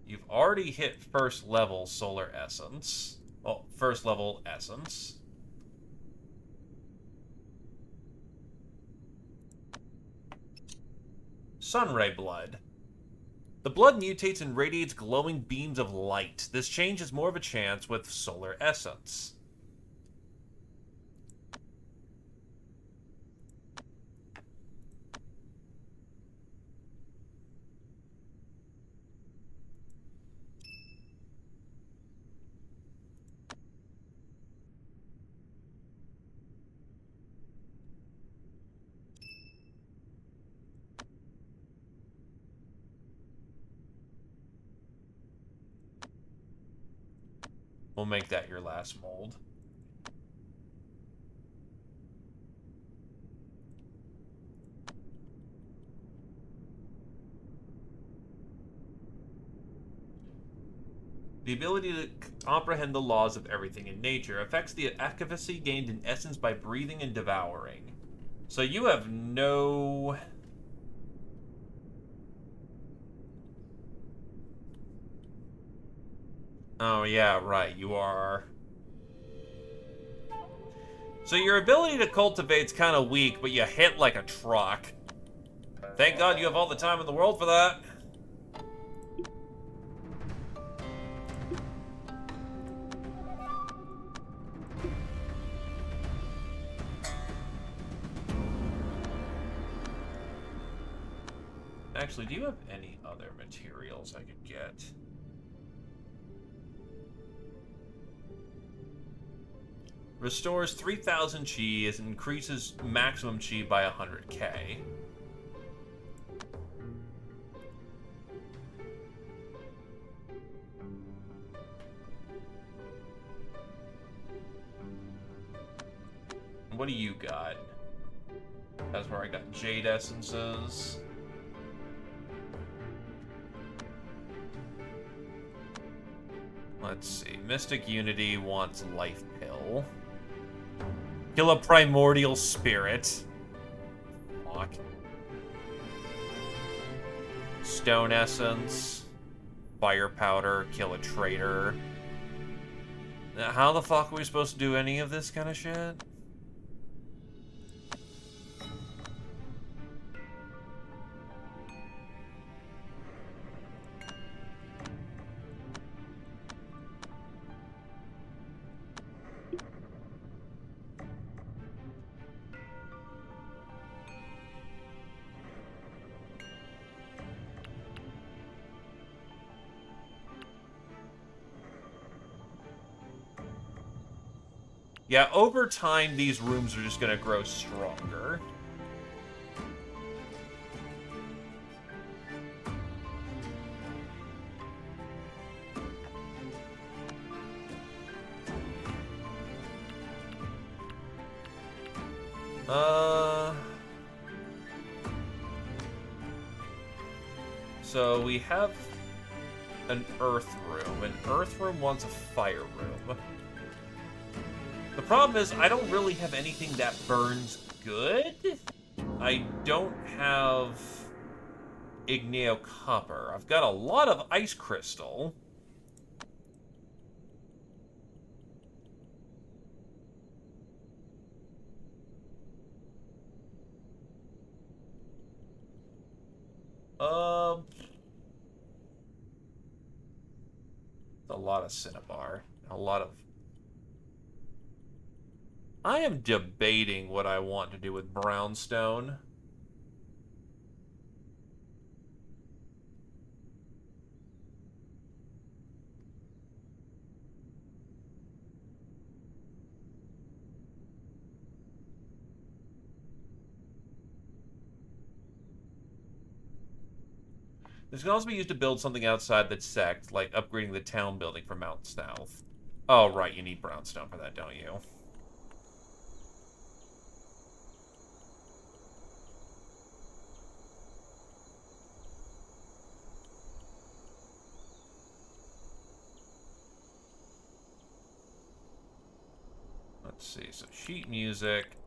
You've already hit first level solar essence. Well, first level essence. Sunray blood. The blood mutates and radiates glowing beams of light. This change is more of a chance with solar essence. We'll make that your last mold. The ability to comprehend the laws of everything in nature affects the efficacy gained in essence by breathing and devouring. So you have no... Oh, yeah, right. You are... So your ability to cultivate's kind of weak, but you hit like a truck. Thank God you have all the time in the world for that. Actually, do you have any other materials I could get? Restores 3,000 chi and increases maximum chi by 100k. What do you got? That's where I got jade essences. Let's see. Mystic Unity wants life pill. Kill a primordial spirit. Fuck. Stone essence. Fire powder. Kill a traitor. Now, how the fuck are we supposed to do any of this kind of shit? Yeah, over time, these rooms are just gonna grow stronger. So we have an earth room. An earth room wants a fire room. The problem is, I don't really have anything that burns good. I don't have Igneo Copper. I've got a lot of Ice Crystal. A lot of Cinnabar. A lot of... I am debating what I want to do with brownstone. This can also be used to build something outside the sect, like upgrading the town building for Mount South. Oh, right, you need brownstone for that, don't you? Let's see, so sheet music.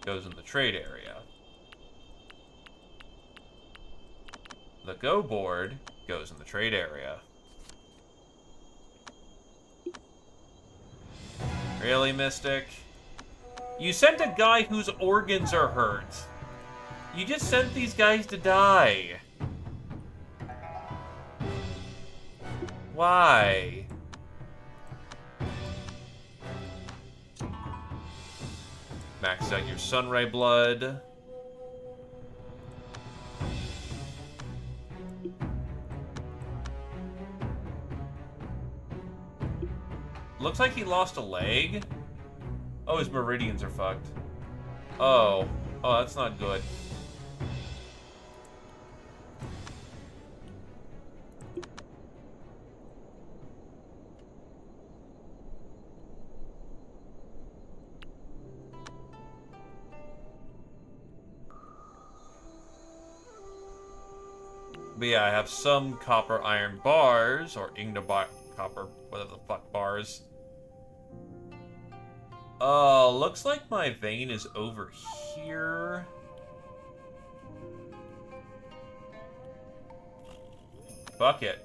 Goes in the trade area. The Go board goes in the trade area. Really, Mystic? You sent a guy whose organs are hurt. You just sent these guys to die. Why? Max out your Sunray blood. Looks like he lost a leg. Oh, his meridians are fucked. Oh. Oh, that's not good. But yeah, I have some copper iron bars, or ignobar copper, whatever the fuck bars. Looks like my vein is over here. Fuck it.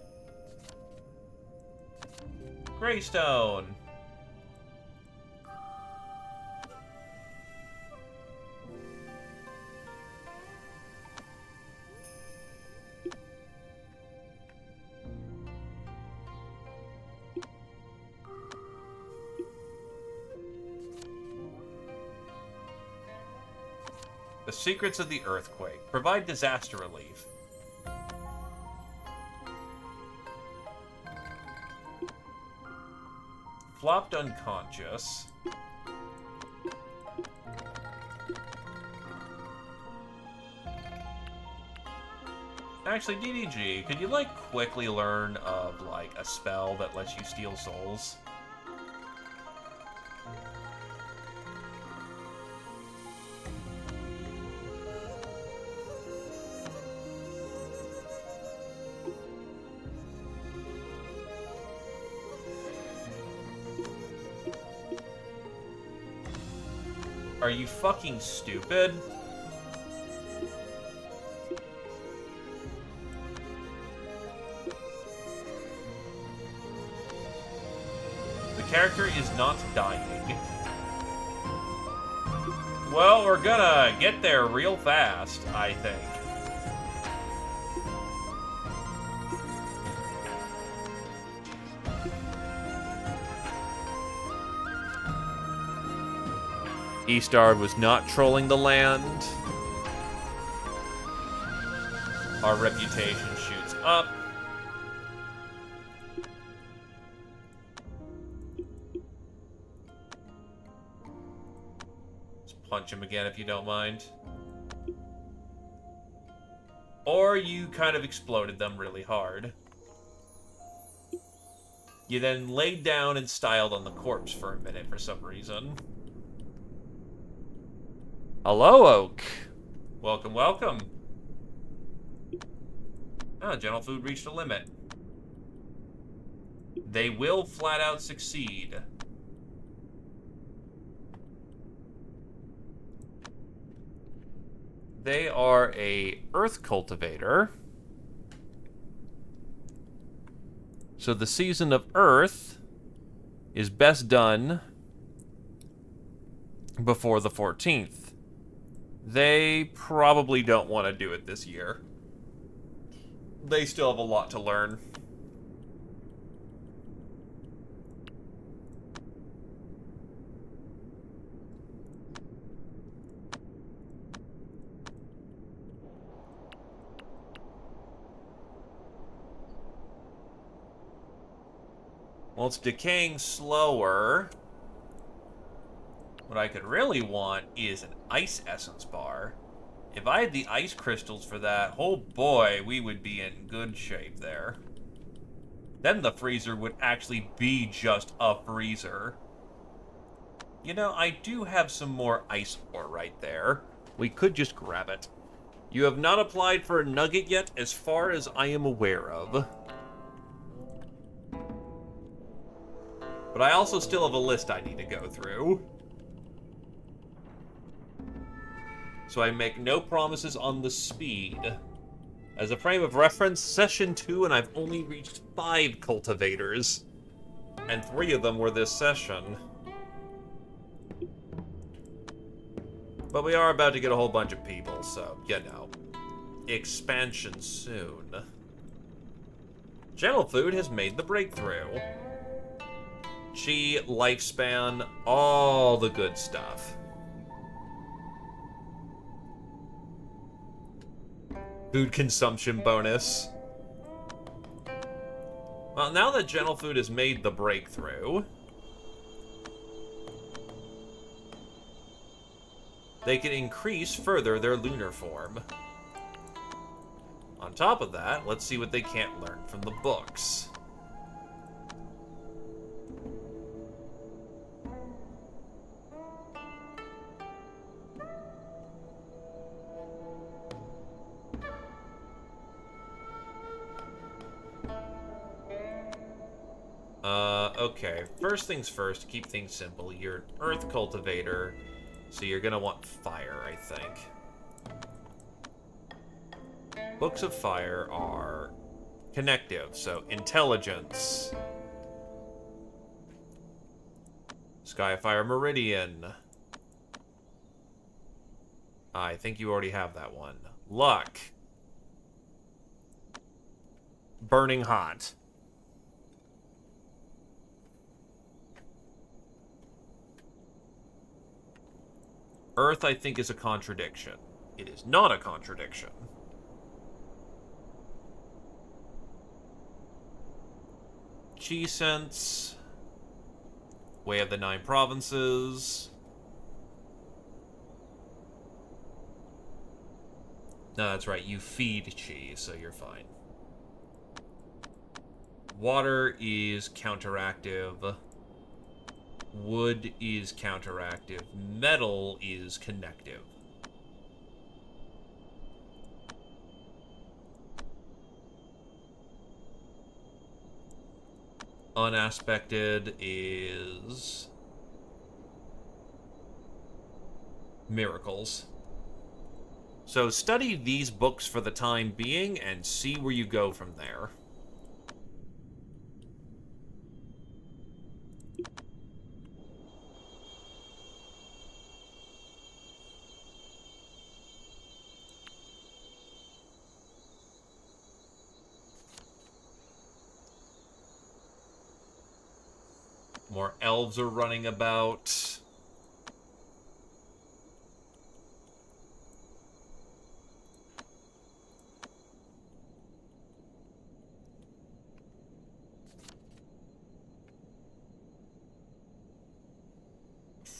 Greystone. The secrets of the earthquake. Provide disaster relief. Flopped unconscious. Actually, DDG, could you, like, quickly learn of, like, a spell that lets you steal souls? Are you fucking stupid? The character is not dying. Well, we're gonna get there real fast, I think. Eastard was not trolling the land. Our reputation shoots up. punch him again if you don't mind. Or you kind of exploded them really hard. You then laid down and styled on the corpse for a minute for some reason. Hello, Oak. Welcome, welcome. Ah, Gentle Food reached a limit. They will flat out succeed. They are a earth cultivator. So the season of Earth is best done before the 14th. They probably don't want to do it this year. They still have a lot to learn. Well, it's decaying slower. What I could really want is an ice essence bar. If I had the ice crystals for that, oh boy, we would be in good shape there. Then the freezer would actually be just a freezer. You know, I do have some more ice ore right there. We could just grab it. You have not applied for a nugget yet, as far as I am aware of. But I also still have a list I need to go through. So I make no promises on the speed. As a frame of reference, session 2, and I've only reached 5 cultivators. And 3 of them were this session. But we are about to get a whole bunch of people, so, you know. Expansion soon. Gentle Food has made the breakthrough. Chi, lifespan, all the good stuff. Food consumption bonus. Well, now that Gentle Food has made the breakthrough, they can increase further their lunar form. On top of that, let's see what they can't learn from the books. Okay. First things first, to keep things simple, you're an earth cultivator, so you're gonna want fire, I think. Books of fire are connective, so intelligence. Skyfire Meridian. I think you already have that one. Luck. Burning Hot. Earth, I think, is a contradiction. It is not a contradiction. Chi Sense. Way of the Nine Provinces. No, that's right. You feed Chi, so you're fine. Water is counteractive. Wood is counteractive. Metal is connective. Unaspected is miracles. So study these books for the time being and see where you go from there. More elves are running about.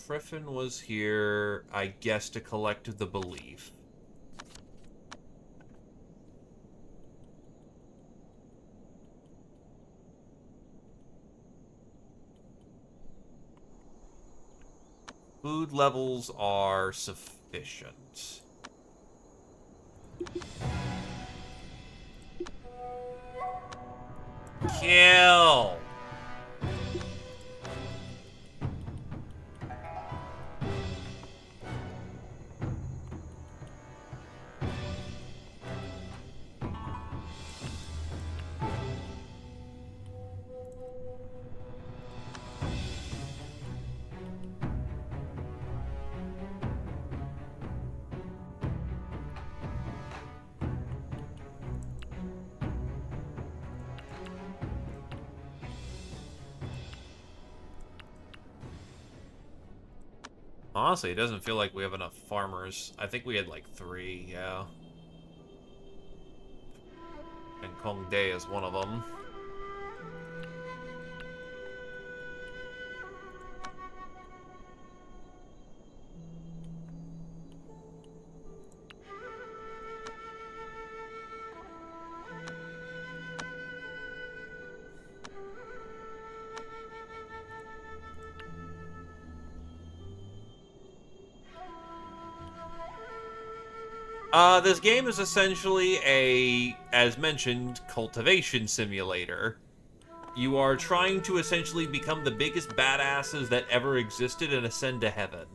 Friffen was here, I guess, to collect the belief. Food levels are sufficient. Kill! Honestly, it doesn't feel like we have enough farmers. I think we had like 3, yeah. And Kongdae is one of them. This game is essentially a, as mentioned, cultivation simulator. You are trying to essentially become the biggest badasses that ever existed and ascend to heaven.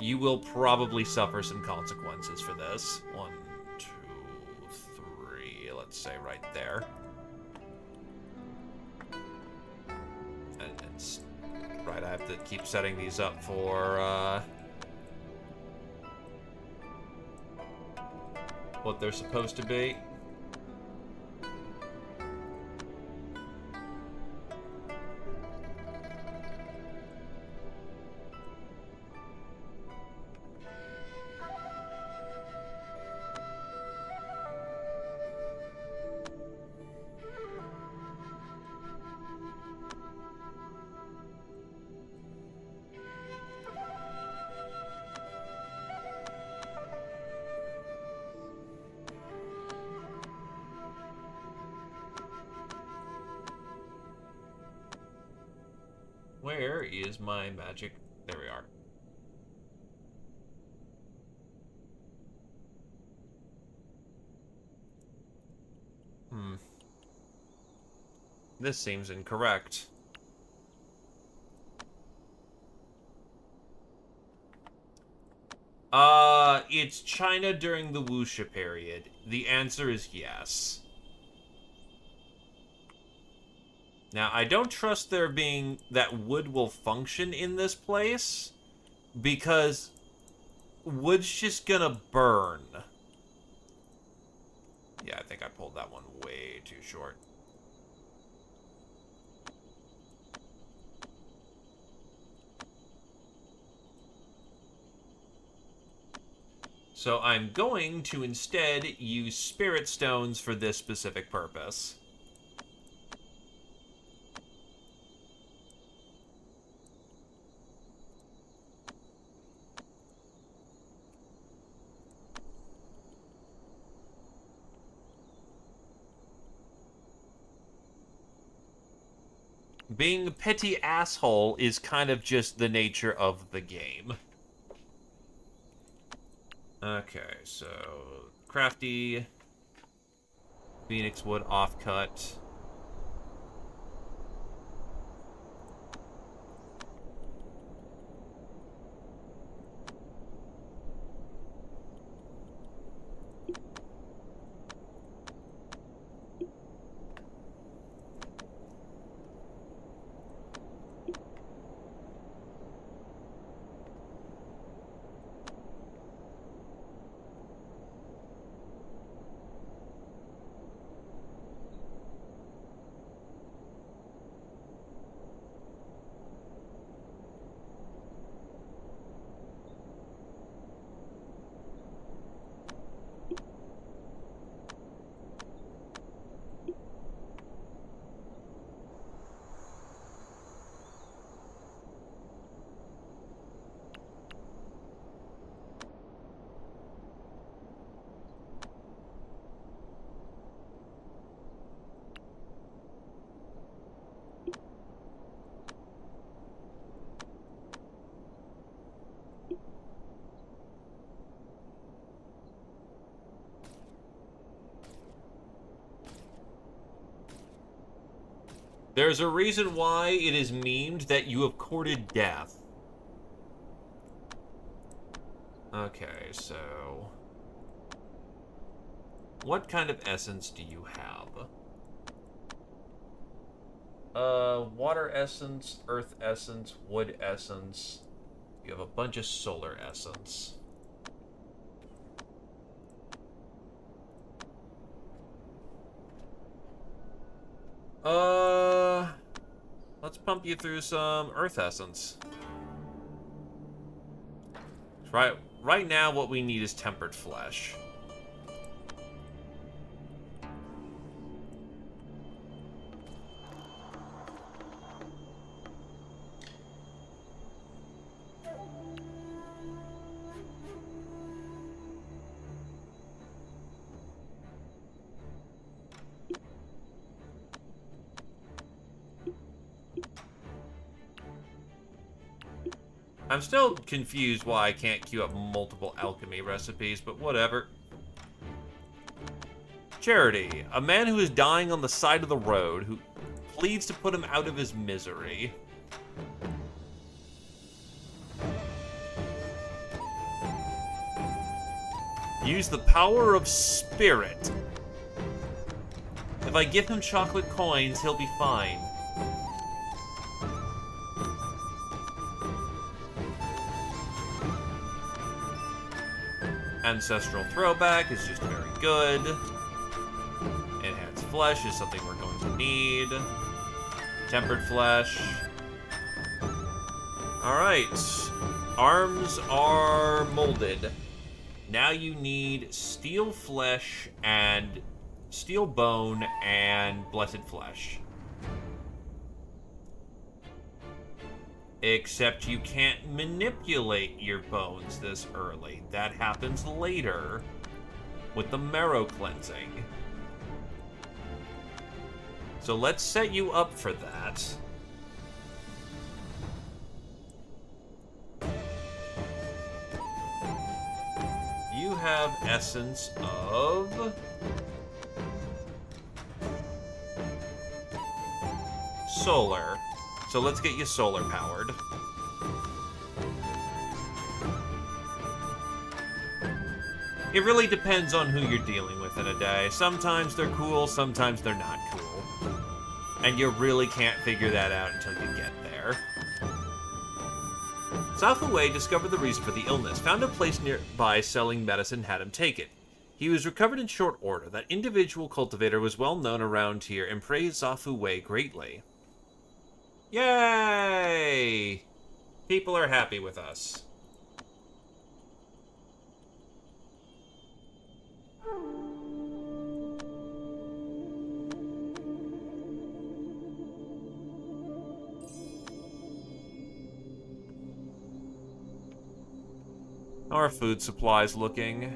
You will probably suffer some consequences for this. 1, 2, 3, let's say right there. And it's right, I have to keep setting these up for, what they're supposed to be. Where is my magic? There we are. This seems incorrect. It's China during the Wuxia period. The answer is yes. Now, I don't trust there being that wood will function in this place, because wood's just gonna burn. Yeah, I think I pulled that one way too short. So I'm going to instead use spirit stones for this specific purpose. Being a petty asshole is kind of just the nature of the game. Okay, so crafty, phoenix wood offcut. There's a reason why it is memed that you have courted death. Okay, so... what kind of essence do you have? Water essence, earth essence, wood essence. You have a bunch of solar essence. Let's pump you through some earth essence. Right now, what we need is tempered flesh. I'm still confused why I can't queue up multiple alchemy recipes, but whatever. Charity, a man who is dying on the side of the road, who pleads to put him out of his misery. Use the power of spirit. If I give him chocolate coins, he'll be fine. Ancestral Throwback is just very good. Enhanced Flesh is something we're going to need. Tempered Flesh. Alright. Arms are molded. Now you need Steel Flesh and Steel Bone and Blessed Flesh. Except you can't manipulate your bones this early. That happens later with the marrow cleansing. So let's set you up for that. You have essence of solar. So let's get you solar powered. It really depends on who you're dealing with in a day. Sometimes they're cool, sometimes they're not cool. And you really can't figure that out until you get there. Zafu Wei discovered the reason for the illness, found a place nearby selling medicine, had him take it. He was recovered in short order. That individual cultivator was well known around here and praised Zafu Wei greatly. Yay! People are happy with us. Our food supply's looking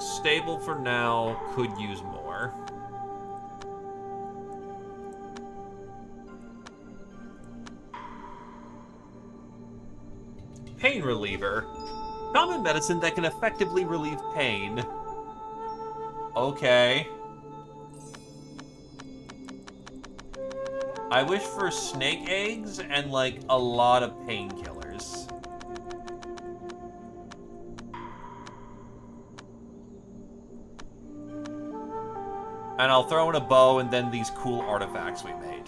stable for now, could use more. Pain reliever. Common medicine that can effectively relieve pain. Okay. I wish for snake eggs and, like, a lot of painkillers. And I'll throw in a bow and then these cool artifacts we made.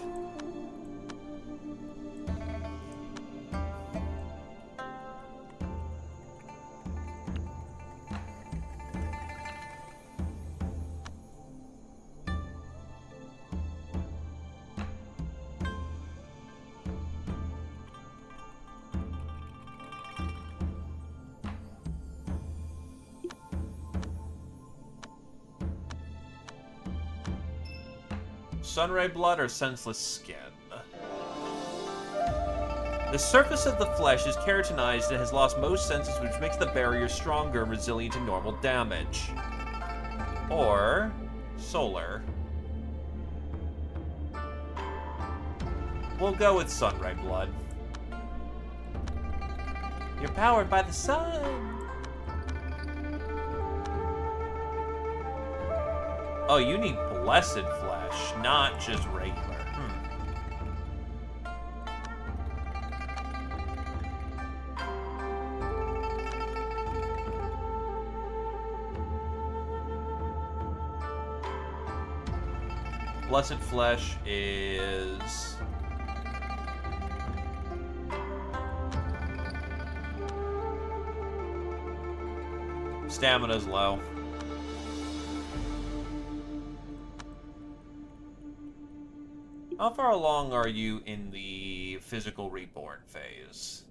Sunray blood or senseless skin. The surface of the flesh is keratinized and has lost most senses, which makes the barrier stronger and resilient to normal damage. Or solar. We'll go with Sunray blood. You're powered by the sun. Oh, you need blessed flesh. flesh, not just regular. Blessed flesh is... Stamina's low. How far along are you in the physical reborn phase?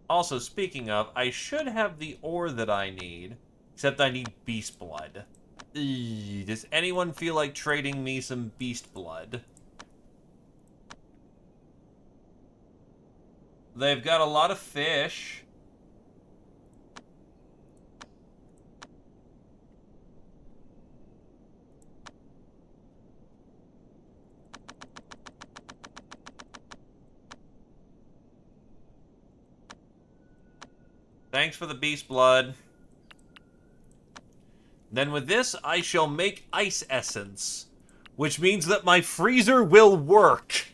Also, speaking of, I should have the ore that I need, except I need beast blood. Does anyone feel like trading me some beast blood? They've got a lot of fish. Thanks for the beast blood. Then with this, I shall make ice essence, which means that my freezer will work.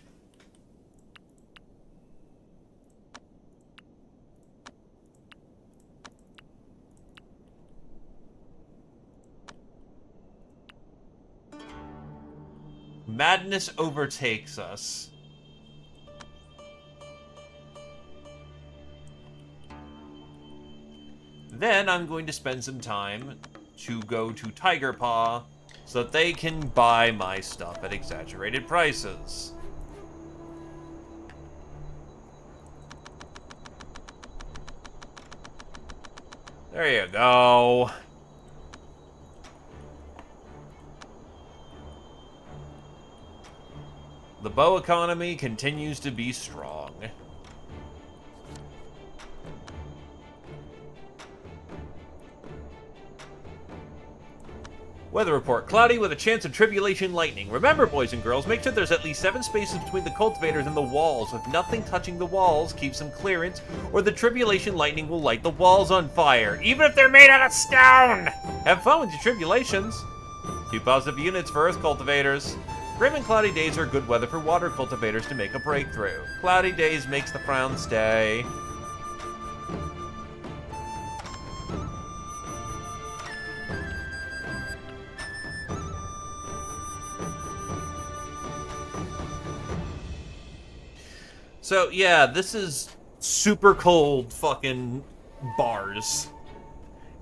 Madness overtakes us. Then I'm going to spend some time to go to Tiger Paw so that they can buy my stuff at exaggerated prices. There you go. The bow economy continues to be strong. Weather report. Cloudy with a chance of tribulation lightning. Remember, boys and girls, make sure there's at least 7 spaces between the cultivators and the walls. If nothing touching the walls, keep some clearance, or the tribulation lightning will light the walls on fire, even if they're made out of stone! Have fun with your tribulations. 2 positive units for earth cultivators. Grim and cloudy days are good weather for water cultivators to make a breakthrough. Cloudy days makes the frown stay. So, yeah, this is super cold fucking bars.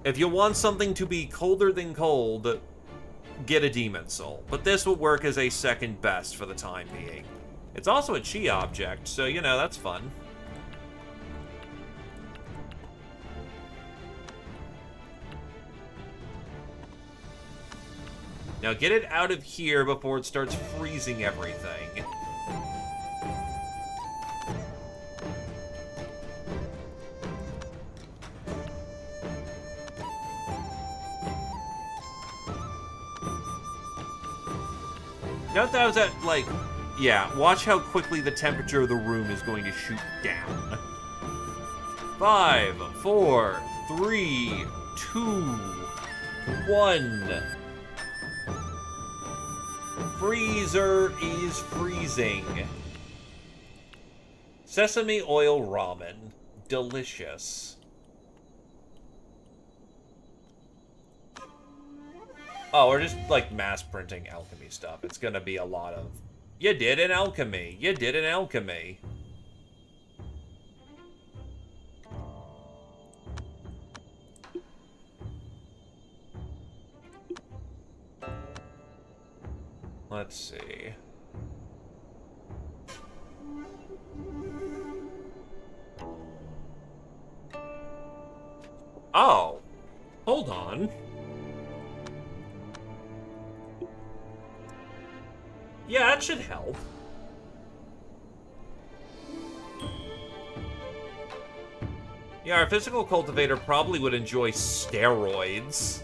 If you want something to be colder than cold, get a Demon Soul. But this will work as a second best for the time being. It's also a chi object, so, you know, that's fun. Now get it out of here before it starts freezing everything. Note that I was at, like, yeah, watch how quickly the temperature of the room is going to shoot down. 5, 4, 3, 2, 1. Freezer is freezing. Sesame oil ramen. Delicious. Oh, we're just, like, mass printing alchemy stuff. It's gonna be a lot of... You did an alchemy. You did an alchemy. Let's see. Oh. Hold on. Yeah, that should help. Yeah, our physical cultivator probably would enjoy steroids.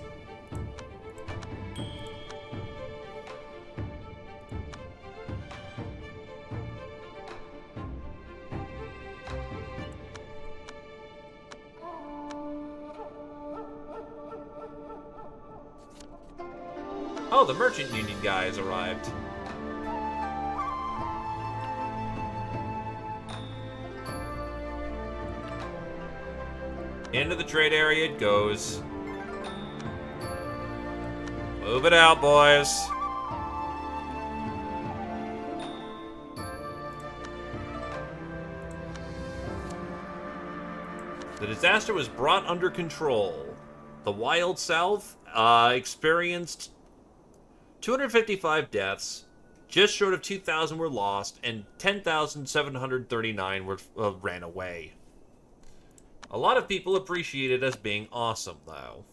Oh, the Merchant Union guy has arrived. Into the trade area it goes. Move it out, boys. The disaster was brought under control. The Wild South experienced 255 deaths, just short of 2,000 were lost, and 10,739 ran away. A lot of people appreciate it as being awesome, though.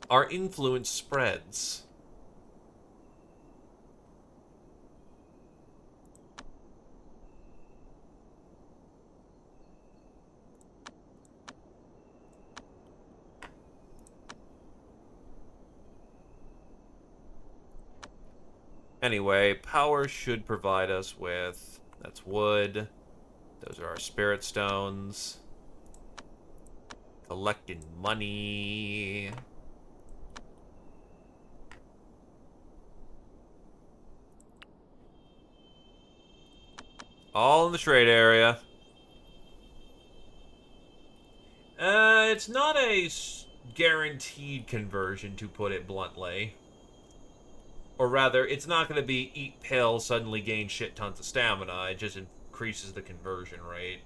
Our influence spreads. Anyway, power should provide us with... That's wood. Those are our spirit stones. Collecting money. All in the trade area. It's not a guaranteed conversion, to put it bluntly. Or rather, it's not going to be eat pills, suddenly gain shit tons of stamina. It just increases the conversion rate.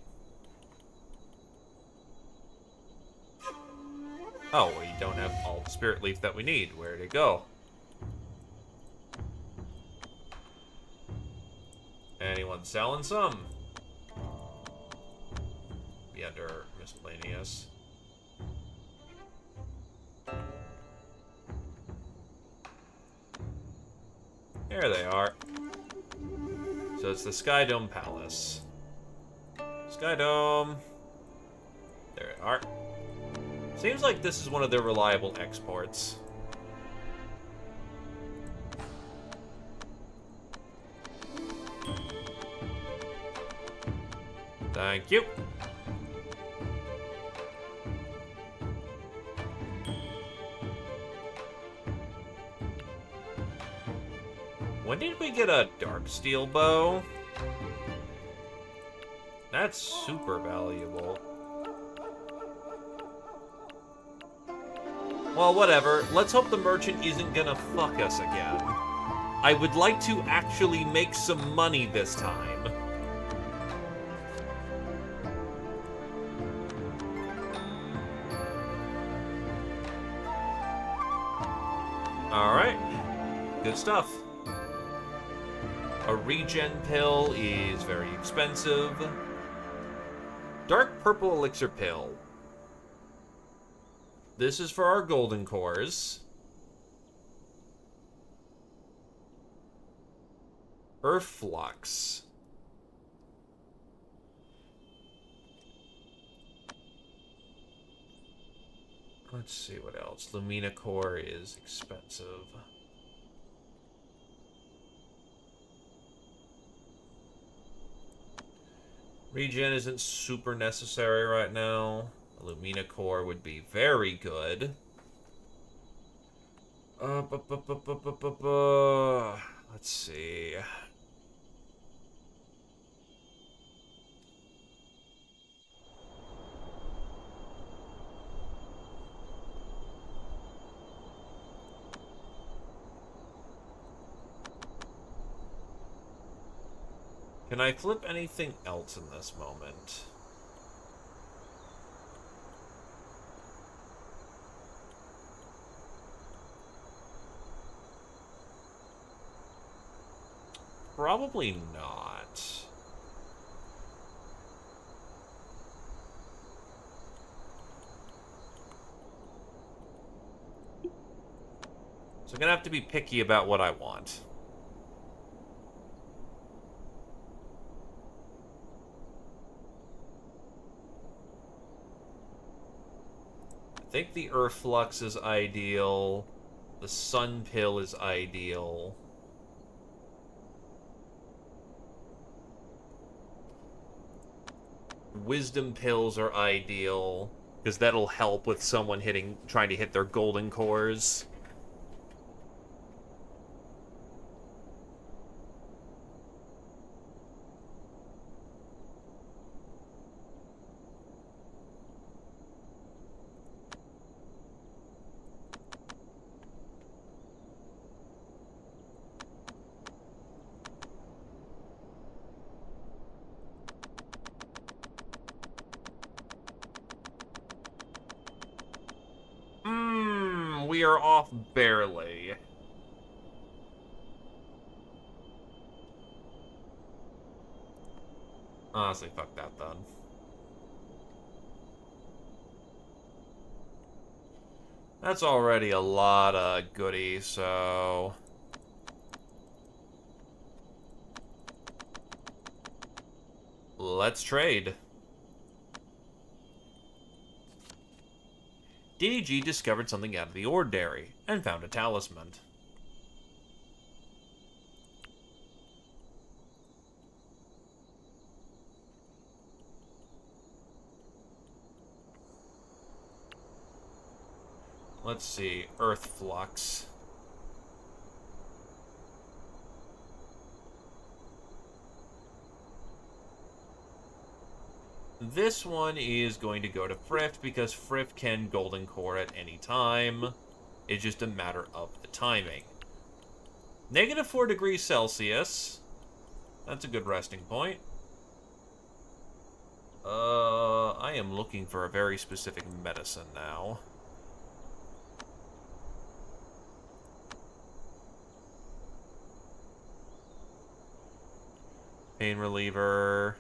Oh, we don't have all the spirit leaf that we need. Where'd it go? Anyone selling some? Be under miscellaneous. There they are. So it's the Sky Dome Palace. Sky Dome. There they are. Seems like this is one of their reliable exports. Thank you. When did we get a dark steel bow? That's super valuable. Well, whatever. Let's hope the merchant isn't gonna fuck us again. I would like to actually make some money this time. Alright. Good stuff. A regen pill is very expensive. Dark purple elixir pill. This is for our golden cores. Earth flux. Let's see what else. Lumina core is expensive. Regen isn't super necessary right now. Lumina core would be very good. Let's see. Can I flip anything else in this moment? Probably not. So I'm gonna have to be picky about what I want. I think the Earth Flux is ideal. The Sun Pill is ideal. Wisdom pills are ideal, because that'll help with someone trying to hit their golden cores. We are off barely. Honestly, fuck that then. That's already a lot of goodies, so... let's trade. DDG discovered something out of the ordinary and found a talisman. Let's see, Earth Flux. This one is going to go to Frift because Frift can Golden Core at any time. It's just a matter of the timing. -4 degrees Celsius. That's a good resting point. I am looking for a very specific medicine now. Pain reliever.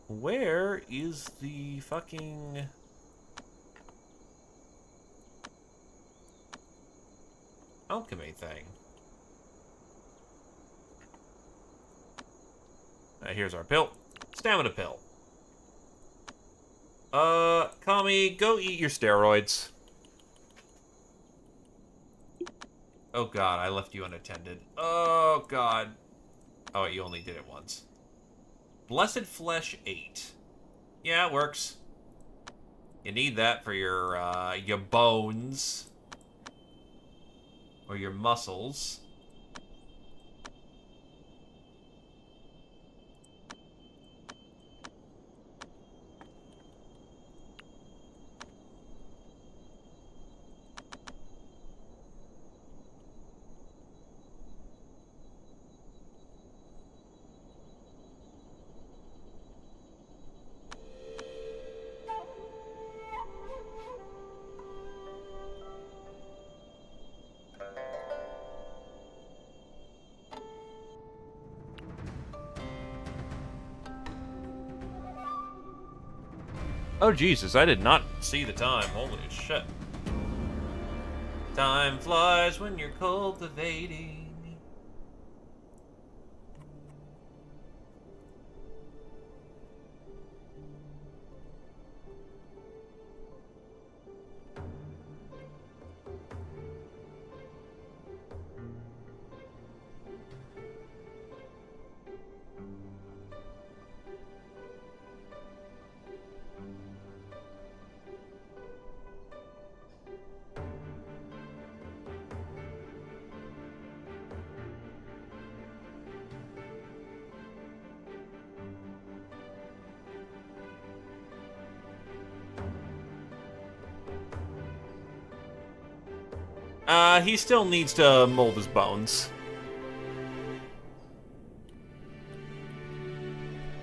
Where is the fucking... alchemy thing? Here's our pill. Stamina pill. Kami, go eat your steroids. Oh god, I left you unattended. Oh god. Oh, you only did it once. Blessed Flesh 8. Yeah, it works. You need that for your bones. Or your muscles. Oh, Jesus, I did not see the time. Holy shit. Time flies when you're cultivating. He still needs to mold his bones.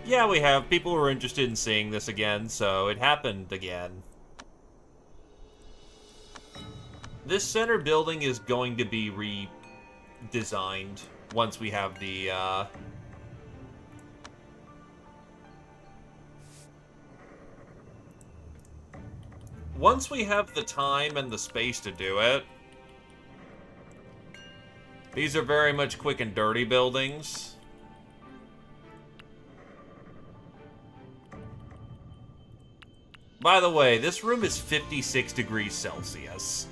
Yeah, we have. People who are interested in seeing this again, so it happened again. This center building is going to be redesigned once we have the, once we have the time and the space to do it. These are very much quick and dirty buildings. By the way, this room is 56 degrees Celsius.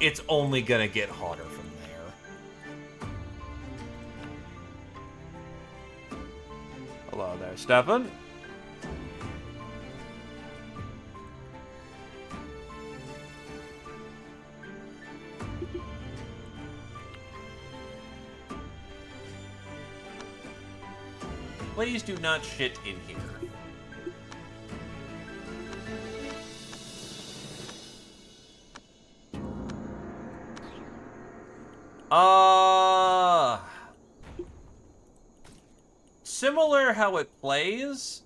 It's only gonna get hotter from there. Hello there, Stefan. Please do not shit in here. Similar how it plays,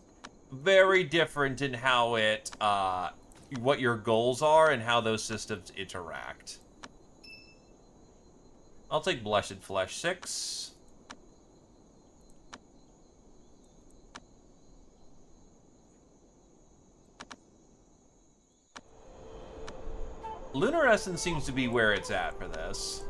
very different in how it, what your goals are and how those systems interact. I'll take Blessed Flesh 6. Lunar Essence seems to be where it's at for this.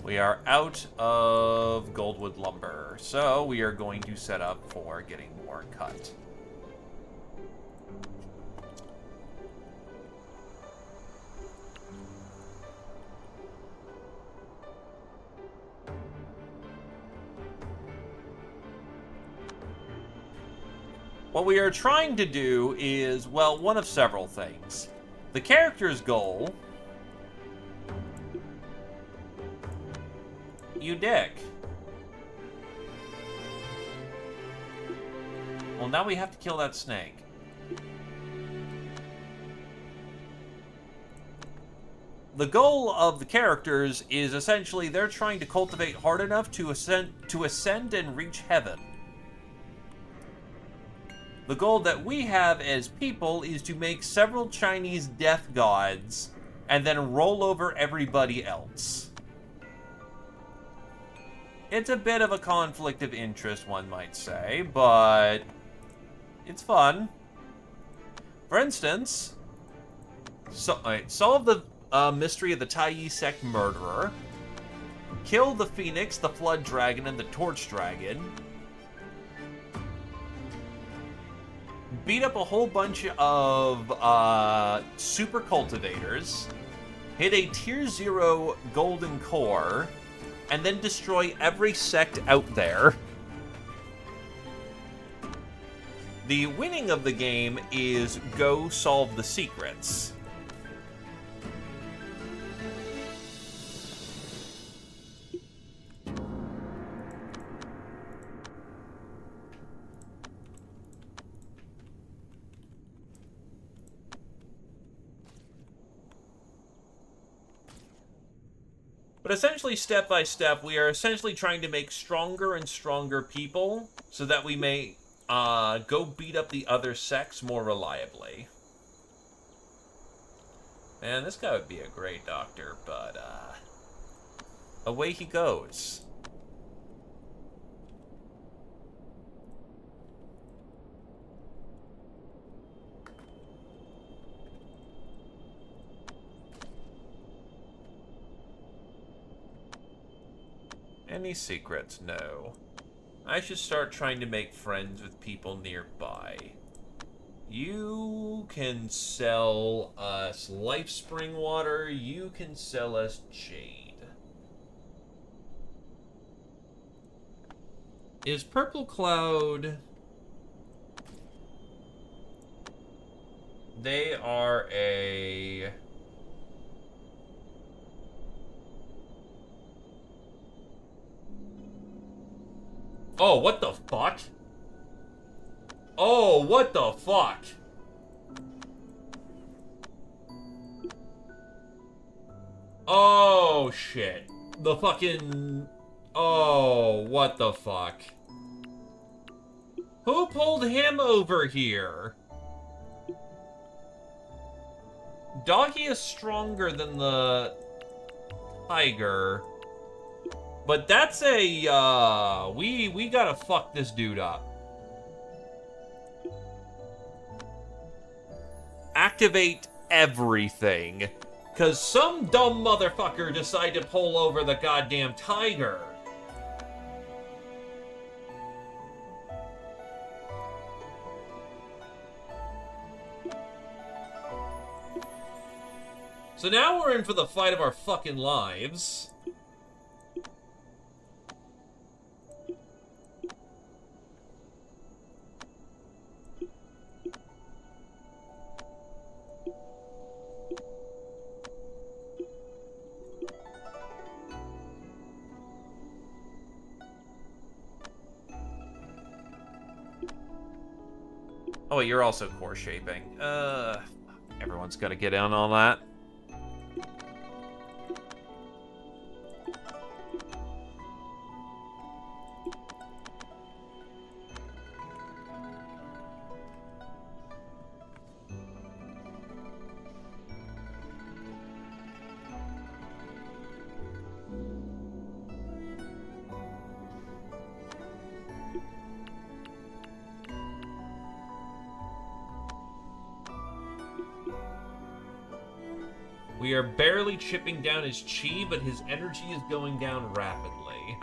We are out of Goldwood lumber, so we are going to set up for getting more cut. What we are trying to do is, well, one of several things. The character's goal... You dick. Well, now we have to kill that snake. The goal of the characters is essentially they're trying to cultivate hard enough to ascend and reach heaven. The goal that we have as people is to make several Chinese death gods and then roll over everybody else. It's a bit of a conflict of interest, one might say, but it's fun. For instance, solve the mystery of the Tai sect murderer, kill the Phoenix, the Flood Dragon, and the Torch Dragon, beat up a whole bunch of super cultivators, hit a tier 0 golden core, and then destroy every sect out there. The winning of the game is go solve the secrets. But essentially, step by step, we are essentially trying to make stronger and stronger people so that we may go beat up the other sects more reliably. And this guy would be a great doctor, but away he goes. Any secrets? No. I should start trying to make friends with people nearby. You can sell us life spring water. You can sell us jade. Is Purple Cloud... They are a... Oh, what the fuck? Oh, what the fuck? Oh, shit. The fucking... Oh, what the fuck? Who pulled him over here? Doggy is stronger than the tiger. But that's a, we gotta fuck this dude up. Activate everything. Cause some dumb motherfucker decided to pull over the goddamn tiger. So now we're in for the fight of our fucking lives. Oh, wait, you're also core shaping. Everyone's got to get in on that. We are barely chipping down his chi, but his energy is going down rapidly.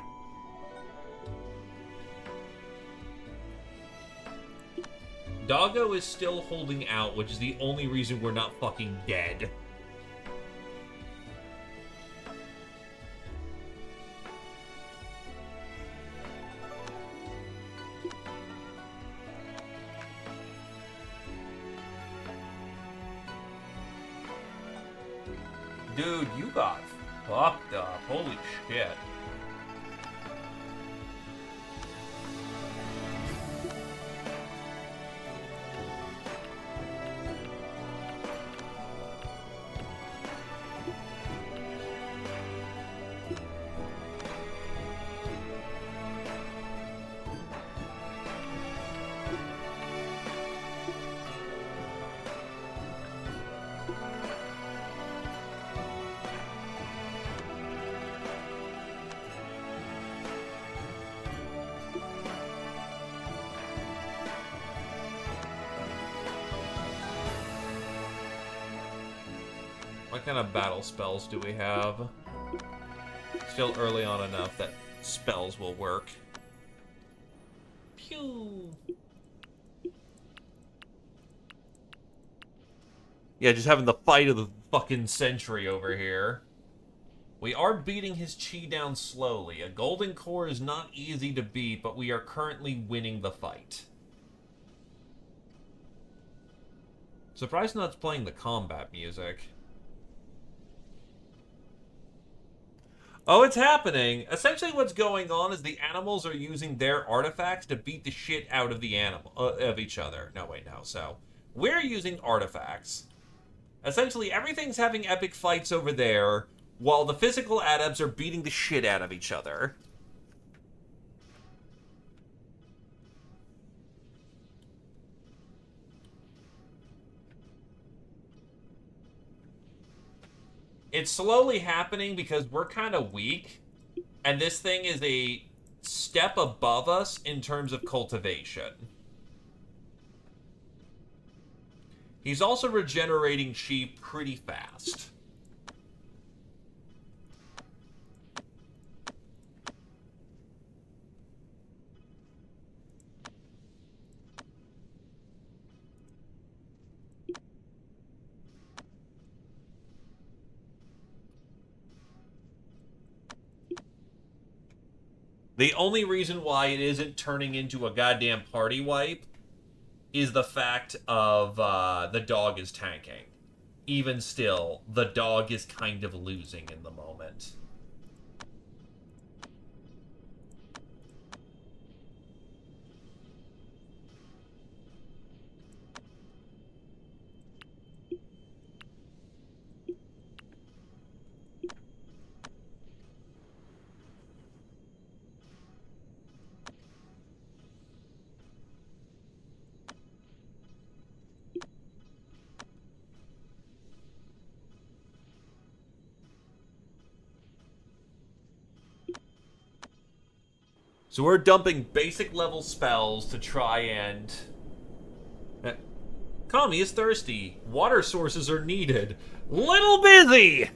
Doggo is still holding out, which is the only reason we're not fucking dead. Dude, you got fucked up. Holy shit. What kind of battle spells do we have? Still early on enough that spells will work. Pew! Yeah, just having the fight of the fucking century over here. We are beating his chi down slowly. A golden core is not easy to beat, but we are currently winning the fight. Surprised not playing the combat music. Oh, it's happening. Essentially what's going on is the animals are using their artifacts to beat the shit out of the of each other. No, wait, no. So, we're using artifacts. Essentially, everything's having epic fights over there, while the physical adepts are beating the shit out of each other. It's slowly happening because we're kind of weak, and this thing is a step above us in terms of cultivation. He's also regenerating chi pretty fast. The only reason why it isn't turning into a goddamn party wipe is the fact of the dog is tanking. Even still, the dog is kind of losing in the moment. So we're dumping basic level spells to try and... Kami is thirsty. Water sources are needed. Little busy!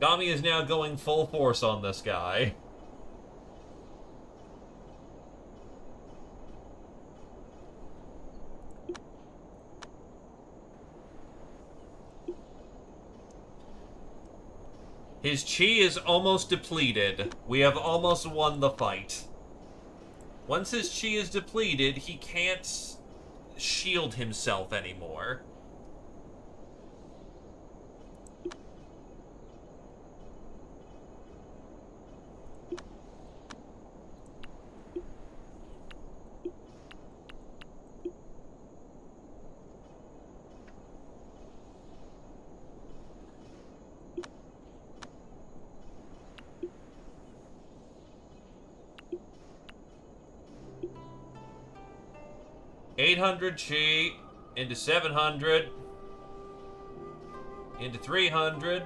Gami is now going full force on this guy. His chi is almost depleted. We have almost won the fight. Once his chi is depleted, he can't shield himself anymore. $800 chi into 700 into 300.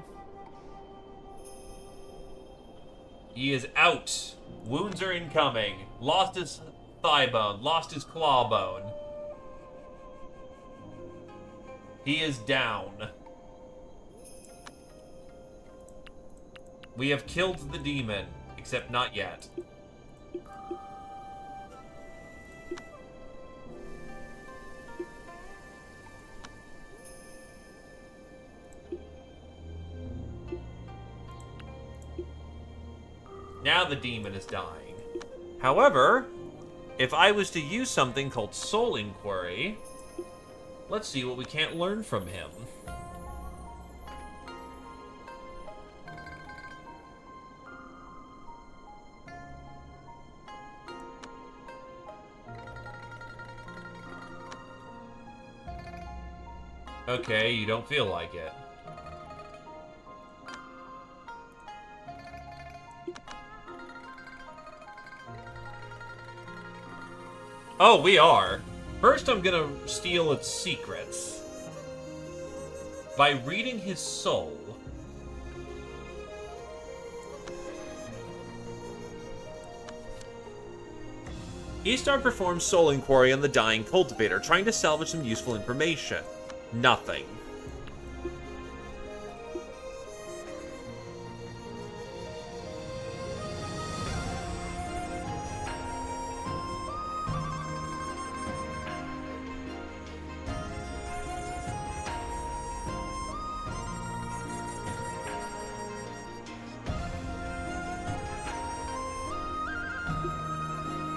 He is out. Wounds are incoming. Lost his thigh bone. Lost his claw bone. He is down. We have killed the demon, except not yet. Now the demon is dying. However, if I was to use something called Soul Inquiry, let's see what we can't learn from him. Okay, you don't feel like it. Oh, we are. First, I'm gonna steal its secrets. By reading his soul. Eastar performs soul inquiry on the dying cultivator, trying to salvage some useful information. Nothing.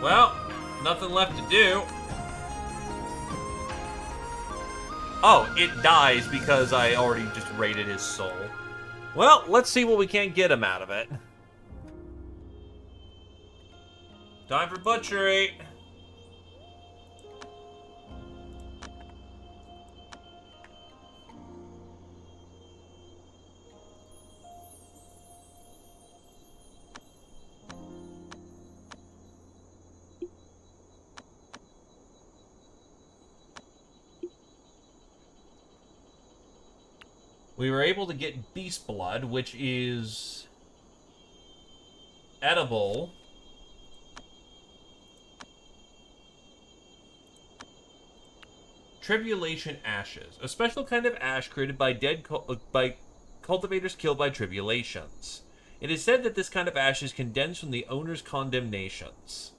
Well, nothing left to do. Oh, it dies because I already just raided his soul. Well, let's see what we can't get him out of it. Time for butchery. We were able to get beast blood, which is edible. Tribulation ashes, a special kind of ash created by by cultivators killed by tribulations. It is said that this kind of ash is condensed from the owner's condemnations.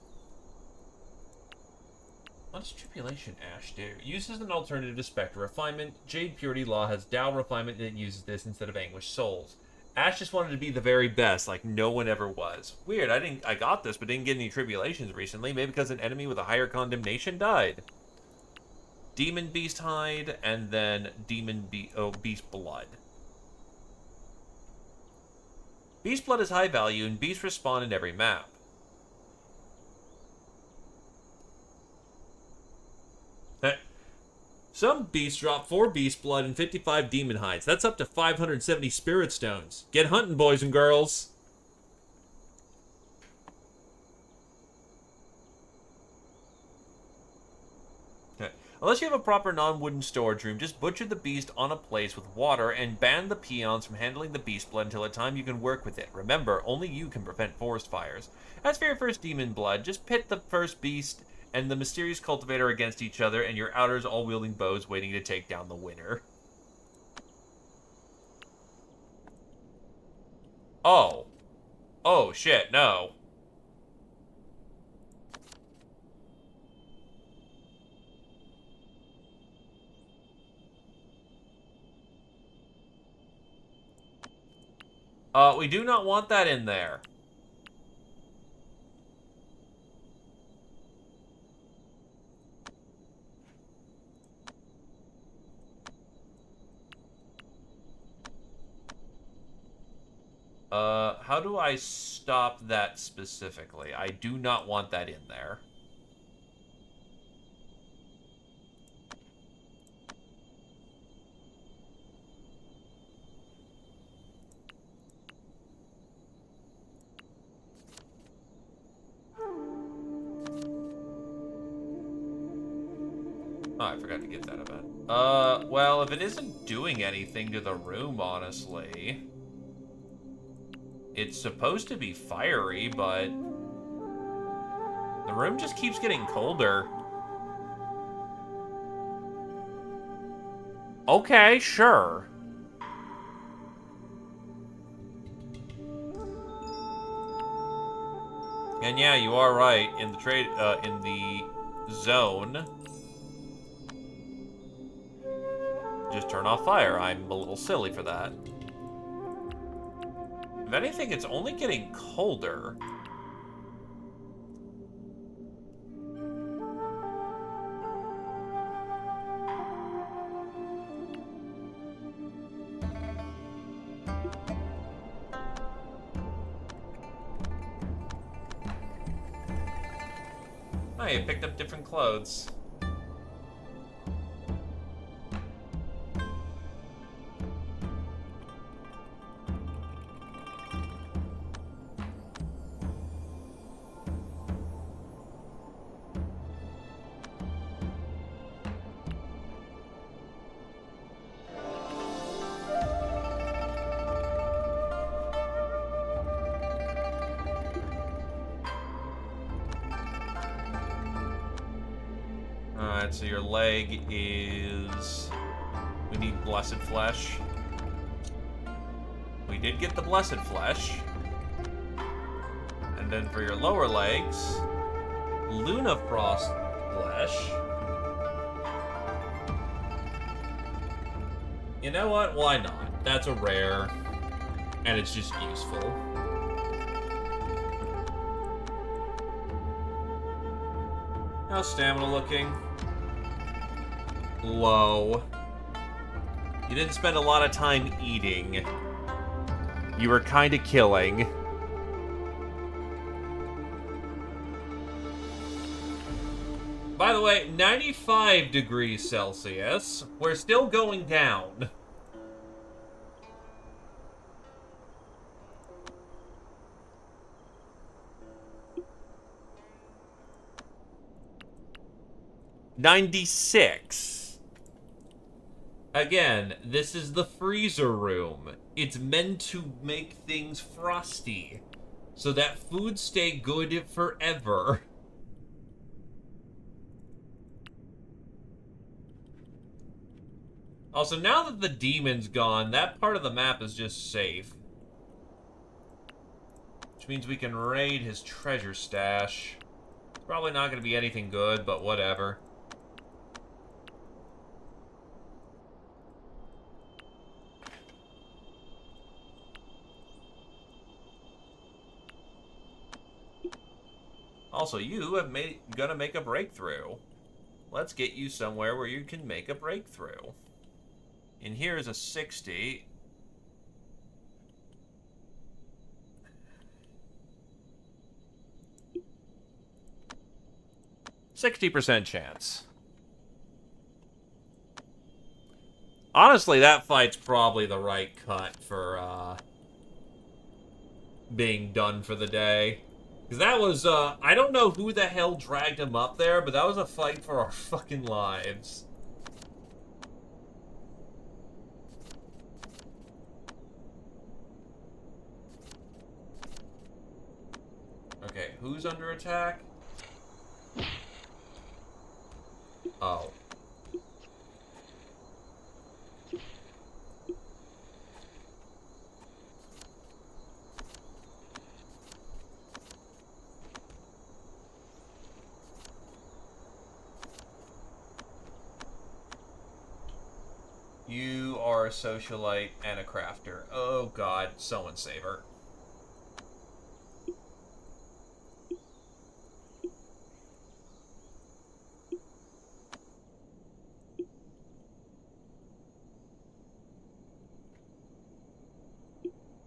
What does tribulation ash do? Used as an alternative to spectre refinement, Jade Purity Law has Tao refinement that uses this instead of anguished souls. Ash just wanted to be the very best, like no one ever was. Weird, I got this, but didn't get any tribulations recently. Maybe because an enemy with a higher condemnation died. Demon Beast Hide, and then Beast Blood. Beast Blood is high value, and beasts respawn in every map. Some beasts drop 4 beast blood and 55 demon hides. That's up to 570 spirit stones. Get hunting, boys and girls. Okay. Unless you have a proper non-wooden storage room, just butcher the beast on a place with water and ban the peons from handling the beast blood until a time you can work with it. Remember, only you can prevent forest fires. As for your first demon blood, just pit the first beast and the mysterious cultivator against each other, and your outers all wielding bows waiting to take down the winner. Oh. Oh, shit, no. We do not want that in there. How do I stop that specifically? I do not want that in there. Oh, I forgot to get that event. Well, if it isn't doing anything to the room, honestly. It's supposed to be fiery, but the room just keeps getting colder. Okay, sure. And yeah, you are right. In the zone, just turn off fire. I'm a little silly for that. If anything, it's only getting colder. Oh, you picked up different clothes. Alright, so your leg is... We need blessed flesh. We did get the blessed flesh. And then for your lower legs, Luna Frost flesh. You know what? Why not? That's a rare, and it's just useful. How's stamina looking? Low. You didn't spend a lot of time eating. You were kind of killing. By the way, 95 degrees Celsius. We're still going down. $96. Again, this is the freezer room. It's meant to make things frosty, so that food stay good forever. Also, now that the demon's gone, that part of the map is just safe. Which means we can raid his treasure stash. Probably not going to be anything good, but whatever. Also, you have gonna make a breakthrough. Let's get you somewhere where you can make a breakthrough. And here is a 60. %60 chance. Honestly, that fight's probably the right cut for being done for the day. Because that was, I don't know who the hell dragged him up there, but that was a fight for our fucking lives. Okay, who's under attack? Oh. a socialite, and a crafter. Oh god, someone save her.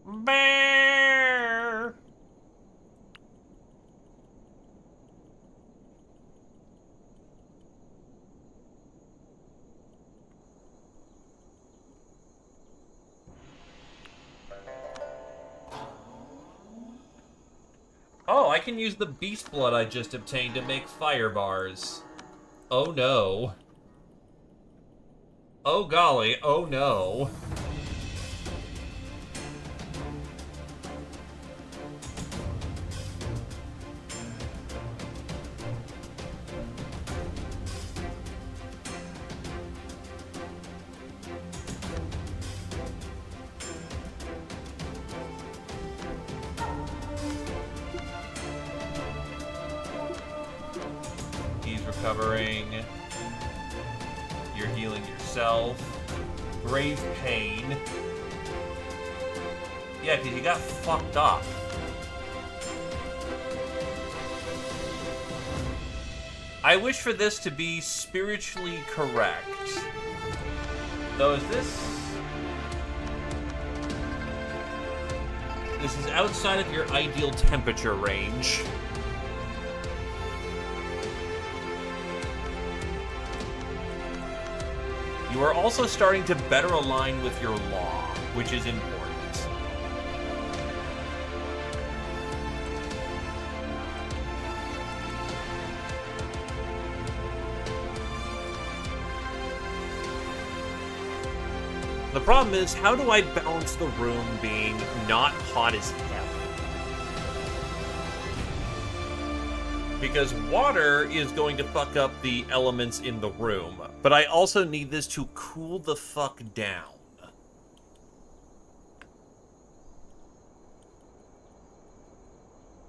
Bear! Oh, I can use the beast blood I just obtained to make fire bars. Oh no. Oh golly, oh no. He's recovering. You're healing yourself. Grave pain. Yeah, because you got fucked up. I wish for this to be spiritually correct. Though, is this... This is outside of your ideal temperature range. You are also starting to better align with your law, which is important. The problem is, how do I balance the room being not hot as hell? Because water is going to fuck up the elements in the room, but I also need this to cool the fuck down.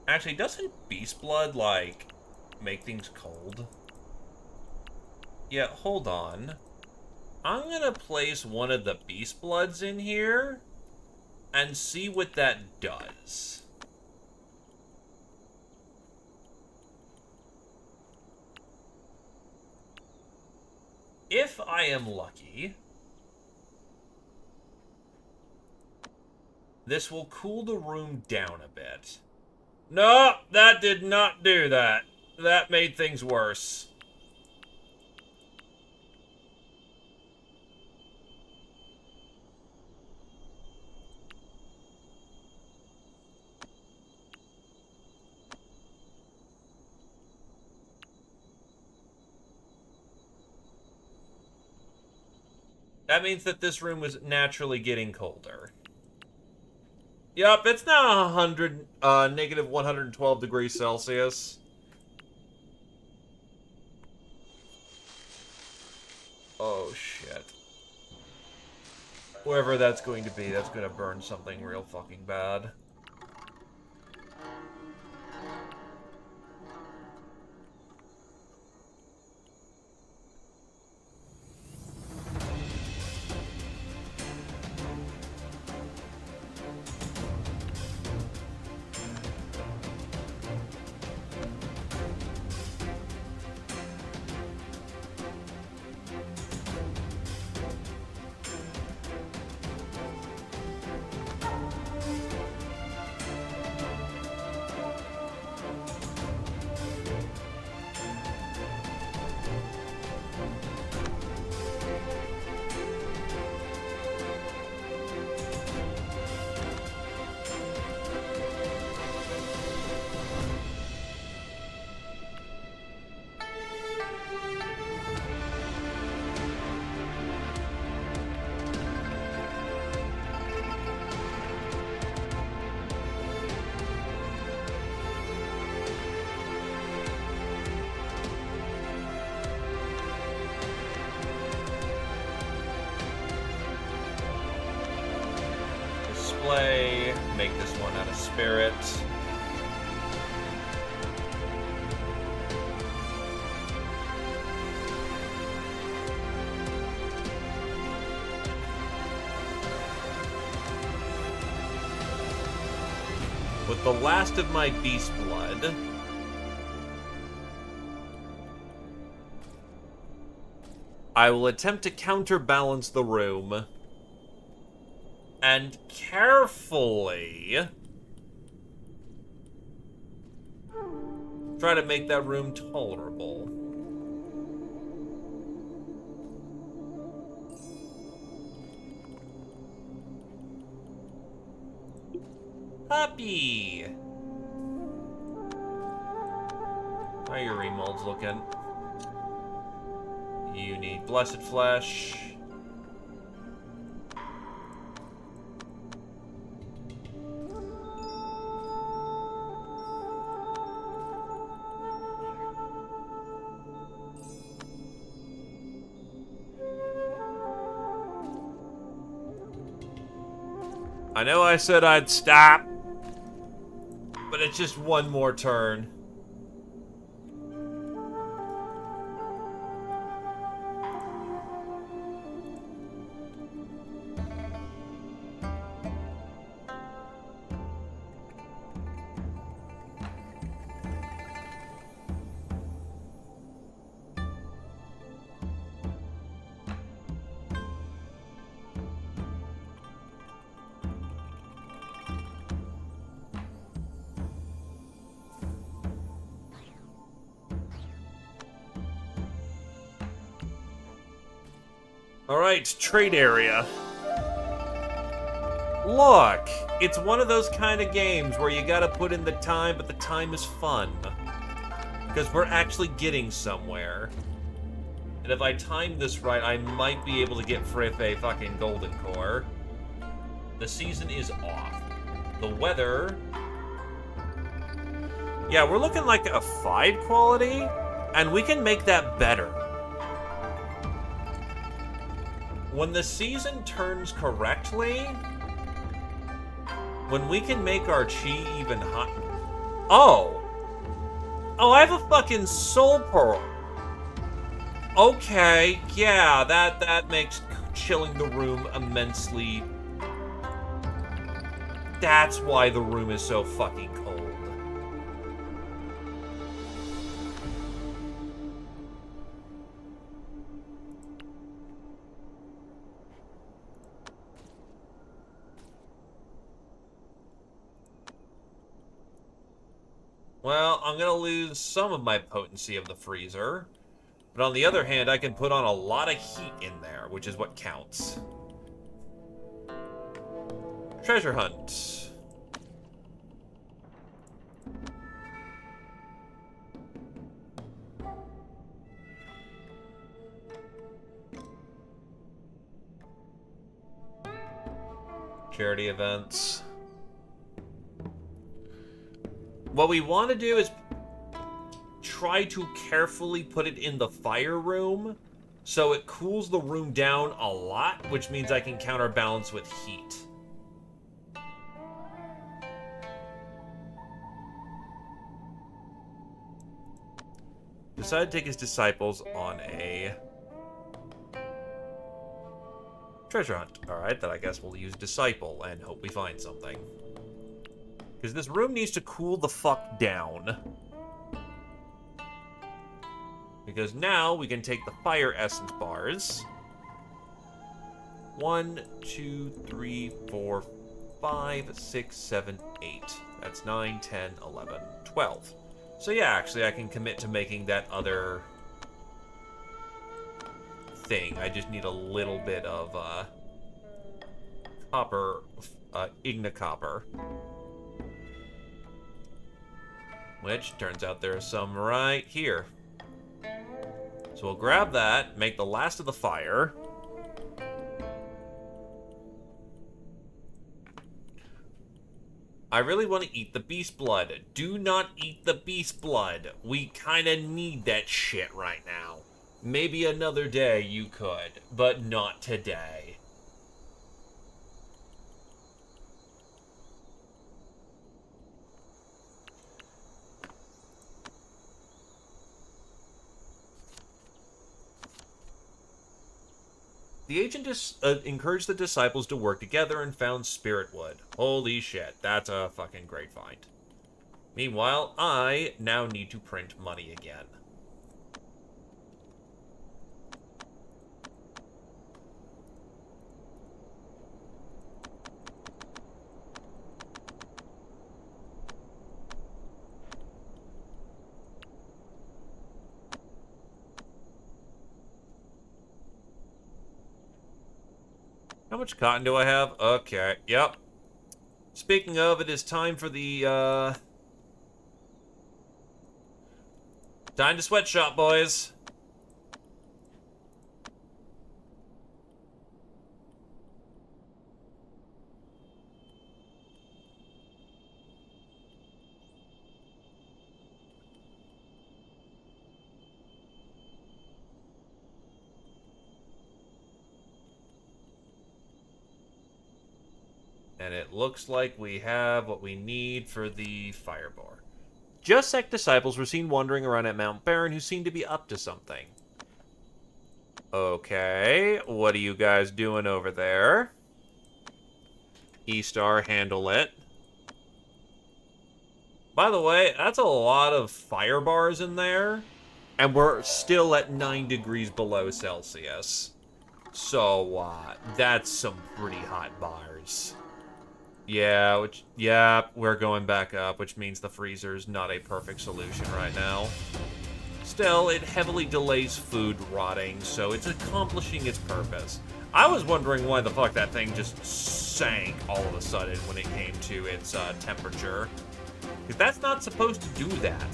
Actually, doesn't beast blood, like, make things cold? Yeah, hold on. I'm gonna place one of the beast bloods in here and see what that does. If I am lucky, this will cool the room down a bit. No, that did not do that. That made things worse. That means that this room was naturally getting colder. Yup, it's now negative 112 degrees Celsius. Oh, shit. Whoever that's going to be, that's going to burn something real fucking bad. Make this one out of spirit. with the last of my beast blood. I will attempt to counterbalance the room. And carefully try to make that room tolerable. Puppy! How are your remolds looking? You need blessed flesh. I know I said I'd stop, but it's just one more turn. Alright, trade area. Look, it's one of those kind of games where you gotta put in the time, but the time is fun. Because we're actually getting somewhere. And if I time this right, I might be able to get Frith a fucking golden core. The season is off. The weather... Yeah, we're looking like a 5 quality, and we can make that better. When the season turns correctly, when we can make our chi even hot... Oh! Oh, I have a fucking soul pearl. Okay, yeah, that makes chilling the room immensely... That's why the room is so fucking cold. Well, I'm gonna lose some of my potency of the freezer. But on the other hand, I can put on a lot of heat in there, which is what counts. Treasure hunt. Charity events. What we want to do is try to carefully put it in the fire room so it cools the room down a lot, which means I can counterbalance with heat. Decided to take his disciples on a treasure hunt. Alright, then I guess we'll use disciple and hope we find something. Because this room needs to cool the fuck down. Because now we can take the fire essence bars. 1, 2, 3, 4, 5, 6, 7, 8. That's 9, 10, 11, 12. So yeah, actually I can commit to making that other thing. I just need a little bit of copper, ignacopper. Which, turns out there's some right here. So we'll grab that, make the last of the fire. I really want to eat the beast blood. Do not eat the beast blood. We kinda need that shit right now. Maybe another day you could, but not today. The agent encouraged the disciples to work together and found spirit wood. Holy shit, that's a fucking great find. Meanwhile, I now need to print money again. How much cotton do I have? Okay, yep. Speaking of, it is time for the, time to sweatshop, boys. And it looks like we have what we need for the fireball. Just sect disciples were seen wandering around at Mount Barren who seemed to be up to something. Okay, what are you guys doing over there? E-Star, handle it. By the way, that's a lot of fire bars in there, and we're still at 9 degrees below Celsius. So, that's some pretty hot bars. Yeah, we're going back up, which means the freezer's not a perfect solution right now. Still, it heavily delays food rotting, so it's accomplishing its purpose. I was wondering why the fuck that thing just sank all of a sudden when it came to its temperature. Because that's not supposed to do that.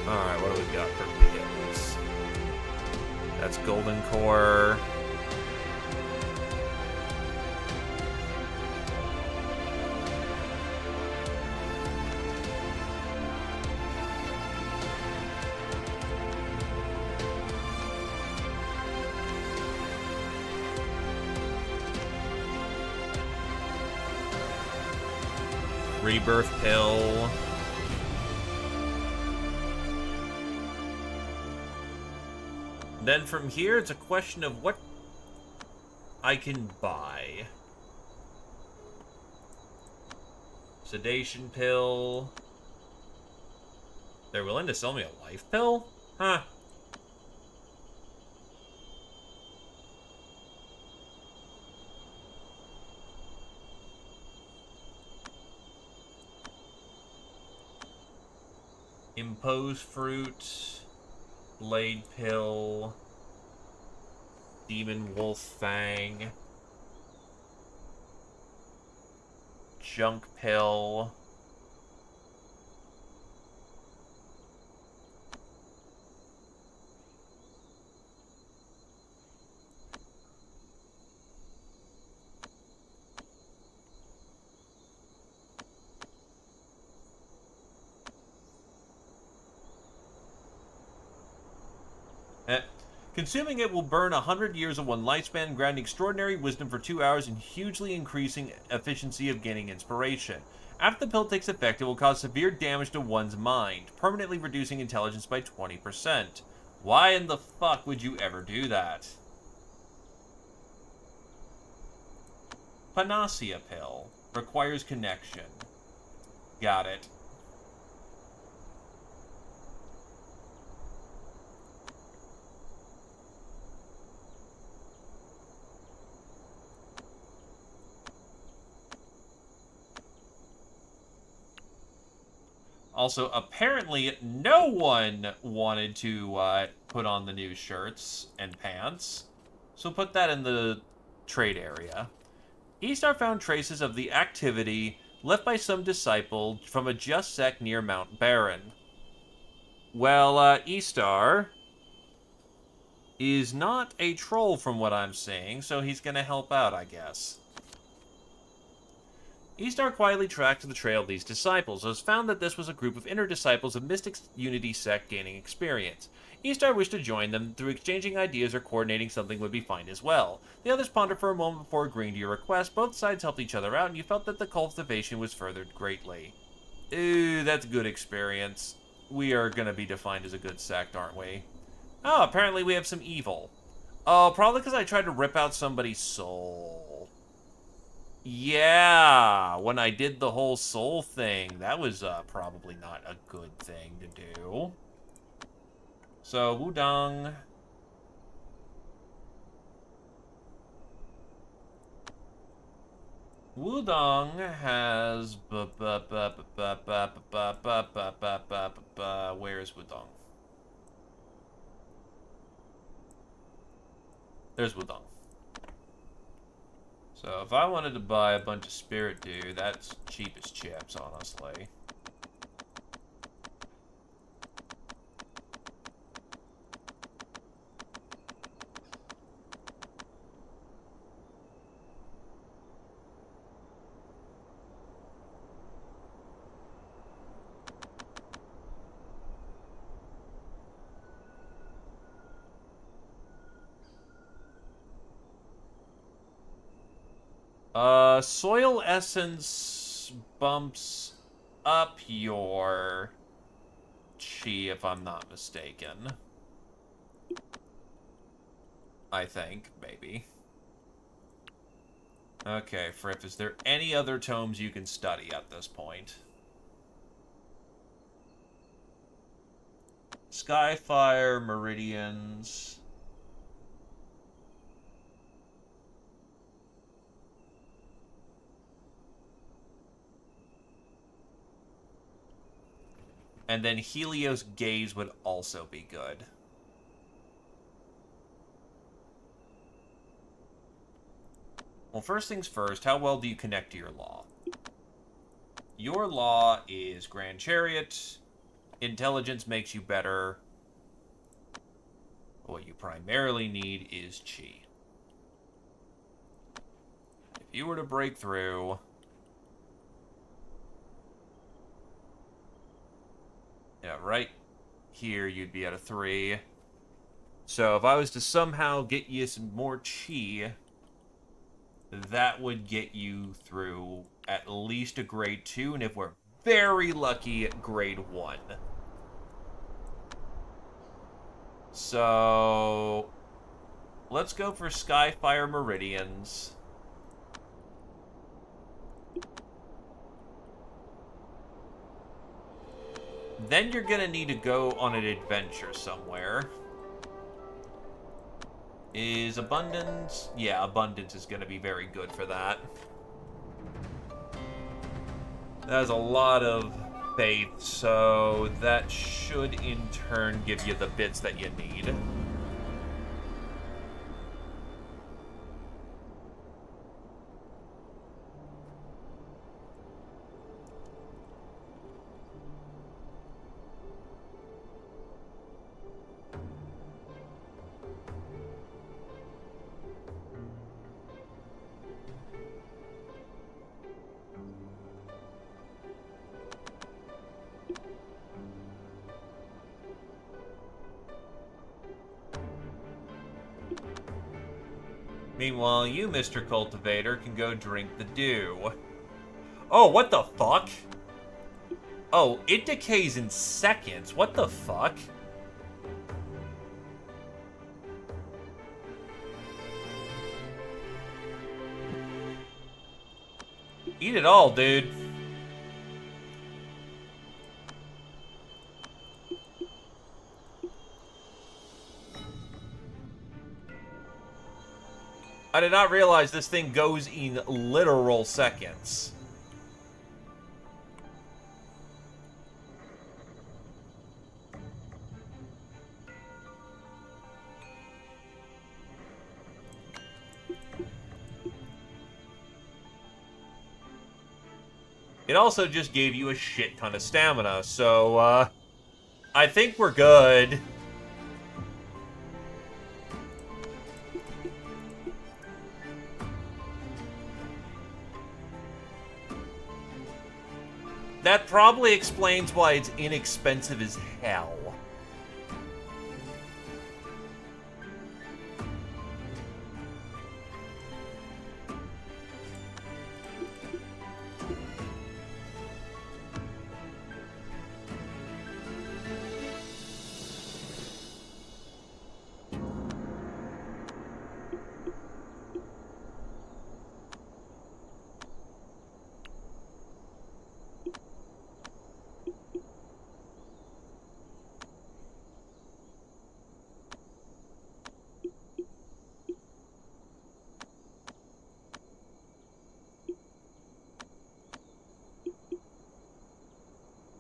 Alright, what do we got for pills? That's golden core. Rebirth pill. Then from here, it's a question of what I can buy. Sedation pill. They're willing to sell me a life pill? Huh. Impose fruit. Blade pill. Demon wolf fang. Junk pill. Consuming it will burn 100 years of one lifespan, granting extraordinary wisdom for 2 hours and hugely increasing efficiency of gaining inspiration. After the pill takes effect, it will cause severe damage to one's mind, permanently reducing intelligence by 20%. Why in the fuck would you ever do that? Panacea pill. Requires connection. Got it. Also, apparently, no one wanted to put on the new shirts and pants, so put that in the trade area. E-Star found traces of the activity left by some disciple from a just sect near Mount Barren. Well, Estar is not a troll from what I'm seeing, so he's gonna help out, I guess. Estar quietly tracked the trail of these disciples, and has found that this was a group of inner disciples of Mystic Unity sect gaining experience. Estar wished to join them. Through exchanging ideas or coordinating something would be fine as well. The others pondered for a moment before agreeing to your request. Both sides helped each other out, and you felt that the cultivation was furthered greatly. Ooh, that's good experience. We are gonna be defined as a good sect, aren't we? Oh, apparently we have some evil. Oh, probably because I tried to rip out somebody's soul. Yeah, when I did the whole soul thing, that was probably not a good thing to do. So, Wudong. Wudong has... Where is Wudong? There's Wudong. So if I wanted to buy a bunch of Spirit Dew, that's cheap as chips, honestly. Soil Essence bumps up your chi, if I'm not mistaken. I think, maybe. Okay, Fripp, is there any other tomes you can study at this point? Skyfire, Meridians... And then Helios Gaze would also be good. Well, first things first, how well do you connect to your law? Your law is Grand Chariot. Intelligence makes you better. What you primarily need is Chi. If you were to break through... Yeah, right here you'd be at a 3. So if I was to somehow get you some more Chi, that would get you through at least a grade 2, and if we're very lucky, grade 1. So let's go for Skyfire Meridians. Then you're gonna need to go on an adventure somewhere. Is Abundance? Yeah, Abundance is gonna be very good for that. That has a lot of faith, so that should in turn give you the bits that you need. Meanwhile, you, Mr. Cultivator, can go drink the dew. Oh, what the fuck? Oh, it decays in seconds. What the fuck? Eat it all, dude. I did not realize this thing goes in literal seconds. It also just gave you a shit ton of stamina, so, I think we're good. That probably explains why it's inexpensive as hell.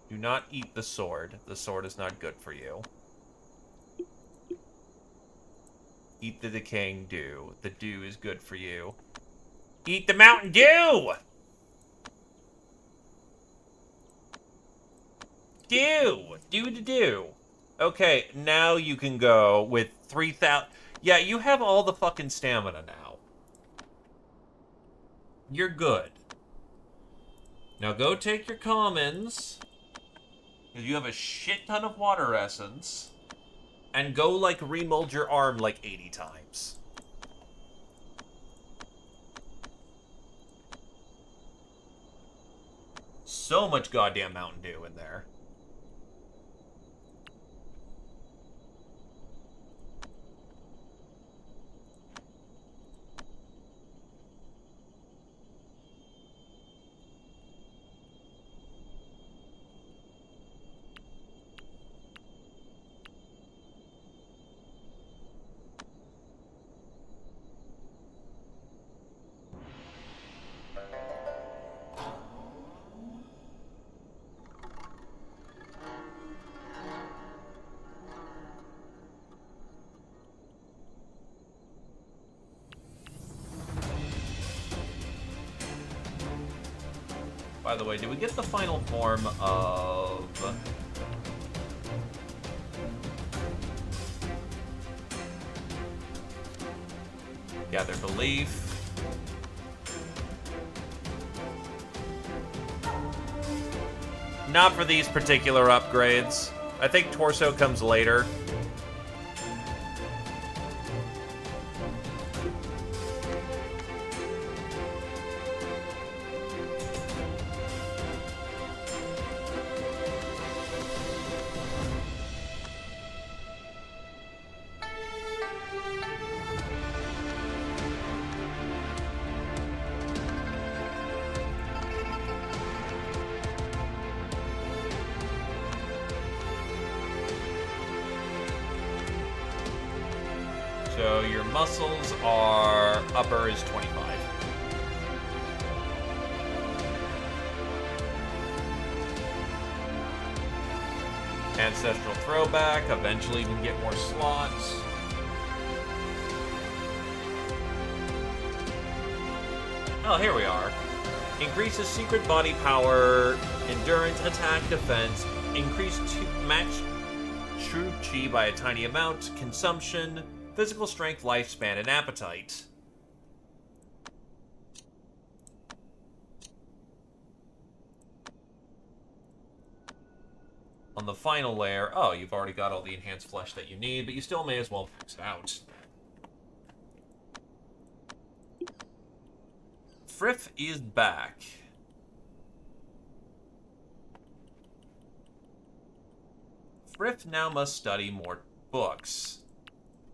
Do not eat the sword. The sword is not good for you. Eat the decaying dew. The dew is good for you. Eat the Mountain Dew! Dew! Dew to dew. Okay, now you can go with 3,000... Yeah, you have all the fucking stamina now. You're good. Now go take your commons, because you have a shit ton of water essence, and go, like, remold your arm, like, 80 times. So much goddamn Mountain Dew in there. By the way, did we get the final form of... Gather Belief? Not for these particular upgrades. I think Torso comes later. So your muscles are... upper is 25. Ancestral Throwback. Eventually you can get more slots. Oh, here we are. Increases secret body power, endurance, attack, defense. Increase match true chi by a tiny amount. Consumption. Physical strength, lifespan, and appetite. On the final layer, oh, you've already got all the enhanced flesh that you need, but you still may as well max it out. Frith is back. Frith now must study more books,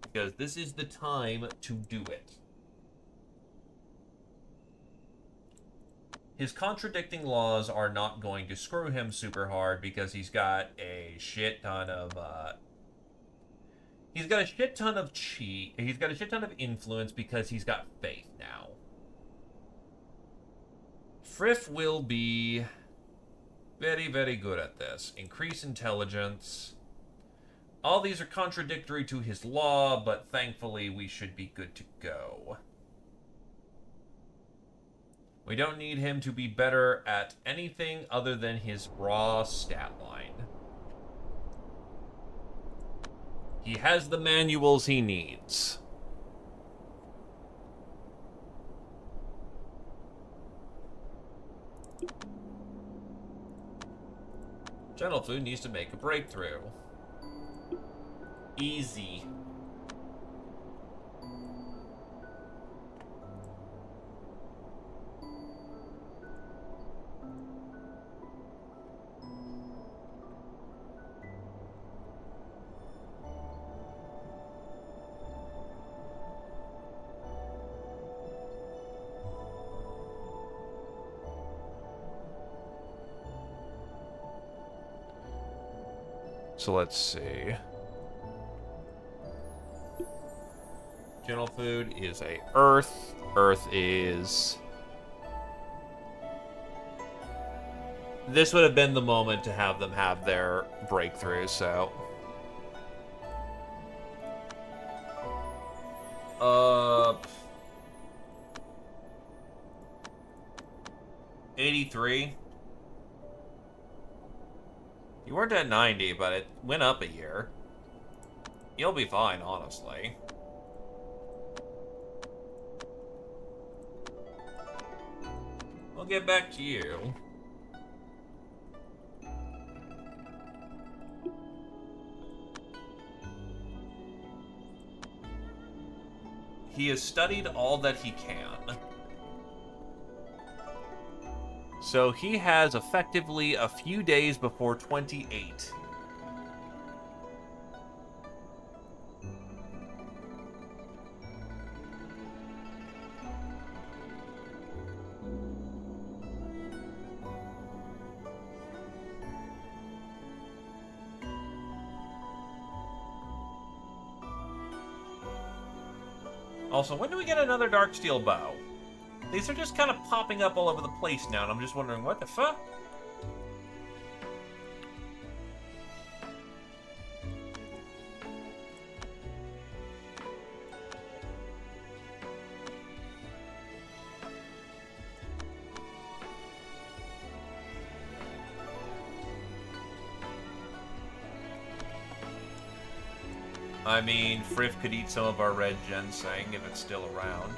because this is the time to do it. His contradicting laws are not going to screw him super hard because he's got a shit ton of, he's got a shit ton of chi. He's got a shit ton of influence because he's got faith now. Frith will be very, very good at this. Increase intelligence. All these are contradictory to his law, but thankfully we should be good to go. We don't need him to be better at anything other than his raw stat line. He has the manuals he needs. Gentle Food needs to make a breakthrough. Easy. So let's see. Gentle Food is a Earth. Earth is... This would have been the moment to have them have their breakthrough, so... 83. You weren't at 90, but it went up a year. You'll be fine, honestly. We'll get back to you. He has studied all that he can. So he has effectively a few days before 28. Also, when do we get another Darksteel bow? These are just kind of popping up all over the place now, and I'm just wondering, what the fuck? I mean, Friff could eat some of our red ginseng if it's still around.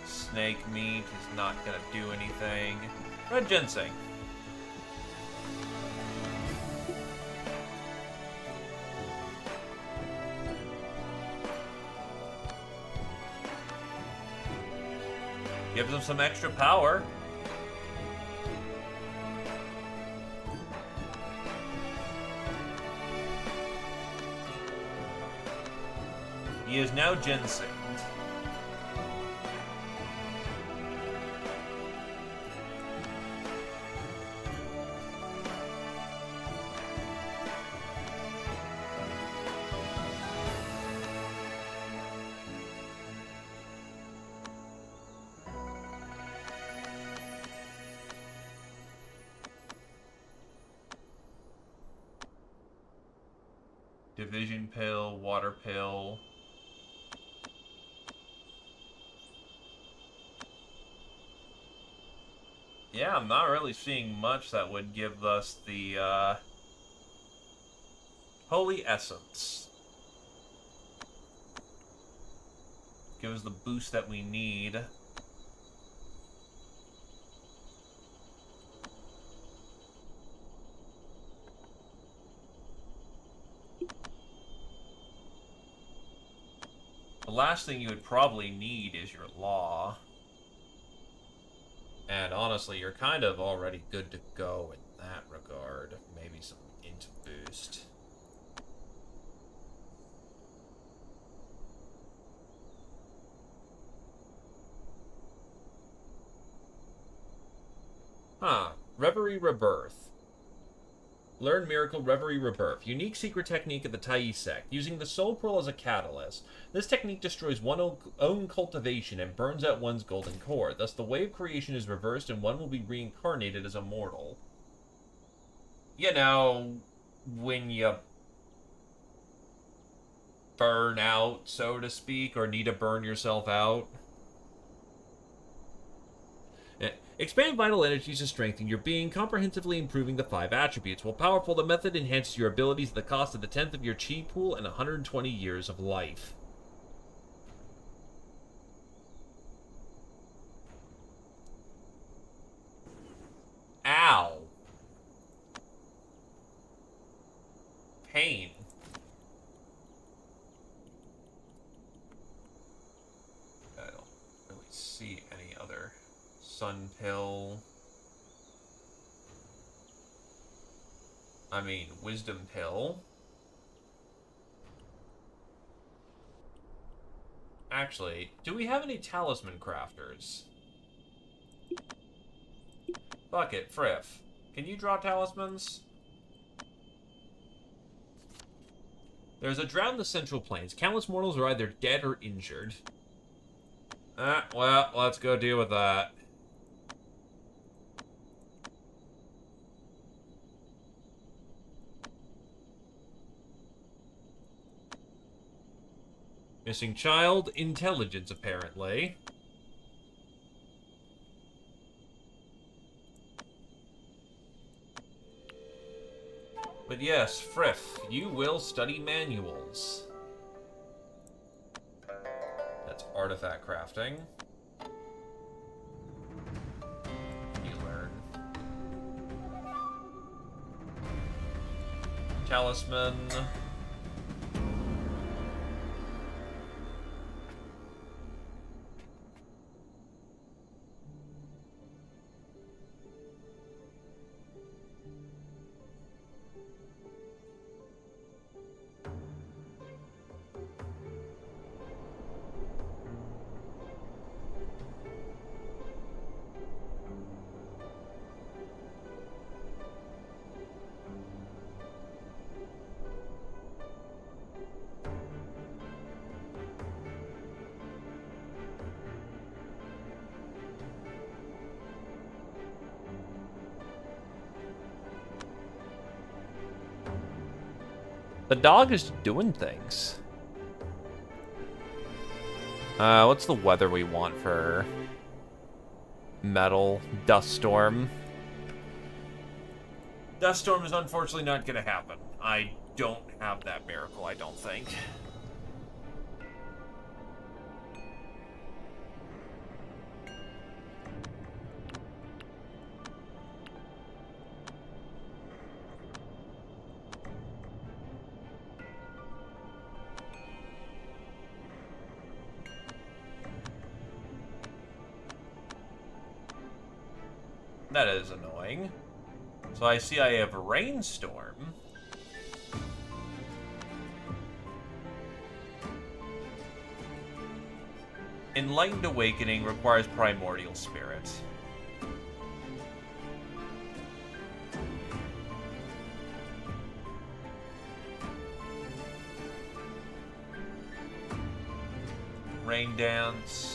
Snake meat is not gonna do anything. Red ginseng. Gives him some extra power. He is now ginsenged. Division pill, water pill. Yeah, I'm not really seeing much that would give us the, Holy Essence. Give us the boost that we need. The last thing you would probably need is your law. And honestly, you're kind of already good to go in that regard. Maybe some int boost. Huh. Reverie Rebirth. Learn Miracle Reverie Rebirth. Unique secret technique of the Tai sect. Using the Soul Pearl as a catalyst, this technique destroys one's own cultivation and burns out one's golden core. Thus, the way of creation is reversed and one will be reincarnated as a mortal. You know, when you burn out, so to speak, or need to burn yourself out. Expand vital energies to strengthen your being, comprehensively improving the 5 attributes. While powerful, the method enhances your abilities at the cost of the 10th of your chi pool and 120 years of life. Ow. Pain. I don't really see any other. Sun pill. I mean, wisdom pill. Actually, do we have any talisman crafters? Fuck it, Friff. Can you draw talismans? There's a drought in the Central Plains. Countless mortals are either dead or injured. Well, let's go deal with that. Missing child, intelligence, apparently. But yes, Friff, you will study manuals. That's artifact crafting. You learn. Talisman. The dog is doing things. What's the weather we want for metal? Dust storm. Dust storm is unfortunately not gonna happen. I don't have that miracle, I don't think. That is annoying. So I see I have a rainstorm. Enlightened Awakening requires Primordial Spirit. Rain Dance.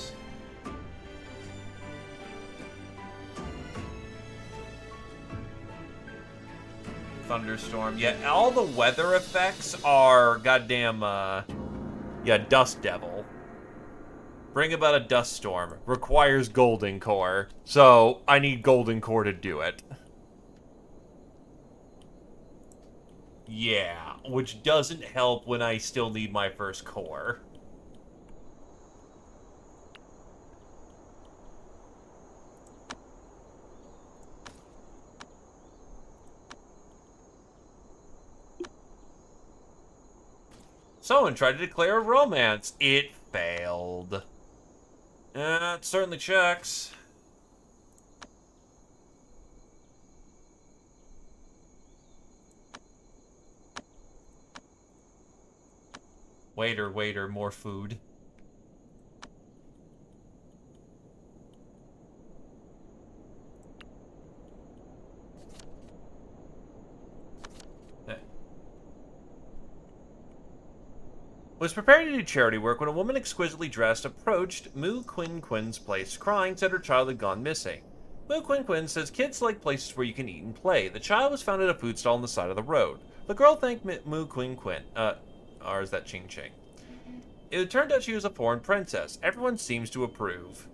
Thunderstorm. Yeah, all the weather effects are goddamn, yeah, Dust Devil. Bring about a dust storm. Requires Golden Core. So, I need Golden Core to do it. Yeah, which doesn't help when I still need my first core. Someone tried to declare a romance. It failed. It certainly checks. Waiter, waiter, more food. Was preparing to do charity work when a woman exquisitely dressed approached Moo Quin Quin's place, crying, said her child had gone missing. Moo Quin Quin says kids like places where you can eat and play. The child was found at a food stall on the side of the road. The girl thanked Moo Quin Quin. Or is that Ching Ching? It turned out she was a foreign princess. Everyone seems to approve.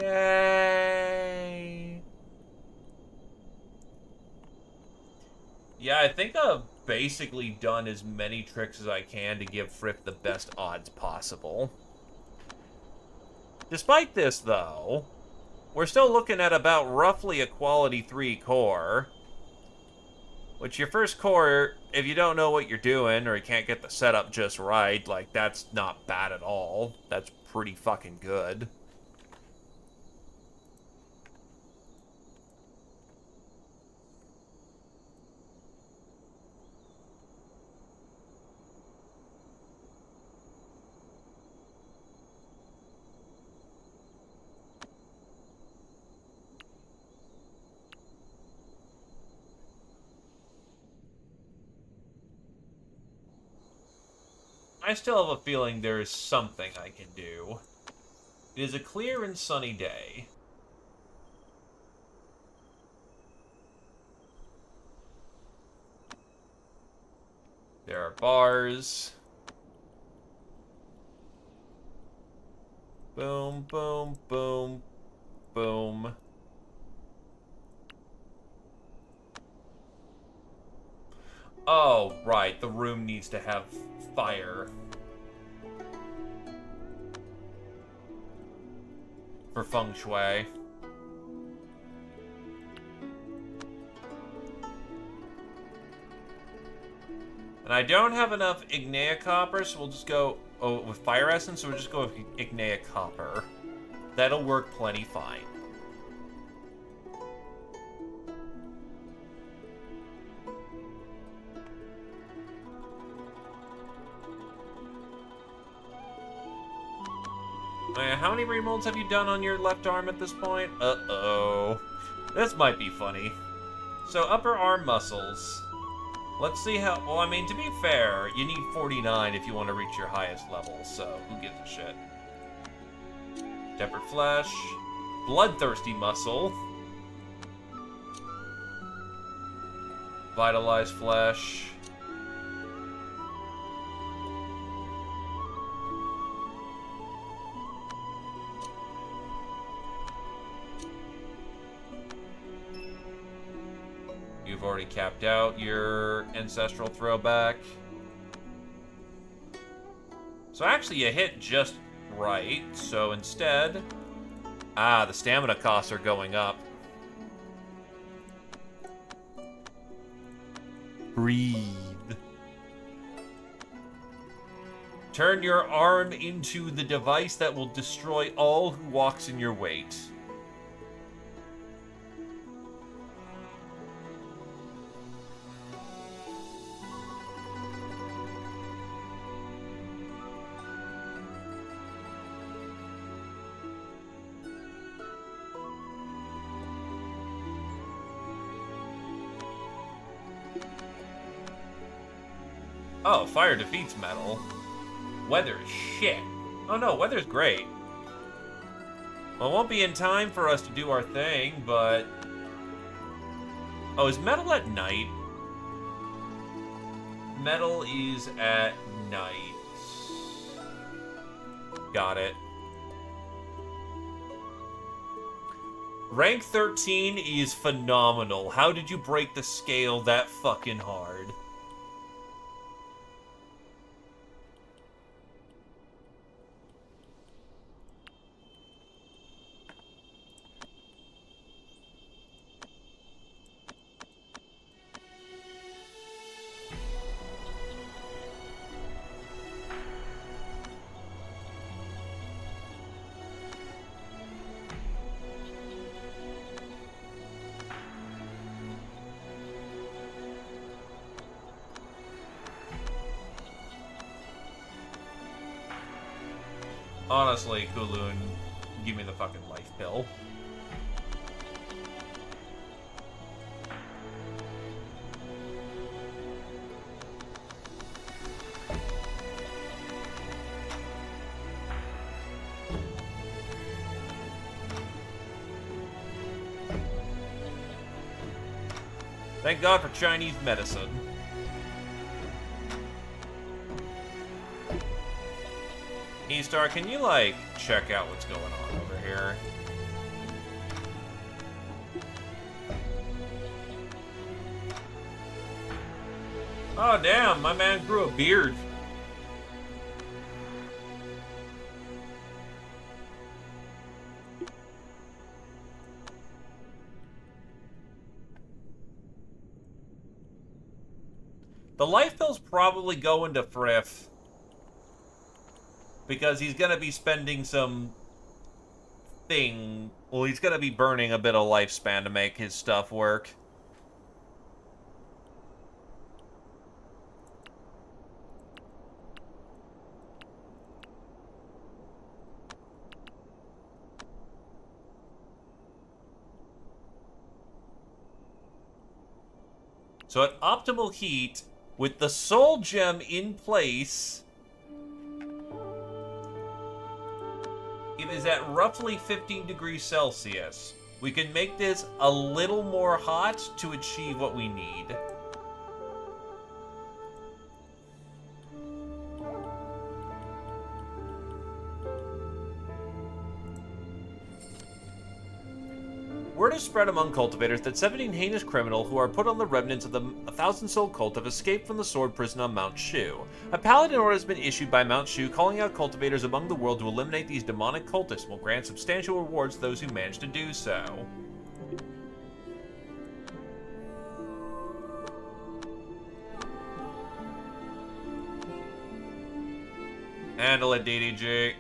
Yay! Yeah, I think I've basically done as many tricks as I can to give Frick the best odds possible. Despite this, though, we're still looking at about roughly a quality 3 core. Which your first core, if you don't know what you're doing or you can't get the setup just right, like, that's not bad at all. That's pretty fucking good. I still have a feeling there is something I can do. It is a clear and sunny day. There are bars. Boom, boom, boom, boom. Oh, right, the room needs to have fire. For feng shui. And I don't have enough Ignea Copper, so we'll just go... Oh, with Fire Essence, so we'll just go with Ignea Copper. That'll work plenty fine. How many remolds have you done on your left arm at this point? Uh-oh. This might be funny. So, upper arm muscles. Let's see how... Well, I mean, to be fair, you need 49 if you want to reach your highest level, so who gives a shit? Tempered flesh. Bloodthirsty muscle. Vitalized flesh. You've already capped out your ancestral throwback. So actually you hit just right, so instead... Ah, the stamina costs are going up. Breathe. Turn your arm into the device that will destroy all who walks in your wake. Oh, fire defeats metal. Weather is shit. Oh no, weather's great. Well, it won't be in time for us to do our thing, but... Oh, is metal at night? Metal is at night. Got it. Rank 13 is phenomenal. How did you break the scale that fucking hard? Honestly, Kulun, give me the fucking life pill. Thank God for Chinese medicine. E-Star, can you, like, check out what's going on over here? Oh, damn, my man grew a beard. The life bill's probably going to Frith. Because he's going to be spending some thing. Well, he's going to be burning a bit of lifespan to make his stuff work. So at optimal heat, with the soul gem in place, it is at roughly 15 degrees Celsius. We can make this a little more hot to achieve what we need. Word is spread among cultivators that 17 heinous criminals who are put on the remnants of the 1,000-soul cult have escaped from the sword prison on Mount Shu. A paladin order has been issued by Mount Shu calling out cultivators among the world to eliminate these demonic cultists and will grant substantial rewards to those who manage to do so. Handle it, DDG.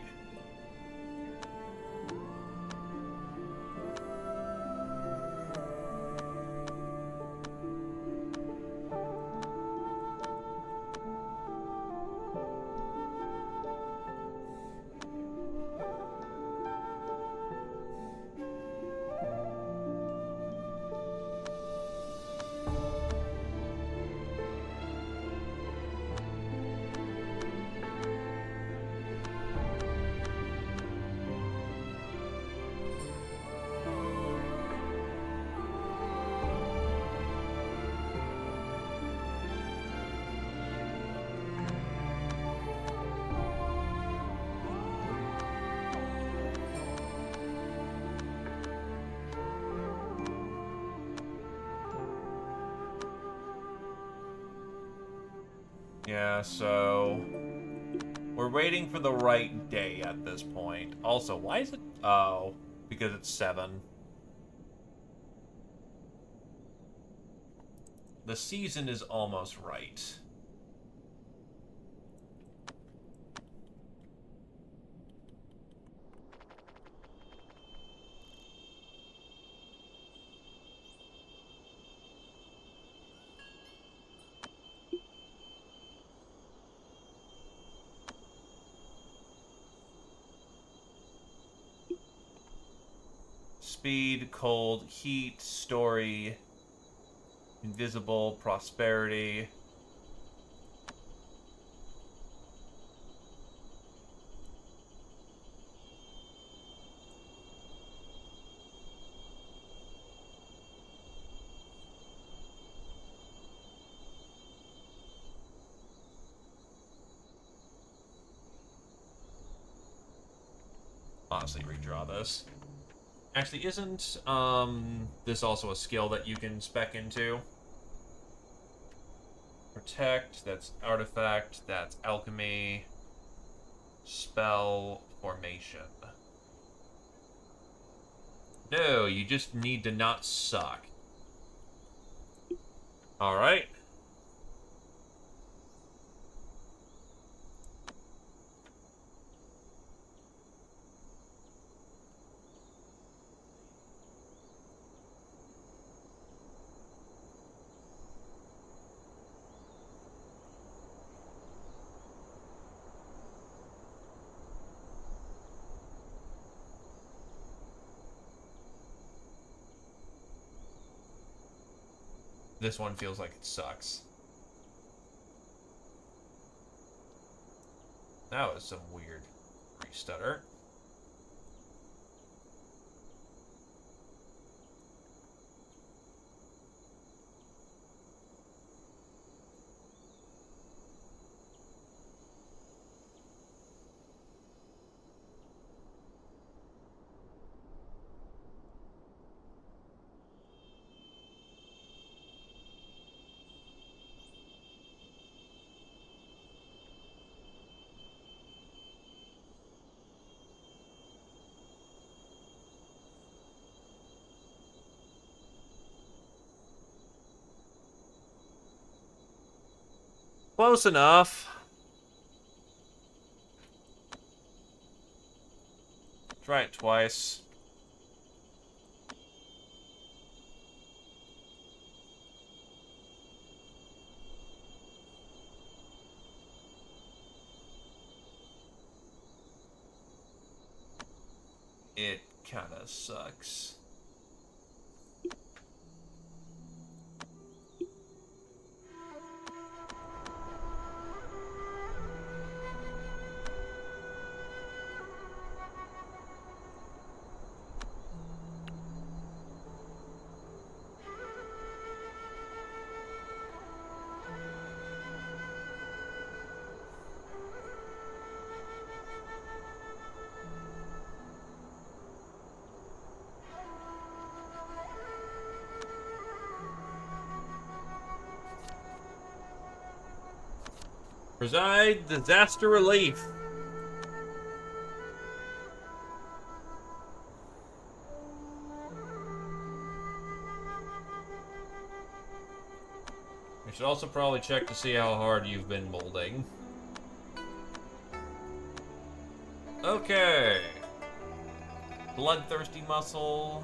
Yeah, so we're waiting for the right day at this point. Also, why is it... Oh, because it's 7. The season is almost right. Speed, cold, heat, story, invisible, prosperity. Honestly, redraw this. Actually, isn't this also a skill that you can spec into? Protect, that's artifact, that's alchemy, spell, formation. No, you just need to not suck. Alright. This one feels like it sucks. That was some weird restutter. Close enough. Try it twice. It kinda sucks. Preside disaster relief. We should also probably check to see how hard you've been molding. Okay. Bloodthirsty muscle.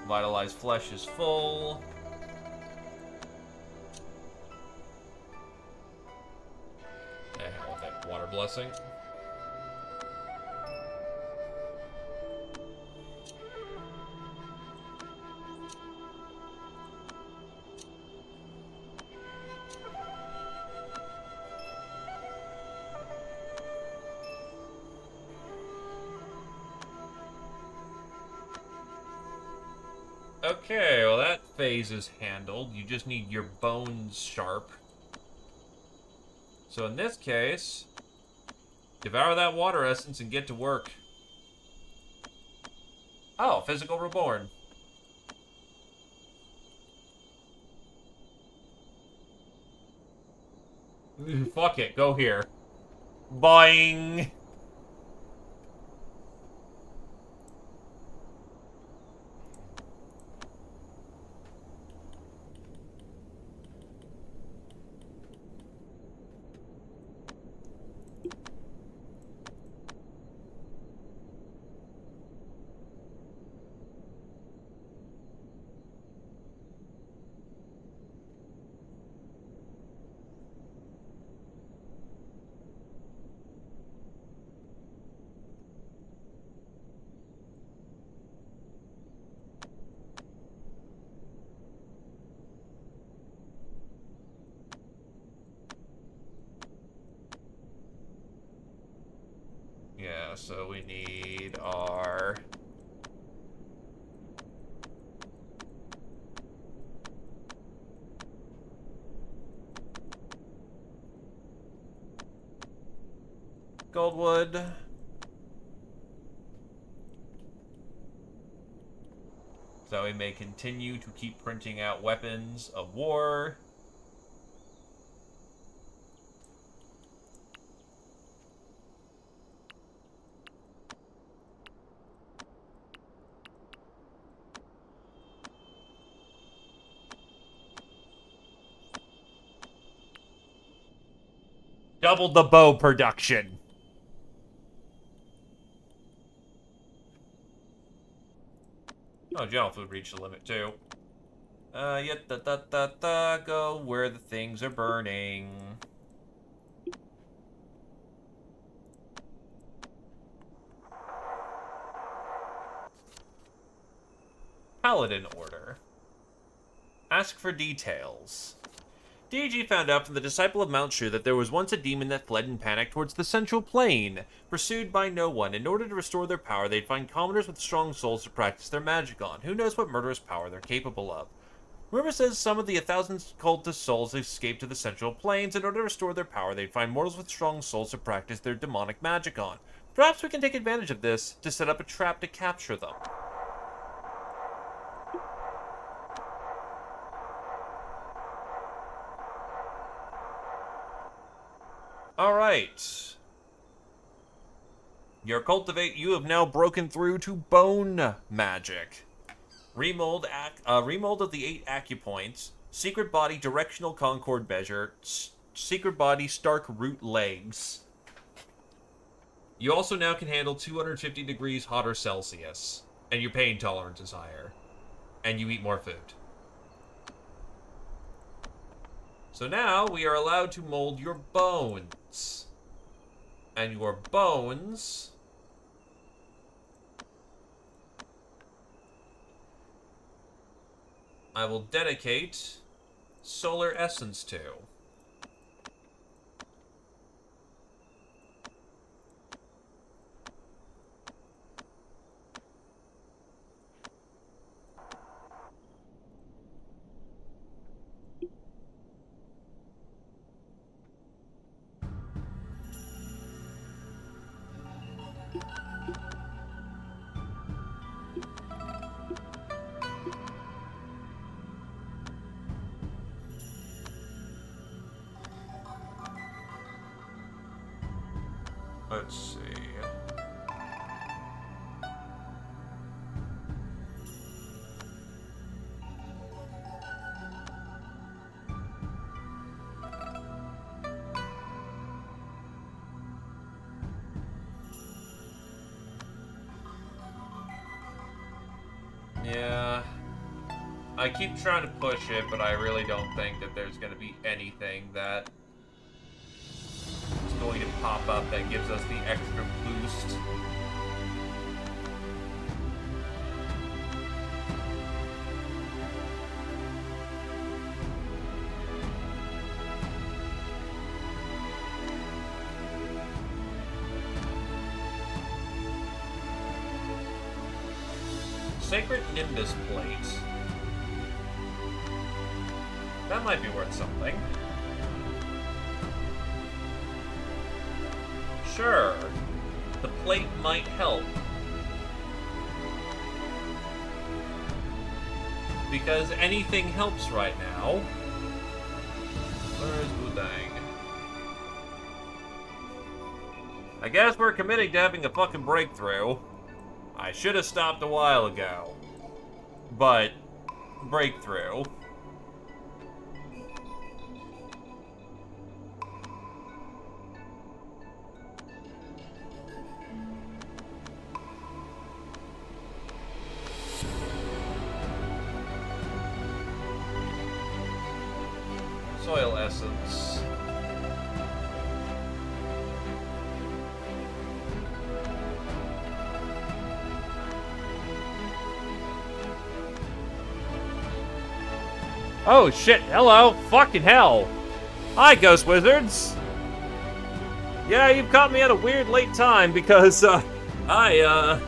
Vitalized flesh is full. I want that water blessing. Okay, well that phase is handled. You just need your bones sharp. So in this case, devour that water essence and get to work. Oh, physical reborn. Fuck it, go here. Boing! Yeah, so we need our... Goldwood. So we may continue to keep printing out weapons of war. Doubled the bow production. Oh, general food reached the limit too. Go where the things are burning. Paladin order. Ask for details. DG found out from the disciple of Mount Shu that there was once a demon that fled in panic towards the central plane, pursued by no one. In order to restore their power, they'd find commoners with strong souls to practice their magic on. Who knows what murderous power they're capable of? Rumor says some of the 1,000 cultist souls escaped to the central plains. In order to restore their power, they'd find mortals with strong souls to practice their demonic magic on. Perhaps we can take advantage of this to set up a trap to capture them. Alright. You have now broken through to bone magic. Remold of the 8 acupoints. Secret body directional concord measure. Secret body stark root legs. You also now can handle 250 degrees hotter Celsius. And your pain tolerance is higher. And you eat more food. So now we are allowed to mold your bones. And your bones I will dedicate Solar Essence to. Let's see. Yeah. I keep trying to push it, but I really don't think that there's going to be anything that is going to pop up that gives us the extra boost. Sacred Nimbus Plate. That might be worth something. Sure. The plate might help. Because anything helps right now. Where's Wudang? I guess we're committing to having a fucking breakthrough. I should have stopped a while ago. But, breakthrough. Soil essence. Oh shit, hello, fucking hell. Hi, Ghost Wizards. Yeah, you've caught me at a weird late time because, I,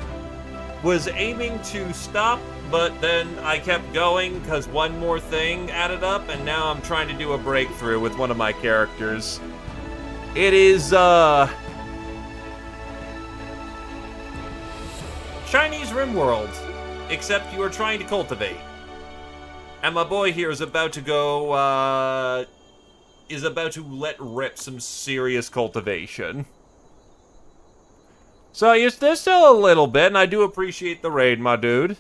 was aiming to stop, but then I kept going because one more thing added up, and now I'm trying to do a breakthrough with one of my characters. It is, Chinese RimWorld, except you are trying to cultivate. And my boy here is about to go, is about to let rip some serious cultivation. So there's still a little bit, and I do appreciate the raid, my dude.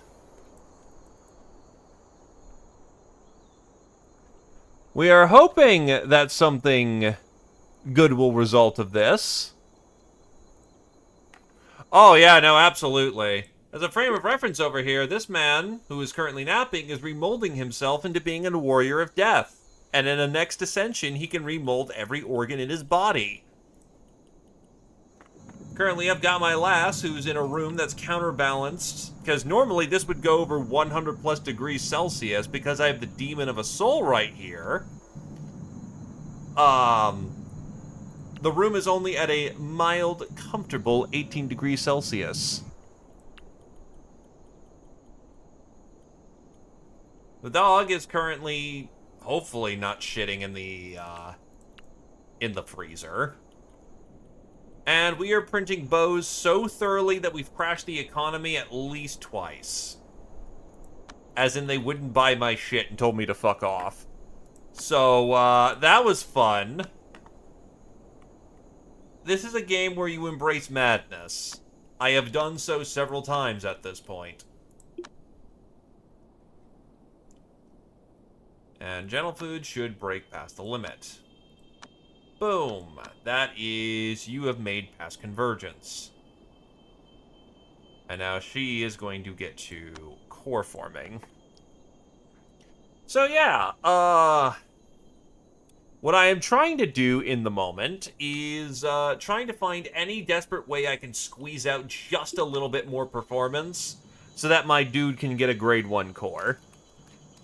We are hoping that something good will result of this. Oh yeah, no, absolutely. As a frame of reference over here, this man, who is currently napping, is remolding himself into being a warrior of death. And in a next ascension, he can remold every organ in his body. Currently, I've got my lass, who's in a room that's counterbalanced, because normally this would go over 100 plus degrees Celsius, because I have the Demon of a Soul right here. The room is only at a mild, comfortable 18 degrees Celsius. The dog is currently, hopefully, not shitting in the freezer. And we are printing bows so thoroughly that we've crashed the economy at least twice. As in, they wouldn't buy my shit and told me to fuck off. So, that was fun. This is a game where you embrace madness. I have done so several times at this point. And gentle food should break past the limit. Boom. That is, you have made past convergence. And now she is going to get to core forming. So yeah, what I am trying to do in the moment is trying to find any desperate way I can squeeze out just a little bit more performance so that my dude can get a grade 1 core.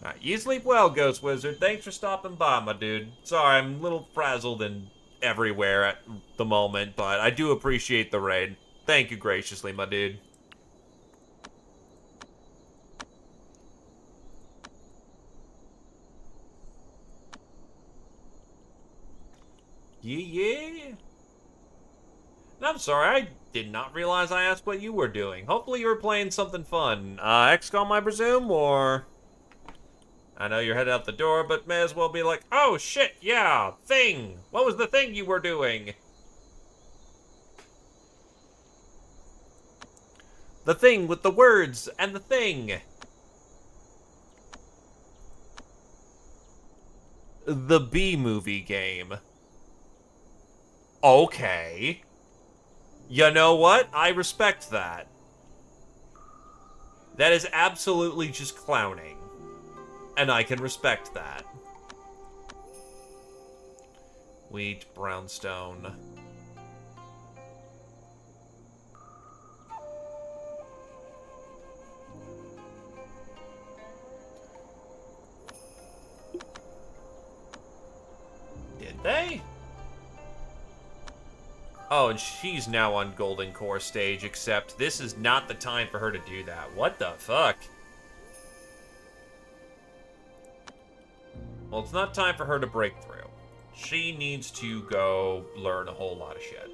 Alright, you sleep well, Ghost Wizard. Thanks for stopping by, my dude. Sorry, I'm a little frazzled and everywhere at the moment, but I do appreciate the raid. Thank you graciously, my dude. Yeah. And I'm sorry, I did not realize I asked what you were doing. Hopefully you were playing something fun. XCOM, I presume, or... I know you're headed out the door, but may as well be like, oh shit, yeah, thing! What was the thing you were doing? The thing with the words and the thing. The B-movie game. Okay. You know what? I respect that. That is absolutely just clowning. And I can respect that. Wheat, brownstone. Did they? Oh, and she's now on Golden Core stage, except this is not the time for her to do that. What the fuck? Well, it's not time for her to break through. She needs to go learn a whole lot of shit.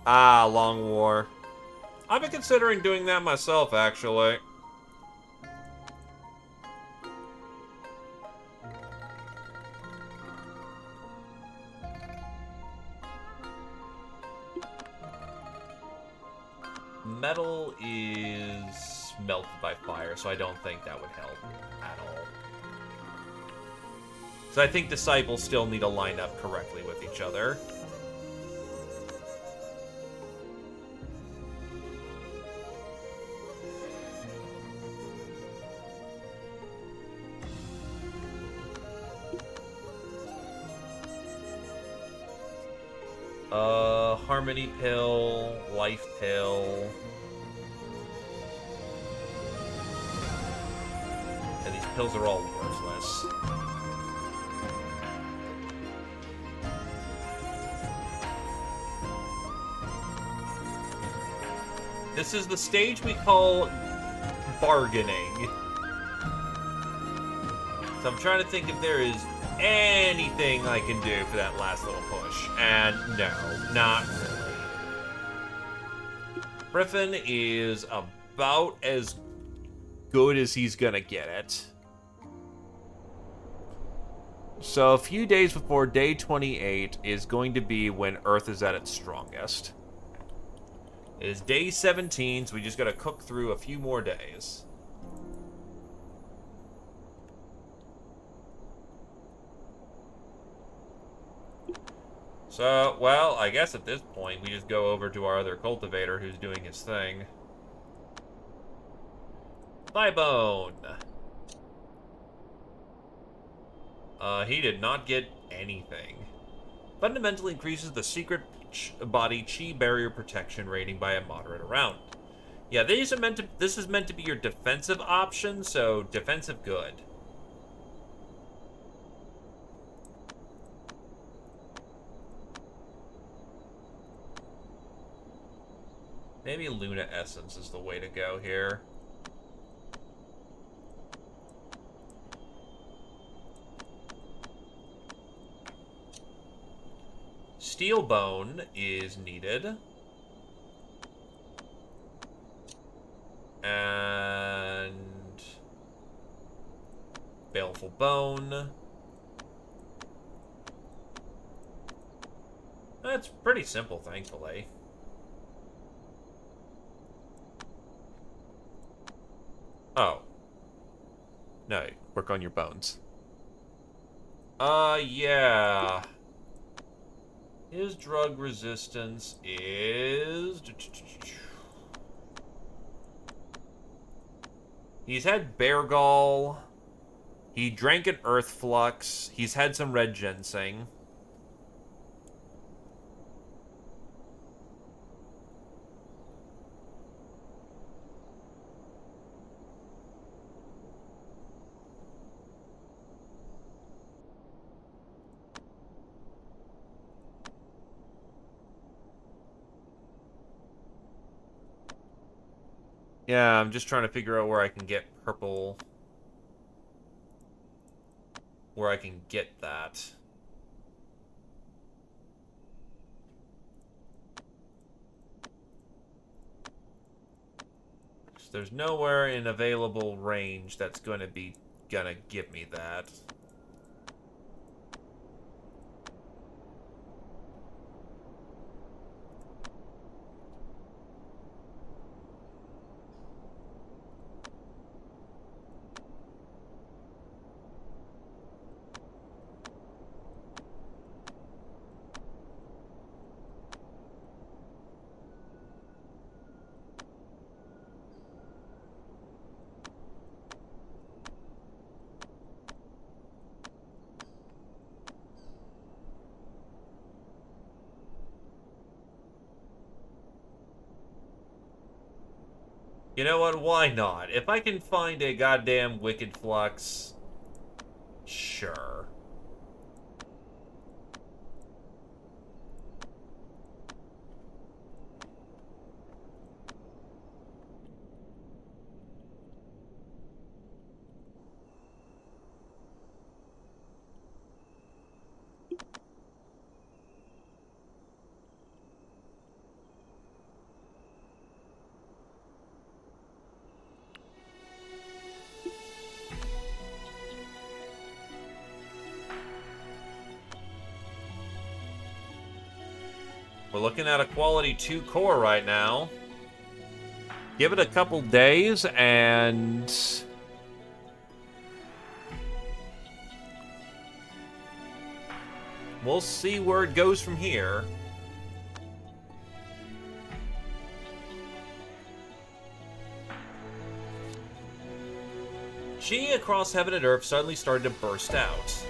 Ah, Long War. I've been considering doing that myself, actually. Metal is melted by fire, so I don't think that would help at all. So I think disciples still need to line up correctly with each other. Harmony pill, life pill. And these pills are all worthless. This is the stage we call bargaining. So I'm trying to think if there is anything I can do for that last little push. And no, not really. Griffin is about as good as he's gonna get it. So a few days before day 28 is going to be when Earth is at its strongest. It is day 17, so we just gotta cook through a few more days. So, well, I guess at this point we just go over to our other cultivator who's doing his thing. Thighbone. He did not get anything. Fundamentally increases the secret body chi barrier protection rating by a moderate amount. Yeah, this is meant to be your defensive option, so defensive good. Maybe Luna Essence is the way to go here. Steel Bone is needed. And Baleful Bone. That's pretty simple, thankfully. Oh. No, work on your bones. Yeah. His drug resistance is... He's had bear gall. He drank an earth flux. He's had some red ginseng. Yeah, I'm just trying to figure out where I can get purple. Where I can get that. There's nowhere in available range that's gonna give me that. You know what? Why not? If I can find a goddamn Wicked Flux, sure. We're looking at a quality 2 core right now. Give it a couple days and... we'll see where it goes from here. Chi across heaven and earth suddenly started to burst out.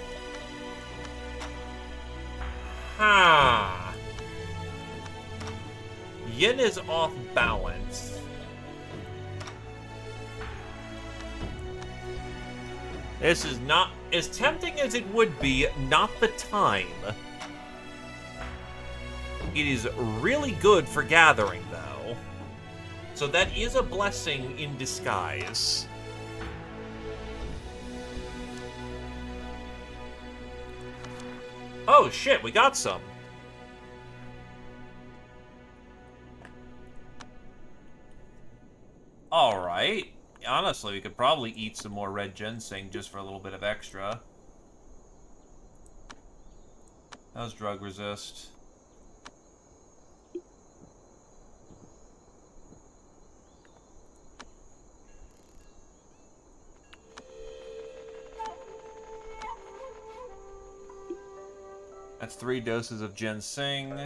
Ha! Yin is off balance. This is not, as tempting as it would be, not the time. It is really good for gathering, though. So that is a blessing in disguise. Oh shit, we got some. Alright. Honestly, we could probably eat some more red ginseng just for a little bit of extra. How's drug resist? That's 3 doses of ginseng.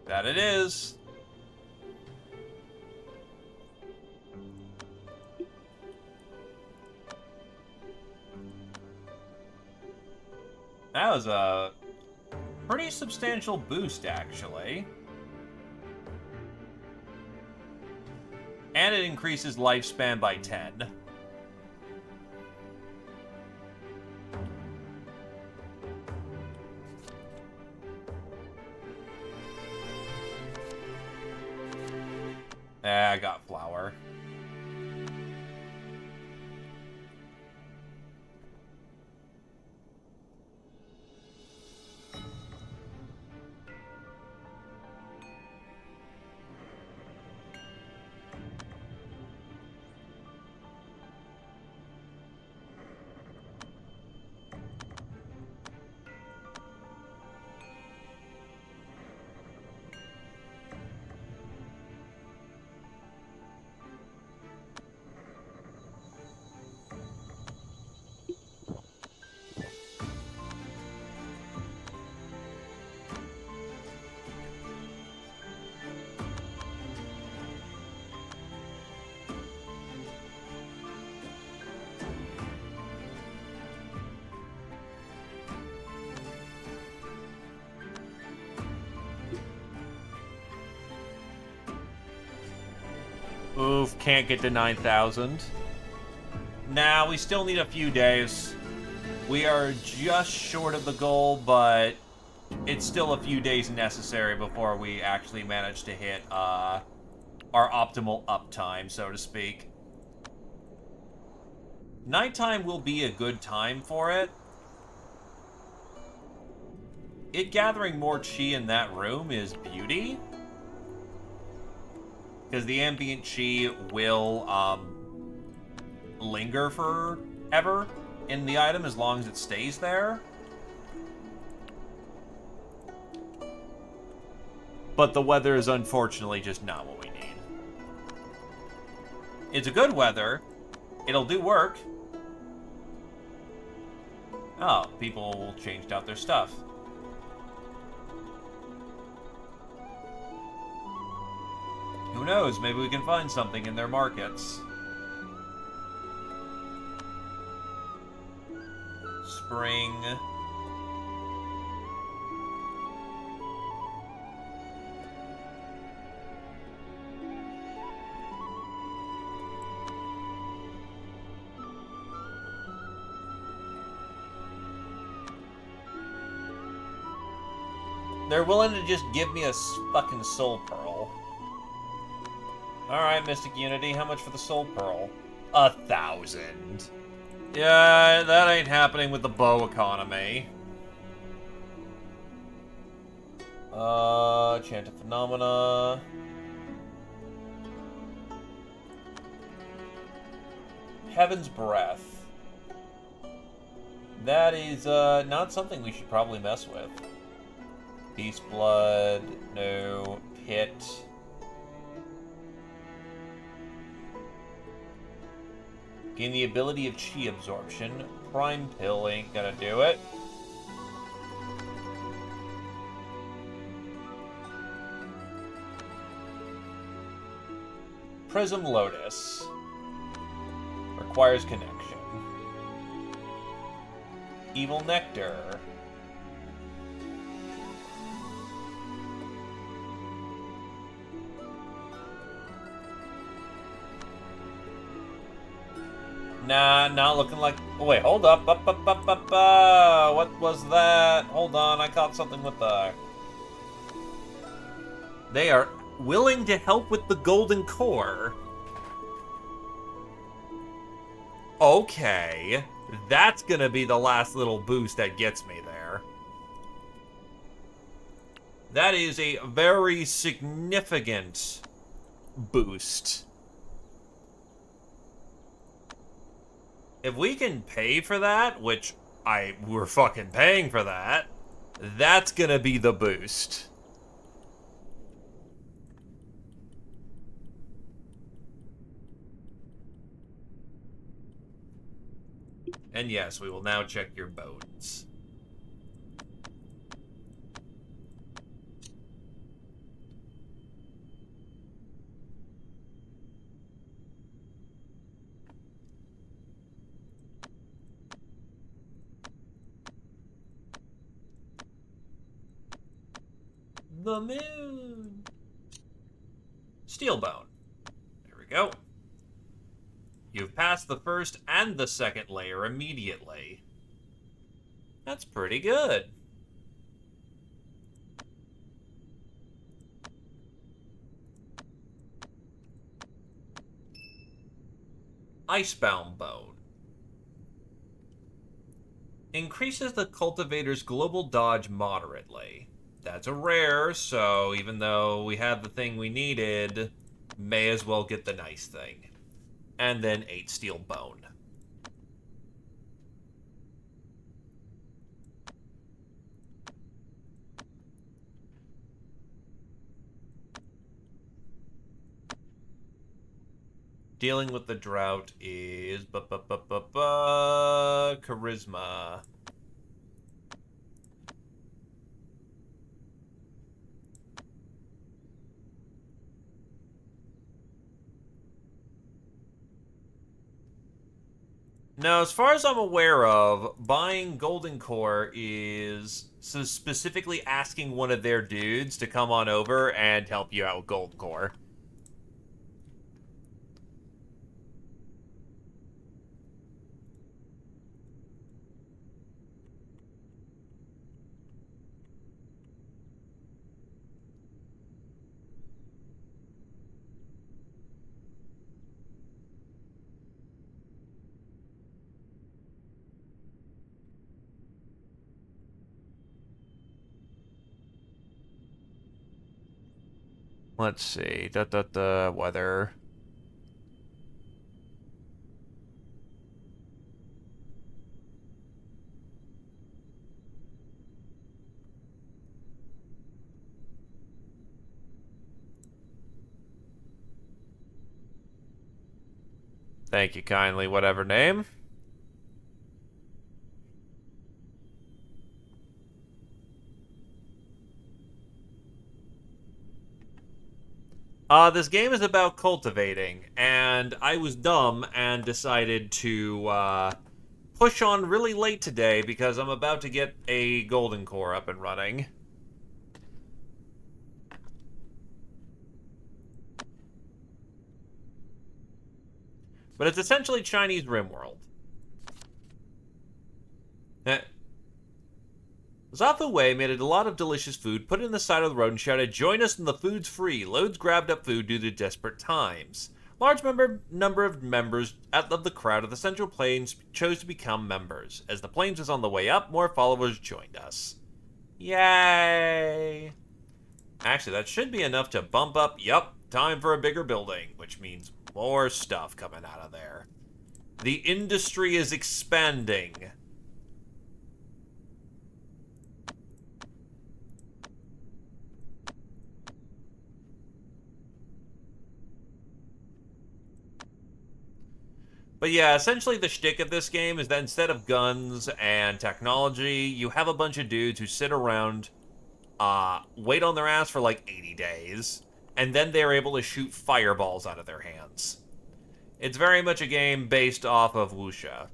That it is. That was a pretty substantial boost, actually. And it increases lifespan by 10. I got flour. Oof, can't get to 9,000. Nah, we still need a few days. We are just short of the goal, but it's still a few days necessary before we actually manage to hit our optimal uptime, so to speak. Nighttime will be a good time for it. It gathering more chi in that room is beauty. Because the ambient chi will linger forever in the item as long as it stays there. But the weather is unfortunately just not what we need. It's a good weather. It'll do work. Oh, people changed out their stuff. Who knows? Maybe we can find something in their markets. Spring. They're willing to just give me a fucking soul pearl. Alright, Mystic Unity, how much for the soul pearl? 1,000. Yeah, that ain't happening with the bow economy. Chant of Phenomena. Heaven's Breath. That is, not something we should probably mess with. Beast Blood, no. Pit. Gain the ability of Chi Absorption. Prime Pill ain't gonna do it. Prism Lotus. Requires connection. Evil Nectar. Nah, not looking like... Oh, wait, hold up. What was that? Hold on, I caught something with the... They are willing to help with the golden core. Okay. That's gonna be the last little boost that gets me there. That is a very significant boost. If we can pay for that, which we're fucking paying for that, that's gonna be the boost. And yes, we will now check your bones. The moon. Steel bone. There we go. You've passed the first and the second layer immediately. That's pretty good. Icebound Bone. Increases the cultivator's global dodge moderately. That's a rare, so even though we had the thing we needed, may as well get the nice thing. And then 8 steel bone. Dealing with the drought is charisma. Now, as far as I'm aware of, buying Golden Core is so specifically asking one of their dudes to come on over and help you out with Golden Core. Let's see. Weather. Thank you kindly, whatever name. This game is about cultivating, and I was dumb and decided to push on really late today because I'm about to get a Golden Core up and running. But it's essentially Chinese RimWorld. Zafu Wei made a lot of delicious food, put it in the side of the road, and shouted, "Join us and the food's free." Loads grabbed up food due to desperate times. Large number of members of the crowd at the Central Plains chose to become members. As the plains was on the way up, more followers joined us. Yay! Actually, that should be enough to bump up. Yup, time for a bigger building, which means more stuff coming out of there. The industry is expanding. But yeah, essentially the shtick of this game is that instead of guns and technology, you have a bunch of dudes who sit around, wait on their ass for like 80 days, and then they're able to shoot fireballs out of their hands. It's very much a game based off of Wuxia.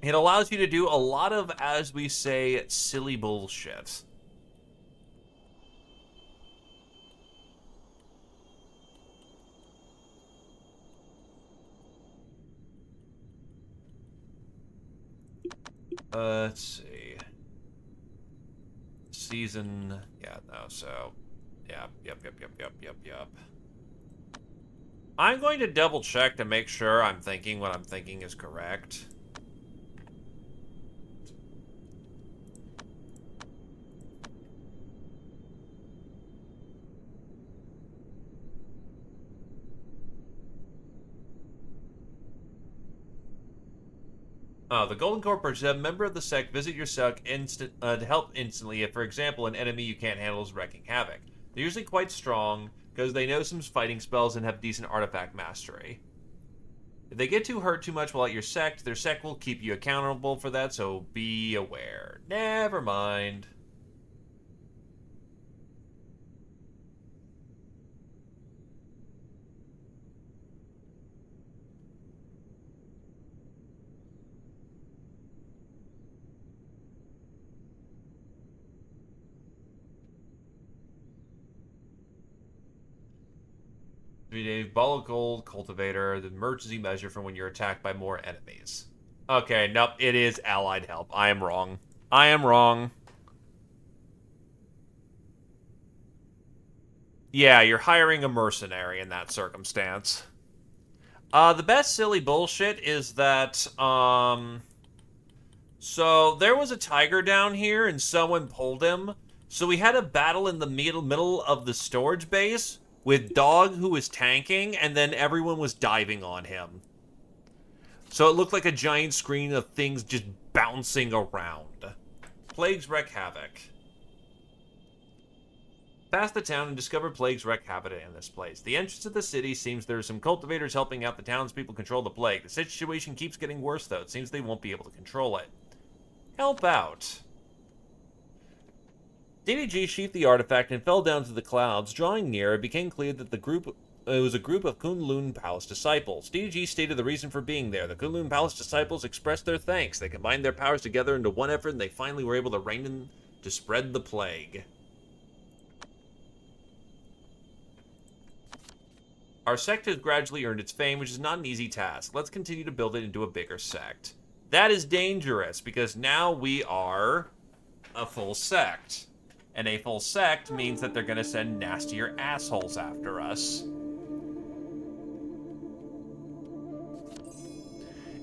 It allows you to do a lot of, as we say, silly bullshit. Let's see. Season, yeah, no, so, yeah, yep. I'm going to double check to make sure I'm thinking what I'm thinking is correct. The Golden Core is a member of the sect. Visit your sect to help instantly if, for example, an enemy you can't handle is wreaking havoc. They're usually quite strong because they know some fighting spells and have decent artifact mastery. If they get too hurt too much while at your sect, their sect will keep you accountable for that, so be aware. Never mind. A ball of gold cultivator, the emergency measure for when you're attacked by more enemies. Okay, nope, it is allied help. I am wrong. I am wrong. Yeah, you're hiring a mercenary in that circumstance. The best silly bullshit is that, so there was a tiger down here and someone pulled him. So we had a battle in the middle of the storage base with Dog, who was tanking, and then everyone was diving on him. So it looked like a giant screen of things just bouncing around. Plagues wreak havoc. Pass the town and discover plagues wreak havoc in this place. The entrance to the city seems there are some cultivators helping out the townspeople control the plague. The situation keeps getting worse, though. It seems they won't be able to control it. Help out. DDG sheathed the artifact and fell down to the clouds. Drawing near, it became clear that it was a group of Kunlun Palace disciples. DDG stated the reason for being there. The Kunlun Palace disciples expressed their thanks. They combined their powers together into one effort, and they finally were able to rein in to spread the plague. Our sect has gradually earned its fame, which is not an easy task. Let's continue to build it into a bigger sect. That is dangerous, because now we are a full sect. And a full sect means that they're going to send nastier assholes after us.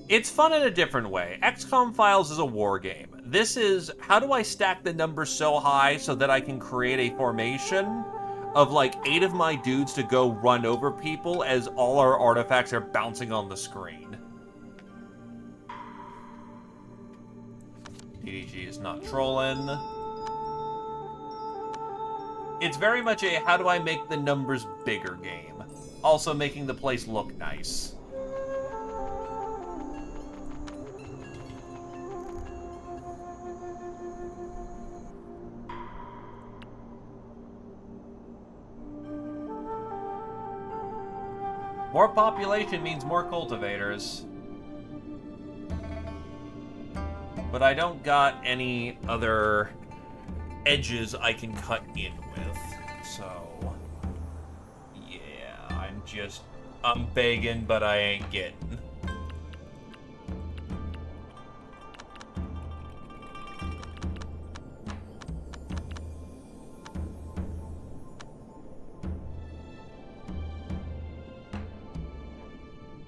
It's fun in a different way. XCOM Files is a war game. This is, how do I stack the numbers so high so that I can create a formation of like 8 of my dudes to go run over people as all our artifacts are bouncing on the screen. DDG is not trolling. It's very much a how do I make the numbers bigger game. Also making the place look nice. More population means more cultivators. But I don't got any other edges I can cut in with. So, yeah, I'm begging, but I ain't getting.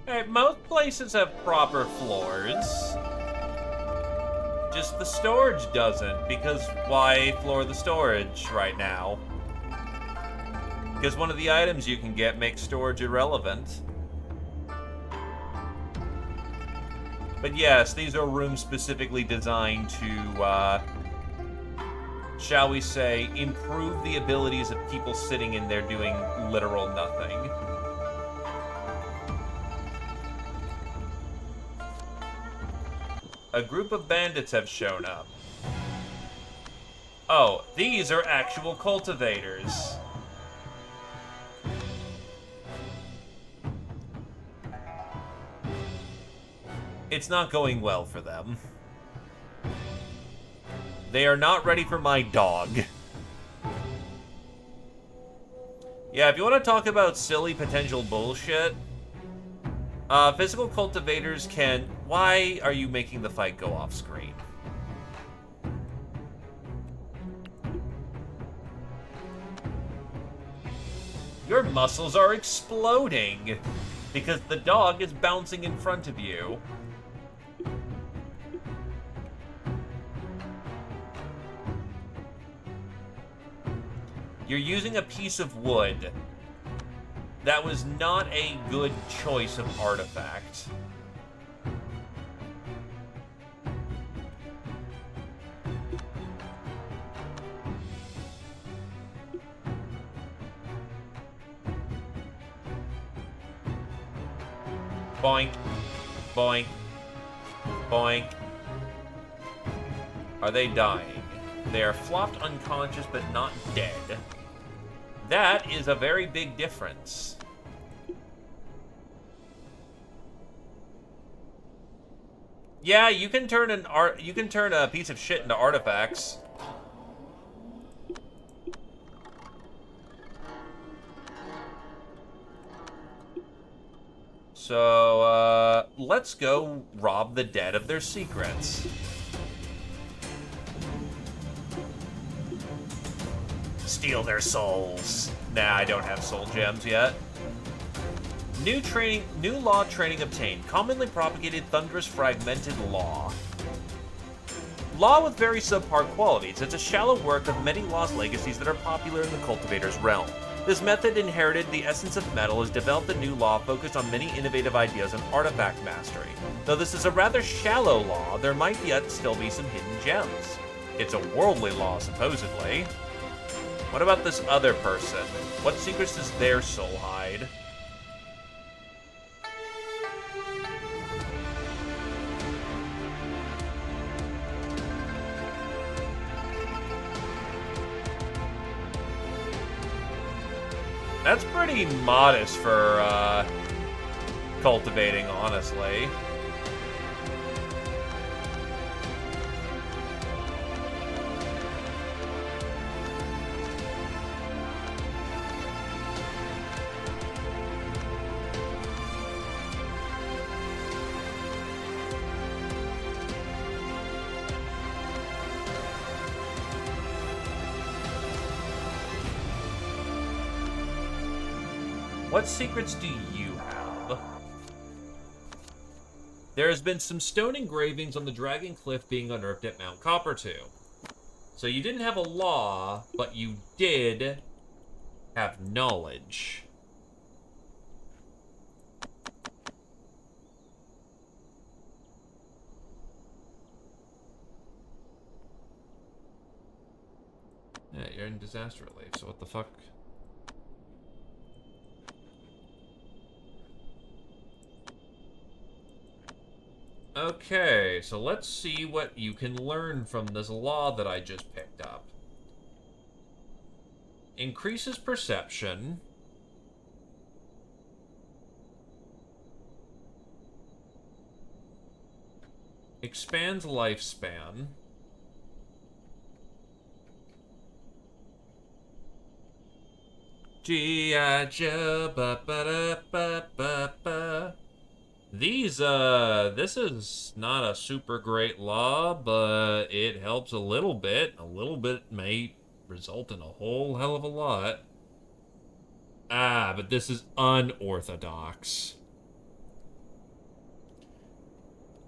Hey, most places have proper floors. Just the storage doesn't, because why floor the storage right now? Because one of the items you can get makes storage irrelevant. But yes, these are rooms specifically designed to, shall we say, improve the abilities of people sitting in there doing literal nothing. A group of bandits have shown up. Oh, these are actual cultivators. It's not going well for them. They are not ready for my dog. Yeah, if you want to talk about silly potential bullshit, physical cultivators can... Why are you making the fight go off screen? Your muscles are exploding because the dog is bouncing in front of you. You're using a piece of wood. That was not a good choice of artifact. Boink. Boink. Boink. Are they dying? They are flopped unconscious but not dead. That is a very big difference. Yeah, you can turn a piece of shit into artifacts. So, let's go rob the dead of their secrets. Steal their souls. Nah, I don't have soul gems yet. New law training obtained. Commonly propagated thunderous fragmented law. Law with very subpar qualities. It's a shallow work of many lost legacies that are popular in the cultivator's realm. This method inherited the essence of metal has developed a new law focused on many innovative ideas and artifact mastery. Though this is a rather shallow law, there might yet still be some hidden gems. It's a worldly law, supposedly. What about this other person? What secrets does their soul hide? That's pretty modest for cultivating, honestly. What secrets do you have? There has been some stone engravings on the Dragon Cliff being unearthed at Mount Coppertoo. So you didn't have a law, but you did have knowledge. Yeah, you're in disaster relief, so what the fuck? Okay, so let's see what you can learn from this law that I just picked up. Increases perception. Expands lifespan. G.I. Joe, ba-ba-da-ba-ba-ba. This is not a super great law, but it helps a little bit. A little bit may result in a whole hell of a lot. Ah, but this is unorthodox.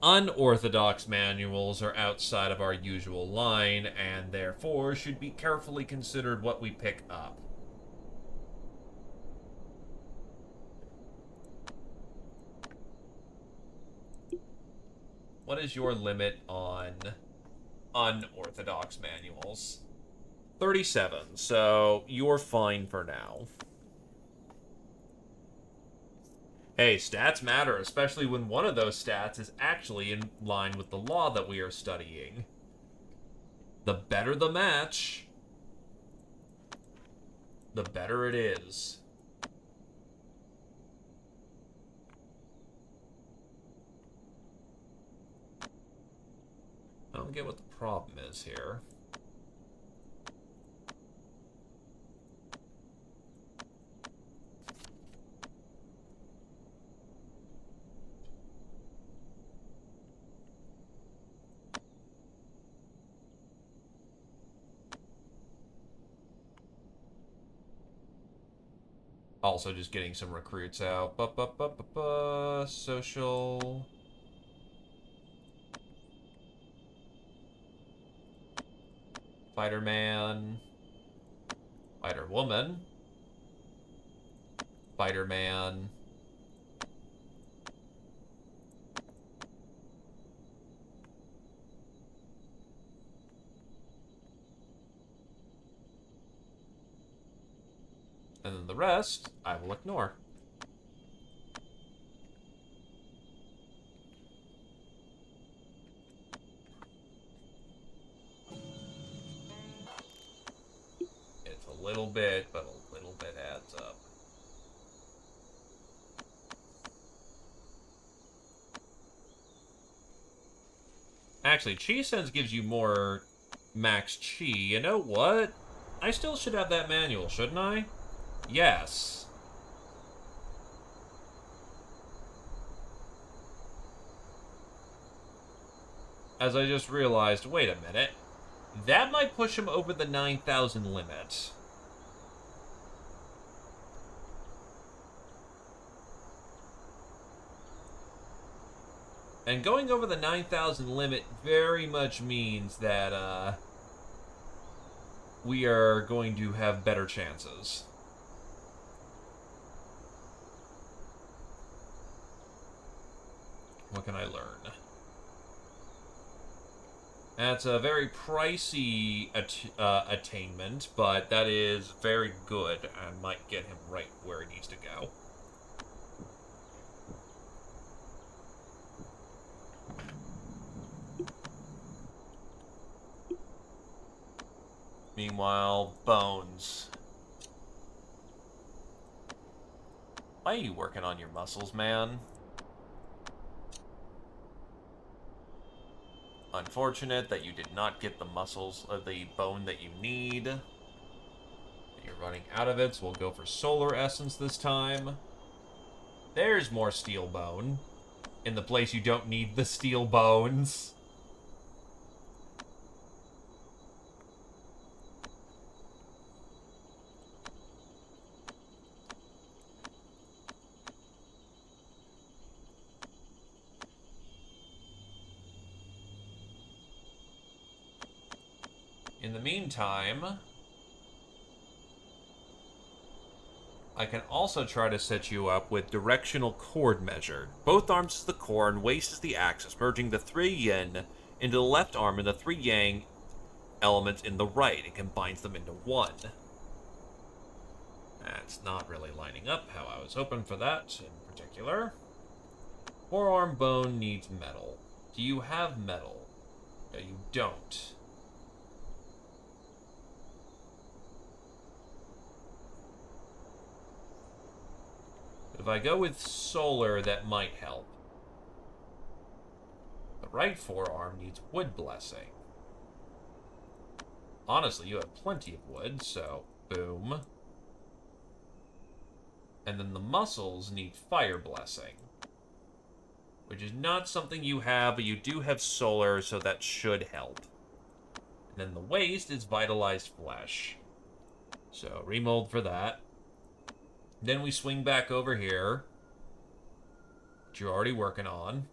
Unorthodox manuals are outside of our usual line, and therefore should be carefully considered what we pick up. What is your limit on unorthodox manuals? 37, so you're fine for now. Hey, stats matter, especially when one of those stats is actually in line with the law that we are studying. The better the match, the better it is. I don't get what the problem is here. Also just getting some recruits out. Social. Fighter man. Fighter woman. Fighter man. And then the rest, I will ignore. It's a little bit, but a little bit adds up. Actually, Chi Sense gives you more max Chi. You know what? I still should have that manual, shouldn't I? Yes. As I just realized, wait a minute. That might push him over the 9,000 limit. And going over the 9,000 limit very much means that we are going to have better chances. What can I learn? That's a very pricey attainment, but that is very good and might get him right where he needs to go. Meanwhile, Bones. Why are you working on your muscles, man? Unfortunate that you did not get the muscles of the bone that you need. You're running out of it, so we'll go for Solar Essence this time. There's more Steel Bone. In the place you don't need the Steel Bones. In the meantime, I can also try to set you up with Directional Chord Measure. Both arms is the core and waist is the axis, merging the 3 yin into the left arm and the 3 yang elements in the right, and combines them into one. That's not really lining up how I was hoping for that in particular. Forearm bone needs metal. Do you have metal? No, you don't. But if I go with solar, that might help. The right forearm needs wood blessing. Honestly, you have plenty of wood, so boom. And then the muscles need fire blessing, which is not something you have, but you do have solar, so that should help. And then the waist is vitalized flesh, so remold for that. Then we swing back over here, which you're already working on.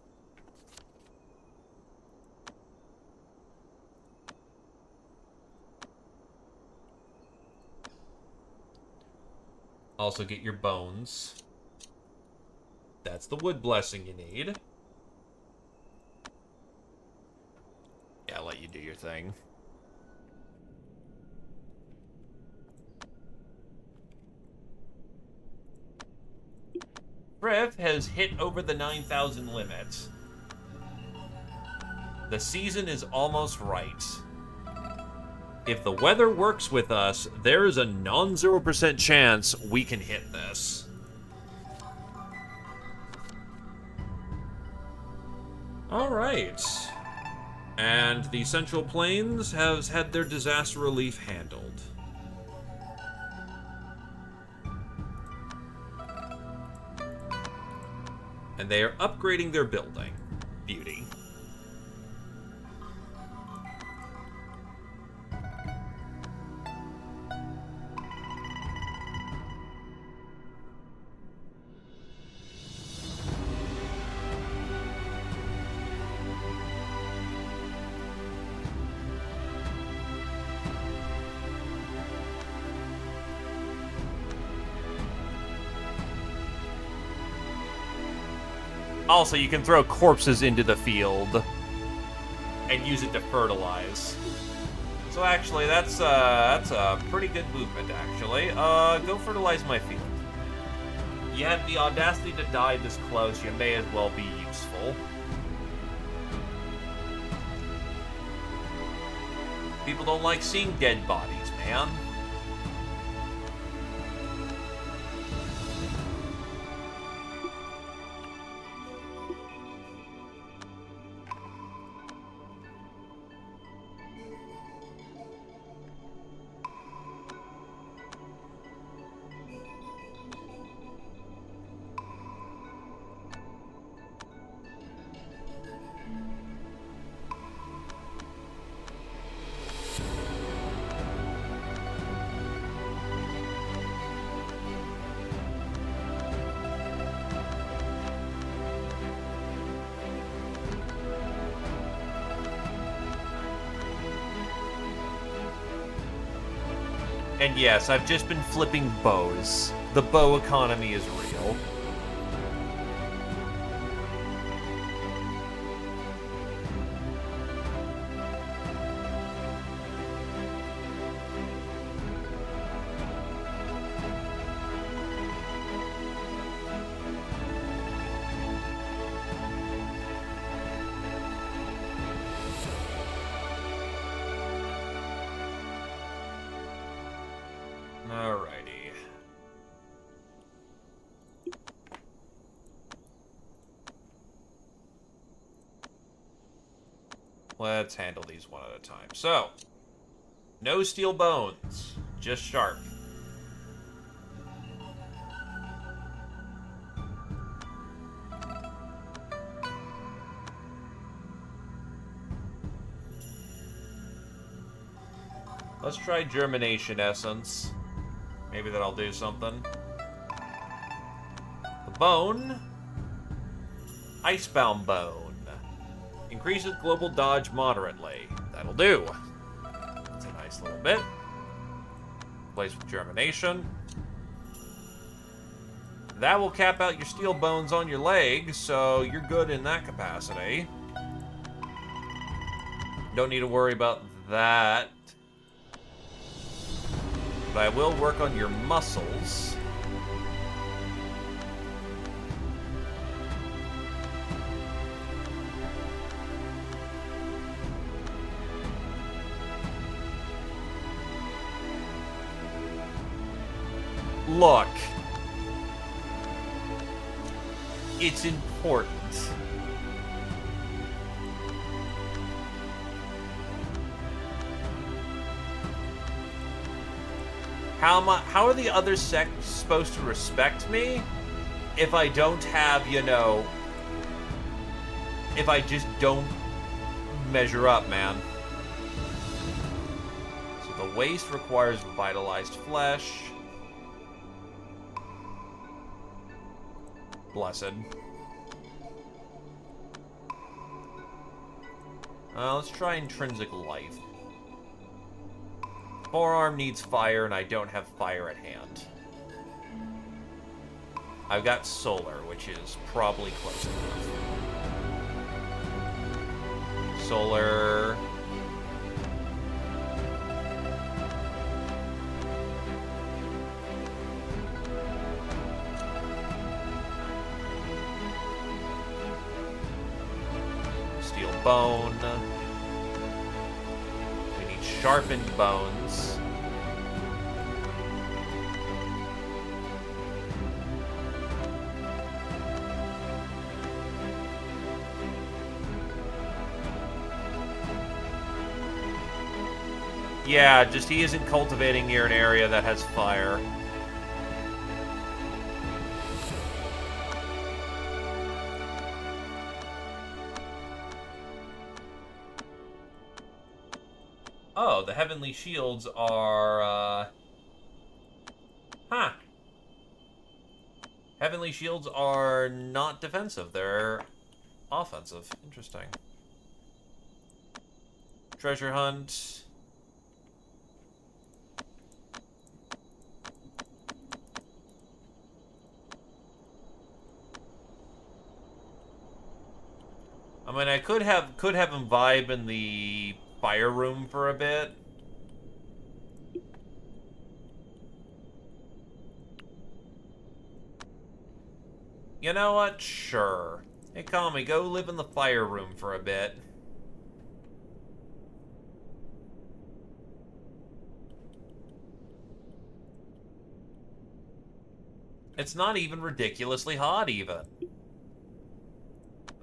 Also get your bones. That's the wood blessing you need. Yeah, I'll let you do your thing. Friv has hit over the 9,000 limit. The season is almost right. If the weather works with us, there is a non-0% chance we can hit this. Alright. And the Central Plains has had their disaster relief handled. And they are upgrading their building. Beauty. Also, you can throw corpses into the field and use it to fertilize. So actually, that's a pretty good movement, actually. Go fertilize my field. You had the audacity to die this close, you may as well be useful. People don't like seeing dead bodies, man. And yes, I've just been flipping bows. The bow economy is real. Alrighty. Let's handle these one at a time. So, no steel bones, just sharp. Let's try germination essence. Maybe that'll do something. The bone. Icebound bone. Increases global dodge moderately. That'll do. That's a nice little bit. Place with germination. That will cap out your steel bones on your legs, so you're good in that capacity. Don't need to worry about that. But I will work on your muscles. Look. It's important. How are the other sects supposed to respect me if I don't have, you know, if I just don't measure up, man? So the waste requires vitalized flesh. Blessed. Let's try intrinsic life. Forearm needs fire, and I don't have fire at hand. I've got solar, which is probably close enough. Solar. Steel bone. We need sharpened bones. Yeah, just he isn't cultivating near an area that has fire. Oh, the heavenly shields are, Huh. Heavenly shields are not defensive, they're offensive. Interesting. Treasure hunt. I mean, I could have him vibe in the fire room for a bit. You know what? Sure. Hey, Kami, go live in the fire room for a bit. It's not even ridiculously hot, even.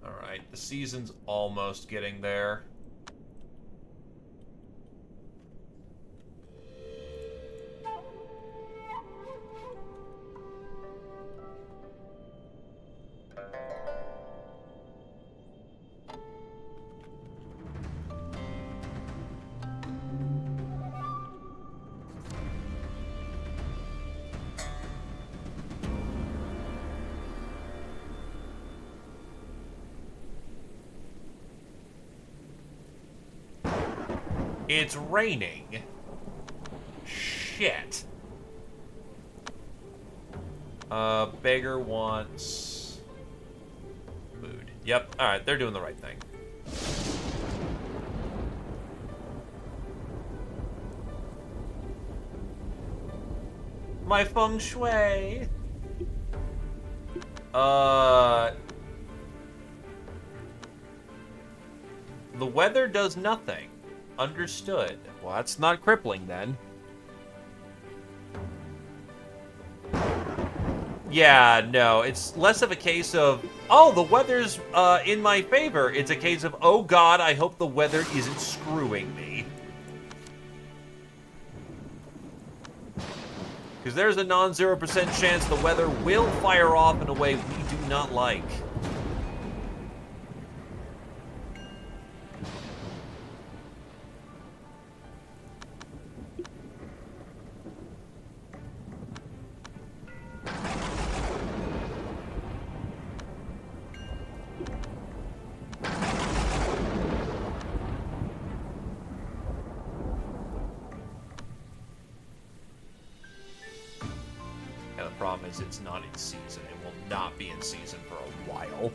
Alright, the season's almost getting there. It's raining. Shh. shit. Beggar wants food. Yep, alright, they're doing the right thing. My feng shui. The weather does nothing. Understood. Well, that's not crippling then. Yeah, no, it's less of a case of, oh, the weather's in my favor. It's a case of, oh god, I hope the weather isn't screwing me. Because there's a non-0% chance the weather will fire off in a way we do not like. And the problem is it's not in season. It will not be in season for a while.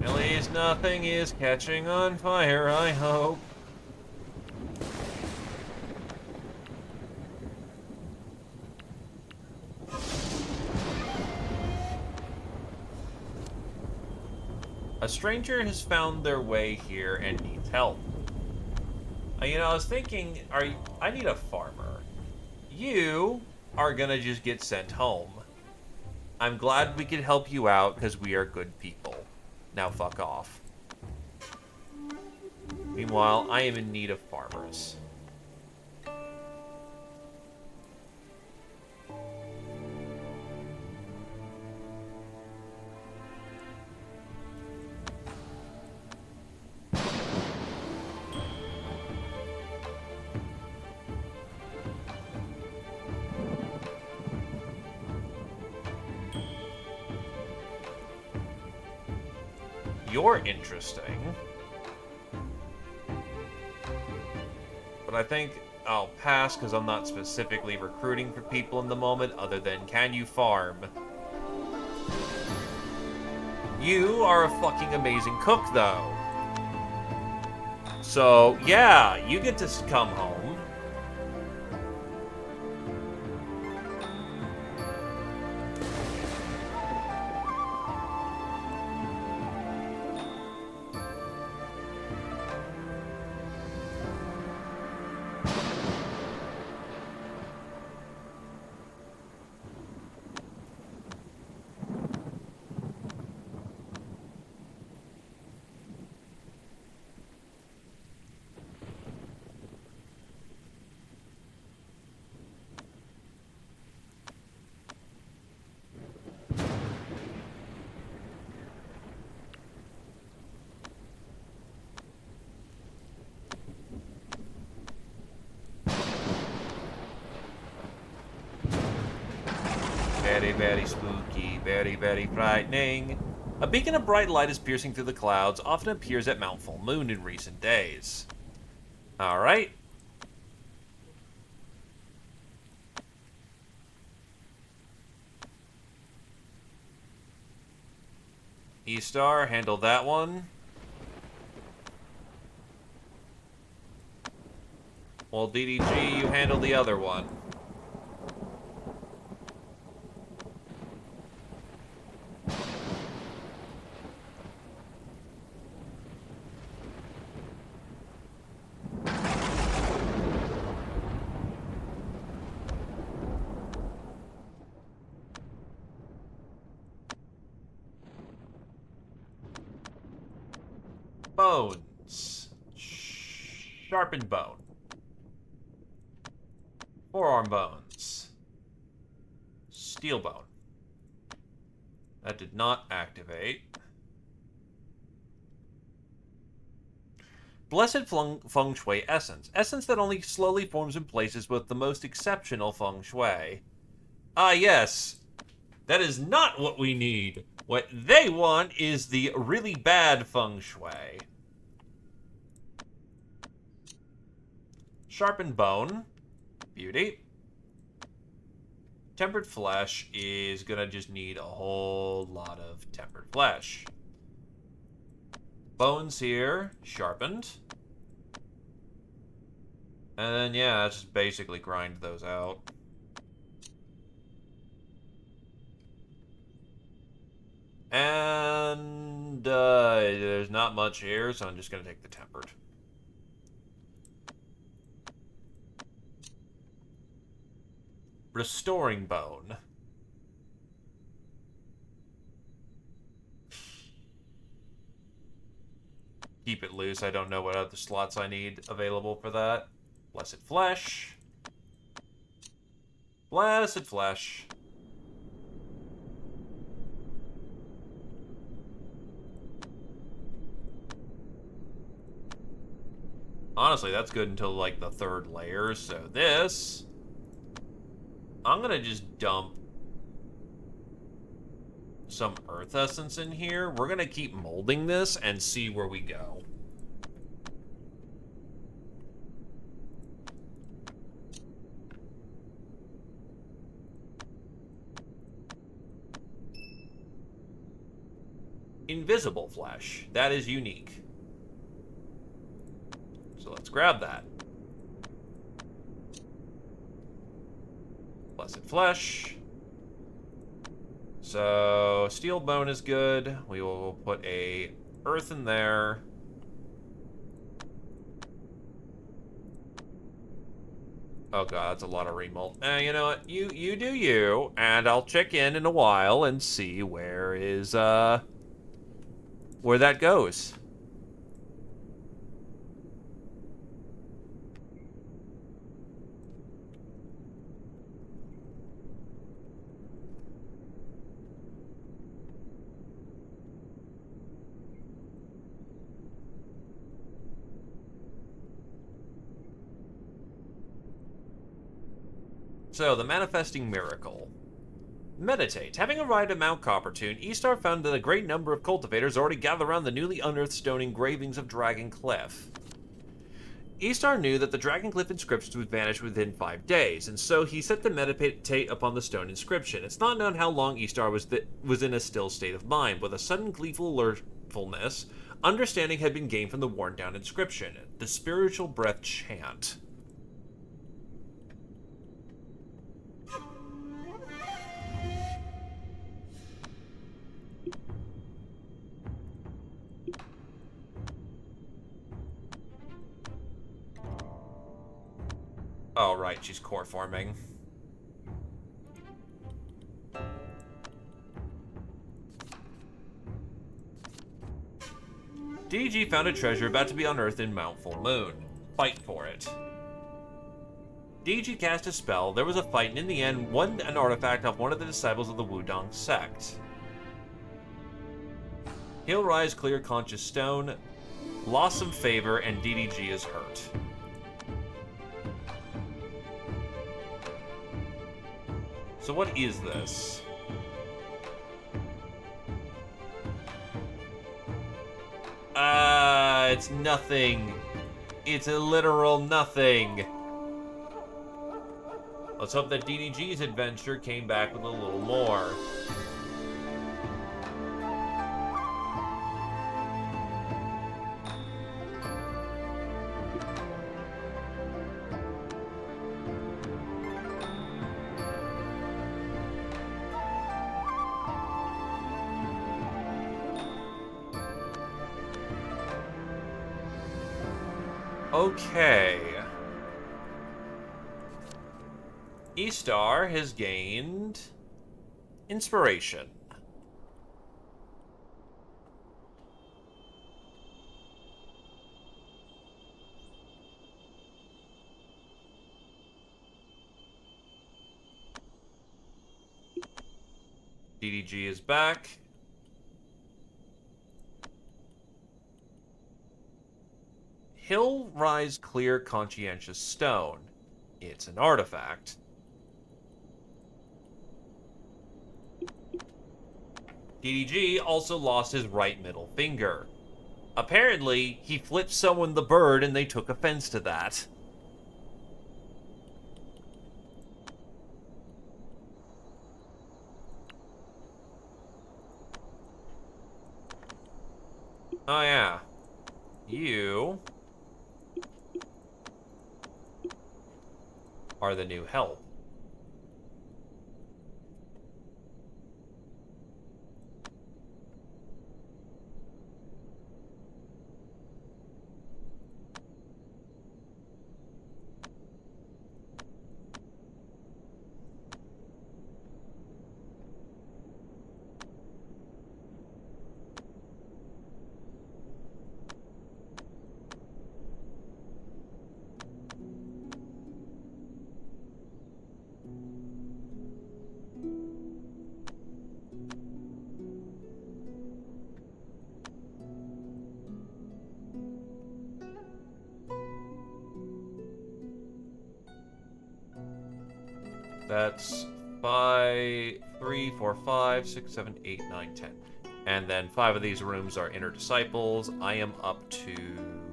At least nothing is catching on fire, I hope. A stranger has found their way here and needs help. You know, I was thinking, I need a farmer. You are gonna just get sent home. I'm glad we could help you out because we are good people. Now fuck off. Meanwhile, I am in need of farmers. You're interesting. But I think I'll pass because I'm not specifically recruiting for people in the moment other than can you farm? You are a fucking amazing cook though. So yeah, you get to come home. Very, very spooky, very, very frightening. A beacon of bright light is piercing through the clouds, often appears at Mount Full Moon in recent days. Alright. E-Star, handle that one. Well, DDG, you handle the other one. Bones. Sharpened bone. Forearm bones. Steel bone. That did not activate. Blessed feng shui essence. Essence that only slowly forms in places with the most exceptional feng shui. Ah, yes. That is not what we need. What they want is the really bad feng shui. Sharpened bone. Beauty. Tempered flesh is gonna just need a whole lot of tempered flesh. Bones here, sharpened. And then, yeah, just basically grind those out. And there's not much here, so I'm just gonna take the tempered. Restoring bone. Keep it loose. I don't know what other slots I need available for that. Blessed flesh. Blessed flesh. Honestly, that's good until like the third layer. So this, I'm gonna just dump some earth essence in here. We're gonna keep molding this and see where we go. Invisible flesh. That is unique. So let's grab that. Blessed flesh. So steel bone is good. We will put a earth in there. Oh god, that's a lot of remold. You know what? You do you, and I'll check in a while and see where that goes. So, the manifesting miracle. Meditate. Having arrived at Mount Coppertune, Eastar found that a great number of cultivators already gathered around the newly unearthed stone engravings of Dragon Cliff. Eastar knew that the Dragon Cliff inscriptions would vanish within 5 days, and so he set to meditate upon the stone inscription. It's not known how long Eastar was in a still state of mind. With a sudden gleeful alertfulness, understanding had been gained from the worn-down inscription, the spiritual breath chant. Oh, right, she's core forming. DG found a treasure about to be unearthed in Mount Full Moon. Fight for it. DG cast a spell, there was a fight, and in the end, won an artifact off one of the disciples of the Wudong sect. He'll rise clear conscious stone, lost some favor, and DDG is hurt. So what is this? It's nothing. It's a literal nothing. Let's hope that DDG's adventure came back with a little more. Okay. Eastar has gained inspiration. DDG is back. Hill Rise Clear Conscientious Stone. It's an artifact. DDG also lost his right middle finger. Apparently, he flipped someone the bird and they took offense to that. Oh yeah. You are the new help. That's 5, 3, 4, 5, 6, 7, 8, 9, 10. And then 5 of these rooms are inner disciples. I am up to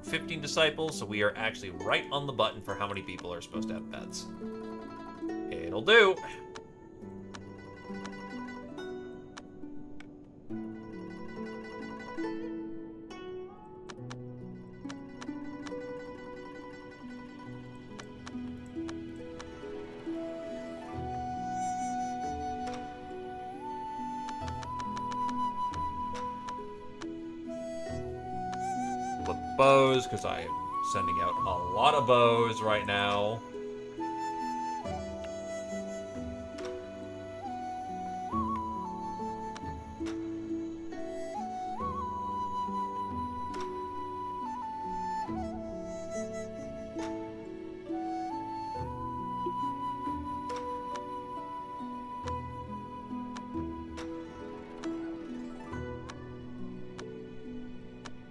15 disciples, so we are actually right on the button for how many people are supposed to have beds. It'll do. Flip bows, because I am sending out a lot of bows right now.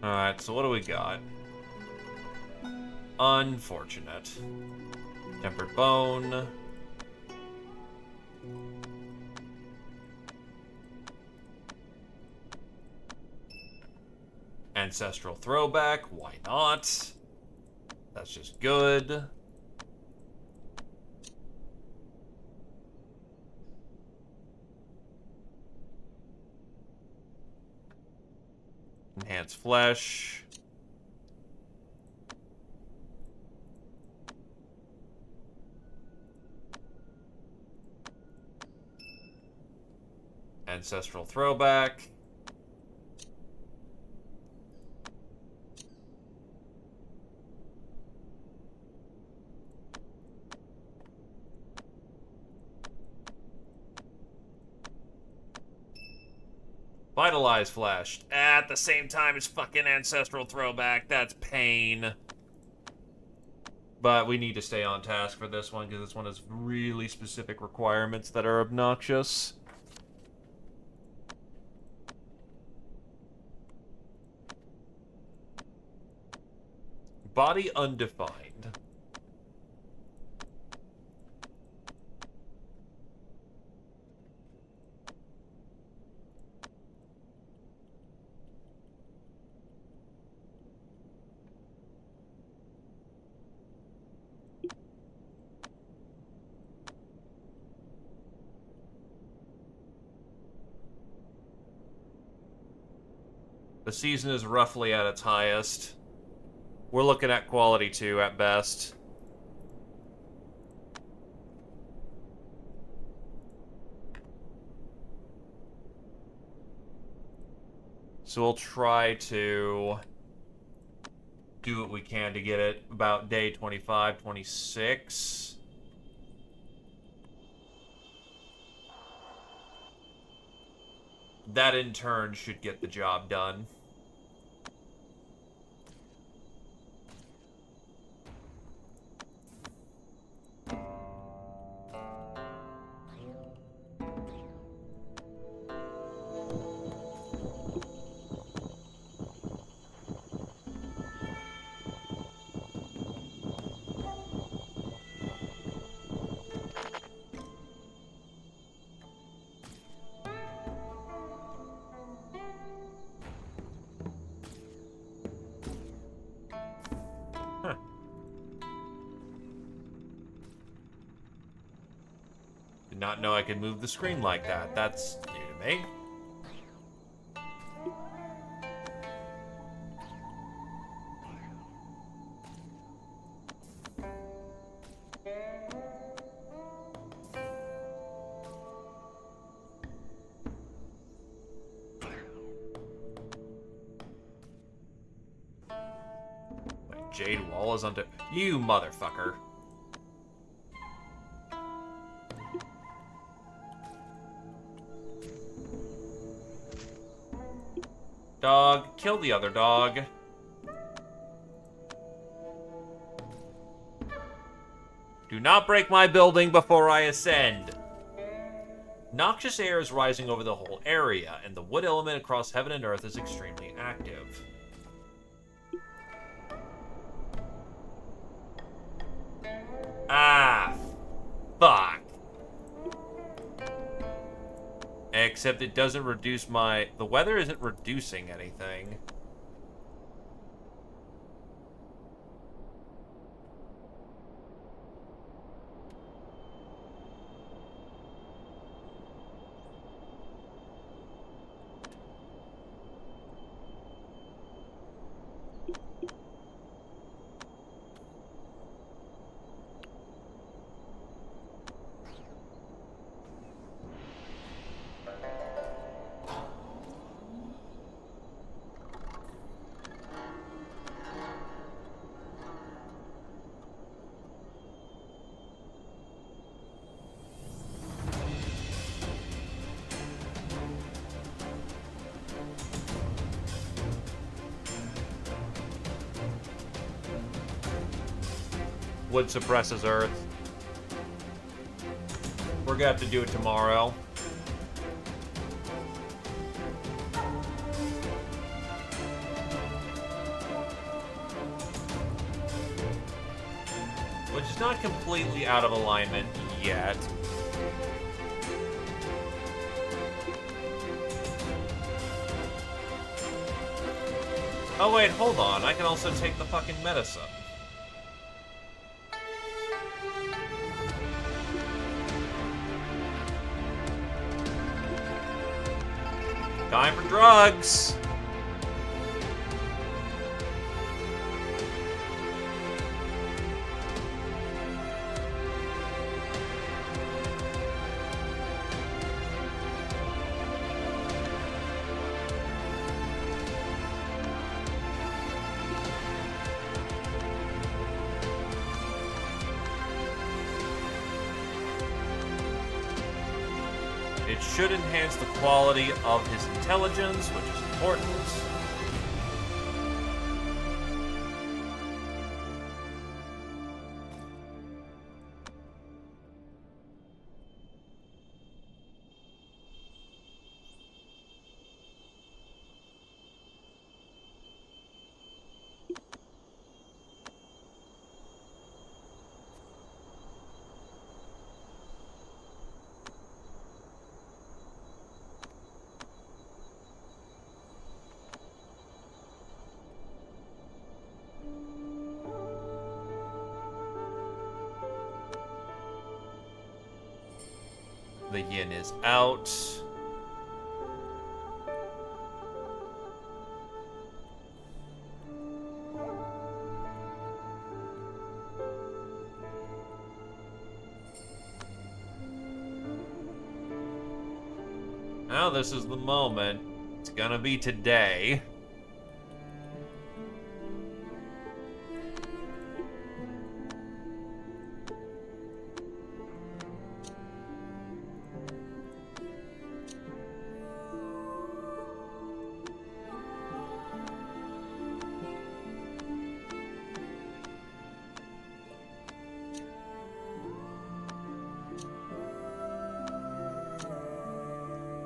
Alright, so what do we got? Unfortunate. Tempered bone. Ancestral throwback, why not? That's just good. Enhanced flesh. Ancestral throwback. Vitalize flesh. At the same time as fucking ancestral throwback. That's pain. But we need to stay on task for this one, because this one has really specific requirements that are obnoxious. Body undefined. The season is roughly at its highest. We're looking at quality 2 at best. So we'll try to do what we can to get it about day 25, 26. That in turn should get the job done. Did not know I could move the screen like that. That's new to me. Wait, Jade Wall is under... You motherfucker. Dog, kill the other dog. Do not break my building before I ascend. Noxious air is rising over the whole area, and the wood element across heaven and earth is extremely active. Ah, fuck. Except it doesn't reduce my... The weather isn't reducing anything. Wood suppresses earth. We're gonna have to do it tomorrow. Which is not completely out of alignment yet. Oh wait, hold on. I can also take the fucking medicine. Time for drugs! It should enhance the quality of his intelligence, which is important. The yin is out. Now this is the moment. It's gonna be today.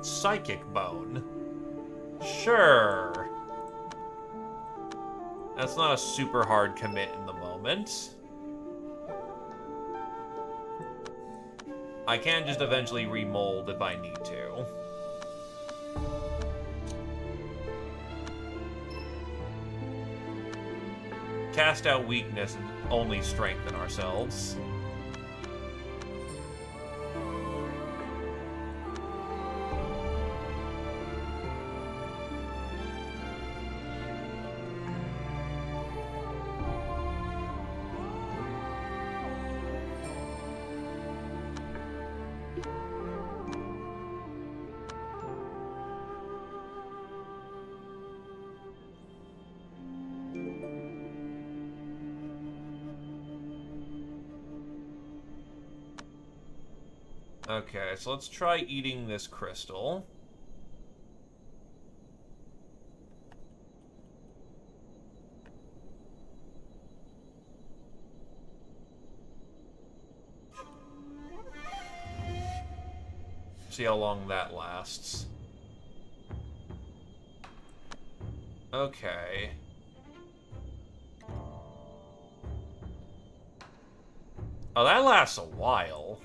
Psychic bone. Sure. That's not a super hard commit in the moment. I can just eventually remold if I need to. Cast out weakness and only strengthen ourselves. Okay, so let's try eating this crystal. See how long that lasts. Okay. Oh, that lasts a while.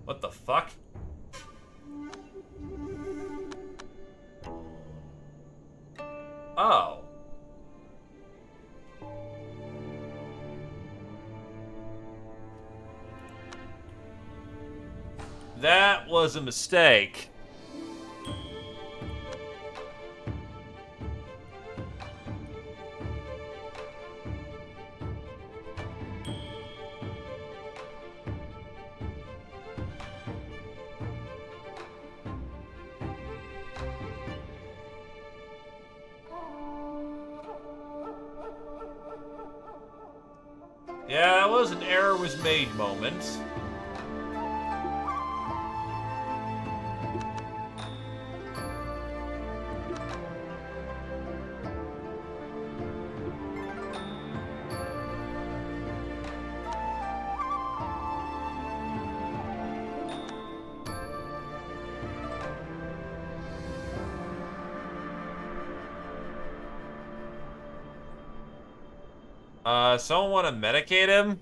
What the fuck? Oh. That was a mistake. Yeah, that was an error was made moment. Someone want to medicate him?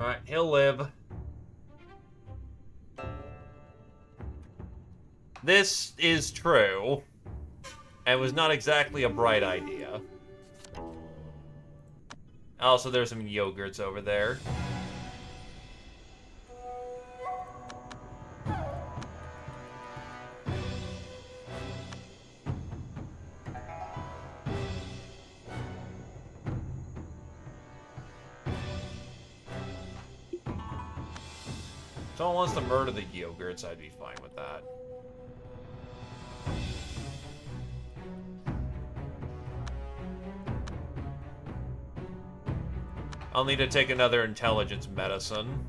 Alright, he'll live. This is true. And was not exactly a bright idea. Also, there's some yogurts over there. If someone wants to murder the yogurts, I'd be fine with that. I'll need to take another intelligence medicine.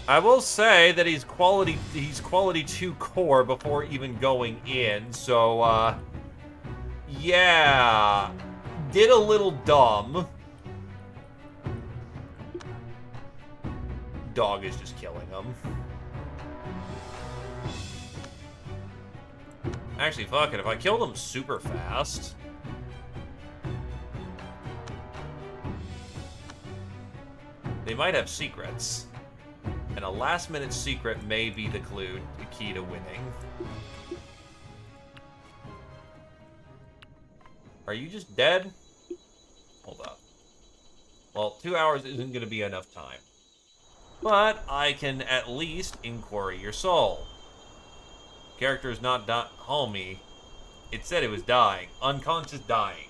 I will say that he's quality 2 core before even going in, so yeah. Did a little dumb. Dog is just killing him. Actually, fuck it. If I killed him super fast... They might have secrets. And a last-minute secret may be the clue, the key to winning. Are you just dead? Hold up. Well, 2 hours isn't going to be enough time. But I can at least inquiry your soul. Character is not homie. It said it was dying. Unconscious dying.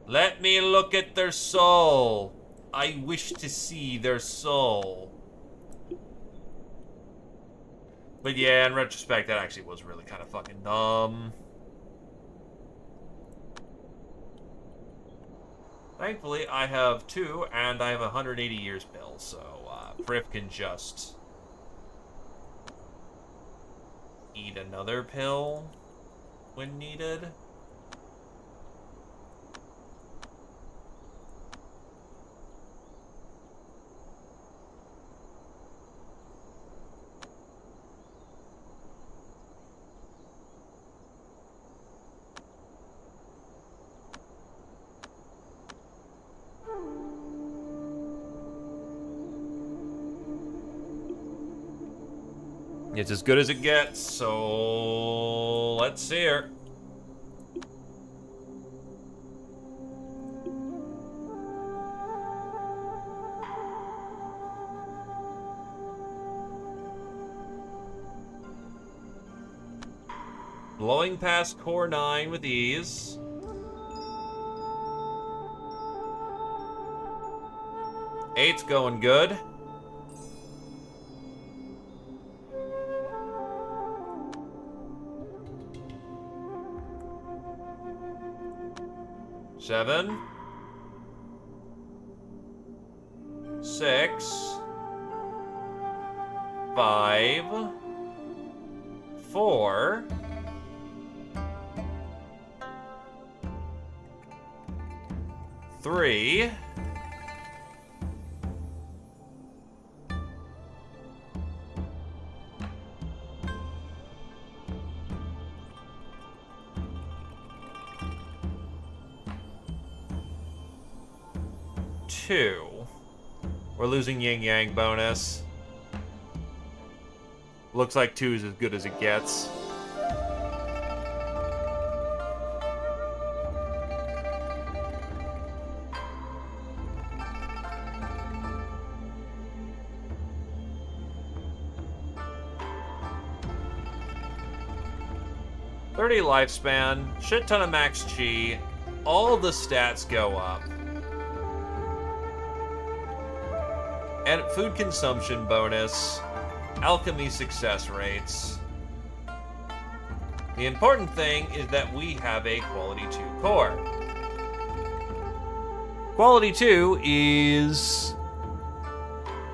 Let me look at their soul. I wish to see their soul. But yeah, in retrospect, that actually was really kind of fucking dumb. Thankfully, I have 2, and I have a 180 years pill, so Friff can just eat another pill when needed. It's as good as it gets, so let's see her. Blowing past core 9 with ease. Eight's going good. Seven. 6. 5. 4. 3. 2. We're losing Yin Yang bonus. Looks like 2 is as good as it gets. $30 lifespan, shit ton of max chi, all the stats go up. And food consumption bonus, alchemy success rates. The important thing is that we have a quality 2 core. Quality 2 is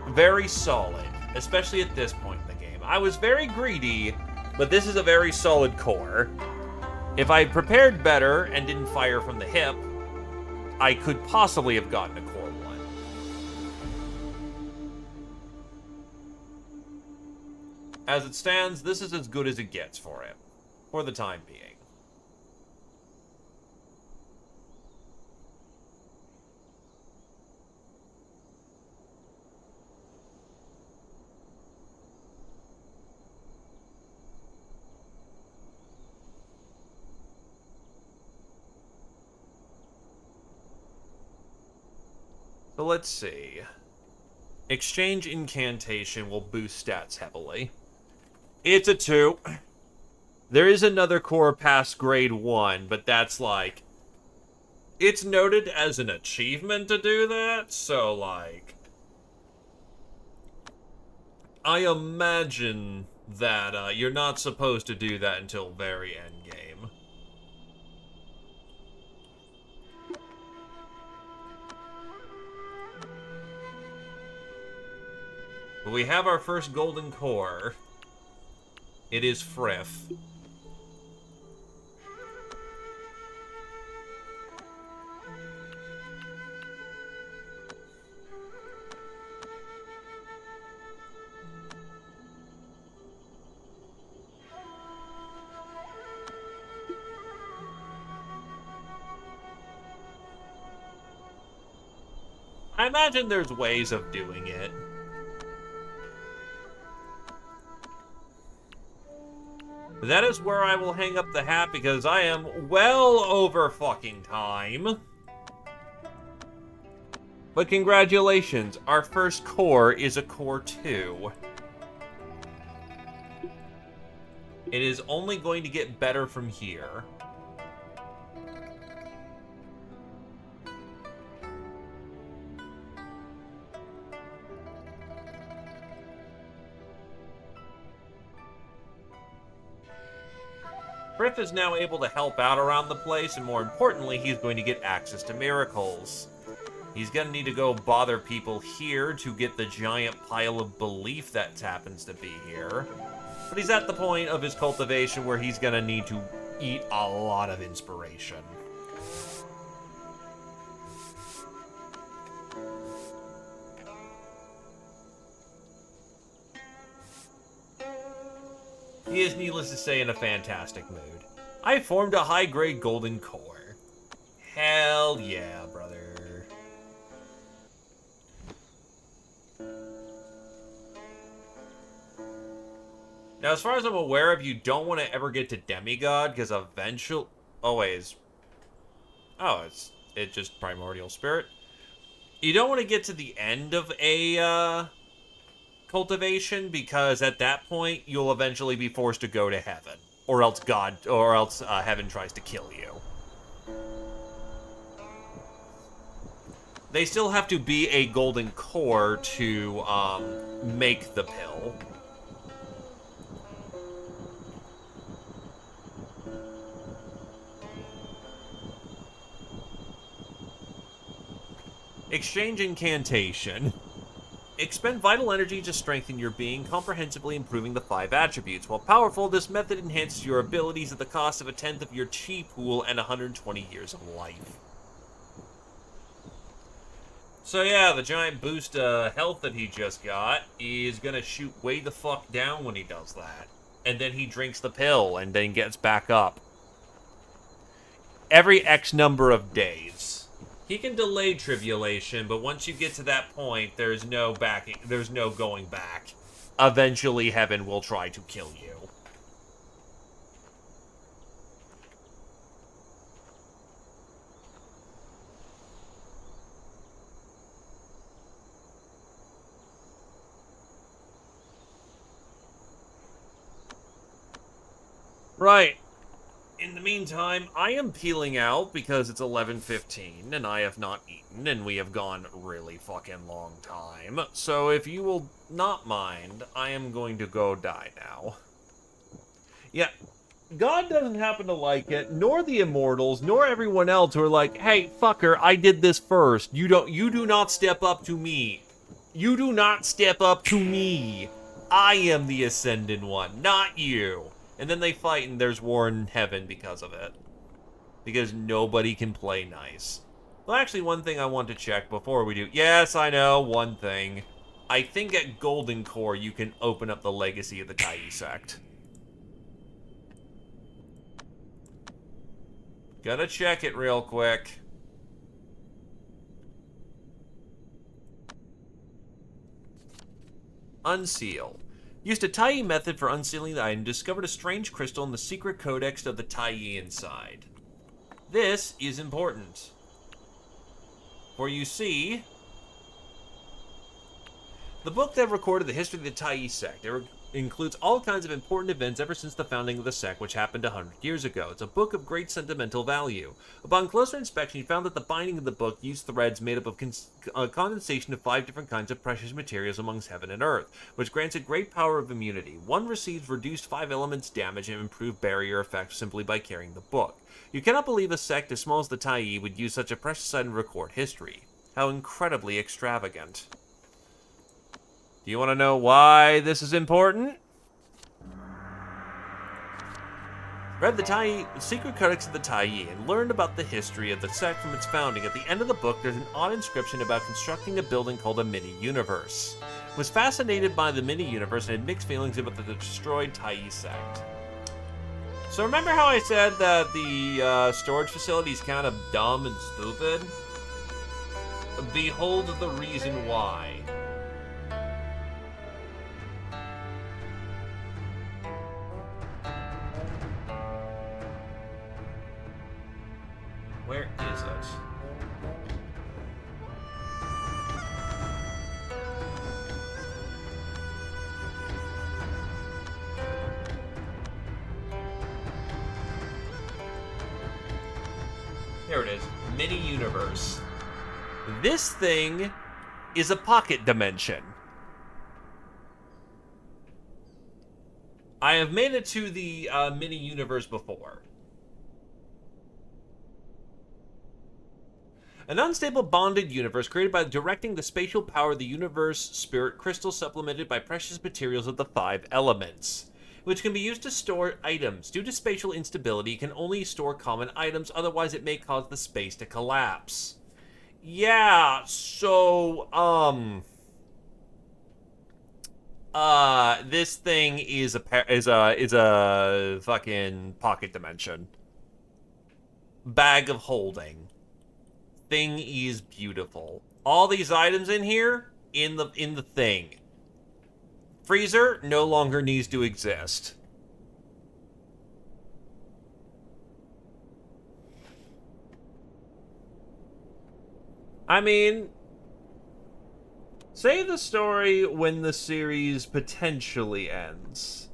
very solid, especially at this point in the game. I was very greedy, but this is a very solid core. If I prepared better and didn't fire from the hip, I could possibly have gotten a core 1. As it stands, this is as good as it gets for it, for the time being. So let's see. Exchange incantation will boost stats heavily. It's a 2. There is another core past grade 1, but that's like... It's noted as an achievement to do that, so like... I imagine that you're not supposed to do that until very end game. But we have our first golden core. It is Frith. I imagine there's ways of doing it. That is where I will hang up the hat because I am well over fucking time. But congratulations, our first core is a core 2. It is only going to get better from here. Frith is now able to help out around the place, and more importantly, he's going to get access to miracles. He's gonna need to go bother people here to get the giant pile of belief that happens to be here. But he's at the point of his cultivation where he's gonna need to eat a lot of inspiration. He is, needless to say, in a fantastic mood. I formed a high-grade golden core. Hell yeah, brother. Now, as far as I'm aware of, you don't want to ever get to demigod, because eventually... Always. Oh, it's just primordial spirit. You don't want to get to the end of a cultivation, because at that point, you'll eventually be forced to go to heaven. Or else heaven tries to kill you. They still have to be a golden core to make the pill. Exchange incantation. Expend vital energy to strengthen your being, comprehensively improving the 5 attributes. While powerful, this method enhances your abilities at the cost of a tenth of your chi pool and 120 years of life. So yeah, the giant boost health that he just got is gonna shoot way the fuck down when he does that. And then he drinks the pill and then gets back up. Every X number of days. He can delay tribulation, but once you get to that point, there's no going back. Eventually, heaven will try to kill you. Right. In the meantime, I am peeling out because it's 11:15 and I have not eaten and we have gone really fucking long time. So if you will not mind, I am going to go die now. Yeah, God doesn't happen to like it, nor the immortals, nor everyone else who are like, "Hey, fucker, I did this first. You do not step up to me. You do not step up to me. I am the ascended one, not you." And then they fight and there's war in heaven because of it. Because nobody can play nice. Well, actually, one thing I want to check before we do. Yes, I know, one thing. I think at Golden Core you can open up the legacy of the Tai sect. Gotta check it real quick. Unseal. Used a Tai method for unsealing the item, discovered a strange crystal in the secret codex of the Tai inside. This is important. For you see, the book that recorded the history of the Tai sect. It includes all kinds of important events ever since the founding of the sect, which happened 100 years ago. It's a book of great sentimental value. Upon closer inspection, you found that the binding of the book used threads made up of condensation of 5 different kinds of precious materials amongst heaven and earth, which grants it great power of immunity. One receives reduced 5 elements damage and improved barrier effect simply by carrying the book. You cannot believe a sect as small as the Tai would use such a precious item to record history. How incredibly extravagant. Do you want to know why this is important? Read the secret codex of the Tai and learned about the history of the sect from its founding. At the end of the book, there's an odd inscription about constructing a building called a mini-universe. Was fascinated by the mini-universe and had mixed feelings about the destroyed Tai sect. So remember how I said that the storage facility is kind of dumb and stupid? Behold the reason why. Where is it? There it is. Mini-universe. This thing is a pocket dimension. I have made it to the mini-universe before. An unstable bonded universe created by directing the spatial power of the universe spirit crystal supplemented by precious materials of the 5 elements, which can be used to store items. Due to spatial instability, it can only store common items, otherwise it may cause the space to collapse. Yeah, so, this thing is a fucking pocket dimension. Bag of holding. Thing is beautiful. All these items in here, in the thing. Freezer no longer needs to exist. I mean, say the story when the series potentially ends.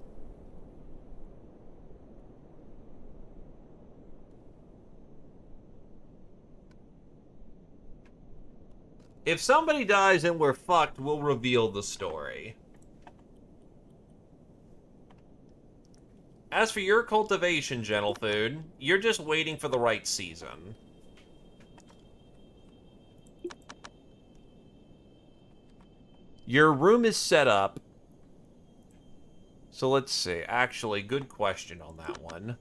If somebody dies and we're fucked, we'll reveal the story. As for your cultivation, Gentle Food, you're just waiting for the right season. Your room is set up. So let's see. Actually, good question on that one.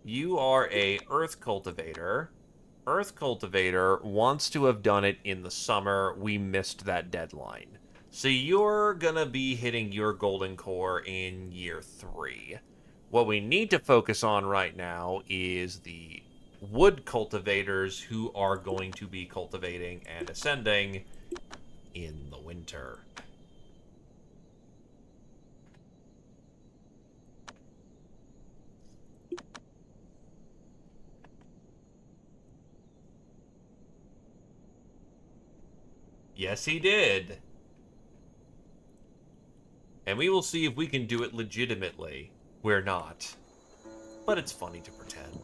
You are a earth cultivator. Earth cultivator wants to have done it in the summer. We missed that deadline. So you're gonna be hitting your golden core in year 3. What we need to focus on right now is the wood cultivators who are going to be cultivating and ascending in the winter. Yes, he did. And we will see if we can do it legitimately. We're not. But it's funny to pretend.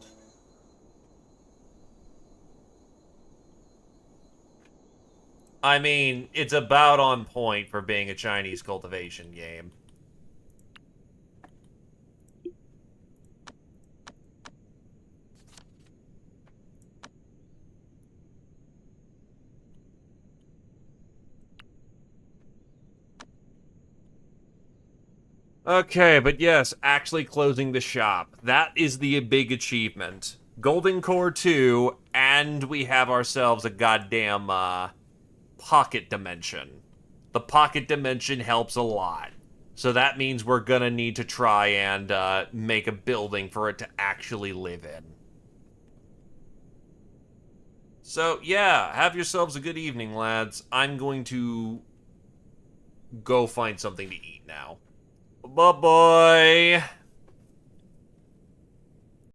I mean, it's about on point for being a Chinese cultivation game. Okay, but yes, actually closing the shop. That is the big achievement. Golden Core 2, and we have ourselves a goddamn, pocket dimension. The pocket dimension helps a lot. So that means we're gonna need to try and, make a building for it to actually live in. So, yeah, have yourselves a good evening, lads. I'm going to go find something to eat now. Bye-bye.